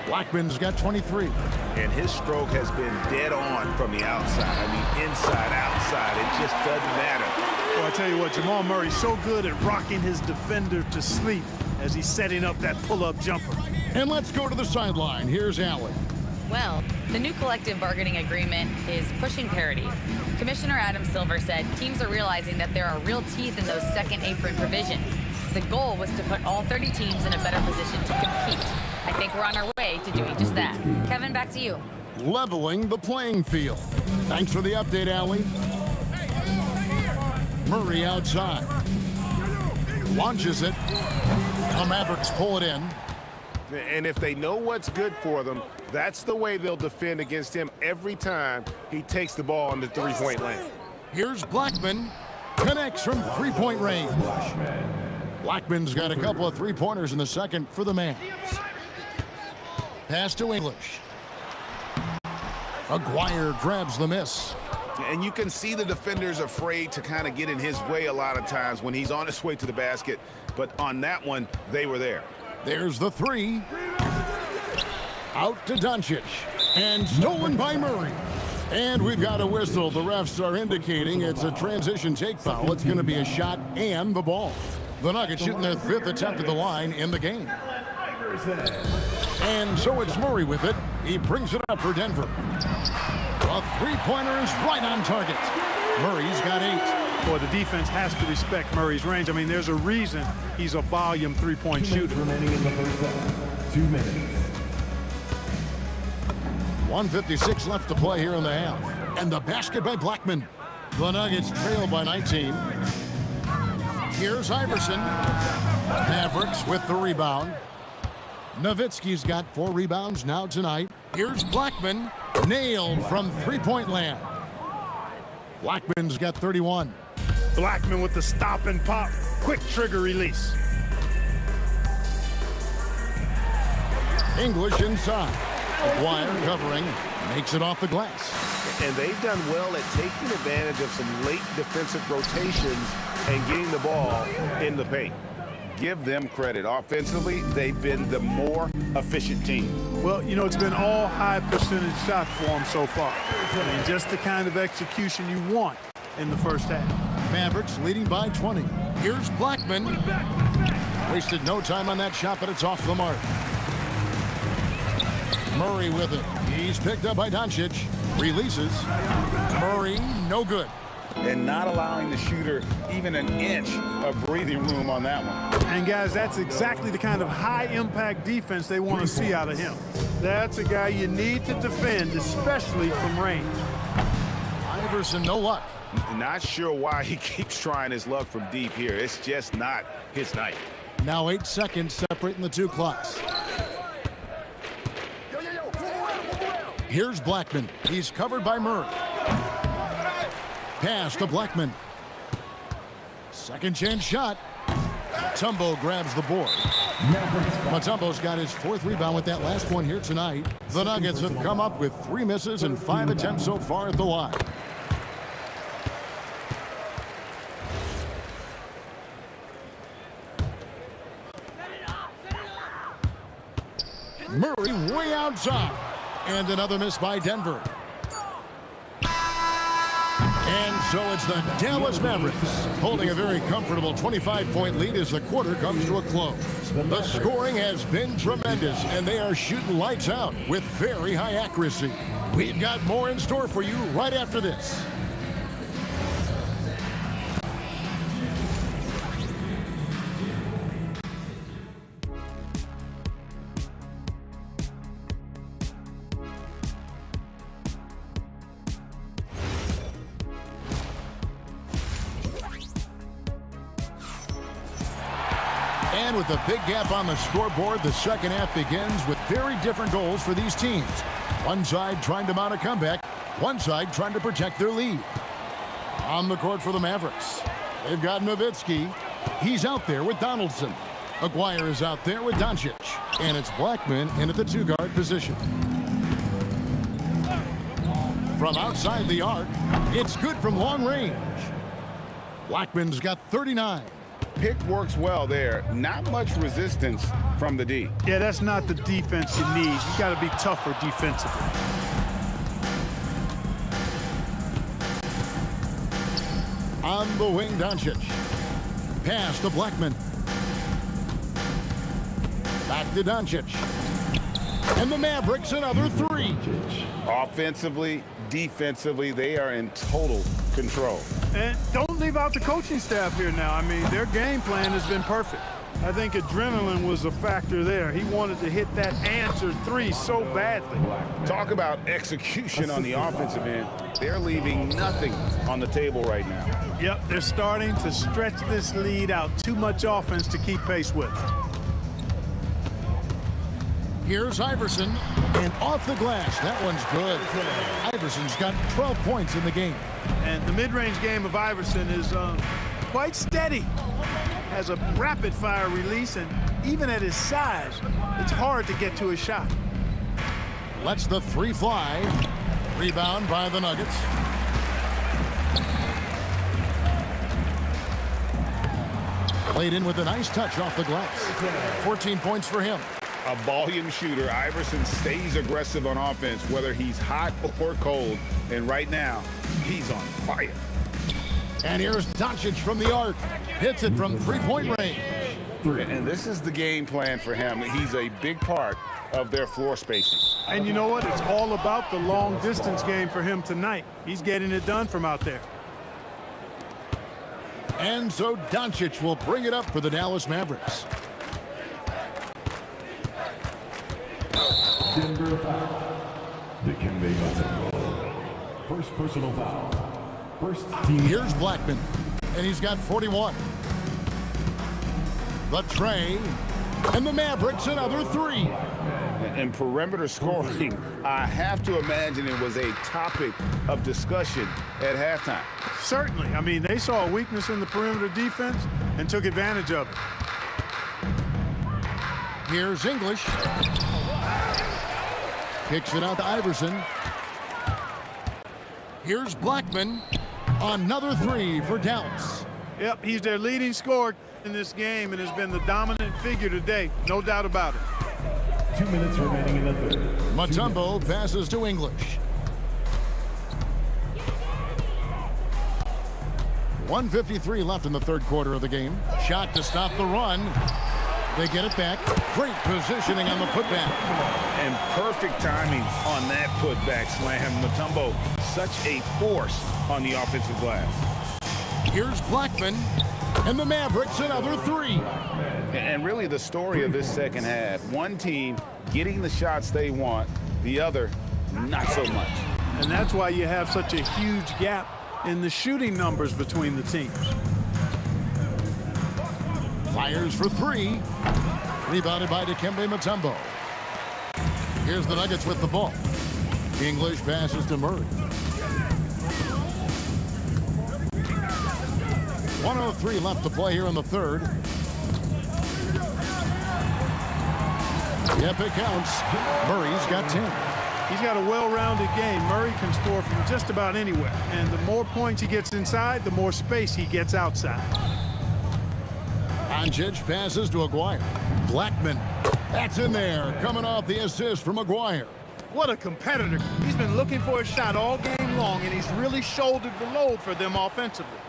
Blackman's got 23. And his stroke has been dead on from the outside. I mean, inside, outside, it just doesn't matter. Well, I tell you what, Jamal Murray's so good at rocking his defender to sleep as he's setting up that pull-up jumper. And let's go to the sideline. Here's Allen. Well, the new collective bargaining agreement is pushing parity. Commissioner Adam Silver said teams are realizing that there are real teeth in those second apron provisions. The goal was to put all 30 teams in a better position to compete. I think we're on our way to doing just that. Kevin, back to you. Leveling the playing field. Thanks for the update, Allie. Murray outside. Launches it. The Mavericks pull it in. And if they know what's good for them, that's the way they'll defend against him every time he takes the ball in the three-point lane. Here's Blackman. Connects from three-point range. Blackman's got a couple of three-pointers in the second for the Mavs. Pass to English. Aguirre grabs the miss. And you can see the defenders afraid to kind of get in his way a lot of times when he's on his way to the basket. But on that one, they were there. There's the three. Out to Doncic. And stolen by Murray. And we've got a whistle. The refs are indicating it's a transition take foul. It's going to be a shot and the ball. The Nuggets shooting their 5th attempt at the line in the game. And so it's Murray with it. He brings it up for Denver. A three-pointer is right on target. Murray's got 8. Boy, the defense has to respect Murray's range. I mean, there's a reason he's a volume three-point shooter. Remaining in the first half. 2 minutes. 1:56 left to play here in the half. And the basket by Blackman. The Nuggets trail by 19. Here's Iverson. Mavericks with the rebound. Nowitzki's got 4 rebounds now tonight. Here's Blackman. Nailed from three-point land. Blackman's got 31. Blackman with the stop and pop. Quick trigger release. English inside. Aguirre covering. Makes it off the glass. And they've done well at taking advantage of some late defensive rotations and getting the ball in the paint. Give them credit. Offensively, they've been the more efficient team. Well, you know, it's been all high percentage shots for them so far. I mean, just the kind of execution you want in the first half. Mavericks leading by 20. Here's Blackman. Wasted no time on that shot, but it's off the mark. Murray with it. He's picked up by Doncic. Releases. Murray, no good. And not allowing the shooter even an inch of breathing room on that one. And guys, that's exactly the kind of high-impact defense they want to see out of him. That's a guy you need to defend, especially from range. Iverson, no luck. Not sure why he keeps trying his luck from deep here. It's just not his night. Now 8 seconds separating the two clocks. Here's Blackman. He's covered by Murray. Pass to Blackman. Second chance shot. Mutombo grabs the board. Mutombo's got his 4th rebound with that last one here tonight. The Nuggets have come up with 3 misses and 5 attempts so far at the line. Murray way outside. And another miss by Denver. And so it's the Dallas Mavericks holding a very comfortable 25-point lead as the quarter comes to a close. The scoring has been tremendous, and they are shooting lights out with very high accuracy. We've got more in store for you right after this. And with a big gap on the scoreboard, the second half begins with very different goals for these teams. One side trying to mount a comeback, one side trying to protect their lead. On the court for the Mavericks, They've got Nowitzki. He's out there with Donaldson. Aguirre is out there with Doncic. And it's Blackman in at the two-guard position. From outside the arc, it's good from long range. Blackman's got 39. Pick works well there. Not much resistance from the D. Yeah, that's not the defense you need. You got to be tougher defensively. On the wing, Doncic. Pass to Blackman. Back to Doncic. And the Mavericks another three. Offensively, defensively, they are in total control. And don't leave out the coaching staff here now. I mean, their game plan has been perfect. I think adrenaline was a factor there. He wanted to hit that answer three so badly. Talk about execution on the offensive end. They're leaving nothing on the table right now. Yep, they're starting to stretch this lead out. Too much offense to keep pace with. Here's Iverson, and off the glass. That one's good. Iverson's got 12 points in the game. And the mid-range game of Iverson is quite steady. Has a rapid-fire release, and even at his size, it's hard to get to his shot. Lets the three fly. Rebound by the Nuggets. Played in with a nice touch off the glass. 14 points for him. A volume shooter. Iverson stays aggressive on offense, whether he's hot or cold. And right now, he's on fire. And here's Doncic from the arc. Hits it from three-point range. And this is the game plan for him. He's a big part of their floor spacing. And you know what? It's all about the long-distance game for him tonight. He's getting it done from out there. And so Doncic will bring it up for the Dallas Mavericks. Denver foul. Dikembe Mutombo. First personal foul. First team. Here's Blackman, and he's got 41. The tray, and the Mavericks another three. And perimeter scoring, I have to imagine it was a topic of discussion at halftime. Certainly. I mean, they saw a weakness in the perimeter defense and took advantage of it. Here's English. Kicks it out to Iverson. Here's Blackman. Another three for Dallas. Yep, he's their leading scorer in this game and has been the dominant figure today. No doubt about it. 2 minutes remaining in the third. Mutombo passes to English. 1:53 left in the third quarter of the game. Shot to stop the run. They get it back. Great positioning on the putback. And perfect timing on that putback slam. Mutombo, such a force on the offensive glass. Here's Blackman, and the Mavericks another three. And really the story of this second half, one team getting the shots they want, the other not so much. And that's why you have such a huge gap in the shooting numbers between the teams. Fires for three. Rebounded by Dikembe Mutombo. Here's the Nuggets with the ball. English passes to Murray. 1:03 left to play here in the third. Yep, it counts. Murray's got 10. He's got a well-rounded game. Murray can score from just about anywhere. And the more points he gets inside, the more space he gets outside. Doncic passes to Aguirre. Blackman. That's in there. Coming off the assist from Aguirre. What a competitor. He's been looking for a shot all game long, and he's really shouldered the load for them offensively.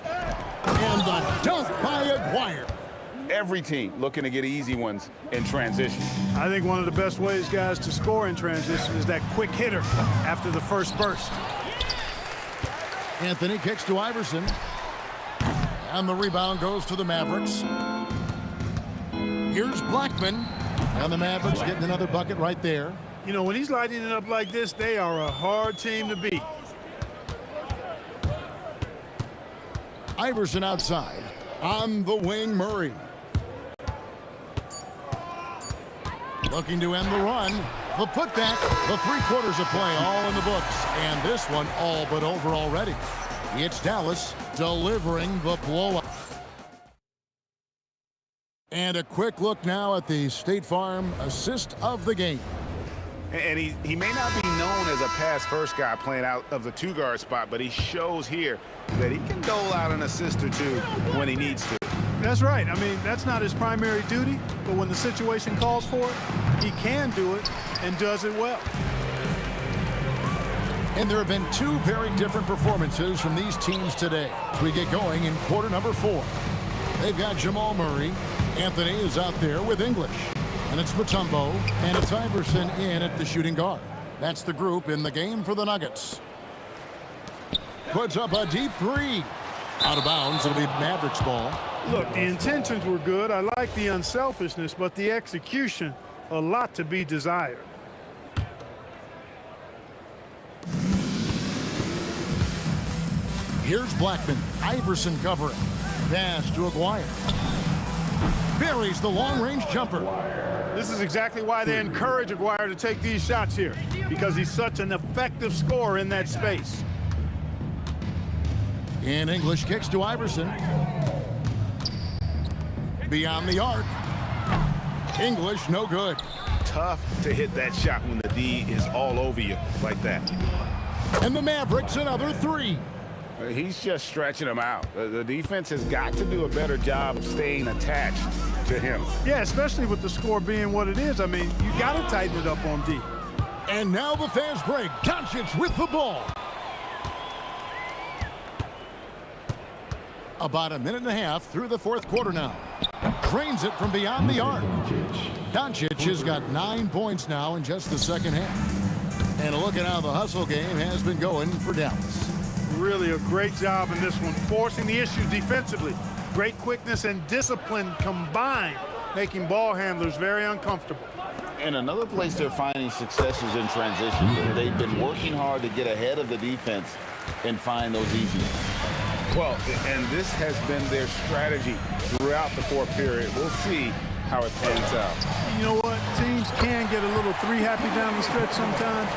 And the dunk by Aguirre. Every team looking to get easy ones in transition. I think one of the best ways, guys, to score in transition is that quick hitter after the first burst. Anthony kicks to Iverson. And the rebound goes to the Mavericks. Here's Blackman. And the Mavericks getting another bucket right there. You know, when he's lighting it up like this, they are a hard team to beat. Iverson outside. On the wing, Murray. Looking to end the run. The putback. The 3 quarters of play all in the books. And this one all but over already. It's Dallas delivering the blowout. And a quick look now at the State Farm assist of the game. And he may not be known as a pass-first guy playing out of the two-guard spot, but he shows here that he can dole out an assist or two when he needs to. That's right. I mean, that's not his primary duty, but when the situation calls for it, he can do it and does it well. And there have been two very different performances from these teams today as we get going in quarter number 4. They've got Jamal Murray. Anthony is out there with English. And it's Mutombo, and it's Iverson in at the shooting guard. That's the group in the game for the Nuggets. Puts up a deep three. Out of bounds, it'll be Mavericks ball. Look, the intentions were good. I like the unselfishness, but the execution, a lot to be desired. Here's Blackman. Iverson covering. Pass to Aguirre. Buries the long-range jumper. This is exactly why they encourage Aguirre to take these shots here, because he's such an effective scorer in that space. In English, kicks to Iverson. Beyond the arc. English, no good. Tough to hit that shot when the D is all over you like that. And the Mavericks, another three. He's just stretching him out. The defense has got to do a better job of staying attached to him. Yeah, especially with the score being what it is. I mean, you got to tighten it up on D. And now the fast break. Doncic with the ball. About a minute and a half through the fourth quarter now. Drains it from beyond the arc. Doncic has got 9 points now in just the second half. And a look at how the hustle game has been going for Dallas. Really a great job in this one, forcing the issue defensively. Great quickness and discipline combined, making ball handlers very uncomfortable. And another place they're finding success is in transition. They've been working hard to get ahead of the defense and find those easy ones. Well, and this has been their strategy throughout the fourth period. We'll see how it pans out. You know what? Teams can get a little three-happy down the stretch sometimes,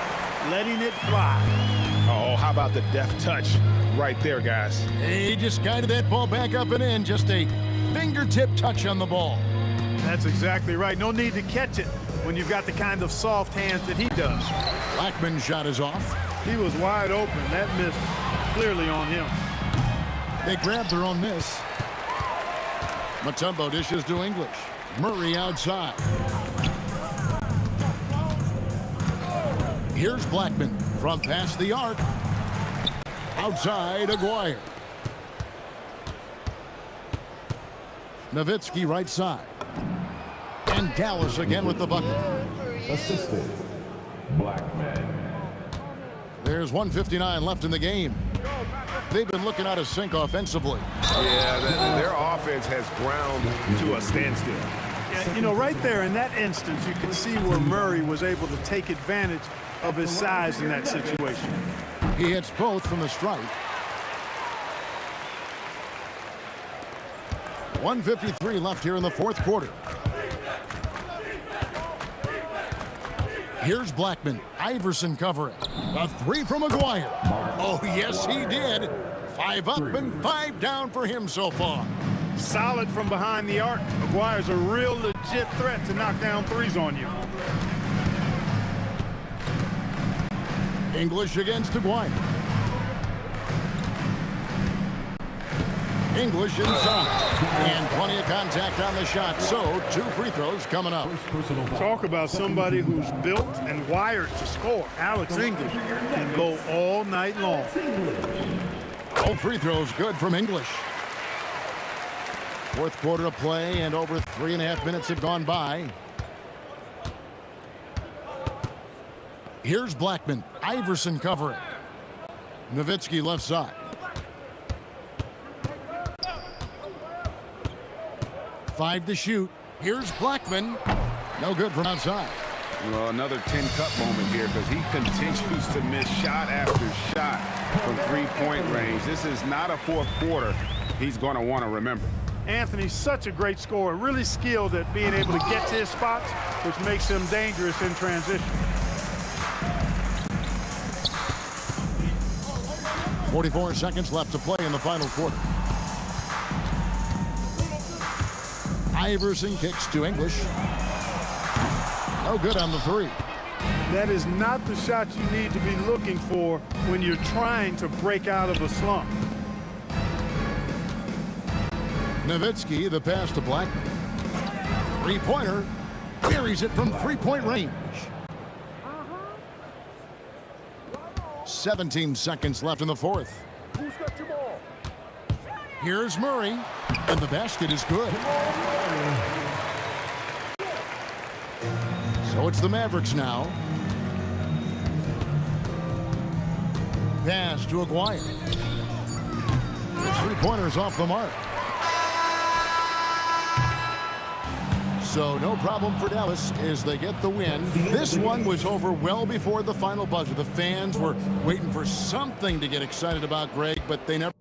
letting it fly. Oh, how about the deft touch right there, guys? He just guided that ball back up and in. Just a fingertip touch on the ball. That's exactly right. No need to catch it when you've got the kind of soft hands that he does. Blackman's shot is off. He was wide open. That miss clearly on him. They grabbed their own miss. Mutombo dishes to English. Murray outside. Here's Blackman from past the arc. Outside, Aguirre. Nowitzki right side. And Dallas again with the bucket. Assisted, Blackman. There's 1:59 left in the game. They've been looking out of sync offensively. Yeah, their offense has ground to a standstill. Yeah, you know, right there in that instance, you can see where Murray was able to take advantage of his size in that situation. He hits both from the stripe. 1:53 left here in the fourth quarter. Here's Blackman. Iverson covering. A three from Aguirre. Oh, yes, he did. 5 up and 5 down for him so far. Solid from behind the arc. Aguirre's a real legit threat to knock down threes on you. English against Aguirre. English inside. And plenty of contact on the shot. So 2 free throws coming up. Talk about somebody who's built and wired to score. Alex English can go all night long. All free throws good from English. Fourth quarter of play and over 3.5 minutes have gone by. Here's Blackman. Iverson covering. Nowitzki left side. 5 to shoot. Here's Blackman. No good from outside. Well, another 10-cup moment here because he continues to miss shot after shot from three-point range. This is not a fourth quarter he's going to want to remember. Anthony's such a great scorer, really skilled at being able to get to his spots, which makes him dangerous in transition. 44 seconds left to play in the final quarter. Iverson kicks to English. No good on the three. That is not the shot you need to be looking for when you're trying to break out of a slump. Nowitzki, the pass to Blackman. Three-pointer. Buries it from three-point range. 17 seconds left in the fourth. Here's Murray, and the basket is good. So it's the Mavericks now. Pass to Aguirre. The three-pointer's off the mark. So no problem for Dallas as they get the win. This one was over well before the final buzzer. The fans were waiting for something to get excited about, Greg, but they never.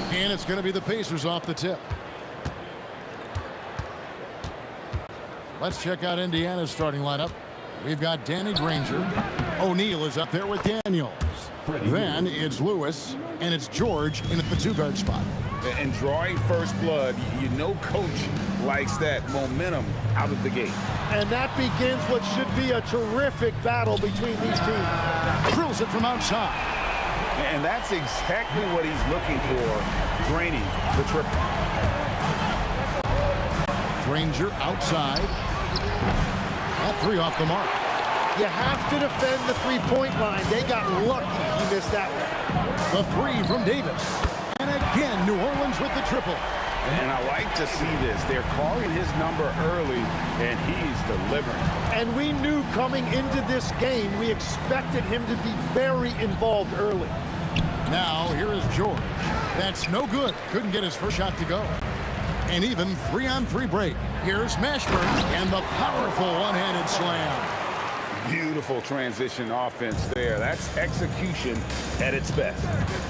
And it's going to be the Pacers off the tip. Let's check out Indiana's starting lineup. We've got Danny Granger. O'Neal is up there with Daniels. Then it's Lewis, and it's George in at the two-guard spot. And drawing first blood, you know coach likes that momentum out of the gate. And that begins what should be a terrific battle between these teams. Drills it from outside. And that's exactly what he's looking for, draining the triple. Granger outside. That three off the mark. You have to defend the three-point line. They got lucky he missed that one. The three from Davis. And again, New Orleans with the triple. And I like to see this. They're calling his number early, and he's delivering. And we knew coming into this game, we expected him to be very involved early. Now, here is George. That's no good. Couldn't get his first shot to go. And even 3-on-3 break. Here's Mashburn and the powerful one-handed slam. Beautiful transition offense there. That's execution at its best.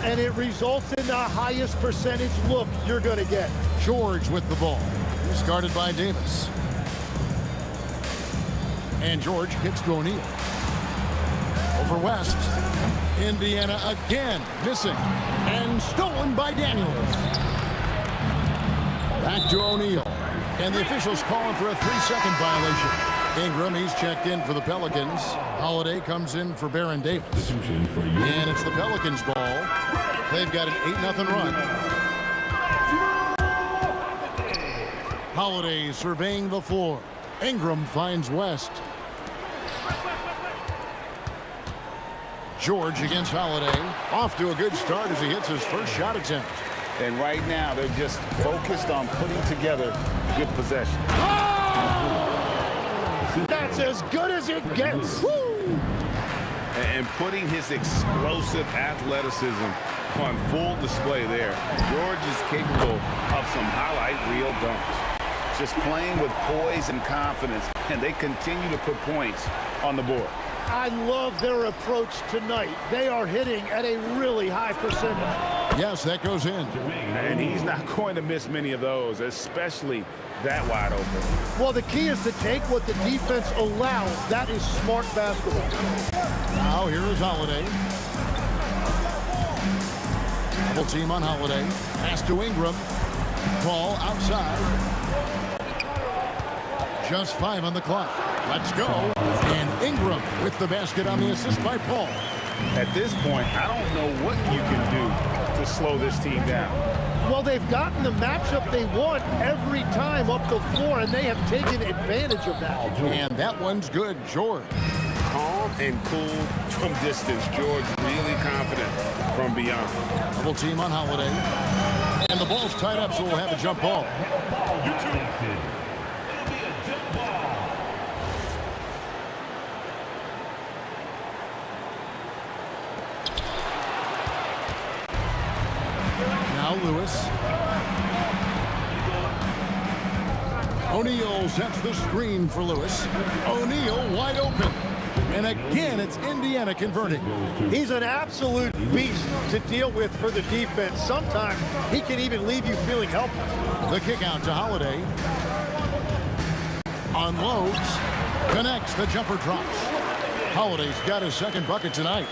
And it results in the highest percentage look you're going to get. George with the ball. He's guarded by Davis. And George kicks to O'Neal. Over West. Indiana again missing. And stolen by Daniels. Back to O'Neal. And the officials calling for a 3-second violation. Ingram, he's checked in for the Pelicans. Holiday comes in for Baron Davis. And it's the Pelicans' ball. They've got an 8-0 run. Holiday surveying the floor. Ingram finds West. George against Holiday. Off to a good start as he hits his first shot attempt. And right now, they're just focused on putting together good possession. That's as good as it gets. Woo! And putting his explosive athleticism on full display there. George is capable of some highlight reel dunks. Just playing with poise and confidence, and they continue to put points on the board. I love their approach tonight. They are hitting at a really high percentage. Yes, that goes in. And he's not going to miss many of those, especially that wide open. Well, the key is to take what the defense allows. That is smart basketball. Now here is Holiday. Double team on Holiday. Pass to Ingram. Ball outside. Just 5 on the clock. Let's go. And Ingram with the basket on the assist by Paul. At this point, I don't know what you can do to slow this team down. Well, they've gotten the matchup they want every time up the floor, and they have taken advantage of that. And that one's good, George. Calm and cool from distance. George really confident from beyond. Double team on Holiday. And the ball's tied up, so we'll have a jump ball. Lewis. O'Neal sets the screen for Lewis. O'Neal wide open. And again, it's Indiana converting. He's an absolute beast to deal with for the defense. Sometimes he can even leave you feeling helpless. The kick out to Holiday. Unloads. Connects. The jumper drops. Holiday's got his second bucket tonight.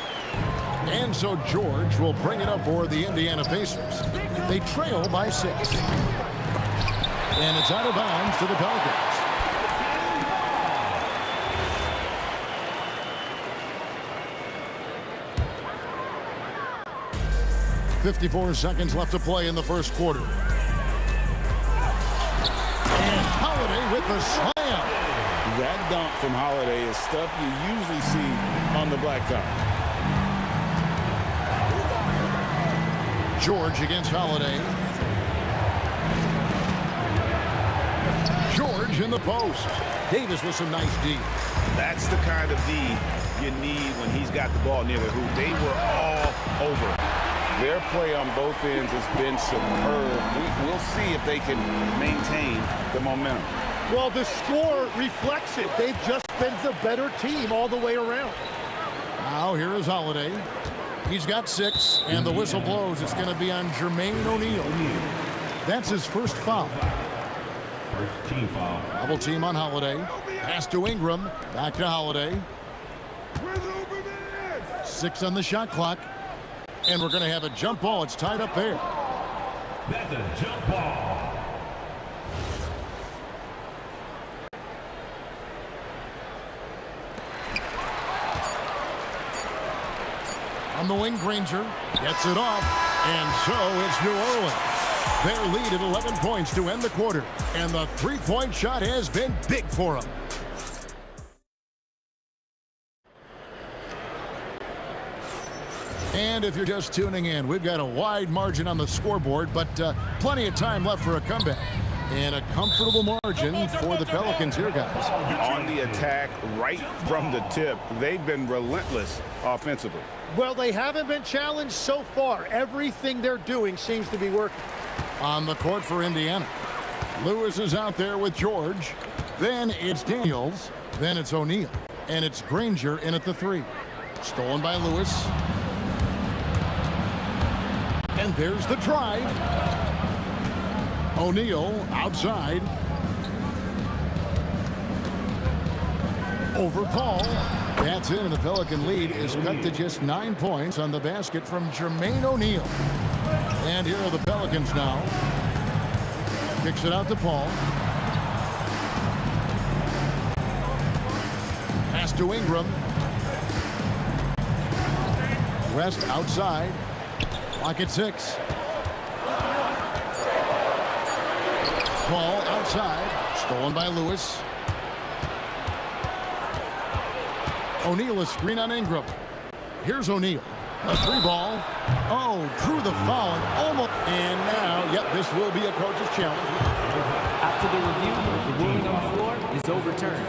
And so George will bring it up for the Indiana Pacers. They trail by 6. And it's out of bounds to the Pelicans. 54 seconds left to play in the first quarter. And Holiday with the slam. That dunk from Holiday is stuff you usually see on the blacktop. George against Holiday. George in the post. Davis with some nice D. That's the kind of D you need when he's got the ball near the hoop. They were all over. Their play on both ends has been superb. We'll see if they can maintain the momentum. Well, the score reflects it. They've just been the better team all the way around. Now here is Holiday. He's got 6, and the whistle blows. It's going to be on Jermaine O'Neal. That's his first foul. First team foul. Double team on Holiday. Pass to Ingram. Back to Holiday. 6 on the shot clock. And we're going to have a jump ball. It's tied up there. That's a jump ball. On the wing, Granger gets it off, and so it's New Orleans. Their lead at 11 points to end the quarter, and the three-point shot has been big for them. And if you're just tuning in, we've got a wide margin on the scoreboard, but plenty of time left for a comeback. And a comfortable margin for the Pelicans here, guys. On the attack, right from the tip, they've been relentless offensively. Well, they haven't been challenged so far. Everything they're doing seems to be working. On the court for Indiana, Lewis is out there with George. Then it's Daniels. Then it's O'Neal. And it's Granger in at the 3. Stolen by Lewis. And there's the drive. O'Neal outside. Over Paul. That's in, and the Pelican lead is cut to just 9 points on the basket from Jermaine O'Neal. And here are the Pelicans now. Kicks it out to Paul. Pass to Ingram. West outside. Clock at 6. Paul outside. Stolen by Lewis. O'Neal a screen on Ingram. Here's O'Neal. A 3 ball. Oh, drew the foul. Almost. And now, yep, this will be a coach's challenge. After the review, the ruling on the floor is overturned.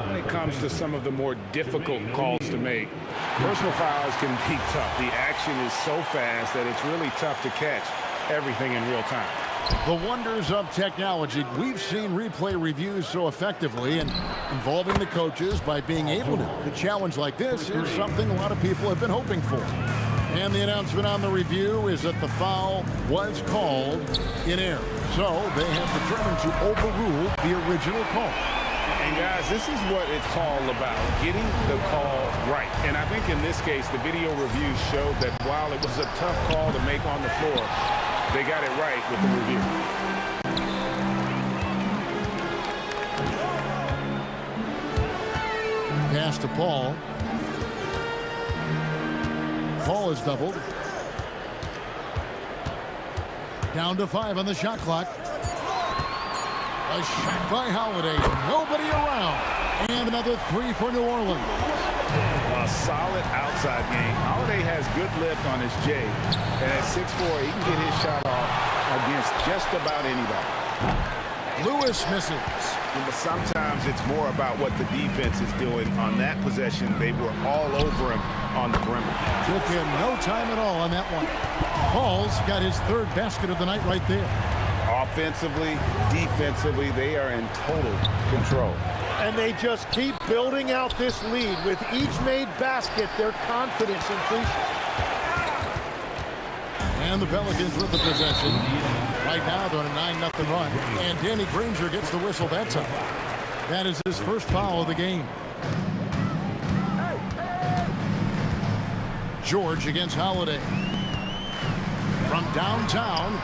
When it comes to some of the more difficult calls to make, personal fouls can be tough. The action is so fast that it's really tough to catch everything in real time. The wonders of technology. We've seen replay reviews so effectively, and involving the coaches by being able to. The challenge like this is something a lot of people have been hoping for. And the announcement on the review is that the foul was called in error. So they have determined to overrule the original call. And guys, this is what it's all about, getting the call right. And I think in this case, the video review showed that while it was a tough call to make on the floor, they got it right with the review. Pass to Paul. Paul is doubled. Down to 5 on the shot clock. A shot by Holiday. Nobody around. And another 3 for New Orleans. A solid outside game. Holiday has good lift on his J. And at 6'4", he can get his shot off against just about anybody. Lewis misses. But sometimes it's more about what the defense is doing. On that possession, they were all over him on the perimeter. Took him no time at all on that one. Paul's got his 3rd basket of the night right there. Offensively, defensively, they are in total control. And they just keep building out this lead. With each made basket, their confidence increases. And the Pelicans with the possession. Right now, they're on a 9-0 run. And Danny Granger gets the whistle that time. That is his first foul of the game. George against Holiday. From downtown,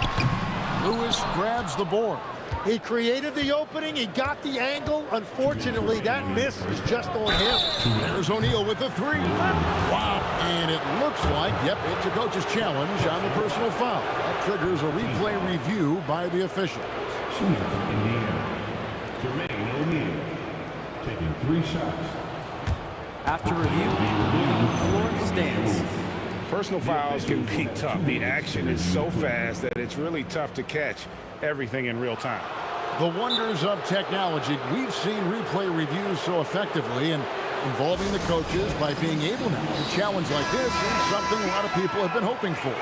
Lewis grabs the board. He created the opening. He got the angle. Unfortunately, that miss is just on him. There's O'Neal with the three. Wow. And it looks like, yep, it's a coach's challenge on the personal foul. That triggers a replay review by the official. Shooting from Indiana, Jermaine O'Neal, taking 3 shots. After review, the ruling on the floor stands. Personal fouls can be tough. The action is so fast that it's really tough to catch everything in real time. The wonders of technology. We've seen replay reviews so effectively, and involving the coaches by being able now to challenge like this is something a lot of people have been hoping for.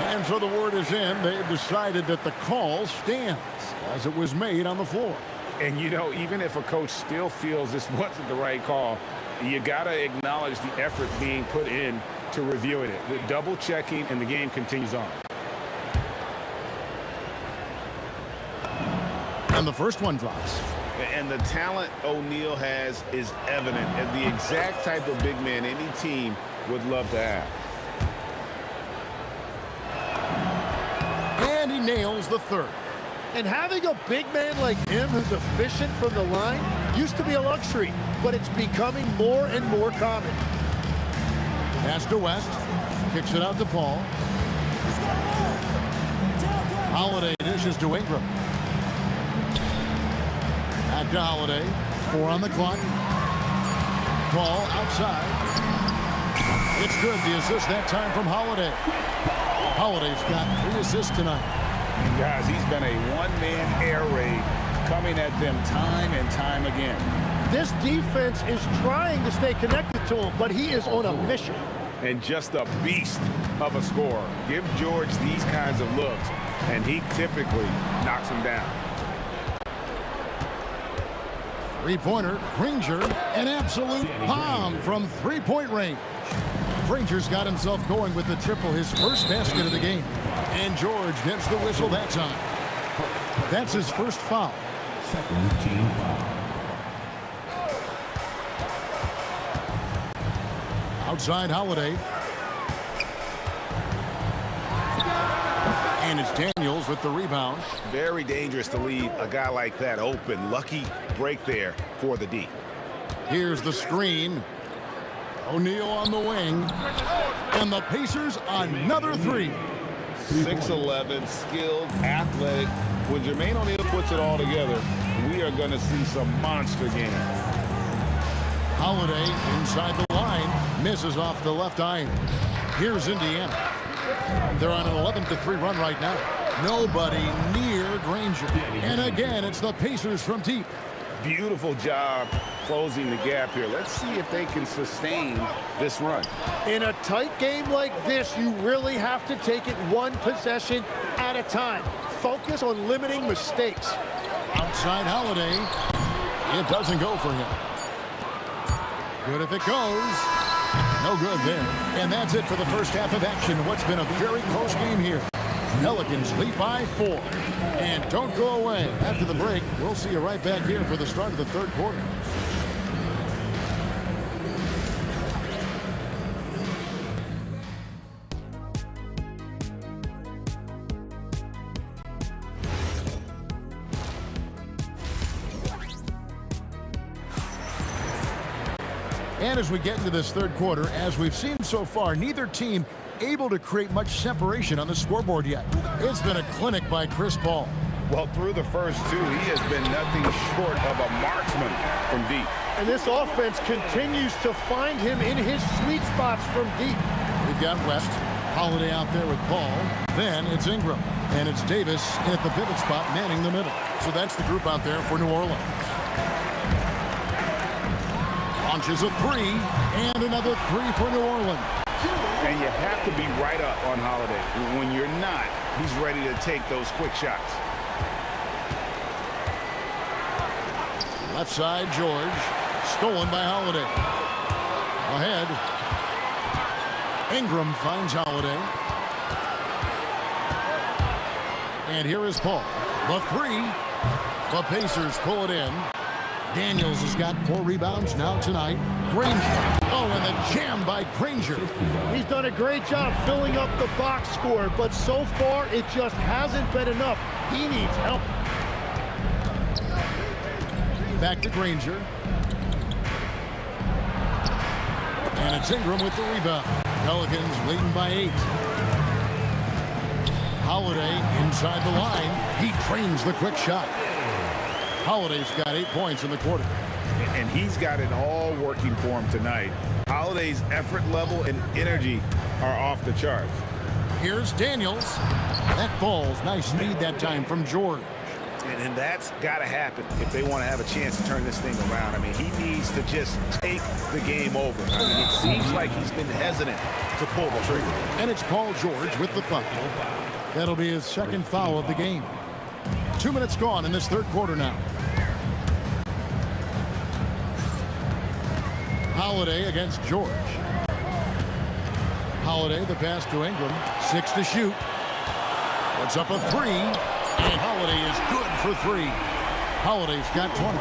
And so the word is in. They've decided that the call stands as it was made on the floor. And, you know, even if a coach still feels this wasn't the right call, you got to acknowledge the effort being put in to reviewing it. The double checking, and the game continues on. And the first one drops. And the talent O'Neal has is evident, and the exact type of big man any team would love to have. And he nails the third. And having a big man like him who's efficient from the line used to be a luxury, but it's becoming more and more common. Pass to West. Kicks it out to Paul. Holiday dishes to Ingram. Back to Holiday. 4 on the clock. Paul outside. It's good. The assist that time from Holiday. Holiday's got 3 assists tonight. And guys, he's been a one-man air raid coming at them time and time again. This defense is trying to stay connected to him, but he is on a mission. And just a beast of a scorer. Give George these kinds of looks, and he typically knocks them down. Three-pointer, Granger, an absolute bomb from three-point range. Granger's got himself going with the triple, his first basket of the game. And George gets the whistle that time. That's his first foul. Second team foul. Outside Holiday. And it's Daniels with the rebound. Very dangerous to leave a guy like that open. Lucky break there for the D. Here's the screen. O'Neal on the wing. And the Pacers another three. 6'11", skilled, athletic. When Jermaine O'Neal puts it all together, we are going to see some monster games. Holiday inside the line, misses off the left iron. Here's Indiana. They're on an 11-3 run right now. Nobody near Granger. And again, it's the Pacers from deep. Beautiful job closing the gap here. Let's see if they can sustain this run. In a tight game like this, you really have to take it one possession at a time. Focus on limiting mistakes. Outside Holiday. It doesn't go for him. Good if it goes. No good there. And that's it for the first half of action. What's been a very close game here. Pelicans lead by 4. And don't go away. After the break, we'll see you right back here for the start of the third quarter. And as we get into this third quarter, as we've seen so far, neither team able to create much separation on the scoreboard yet. It's been a clinic by Chris Paul. Well, through the first 2, he has been nothing short of a marksman from deep. And this offense continues to find him in his sweet spots from deep. We've got West, Holiday out there with Paul. Then it's Ingram. And it's Davis at the pivot spot manning the middle. So that's the group out there for New Orleans. Launches a 3, and another 3 for New Orleans. And you have to be right up on Holiday. When you're not, he's ready to take those quick shots. Left side, George. Stolen by Holiday. Ahead. Ingram finds Holiday. And here is Paul. The 3. The Pacers pull it in. Daniels has got 4 rebounds now tonight. Granger. Oh, and the jam by Granger. He's done a great job filling up the box score, but so far it just hasn't been enough. He needs help. back to Granger. And it's Ingram with the rebound. Pelicans leading by 8. Holiday inside the line. He trains the quick shot. Holiday's got 8 points in the quarter. And he's got it all working for him tonight. Holiday's effort level and energy are off the charts. Here's Daniels. That ball's nice feed that time from George. And that's got to happen if they want to have a chance to turn this thing around. I mean, he needs to just take the game over. I mean, it seems like he's been hesitant to pull the trigger. And it's Paul George with the foul. That'll be his second foul of the game. 2 minutes gone in this third quarter now. Holiday against George. Holiday, the pass to Ingram. 6 to shoot. Puts up a 3. And Holiday is good for 3. Holiday's got 20.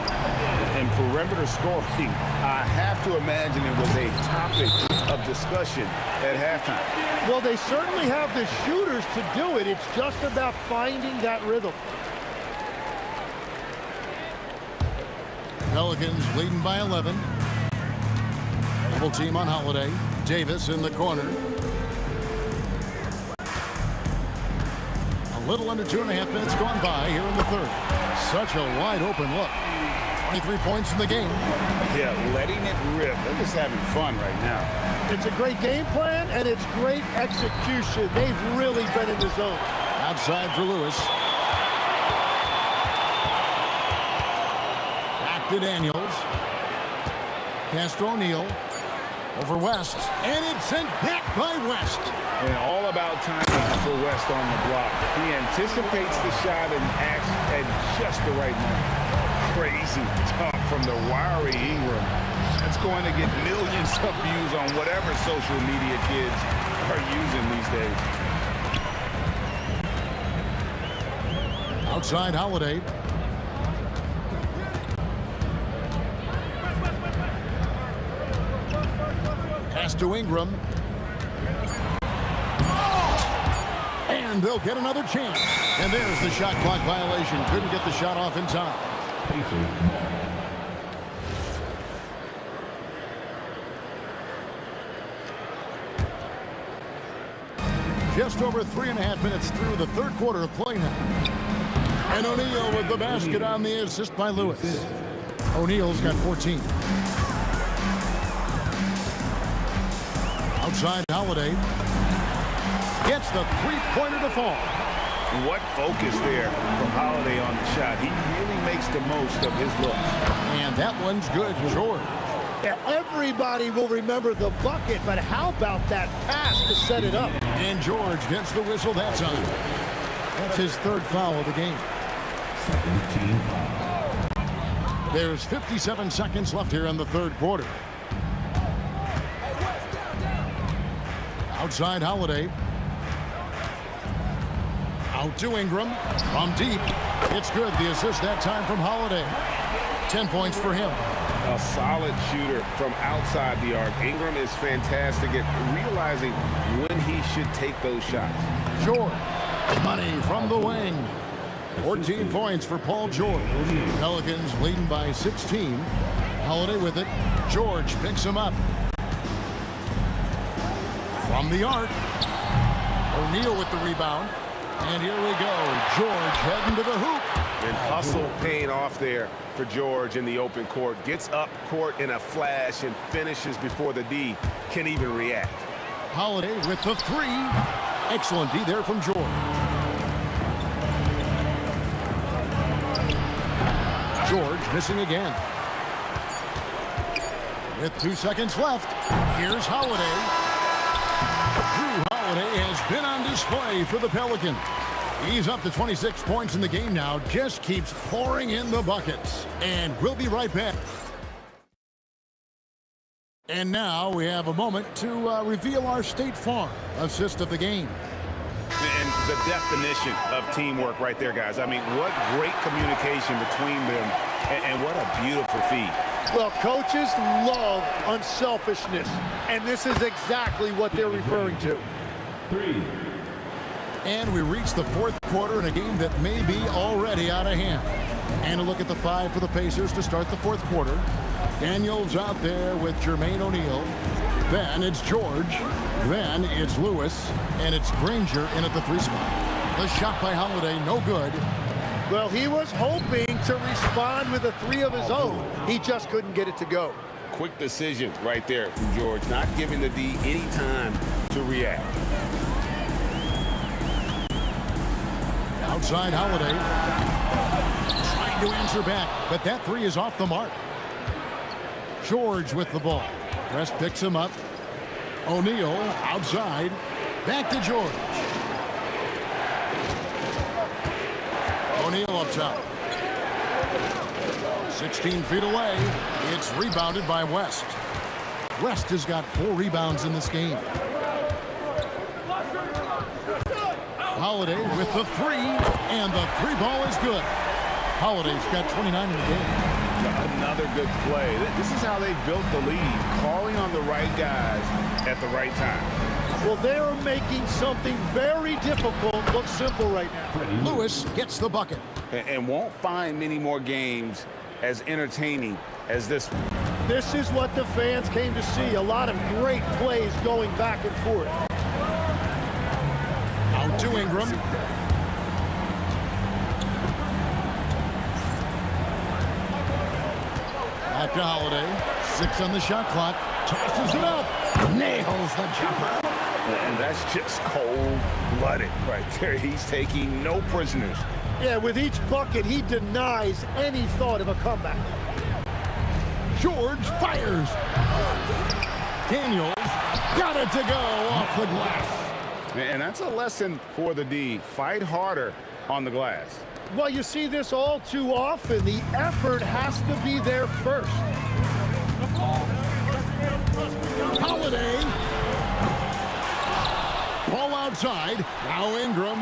And perimeter scoring, I have to imagine it was a topic of discussion at halftime. Well, they certainly have the shooters to do it. It's just about finding that rhythm. Pelicans leading by 11. Double team on Holiday. Davis in the corner. A little under 2.5 minutes gone by here in the third. Such a wide open look. 23 points in the game. Yeah, letting it rip. They're just having fun right now. It's a great game plan, and it's great execution. They've really been in the zone. Outside for Lewis. Back to Daniels. Pass to O'Neal. Over West. And it's sent back by West. And all about timing for West on the block. He anticipates the shot and acts at just the right moment. Crazy talk from the wiry Ingram. That's going to get millions of views on whatever social media kids are using these days. Outside Holiday. Pass to Ingram. And they'll get another chance. And there's the shot clock violation. Couldn't get the shot off in time. Just over 3.5 minutes through the third quarter of play now. And O'Neal with the basket on the assist by Lewis. O'Neal's got 14. Outside Holiday. Gets the three-pointer to fall. What focus there from Holiday on the shot. He really makes the most of his looks. And that one's good, George. Yeah, everybody will remember the bucket, but how about that pass to set it up? And George gets the whistle that time. That's his third foul of the game. There's 57 seconds left here in the third quarter. Outside Holiday. Out to Ingram. From deep. It's good. The assist that time from Holiday. 10 points for him. A solid shooter from outside the arc. Ingram is fantastic at realizing when he should take those shots. George. Money from the wing. 14 points for Paul George. Pelicans leading by 16. Holiday with it. George picks him up. From the arc. O'Neal with the rebound. And here we go. George heading to the hoop. And hustle paying off there for George in the open court. Gets up court in a flash and finishes before the D can even react. Holiday with the three. Excellent D there from George. George missing again. With 2 seconds left, here's Holiday. Drew Holiday has been on display for the Pelicans. He's up to 26 points in the game now. Just keeps pouring in the buckets. And we'll be right back. And now we have a moment to reveal our State Farm assist of the game. And the definition of teamwork right there, guys. I mean, what great communication between them, and what a beautiful feed. Well, coaches love unselfishness, and this is exactly what they're referring to. 3. And we reach the fourth quarter in a game that may be already out of hand. And a look at the 5 for the Pacers to start the fourth quarter. Daniels out there with Jermaine O'Neal. Then it's George. Then it's Lewis. And it's Granger in at the 3 spot. The shot by Holiday, no good. Well, he was hoping to respond with a 3 of his own. He just couldn't get it to go. Quick decision right there from George, not giving the D any time to react. Outside Holiday. Trying to answer back, but that 3 is off the mark. George with the ball. West picks him up. O'Neal outside. Back to George. O'Neal up top. 16 feet away. It's rebounded by West. West has got 4 rebounds in this game. Holiday with the 3, and the 3 ball is good. Holiday's got 29 in the game. Another good play. This is how they built the lead, calling on the right guys at the right time. Well, they're making something very difficult look simple right now. Lewis gets the bucket. And won't find many more games as entertaining as this one. This is what the fans came to see. A lot of great plays going back and forth. Out to Ingram. Back to Holiday. 6 on the shot clock. Tosses it up. Nails the jumper. And that's just cold-blooded right there. He's taking no prisoners. Yeah, with each bucket, he denies any thought of a comeback. George fires. Daniels got it to go off the glass. And that's a lesson for the D. Fight harder on the glass. Well, you see this all too often. The effort has to be there first. Holiday. Ball outside. Now Ingram.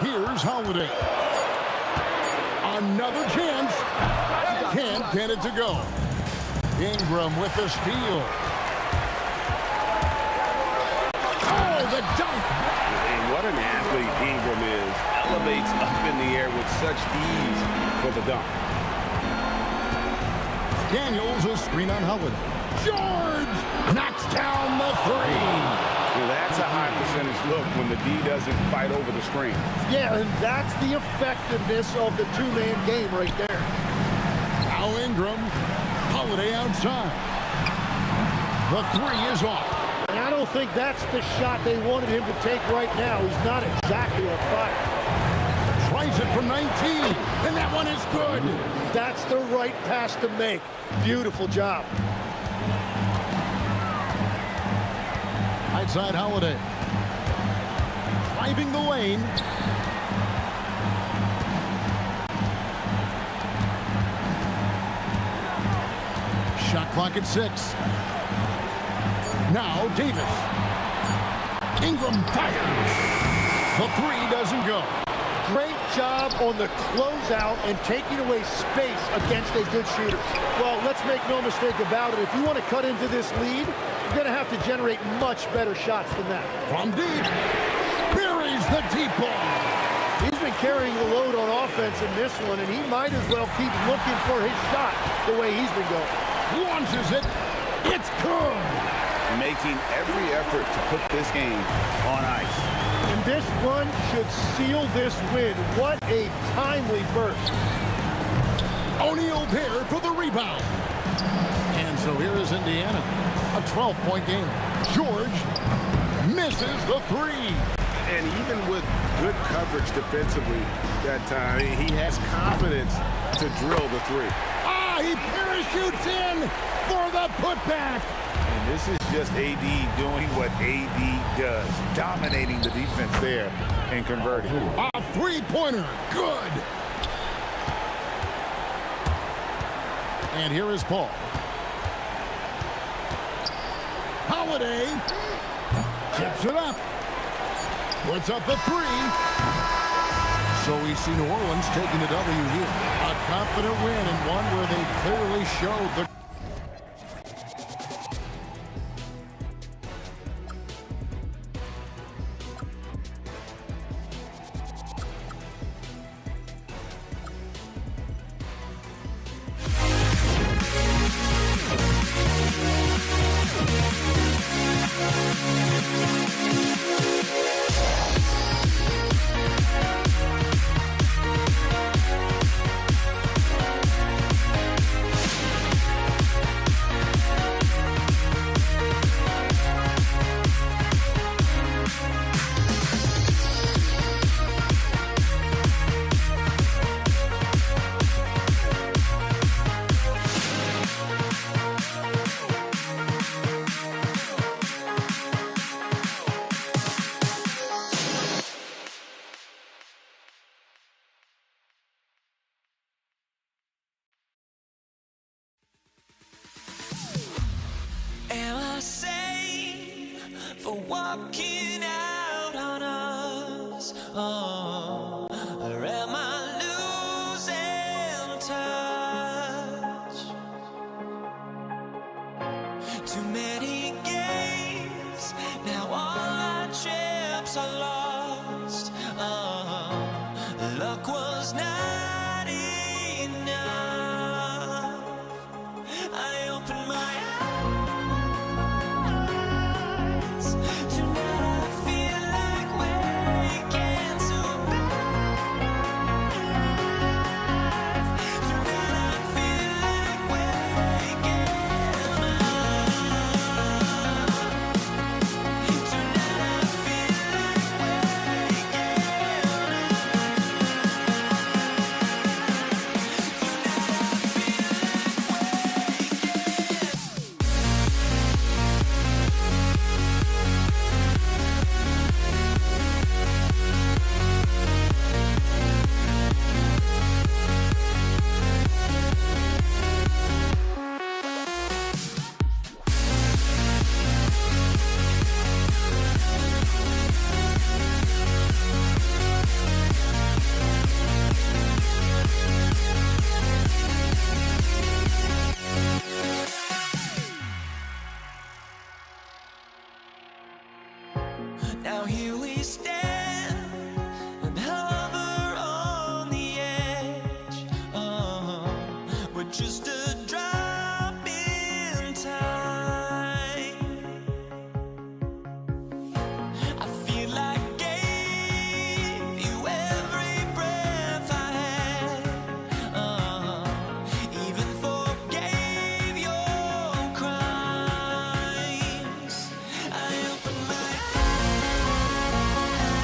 Here's Holiday. Another chance. Can't get it to go. Ingram with the steal. Oh, the dunk. And what an athlete Ingram is. Elevates up in the air with such ease for the dunk. Daniels a screen on Holiday. George knocks down the 3. Yeah, that's a high percentage look when the D doesn't fight over the screen. Yeah, and that's the effectiveness of the 2-man game right there. Now Ingram. Holiday outside. The 3 is off. And I don't think that's the shot they wanted him to take right now. He's not exactly on fire. Tries it from 19, and that one is good. That's the right pass to make. Beautiful job. Outside Holiday. Driving the lane. Shot clock at 6. Now Davis. Ingram fires. The 3 doesn't go. Great job on the closeout and taking away space against a good shooter. Well, let's make no mistake about it. If you want to cut into this lead, you're going to have to generate much better shots than that. From deep. Buries the deep ball. He's been carrying the load on offense in this one, and he might as well keep looking for his shot the way he's been going. Launches it. It's good. Making every effort to put this game on ice. And this run should seal this win. What a timely burst. O'Neal there for the rebound. And so here is Indiana. A 12-point game. George misses the 3. And even with good coverage defensively that time, he has confidence to drill the 3. Ah, he parachutes in for the putback. And this is just AD doing what AD does, dominating the defense there and converting. A 3-pointer, good. And here is Paul. Holiday chips it up. Puts up the 3. So we see New Orleans taking the W here. A confident win and one where they clearly showed the walking out on us. Oh, or am I losing touch? Too many games, now all our chips are lost. Oh, luck was not enough. I opened my eyes. Tonight I feel like waking to a better life. Tonight I feel like waking up. Tonight I feel like waking Now here we stand and hover on the edge. We're just a drop in time. I feel like I gave you every breath I had. Even forgave your crimes. I opened my eyes.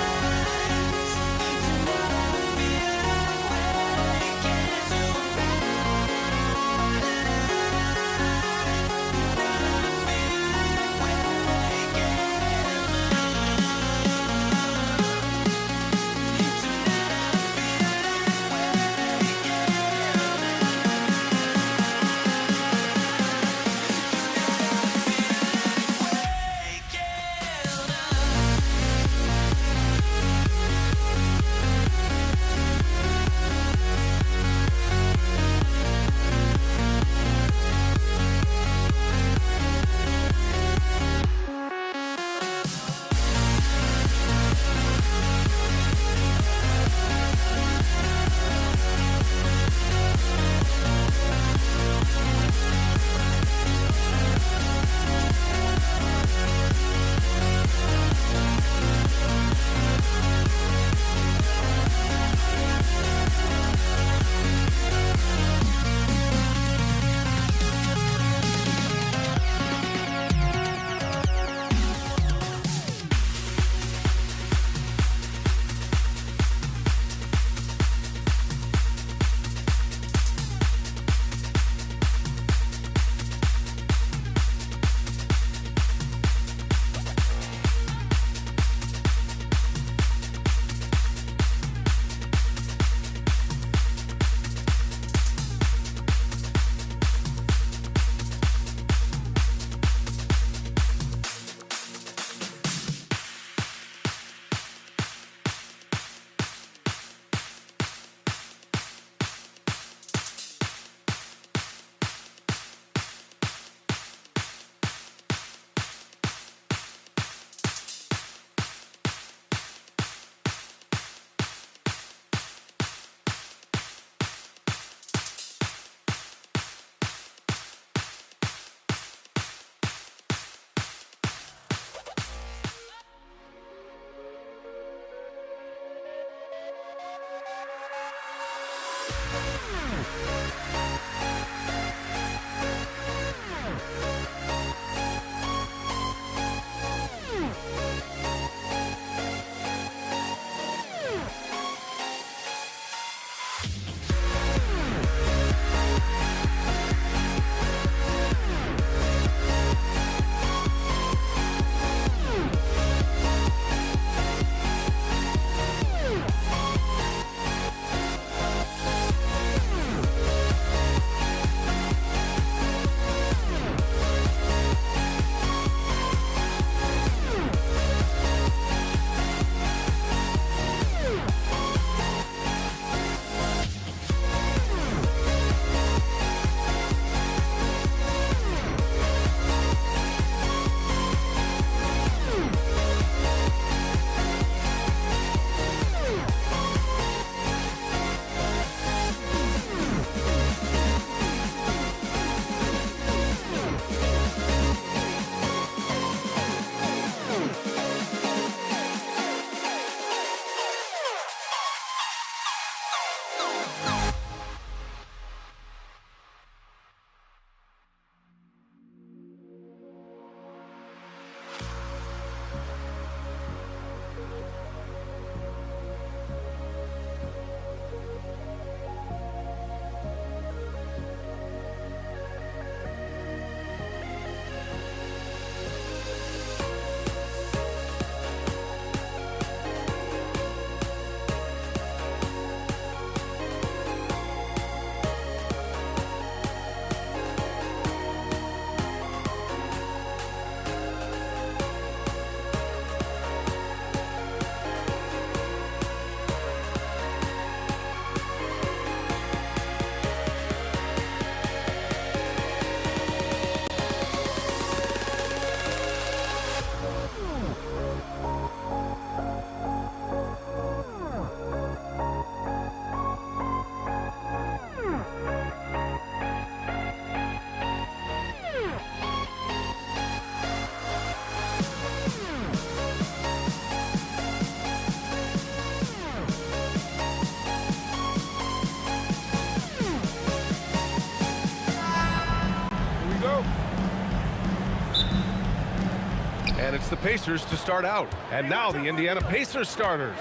the Pacers to start out. And now the Indiana Pacers starters.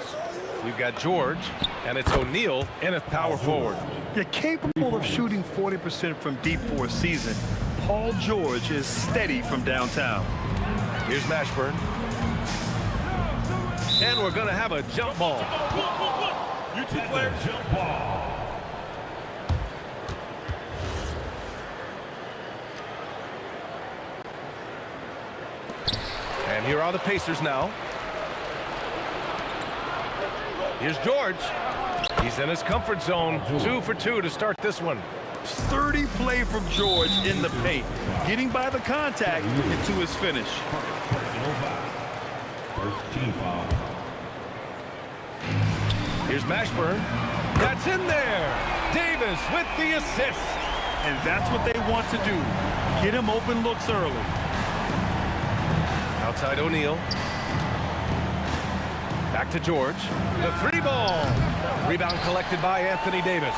We've got George, and it's O'Neal in at power forward. You're capable of shooting 40% from deep for a season. Paul George is steady from downtown. Here's Mashburn. And we're going to have a jump ball. You two players. Jump ball. And here are the Pacers now. Here's George. He's in his comfort zone. 2 for 2 to start this one. Sturdy play from George in the paint, getting by the contact into his finish. First team foul. Here's Mashburn. That's in there. Davis with the assist. And that's what they want to do. Get him open looks early. Outside O'Neal. Back to George. The 3-ball. Rebound collected by Anthony Davis.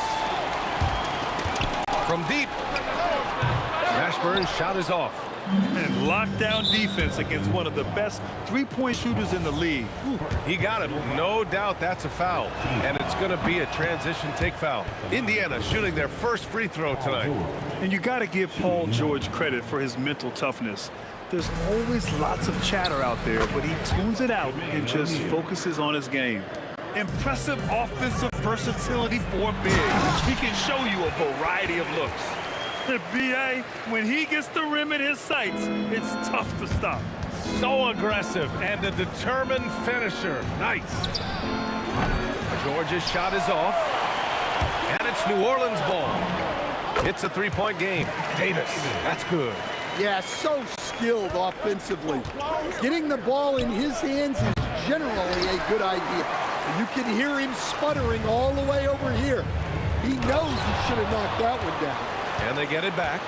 From deep. Mashburn's shot is off. And lockdown defense against one of the best three-point shooters in the league. He got it. No doubt that's a foul. And it's going to be a transition take foul. Indiana shooting their first free throw tonight. And you got to give Paul George credit for his mental toughness. There's always lots of chatter out there, but he tunes it out and just focuses on his game. Impressive offensive versatility for big. He can show you a variety of looks. B.A., when he gets the rim in his sights, it's tough to stop. So aggressive and a determined finisher. Nice. George's shot is off. And it's New Orleans ball. It's a 3-point game. Davis, that's good. Yeah, so skilled offensively. Getting the ball in his hands is generally a good idea. You can hear him sputtering all the way over here. He knows he should have knocked that one down. And they get it back.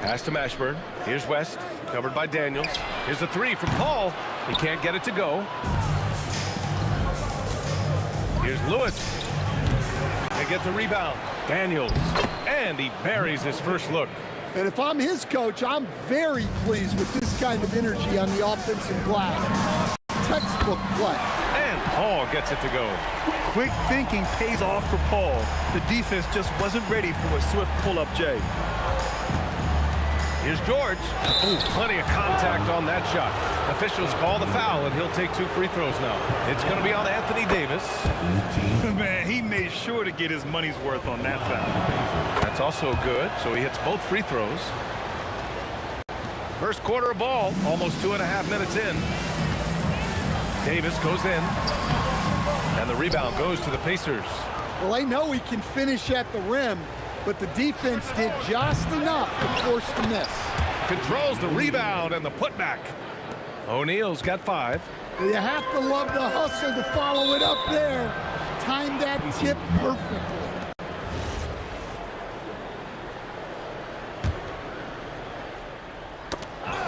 Pass to Mashburn. Here's West, covered by Daniels. Here's a 3 from Paul. He can't get it to go. Here's Lewis. They get the rebound. Daniels. And he buries his first look. And if I'm his coach, I'm very pleased with this kind of energy on the offensive glass. Textbook play. And Paul gets it to go. Quick thinking pays off for Paul. The defense just wasn't ready for a swift pull-up J. Here's George. Ooh, plenty of contact on that shot. Officials call the foul, and he'll take 2 free throws now. It's going to be on Anthony Davis. Man, he made sure to get his money's worth on that foul. That's also good, so he hits both free throws. First quarter of ball, almost 2.5 minutes in. Davis goes in, and the rebound goes to the Pacers. Well, I know he can finish at the rim, but the defense did just enough to force the miss. Controls the rebound and the putback. O'Neal's got 5. You have to love the hustle to follow it up there. Timed that tip perfectly.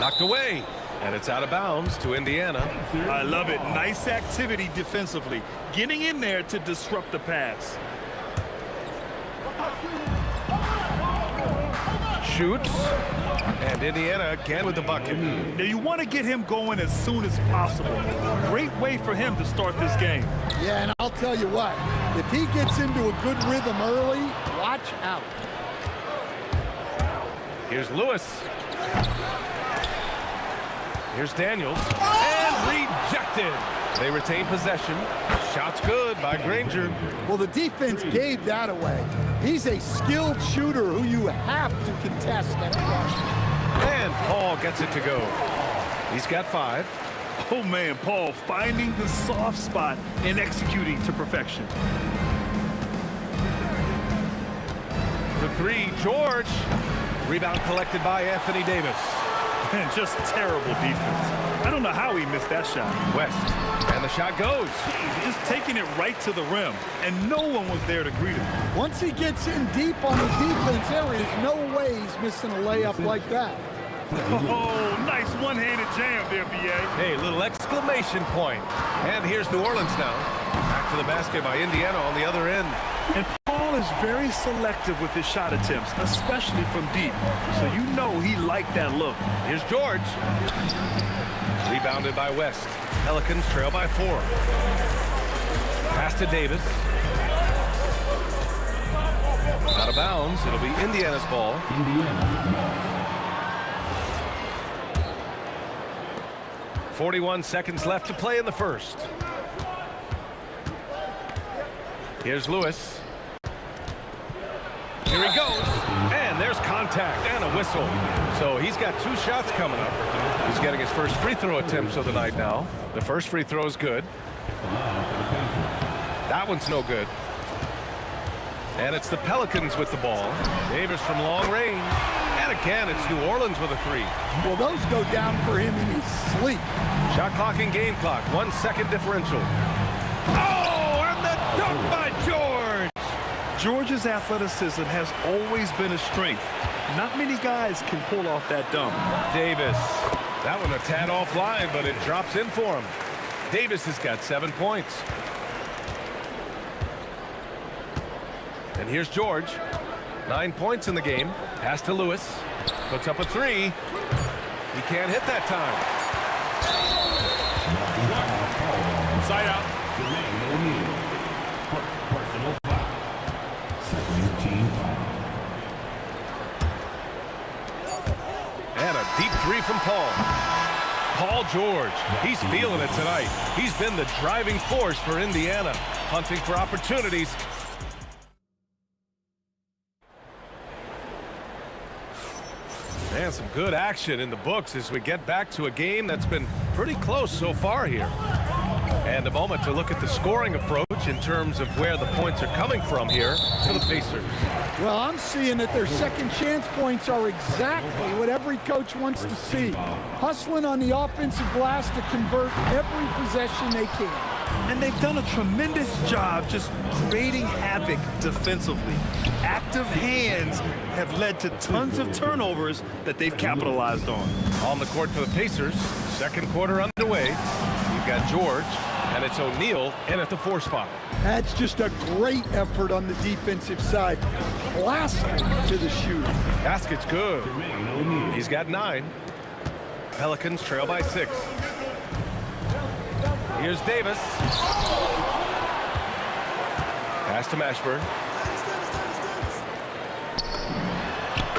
Knocked away, and it's out of bounds to Indiana. I love it. Nice activity defensively. Getting in there to disrupt the pass. Shoots, and Indiana again with the bucket. Now you want to get him going as soon as possible. Great way for him to start this game. Yeah, and I'll tell you what, if he gets into a good rhythm early, watch out. Here's Lewis. Here's Daniels, and rejected. They retain possession. Shot's good by Granger. Well, the defense gave that away. He's a skilled shooter who you have to contest at rush. And Paul gets it to go. He's got 5. Oh, man, Paul finding the soft spot and executing to perfection. The 3, George. Rebound collected by Anthony Davis. And just terrible defense. I don't know how he missed that shot. West, and the shot goes. Just taking it right to the rim, and no one was there to greet him. Once he gets in deep on the defense, there is no way he's missing a layup like that. Oh, nice one-handed jam there, B.A. Hey, little exclamation point. And here's New Orleans now. Back to the basket by Indiana on the other end. And Paul is is very selective with his shot attempts, especially from deep. So you know he liked that look. Here's George. Rebounded by West. Pelicans trail by 4. Pass to Davis. Out of bounds. It'll be Indiana's ball. 41 seconds left to play in the first. Here's Lewis. Here he goes. And there's contact and a whistle. So he's got 2 shots coming up. He's getting his first free throw attempts of the night now. The first free throw is good. That one's no good. And it's the Pelicans with the ball. Davis from long range. And again, it's New Orleans with a 3. Well, those go down for him in his sleep. Shot clock and game clock. 1 second differential. Oh, and the dunk by George. George's athleticism has always been a strength. Not many guys can pull off that dunk. Davis. That one a tad offline, but it drops in for him. Davis has got 7 points. And here's George. 9 points in the game. Pass to Lewis. Puts up a 3. He can't hit that time. Side out. Personal foul. Second team foul. And a deep 3 from Paul. Paul George. He's feeling it tonight. He's been the driving force for Indiana. Hunting for opportunities. And some good action in the books as we get back to a game that's been pretty close so far here. And a moment to look at the scoring approach in terms of where the points are coming from here for the Pacers. Well, I'm seeing that their second chance points are exactly what every coach wants to see. Hustling on the offensive glass to convert every possession they can. And they've done a tremendous job just creating havoc defensively. Active hands have led to tons of turnovers that they've capitalized on. On the court for the Pacers, second quarter underway. You've got George, and it's O'Neal in at the 4 spot. That's just a great effort on the defensive side. Classic to the shooter. Basket's good. He's got 9. Pelicans trail by 6. Here's Davis. Pass to Mashburn.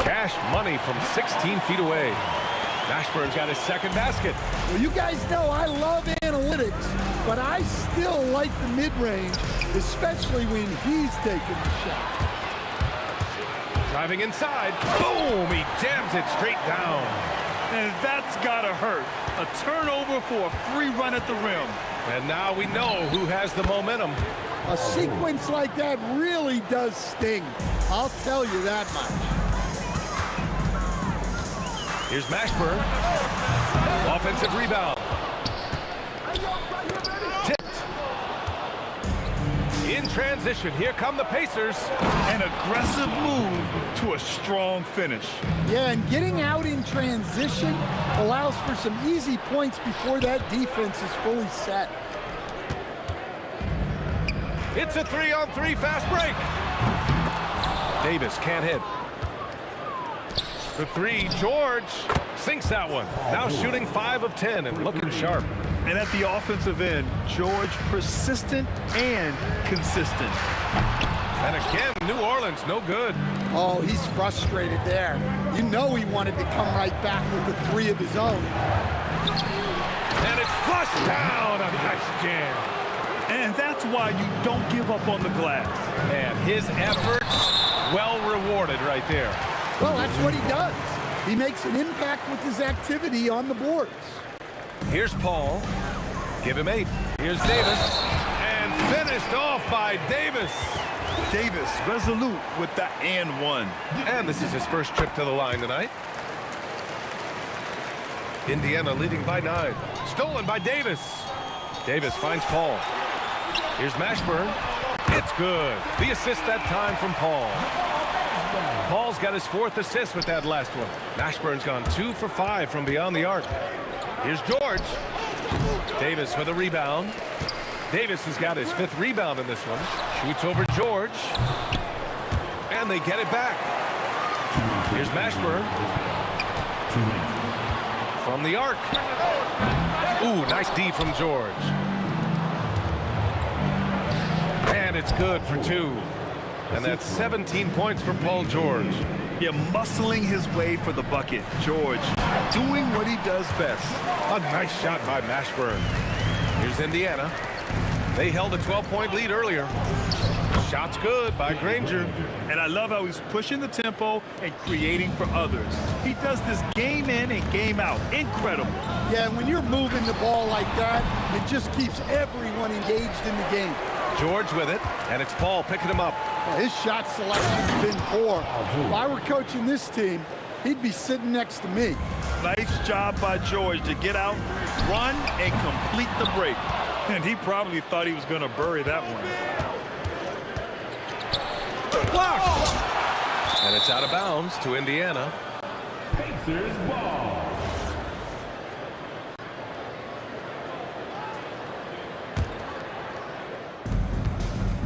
Cash money from 16 feet away. Mashburn's got his second basket. Well, you guys know I love analytics, but I still like the mid-range, especially when he's taking the shot. Driving inside. Boom! He jams it straight down. And that's gotta hurt. A turnover for a free run at the rim. And now we know who has the momentum. A sequence like that really does sting. I'll tell you that much. Here's Mashburn. Offensive rebound. Tipped. In transition, here come the Pacers. An aggressive move to a strong finish. Yeah, and getting out in transition allows for some easy points before that defense is fully set. It's a 3-on-3 fast break. Davis can't hit. The 3, George sinks that one. Now shooting 5 of 10 and looking sharp. And at the offensive end, George persistent and consistent. And again, New Orleans, no good. Oh, he's frustrated there. You know he wanted to come right back with the 3 of his own. And it's flushed down. A nice jam. And that's why you don't give up on the glass. And his efforts, well rewarded right there. Well, that's what he does. He makes an impact with his activity on the boards. Here's Paul. Give him 8. Here's Davis. And finished off by Davis. Davis resolute with the and 1. And this is his first trip to the line tonight. Indiana leading by 9. Stolen by Davis. Davis finds Paul. Here's Mashburn. It's good. The assist that time from Paul. Paul's got his 4th assist with that last one. Mashburn's gone 2 for 5 from beyond the arc. Here's George. Davis for the rebound. Davis has got his 5th rebound in this one. Shoots over George. And they get it back. Here's Mashburn. From the arc. Ooh, nice D from George. And it's good for 2. And that's 17 points for Paul George. Yeah, muscling his way for the bucket. George doing what he does best. A nice shot by Mashburn. Here's Indiana. They held a 12-point lead earlier. Shot's good by Granger. And I love how he's pushing the tempo and creating for others. He does this game in and game out. Incredible. Yeah, when you're moving the ball like that, it just keeps everyone engaged in the game. George with it, and it's Paul picking him up. Well, his shot selection's been poor. If I were coaching this team, he'd be sitting next to me. Nice job by George to get out, run, and complete the break. And he probably thought he was going to bury that one. Blocked! And it's out of bounds to Indiana. Pacers ball.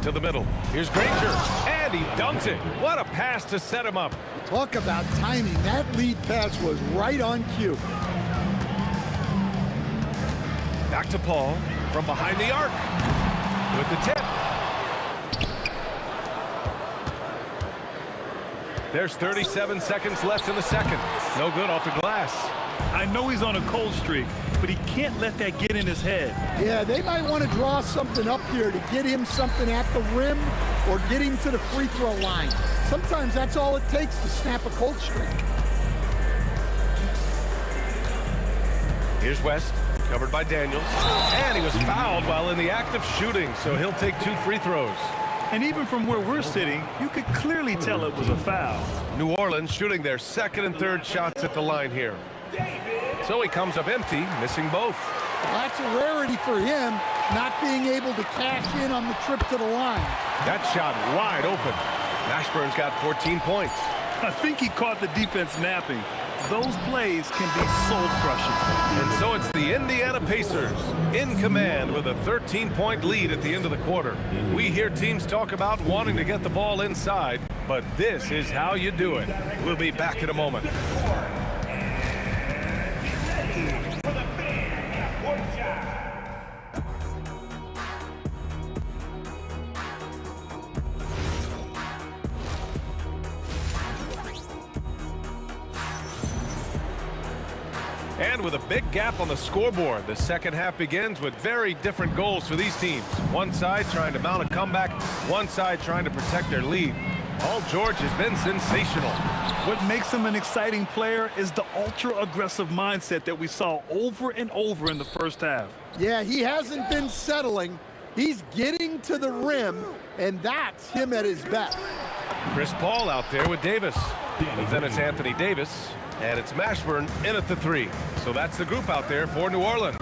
To the middle. Here's Granger. And he dunks it. What a pass to set him up. Talk about timing. That lead pass was right on cue. Back to Paul from behind the arc. With the tip. There's 37 seconds left in the second. No good off the glass. I know he's on a cold streak, but he can't let that get in his head. Yeah, they might want to draw something up here to get him something at the rim or get him to the free throw line. Sometimes that's all it takes to snap a cold streak. Here's West, covered by Daniels. And he was fouled while in the act of shooting, so he'll take 2 free throws. And even from where we're sitting, you could clearly tell it was a foul. New Orleans shooting their second and third shots at the line here. So he comes up empty, missing both. Well, that's a rarity for him, not being able to cash in on the trip to the line. That shot wide open. Mashburn's got 14 points. I think he caught the defense napping. Those plays can be soul-crushing. And so it's the Indiana Pacers in command with a 13-point lead at the end of the quarter. We hear teams talk about wanting to get the ball inside, but this is how you do it. We'll be back in a moment. And with a big gap on the scoreboard, the second half begins with very different goals for these teams. One side trying to mount a comeback, one side trying to protect their lead. Paul George has been sensational. What makes him an exciting player is the ultra-aggressive mindset that we saw over and over in the first half. Yeah, he hasn't been settling. He's getting to the rim, and that's him at his best. Chris Paul out there with Davis. Then it's Anthony Davis. And it's Mashburn in at the 3. So that's the group out there for New Orleans.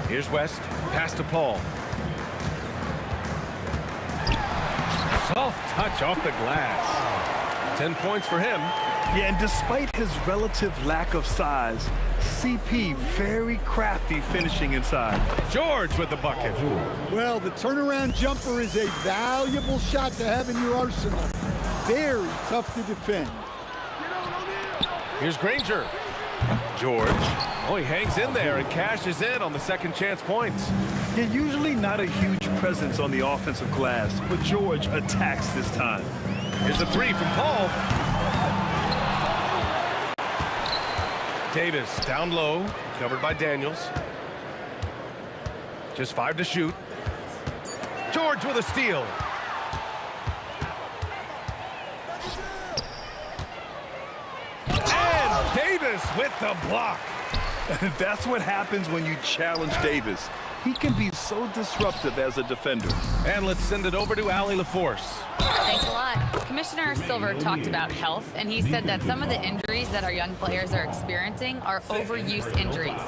Here's West. Pass to Paul. Soft touch off the glass. 10 points for him. Yeah, and despite his relative lack of size, CP very crafty finishing inside. George with the bucket. Well, the turnaround jumper is a valuable shot to have in your arsenal. Very tough to defend. Here's Granger. George. Oh, he hangs in there and cashes in on the second chance points. Yeah, usually not a huge presence on the offensive glass, but George attacks this time. Here's a 3 from Paul. Davis down low, covered by Daniels. Just 5 to shoot. George with a steal. And Davis with the block. That's what happens when you challenge Davis. He can be so disruptive as a defender. And let's send it over to Allie LaForce. Thanks a lot. Commissioner Silver talked about health, and he said that some of the injuries that our young players are experiencing are overuse injuries.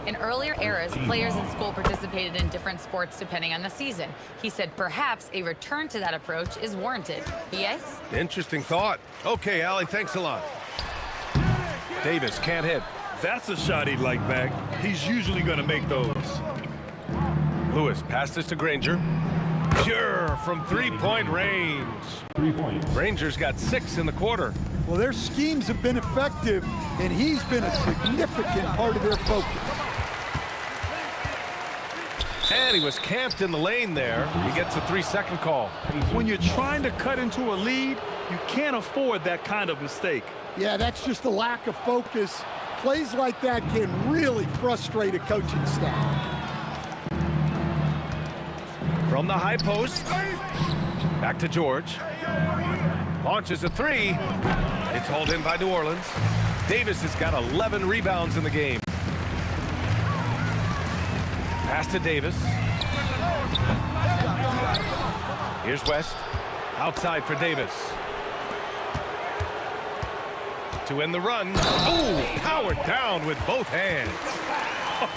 In earlier eras, players in school participated in different sports depending on the season. He said perhaps a return to that approach is warranted. BA? Interesting thought. Okay, Allie, thanks a lot. Davis can't hit. That's a shot he'd like back. He's usually going to make those. Lewis passed this to Granger. pure from three-point range. 3 points. Rangers got 6 in the quarter. Well, their schemes have been effective, and he's been a significant part of their focus. And he was camped in the lane there. He gets a 3-second call. When you're trying to cut into a lead, you can't afford that kind of mistake. Yeah, that's just a lack of focus. Plays like that can really frustrate a coaching staff. From the high post, back to George. Launches a 3. It's hauled in by New Orleans. Davis has got 11 rebounds in the game. Pass to Davis. Here's West. Outside for Davis. To end the run. Oh, powered down with both hands.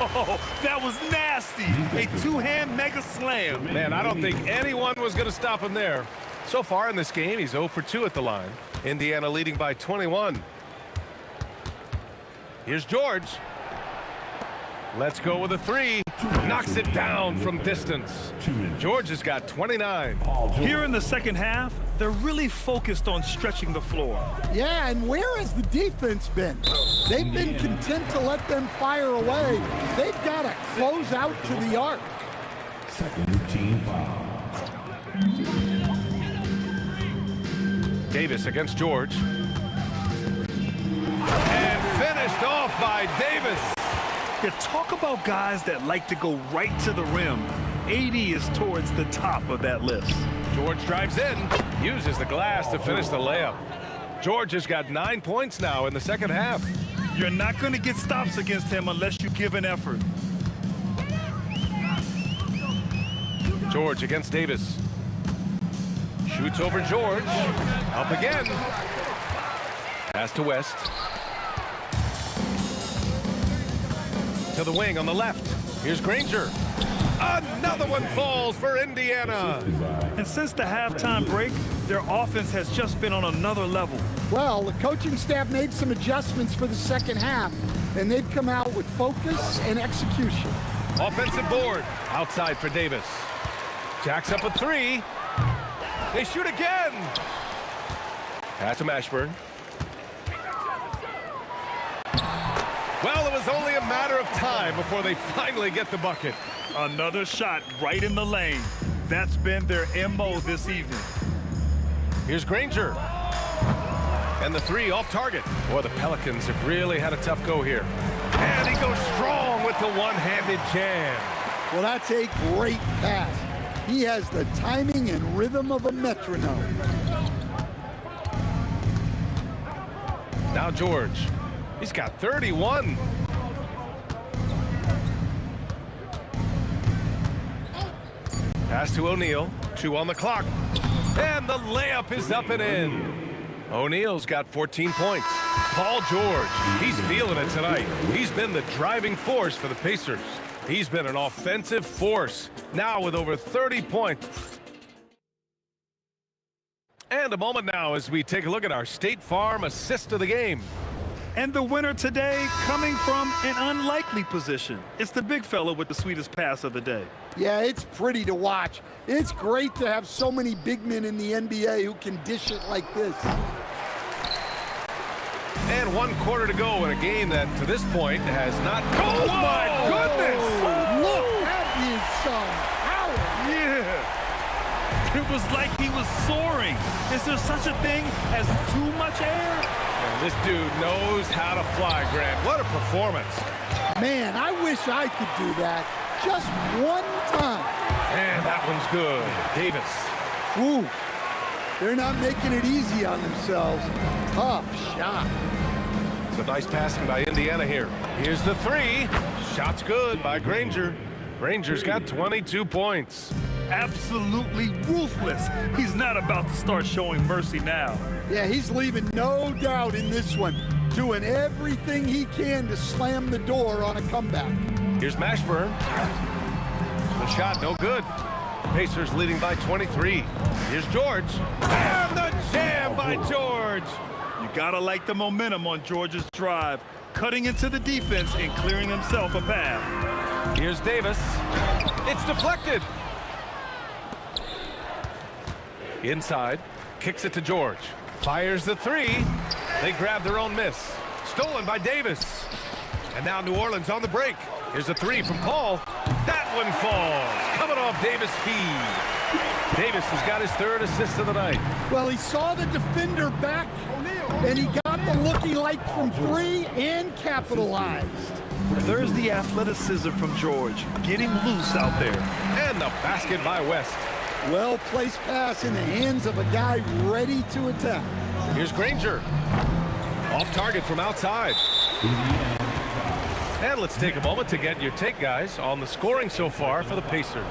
Oh, that was nasty. A two-hand mega slam. Man, I don't think anyone was going to stop him there. So far in this game, he's 0 for 2 at the line. Indiana leading by 21. Here's George. Let's go with a 3. Knocks it down from distance. George has got 29. Here in the second half, they're really focused on stretching the floor. Yeah, and where has the defense been? They've been content to let them fire away. They've got to close out to the arc. Second team foul. Davis against George. And finished off by Davis. You talk about guys that like to go right to the rim. 80 is towards the top of that list. George drives in, uses the glass to finish the layup. George has got 9 points now in the second half. You're not going to get stops against him unless you give an effort. George against Davis. Shoots over George. Up again. Pass to West. To the wing on the left. Here's Granger. Another one falls for Indiana. And since the halftime break, their offense has just been on another level. Well, the coaching staff made some adjustments for the second half, and they've come out with focus and execution. Offensive board. Outside for Davis. Jacks up a 3. They shoot again. Pass to Mashburn. Well, it was only a matter of time before they finally get the bucket. Another shot right in the lane. That's been their MO this evening. Here's Granger. And the 3 off target. Boy, the Pelicans have really had a tough go here. And he goes strong with the one-handed jam. Well, that's a great pass. He has the timing and rhythm of a metronome. Now George. He's got 31. Pass to O'Neal. 2 on the clock. And the layup is up and in. O'Neal's got 14 points. Paul George, he's feeling it tonight. He's been the driving force for the Pacers. He's been an offensive force, now with over 30 points. And a moment now as we take a look at our State Farm assist of the game. And the winner today coming from an unlikely position. It's the big fella with the sweetest pass of the day. Yeah, it's pretty to watch. It's great to have so many big men in the NBA who can dish it like this. And 1 quarter to go in a game that, to this point, has not... Oh, my goodness! Look, that is some power. Yeah. It was like he was soaring. Is there such a thing as too much air? And this dude knows how to fly, Grant. What a performance. Man, I wish I could do that just one time. And that one's good. Davis. Ooh, they're not making it easy on themselves. Tough shot. Some nice passing by Indiana here. Here's the 3. Shot's good by Granger. Granger's got 22 points. Absolutely ruthless. He's not about to start showing mercy now. Yeah, he's leaving no doubt in this one, doing everything he can to slam the door on a comeback. Here's Mashburn. The shot no good. Pacers leading by 23. Here's George. And the jam by George. You gotta like the momentum on George's drive, cutting into the defense and clearing himself a path. Here's Davis. It's deflected. Inside, kicks it to George. Fires the three. They grab their own miss. Stolen by Davis. And now New Orleans on the break. Here's a three from Paul. That one falls. Coming off Davis' feed. Davis has got his third assist of the night. Well, he saw the defender back, and he got the looking like from three and capitalized. There's the athleticism from George, getting loose out there. And the basket by West. Well-placed pass in the hands of a guy ready to attack. Here's Granger. Off target from outside. And let's take a moment to get your take, guys, on the scoring so far for the Pacers.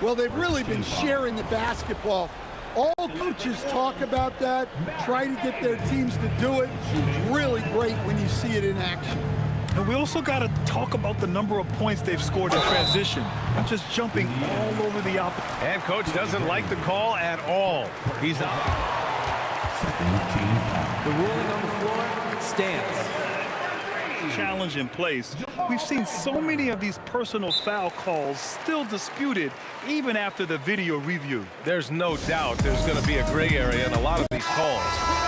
Well, they've really been sharing the basketball. All coaches talk about that, try to get their teams to do it. Really great when you see it in action. And we also got to talk about the number of points they've scored in transition, just jumping all over the opposite. And coach doesn't like the call at all. He's out. The ruling on the floor stands. Challenge in place. We've seen so many of these personal foul calls still disputed even after the video review. There's no doubt there's going to be a gray area in a lot of these calls.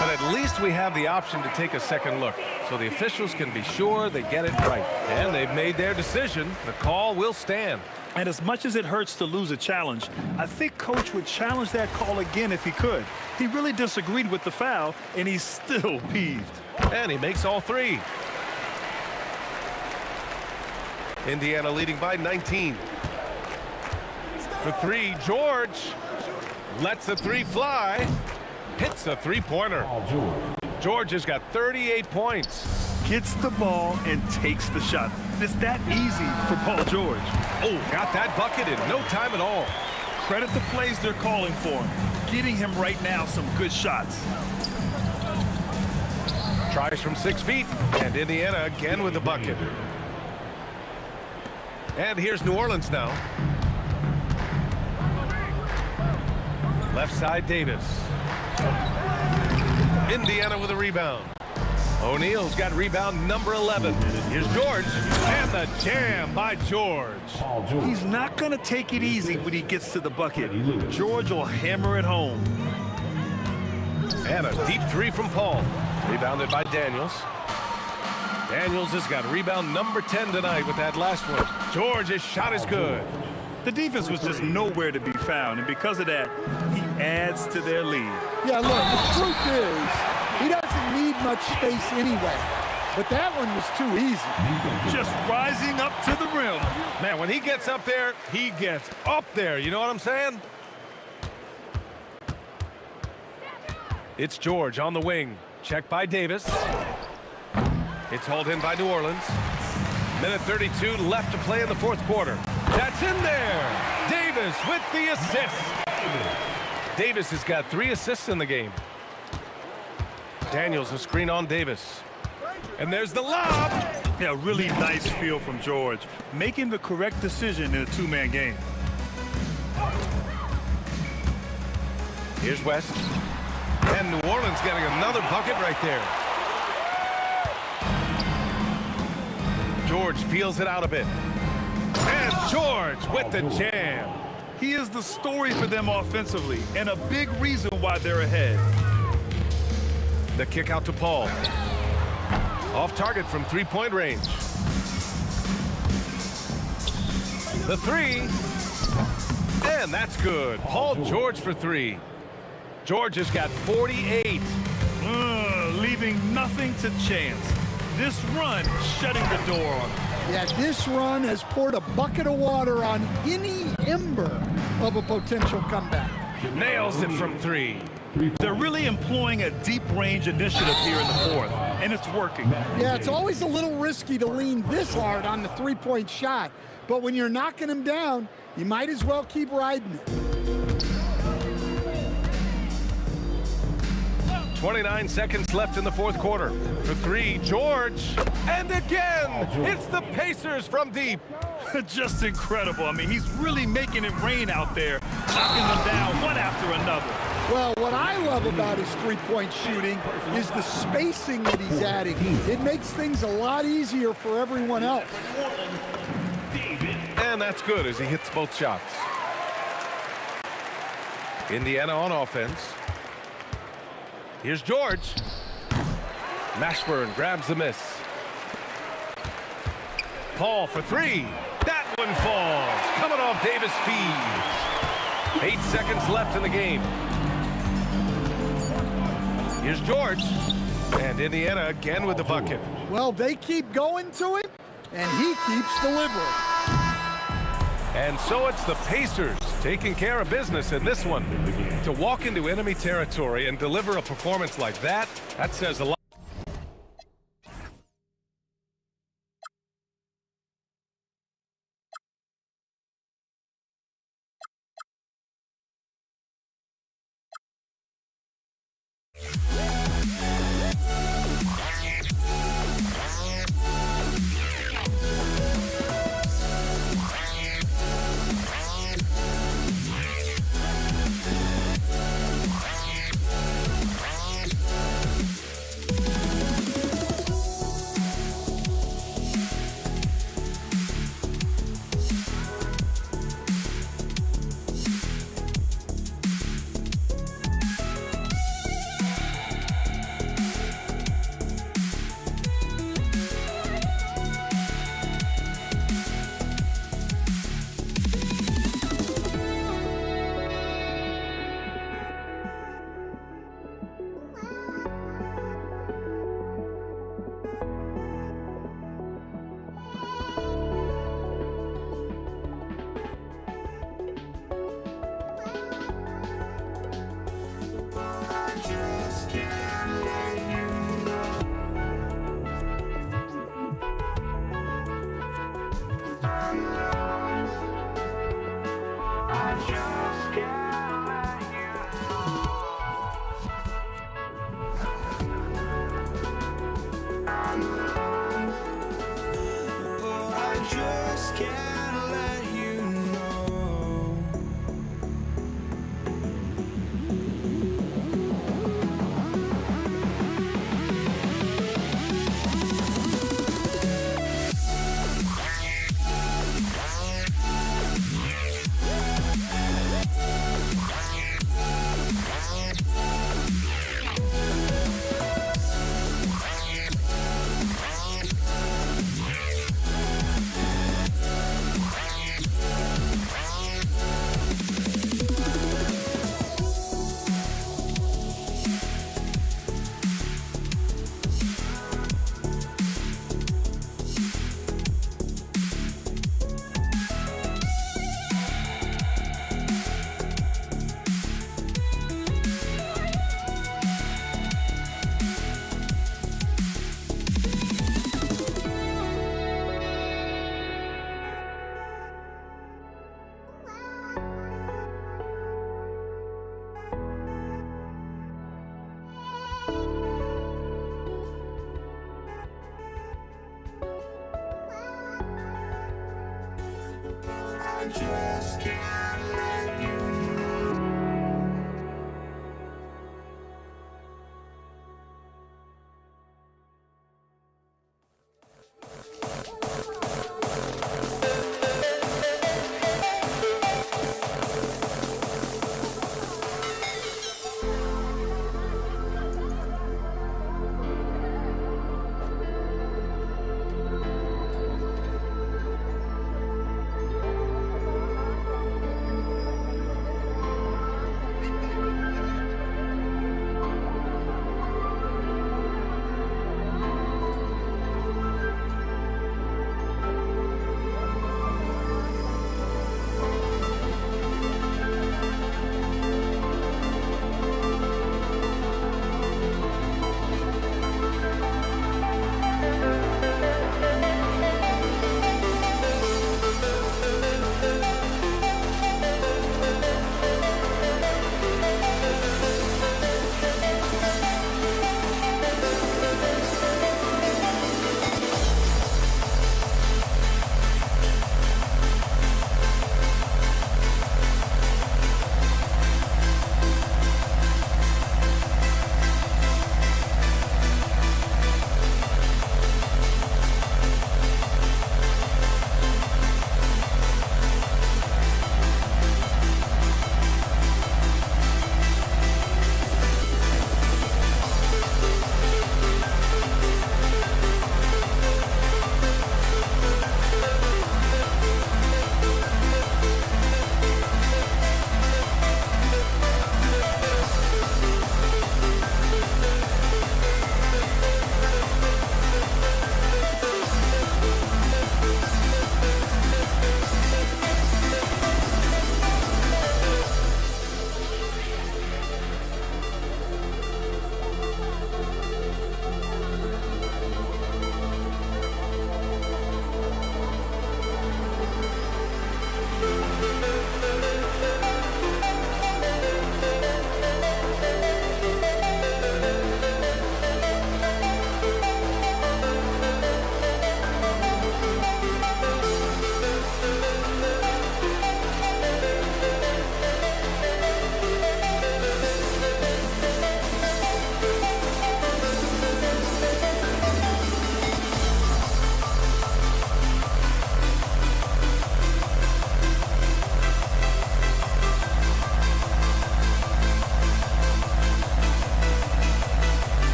But at least we have the option to take a second look, so the officials can be sure they get it right. And they've made their decision. The call will stand. And as much as it hurts to lose a challenge, I think Coach would challenge that call again if he could. He really disagreed with the foul, and he's still peeved. And he makes all three. Indiana leading by 19. For three, George lets the three fly. Hits a three-pointer. George has got 38 points. Gets the ball and takes the shot. It's that easy for Paul George. Oh, got that bucket in no time at all. Credit the plays they're calling for him. Getting him right now some good shots. Tries from 6 feet, and Indiana again with the bucket. And here's New Orleans now. Left side, Davis. Indiana with a rebound. O'Neal's got rebound number 11. Here's George, and the jam by George. He's not going to take it easy when he gets to the bucket. George will hammer it home. And a deep three from Paul. Rebounded by Daniels. Daniels has got rebound number 10 tonight with that last one. George's shot is good. The defense was just nowhere to be found, and because of that, he adds to their lead. Yeah, look, the truth is, he doesn't need much space anyway. But that one was too easy. Just rising up to the rim. Man, when he gets up there, he gets up there. You know what I'm saying? It's George on the wing. Check by Davis. It's hauled in by New Orleans. Minute 32 left to play in the fourth quarter. That's in there. Davis with the assist. Davis has got 3 assists in the game. Daniels a screen on Davis. And there's the lob. Yeah, really nice feel from George, making the correct decision in a two-man game. Here's West. And New Orleans getting another bucket right there. George feels it out a bit. And George with the jam. He is the story for them offensively, and a big reason why they're ahead. The kick out to Paul. Off target from three-point range. The three. And that's good. Paul George for 3. George has got 48. Leaving nothing to chance. This run shutting the door on him. Yeah, this run has poured a bucket of water on any ember of a potential comeback. Nails it from 3. They're really employing a deep range initiative here in the fourth, and it's working. Yeah, it's always a little risky to lean this hard on the three-point shot, but when you're knocking them down, you might as well keep riding it. 29 seconds left in the fourth quarter. For 3, George. And again, it's the Pacers from deep. Just incredible. I mean, he's really making it rain out there, knocking them down one after another. Well, what I love about his three-point shooting is the spacing that he's adding. It makes things a lot easier for everyone else. And that's good as he hits both shots. Indiana on offense. Here's George. Mashburn grabs the miss. Paul for three. That one falls. Coming off Davis' feed. 8 seconds left in the game. Here's George. And Indiana again with the bucket. Well, they keep going to him, and he keeps delivering. And so it's the Pacers taking care of business in this one. To walk into enemy territory and deliver a performance like that says a lot.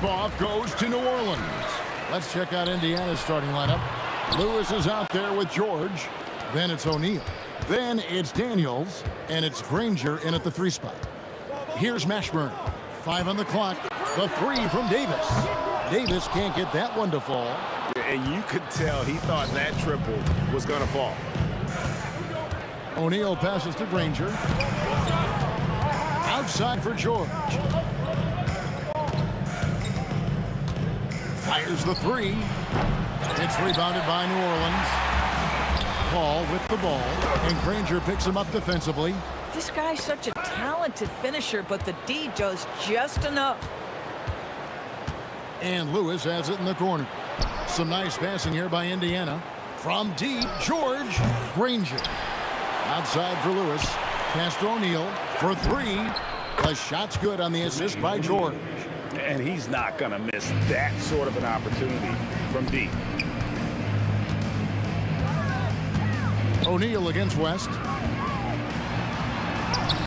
tip-off goes to New Orleans. Let's check out Indiana's starting lineup. Lewis is out there with George. Then it's O'Neal. Then it's Daniels. And it's Granger in at the 3 spot. Here's Mashburn. 5 on the clock. The 3 from Davis. Davis can't get that one to fall. And you could tell he thought that triple was going to fall. O'Neal passes to Granger. Outside for George. Fires the 3. It's rebounded by New Orleans. Paul with the ball. And Granger picks him up defensively. This guy's such a talented finisher, but the D does just enough. And Lewis has it in the corner. Some nice passing here by Indiana. From deep, George. Granger. Outside for Lewis. Pass to O'Neal for 3. The shot's good on the assist by George. And he's not going to miss that sort of an opportunity from deep. O'Neal against West.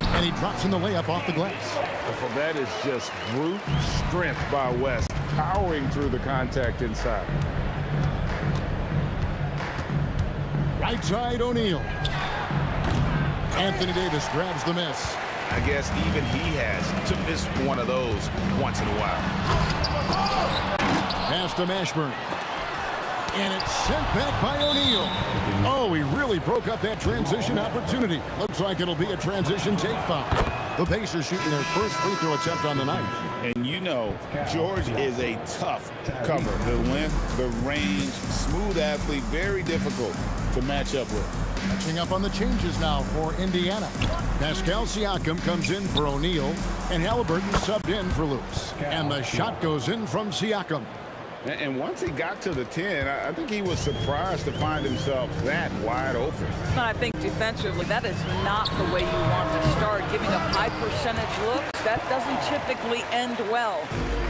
And he drops in the layup off the glass. Well, that is just brute strength by West, powering through the contact inside. Right side, O'Neal. Anthony Davis grabs the miss. I guess even he has to miss one of those once in a while. Pass to Mashburn. And it's sent back by O'Neal. Oh, he really broke up that transition opportunity. Looks like it'll be a transition take foul. The Pacers shooting their first free throw attempt on the night. And you know, George is a tough cover. The length, the range, smooth athlete, very difficult to match up with. Catching up on the changes now for Indiana. Pascal Siakam comes in for O'Neal, and Halliburton subbed in for Lewis. And the shot goes in from Siakam. And once he got to the 10, I think he was surprised to find himself that wide open. I think defensively, that is not the way you want to start. Giving up high percentage looks, that doesn't typically end well.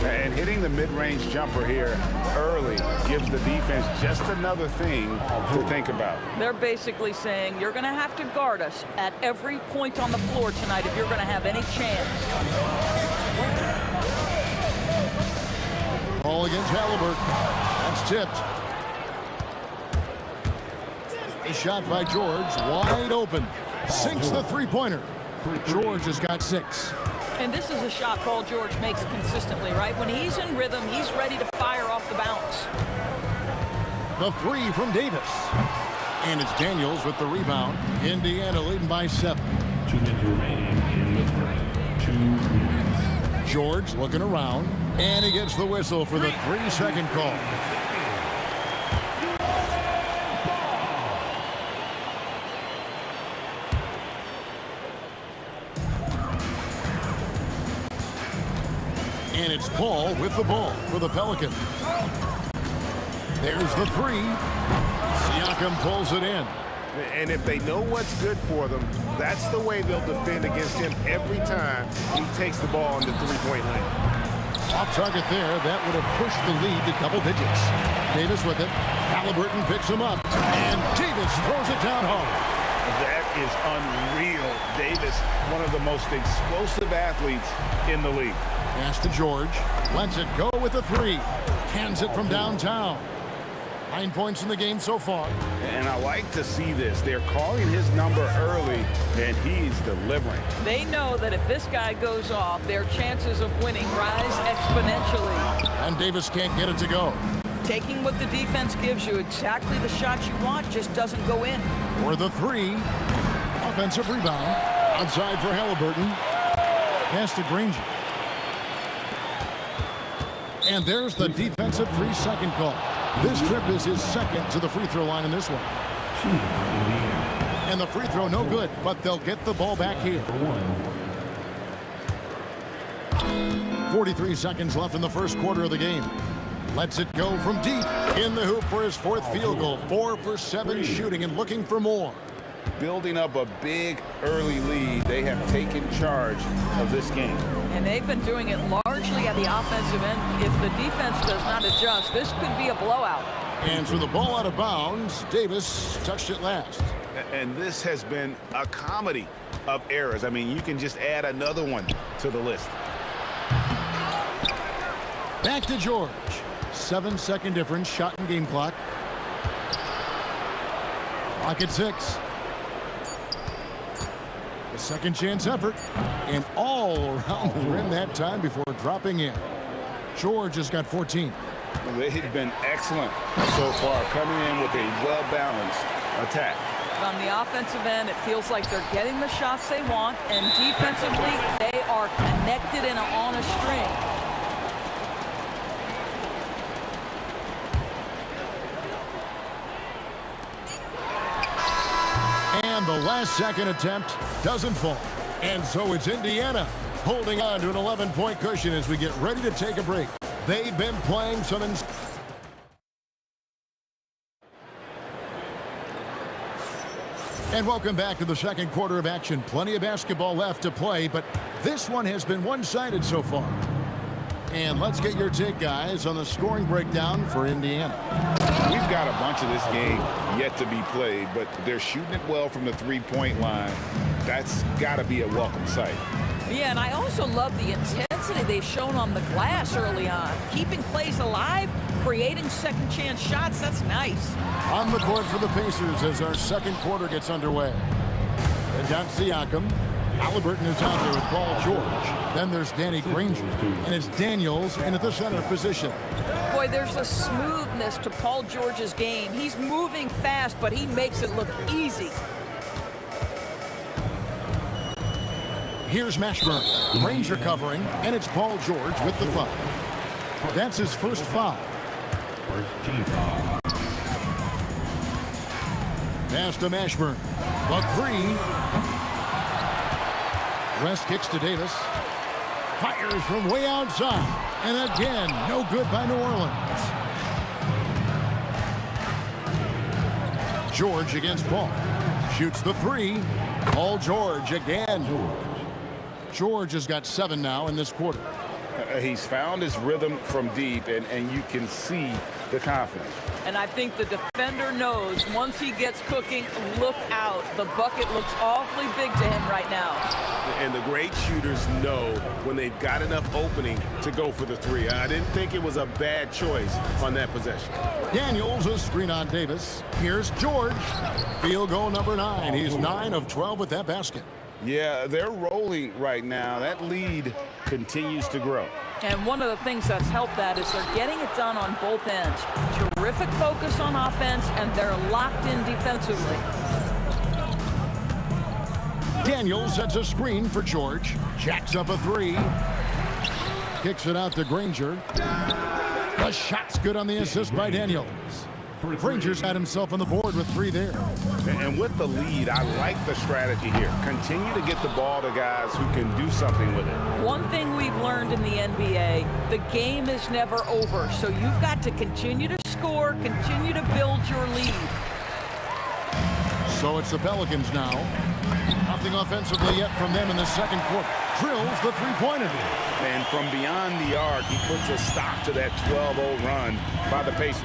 And hitting the mid-range jumper here early gives the defense just another thing to think about. They're basically saying, you're going to have to guard us at every point on the floor tonight if you're going to have any chance. Ball against Halliburton. That's tipped. A shot by George, wide open. Sinks the three-pointer. George has got 6. And this is a shot Paul George makes consistently, right? When he's in rhythm, he's ready to fire off the bounce. The 3 from Davis. And it's Daniels with the rebound. Indiana leading by 7. 2 minutes remaining in the first. 2 minutes. George looking around. And he gets the whistle for the 3-second call. And it's Paul with the ball for the Pelicans. There's the 3. Siakam pulls it in. And if they know what's good for them, that's the way they'll defend against him every time he takes the ball in the three-point lane. Off target there. That would have pushed the lead to double digits. Davis with it. Halliburton picks him up. And Davis throws it down hard. That is unreal. Davis, one of the most explosive athletes in the league. Pass to George. Lets it go with a 3. Cans it from downtown. 9 points in the game so far. And I like to see this. They're calling his number early, and he's delivering. They know that if this guy goes off, their chances of winning rise exponentially. And Davis can't get it to go. Taking what the defense gives you, exactly the shot you want, just doesn't go in. For the 3. Offensive rebound. Outside for Halliburton. Pass to Granger. And there's the defensive 3-second call. This trip is his second to the free throw line in this one. And the free throw no good, but they'll get the ball back here. 43 seconds left in the first quarter of the game. Lets it go from deep. In the hoop for his 4th field goal. 4 for 7 shooting and looking for more. Building up a big early lead, they have taken charge of this game. And they've been doing it largely at the offensive end. If the defense does not adjust, this could be a blowout. And through the ball out of bounds, Davis touched it last. And this has been a comedy of errors. I mean, you can just add another one to the list. Back to George. 7-second difference, shot and game clock. Clock at 6. A second chance effort. And all around the rim that time before dropping in. George has got 14. They've been excellent so far, coming in with a well-balanced attack. On the offensive end, it feels like they're getting the shots they want, and defensively, they are connected and on a string. And the last second attempt doesn't fall. And so it's Indiana holding on to an 11-point cushion as we get ready to take a break. They've been playing some... And welcome back to the second quarter of action. Plenty of basketball left to play, but this one has been one-sided so far. And let's get your take, guys, on the scoring breakdown for Indiana. We've got a bunch of this game yet to be played, but they're shooting it well from the three-point line. That's got to be a welcome sight. Yeah, and I also love the intensity they've shown on the glass early on. Keeping plays alive, creating second chance shots, that's nice. On the court for the Pacers as our second quarter gets underway. And down Siakam. Halliburton is out there with Paul George. Then there's Danny Granger. And it's Daniels in at the center position. Boy, there's a smoothness to Paul George's game. He's moving fast, but he makes it look easy. Here's Mashburn. Granger covering, and it's Paul George with the foul. That's his first foul. First team foul. Pass to Mashburn. The three. West kicks to Davis. Fires from way outside. And again, no good by New Orleans. George against Paul. Shoots the three. Paul George again. George has got 7 now in this quarter. He's found his rhythm from deep, and you can see the confidence. And I think the defender knows once he gets cooking, look out. The bucket looks awfully big to him right now. And the great shooters know when they've got enough opening to go for the three. I didn't think it was a bad choice on that possession. Daniels, a screen on Davis. Here's George. Field goal number 9. He's 9 of 12 with that basket. Yeah, they're rolling right now. That lead continues to grow. And one of the things that's helped that is they're getting it done on both ends. Terrific focus on offense, and they're locked in defensively. Daniels sets a screen for George. Jacks up a three. Kicks it out to Granger. The shot's good on the assist by Daniels. Granger's had himself on the board with 3 there. And with the lead, I like the strategy here. Continue to get the ball to guys who can do something with it. One thing we've learned in the NBA, the game is never over. So you've got to continue to score, continue to build your lead. So it's the Pelicans now. Nothing offensively yet from them in the second quarter. Drills the three-pointer. And from beyond the arc, he puts a stop to that 12-0 run by the Pacers.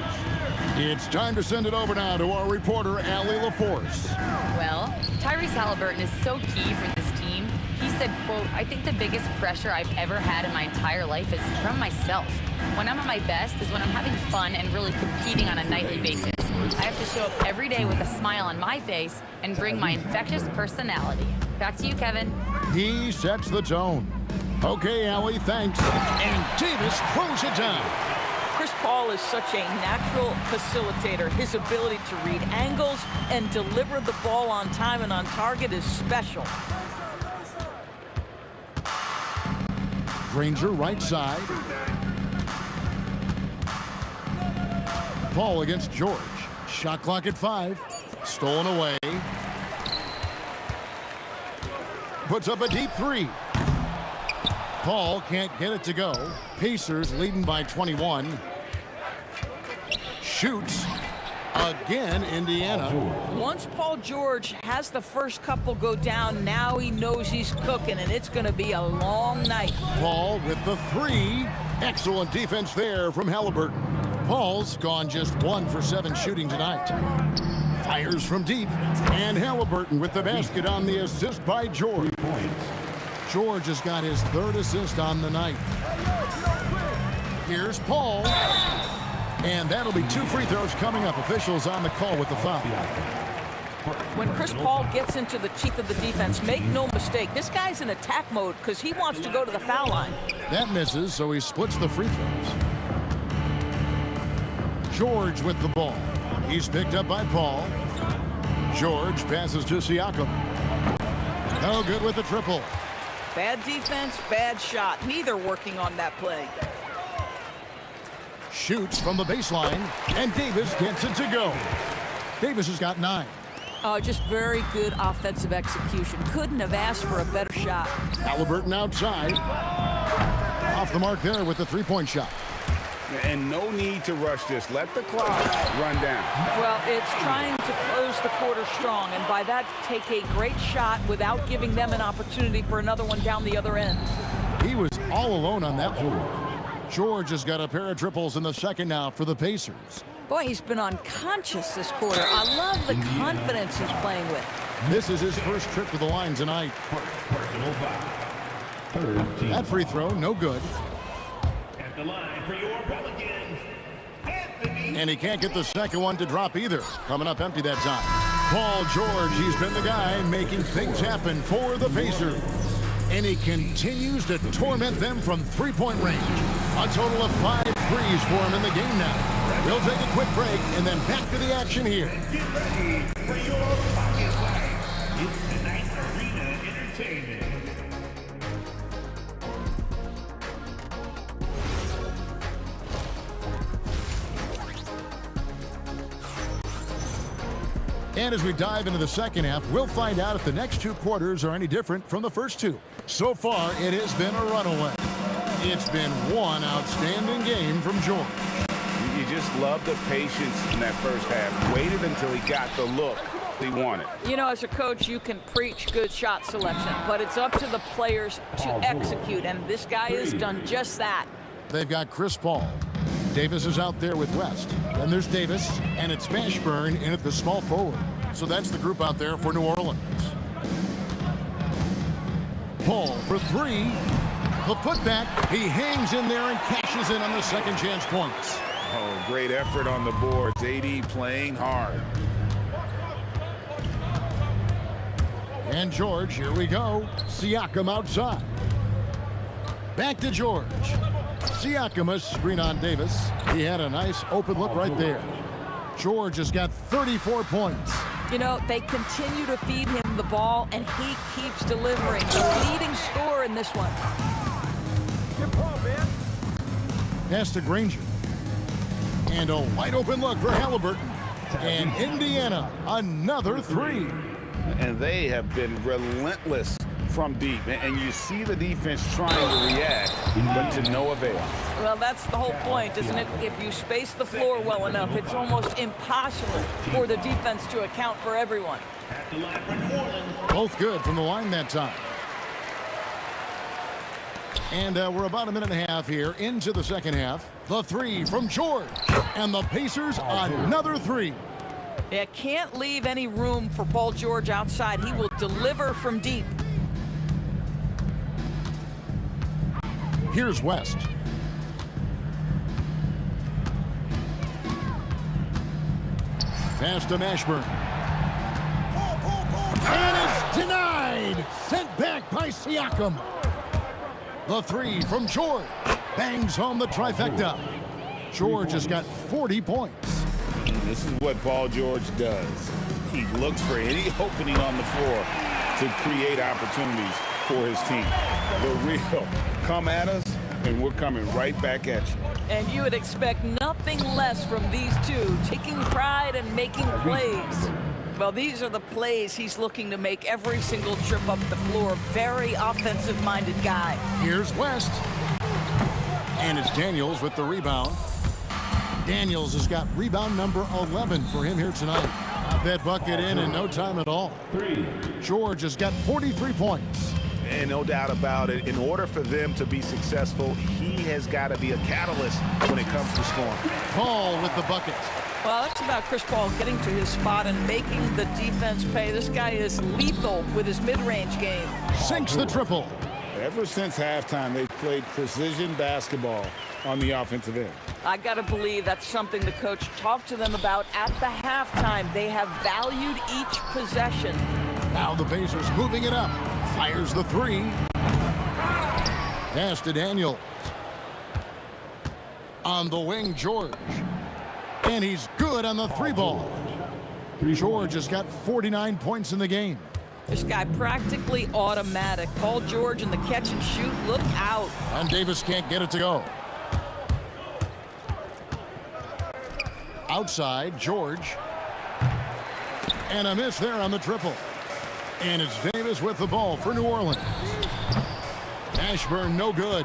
It's time to send it over now to our reporter, Allie LaForce. Well, Tyrese Halliburton is so key for this team. He said, quote, "I think the biggest pressure I've ever had in my entire life is from myself. When I'm at my best is when I'm having fun and really competing on a nightly basis. I have to show up every day with a smile on my face and bring my infectious personality." Back to you, Kevin. He sets the tone. Okay, Allie, thanks. And Davis throws it down. Chris Paul is such a natural facilitator. His ability to read angles and deliver the ball on time and on target is special. Granger right side. Paul against George. Shot clock at 5. Stolen away. Puts up a deep 3. Paul can't get it to go. Pacers leading by 21. Shoots. Again, Indiana. Once Paul George has the first couple go down, now he knows he's cooking, and it's going to be a long night. Paul with the 3. Excellent defense there from Halliburton. Paul's gone just 1 for 7 shooting tonight. Fires from deep. And Halliburton with the basket on the assist by George. George has got his 3rd assist on the night. Here's Paul. And that'll be 2 free throws coming up. Officials on the call with the foul. When Chris Paul gets into the teeth of the defense, make no mistake, this guy's in attack mode because he wants to go to the foul line. That misses, so he splits the free throws. George with the ball. He's picked up by Paul. George passes to Siakam. No good with the triple. Bad defense, bad shot. Neither working on that play. Shoots from the baseline, and Davis gets it to go. Davis has got 9. Just very good offensive execution. Couldn't have asked for a better shot. Halliburton outside. Off the mark there with the three-point shot. And no need to rush this. Let the clock run down. Well, it's trying to close the quarter strong, and by that, take a great shot without giving them an opportunity for another one down the other end. He was all alone on that one. George has got a pair of triples in the second now for the Pacers. Boy, he's been unconscious this quarter. I love the confidence he's playing with. This is his first trip to the line tonight. That free throw, no good. At the line for your Pelicans, And he can't get the second one to drop either. Coming up empty that time. Paul George, he's been the guy making things happen for the Pacers. And he continues to torment them from three-point range. A total of 5 threes for him in the game now. We'll take a quick break and then back to the action here. get ready for your pocket life. It's tonight's Arena Entertainment. And as we dive into the second half, we'll find out if the next 2 quarters are any different from the first 2. So far, it has been a runaway. It's been one outstanding game from George. You just love the patience in that first half. Waited until he got the look he wanted. You know, as a coach, you can preach good shot selection, but it's up to the players to execute, and this guy has done just that. They've got Chris Paul. Davis is out there with West. Then there's Davis, and it's Mashburn in at the small forward. So that's the group out there for New Orleans. Paul for 3. The putback, he hangs in there and cashes in on the second chance points. Oh, great effort on the boards. AD playing hard. And George, here we go. Siakam outside. Back to George. Siakam, a screen on Davis. He had a nice open look right there. George has got 34 points. You know, they continue to feed him the ball, and he keeps delivering. The leading scorer in this one. Good ball, man. Pass to Granger. And a wide open look for Halliburton. And Indiana, another 3. And they have been relentless from deep. And you see the defense trying to react, but to no avail. Well, that's the whole point, isn't it? If you space the floor well enough, it's almost impossible for the defense to account for everyone. At the line for New Orleans. Both good from the line that time. And we're about a minute and a half here into the second half. The 3 from George. And the Pacers, another 3. Yeah, can't leave any room for Paul George outside. He will deliver from deep. Here's West. Pass to Mashburn. And it's denied. Sent back by Siakam. The 3 from George. Bangs home the trifecta. George has got 40 points. This is what Paul George does. He looks for any opening on the floor to create opportunities for his team. The real come at us, and we're coming right back at you. And you would expect nothing less from these two, taking pride and making plays. Well, these are the plays he's looking to make every single trip up the floor. Very offensive-minded guy. Here's West. And it's Daniels with the rebound. Daniels has got rebound number 11 for him here tonight. Got that bucket in no time at all. George has got 43 points. And no doubt about it, in order for them to be successful, he has got to be a catalyst when it comes to scoring. Paul with the bucket. Well, that's about Chris Paul getting to his spot and making the defense pay. This guy is lethal with his mid-range game. Sinks the triple. Ever since halftime, they've played precision basketball. on the offensive end. I got to believe that's something the coach talked to them about at the halftime. They have valued each possession. Now the Pacers moving it up. Fires the three. Pass to Daniels. On the wing, George. And he's good on the three ball. George has got 49 points in the game. This guy practically automatic. Paul George in the catch and shoot. Look out. And Davis can't get it to go. Outside, George. And a miss there on the triple. And it's Davis with the ball for New Orleans. Ashburn, no good.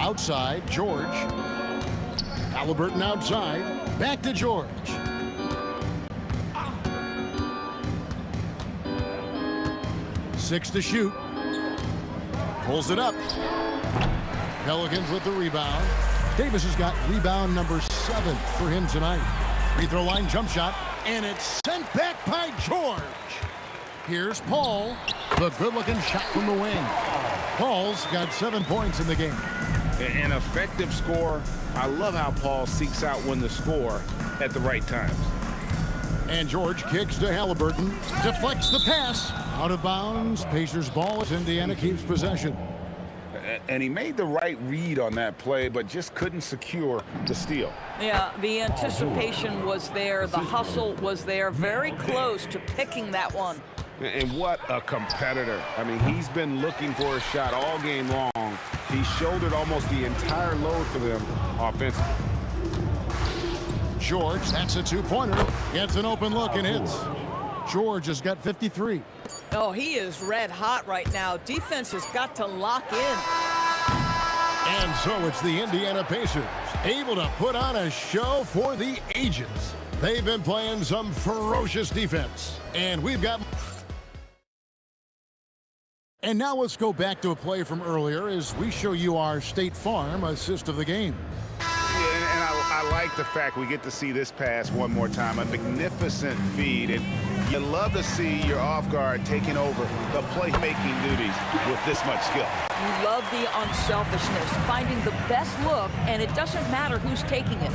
Outside, George. Halliburton outside. Back to George. Six to shoot. Pulls it up. Pelicans with the rebound. Davis has got rebound number 7 for him tonight. Free throw line jump shot. And it's sent back by George. Here's Paul. The good-looking shot from the wing. Paul's got 7 points in the game. An effective score. I love how Paul seeks out when to score at the right times. And George kicks to Halliburton. Deflects the pass. Out of bounds. Pacers ball as Indiana keeps possession. And he made the right read on that play, but just couldn't secure the steal. Yeah, the anticipation was there. The hustle was there. Very close to picking that one. And what a competitor. I mean, he's been looking for a shot all game long. He shouldered almost the entire load for them offensively. George, that's a two-pointer. Gets an open look and hits. George has got 53. Oh, he is red hot right now. Defense has got to lock in. And so it's the Indiana Pacers, able to put on a show for the ages. They've been playing some ferocious defense. And we've got... And now let's go back to a play from earlier as we show you our State Farm assist of the game. Yeah, and I like the fact we get to see this pass one more time. A magnificent feed. And you love to see your off guard taking over the playmaking duties with this much skill. You love the unselfishness, finding the best look, and it doesn't matter who's taking it.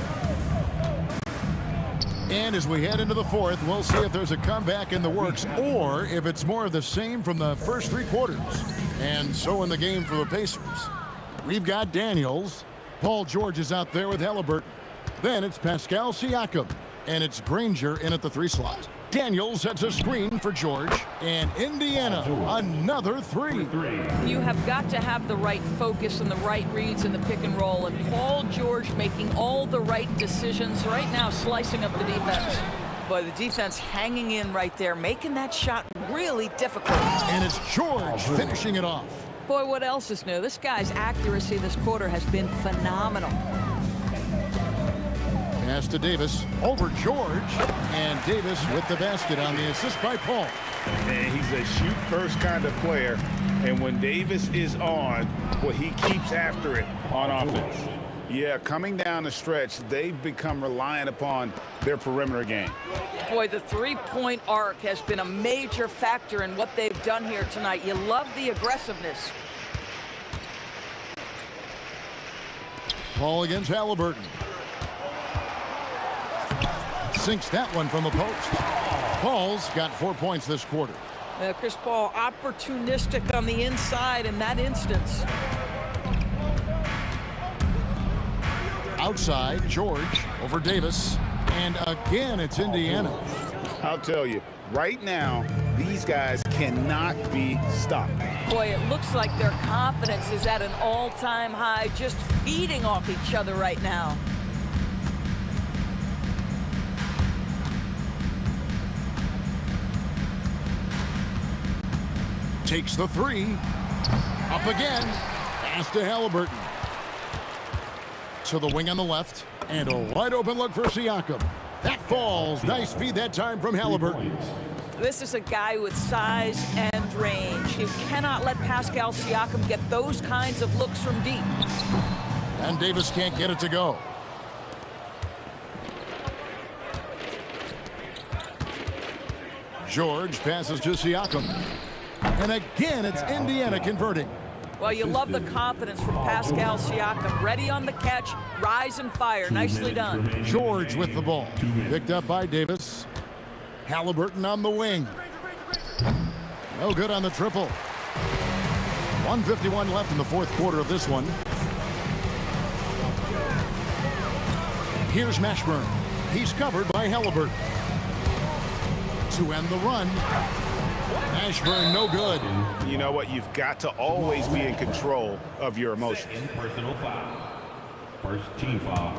And as we head into the fourth, we'll see if there's a comeback in the works or if it's more of the same from the first 3 quarters. And so in the game for the Pacers, we've got Daniels. Paul George is out there with Halliburton. Then it's Pascal Siakam. And it's Granger in at the 3 slot. Daniels sets a screen for George. And Indiana, another 3. You have got to have the right focus and the right reads in the pick and roll. And Paul George making all the right decisions right now, slicing up the defense. Boy, the defense hanging in right there, making that shot really difficult. And it's George finishing it off. Boy, what else is new? This guy's accuracy this quarter has been phenomenal. Pass to Davis, over George, and Davis with the basket on the assist by Paul. And he's a shoot-first kind of player, and when Davis is on, well, he keeps after it on offense. Yeah, coming down the stretch, they've become reliant upon their perimeter game. Boy, the three-point arc has been a major factor in what they've done here tonight. You love the aggressiveness. Paul against Halliburton. Sinks that one from the post. Paul's got 4 points this quarter. Chris Paul opportunistic on the inside in that instance. Outside, George over Davis. And again, it's Indiana. I'll tell you, right now, these guys cannot be stopped. Boy, it looks like their confidence is at an all-time high, just feeding off each other right now. Takes the 3. Up again. Pass to Halliburton. To the wing on the left. And a wide open look for Siakam. That falls. Nice feed that time from Halliburton. This is a guy with size and range. You cannot let Pascal Siakam get those kinds of looks from deep. And Davis can't get it to go. George passes to Siakam. And again, it's Indiana converting. Well, you love the confidence from Pascal Siakam. Ready on the catch, rise and fire. Nicely done. George with the ball. Picked up by Davis. Halliburton on the wing. No good on the triple. 1:51 left in the fourth quarter of this one. Here's Mashburn. He's covered by Halliburton. To end the run. Mashburn, no good. You know what? You've got to always be in control of your emotions. Personal foul. First team foul.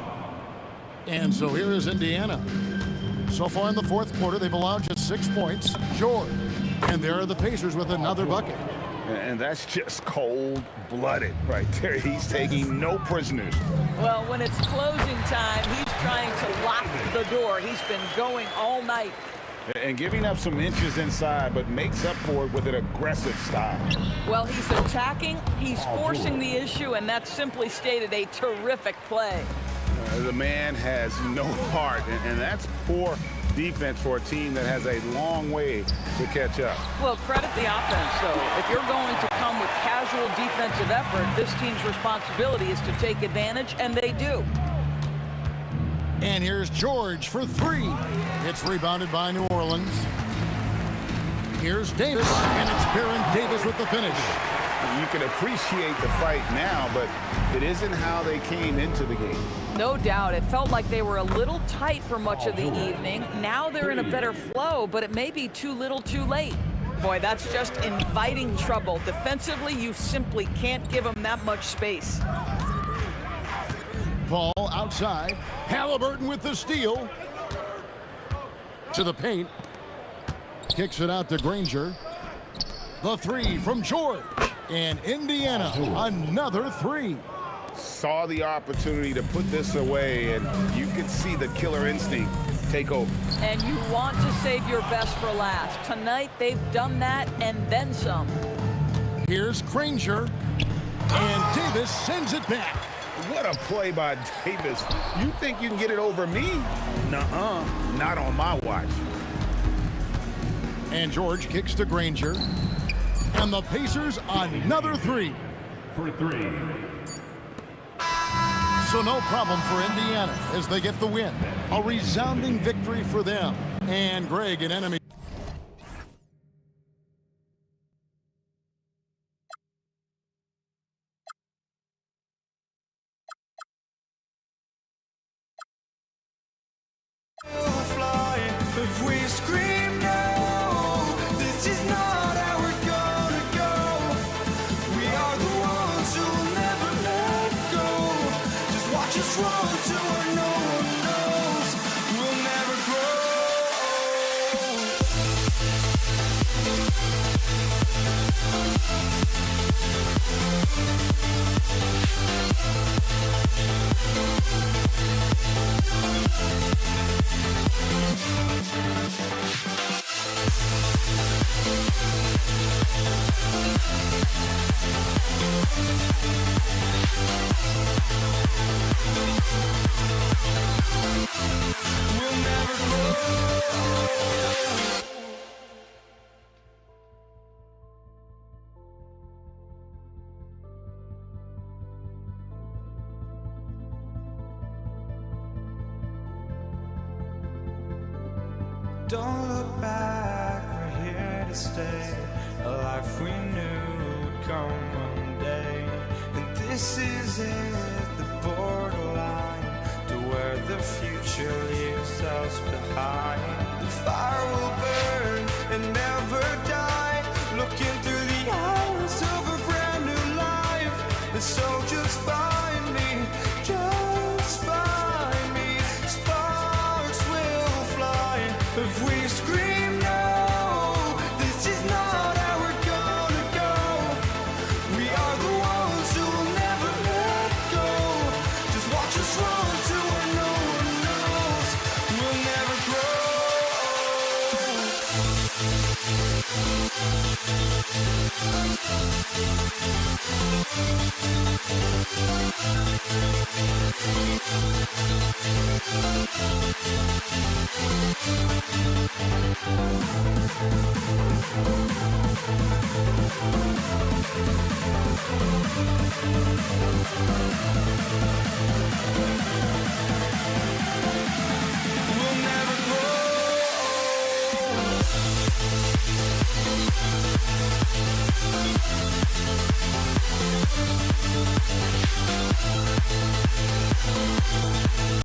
And so here is Indiana. So far in the fourth quarter, they've allowed just 6 points. George. And there are the Pacers with another bucket. And that's just cold-blooded right there. He's taking no prisoners. Well, when it's closing time, he's trying to lock the door. He's been going all night. And giving up some inches inside, but makes up for it with an aggressive style. Well, he's attacking, he's forcing the issue, and that's simply stated a terrific play. The man has no heart, and that's poor defense for a team that has a long way to catch up. Well, credit the offense, though. If you're going to come with casual defensive effort, this team's responsibility is to take advantage, and they do. And here's George for three. It's rebounded by New Orleans. Here's Davis, and it's Baron Davis with the finish. You can appreciate the fight now, but it isn't how they came into the game. No doubt. It felt like they were a little tight for much of the evening. Now they're in a better flow, but it may be too little too late. Boy, that's just inviting trouble. Defensively, you simply can't give them that much space. Ball outside. Halliburton with the steal. To the paint. Kicks it out to Granger. The three from George. And Indiana, another three. Saw the opportunity to put this away, and you could see the killer instinct take over. And you want to save your best for last. Tonight, they've done that and then some. Here's Granger. And Davis sends it back. What a play by Davis. You think you can get it over me? Nuh-uh. Not on my watch. And George kicks to Granger. And the Pacers another three. For three. So no problem for Indiana as they get the win. A resounding victory for them. And Greg, an enemy. If we scream no, this is not how we're gonna go. We are the ones who will never let go. Just watch us run to where no one knows. We'll never Don't look back, we're here to stay. A life we knew would come one day. And this is it, the borderline to where the future leaves us behind. The fire will burn and never die, looking through the eyes of a brand new life. And so just find me, just find me. Sparks will fly if we scream no. This is not how we're gonna go. We are the ones who will never let go. Just watch us run to where no one knows. We'll never grow.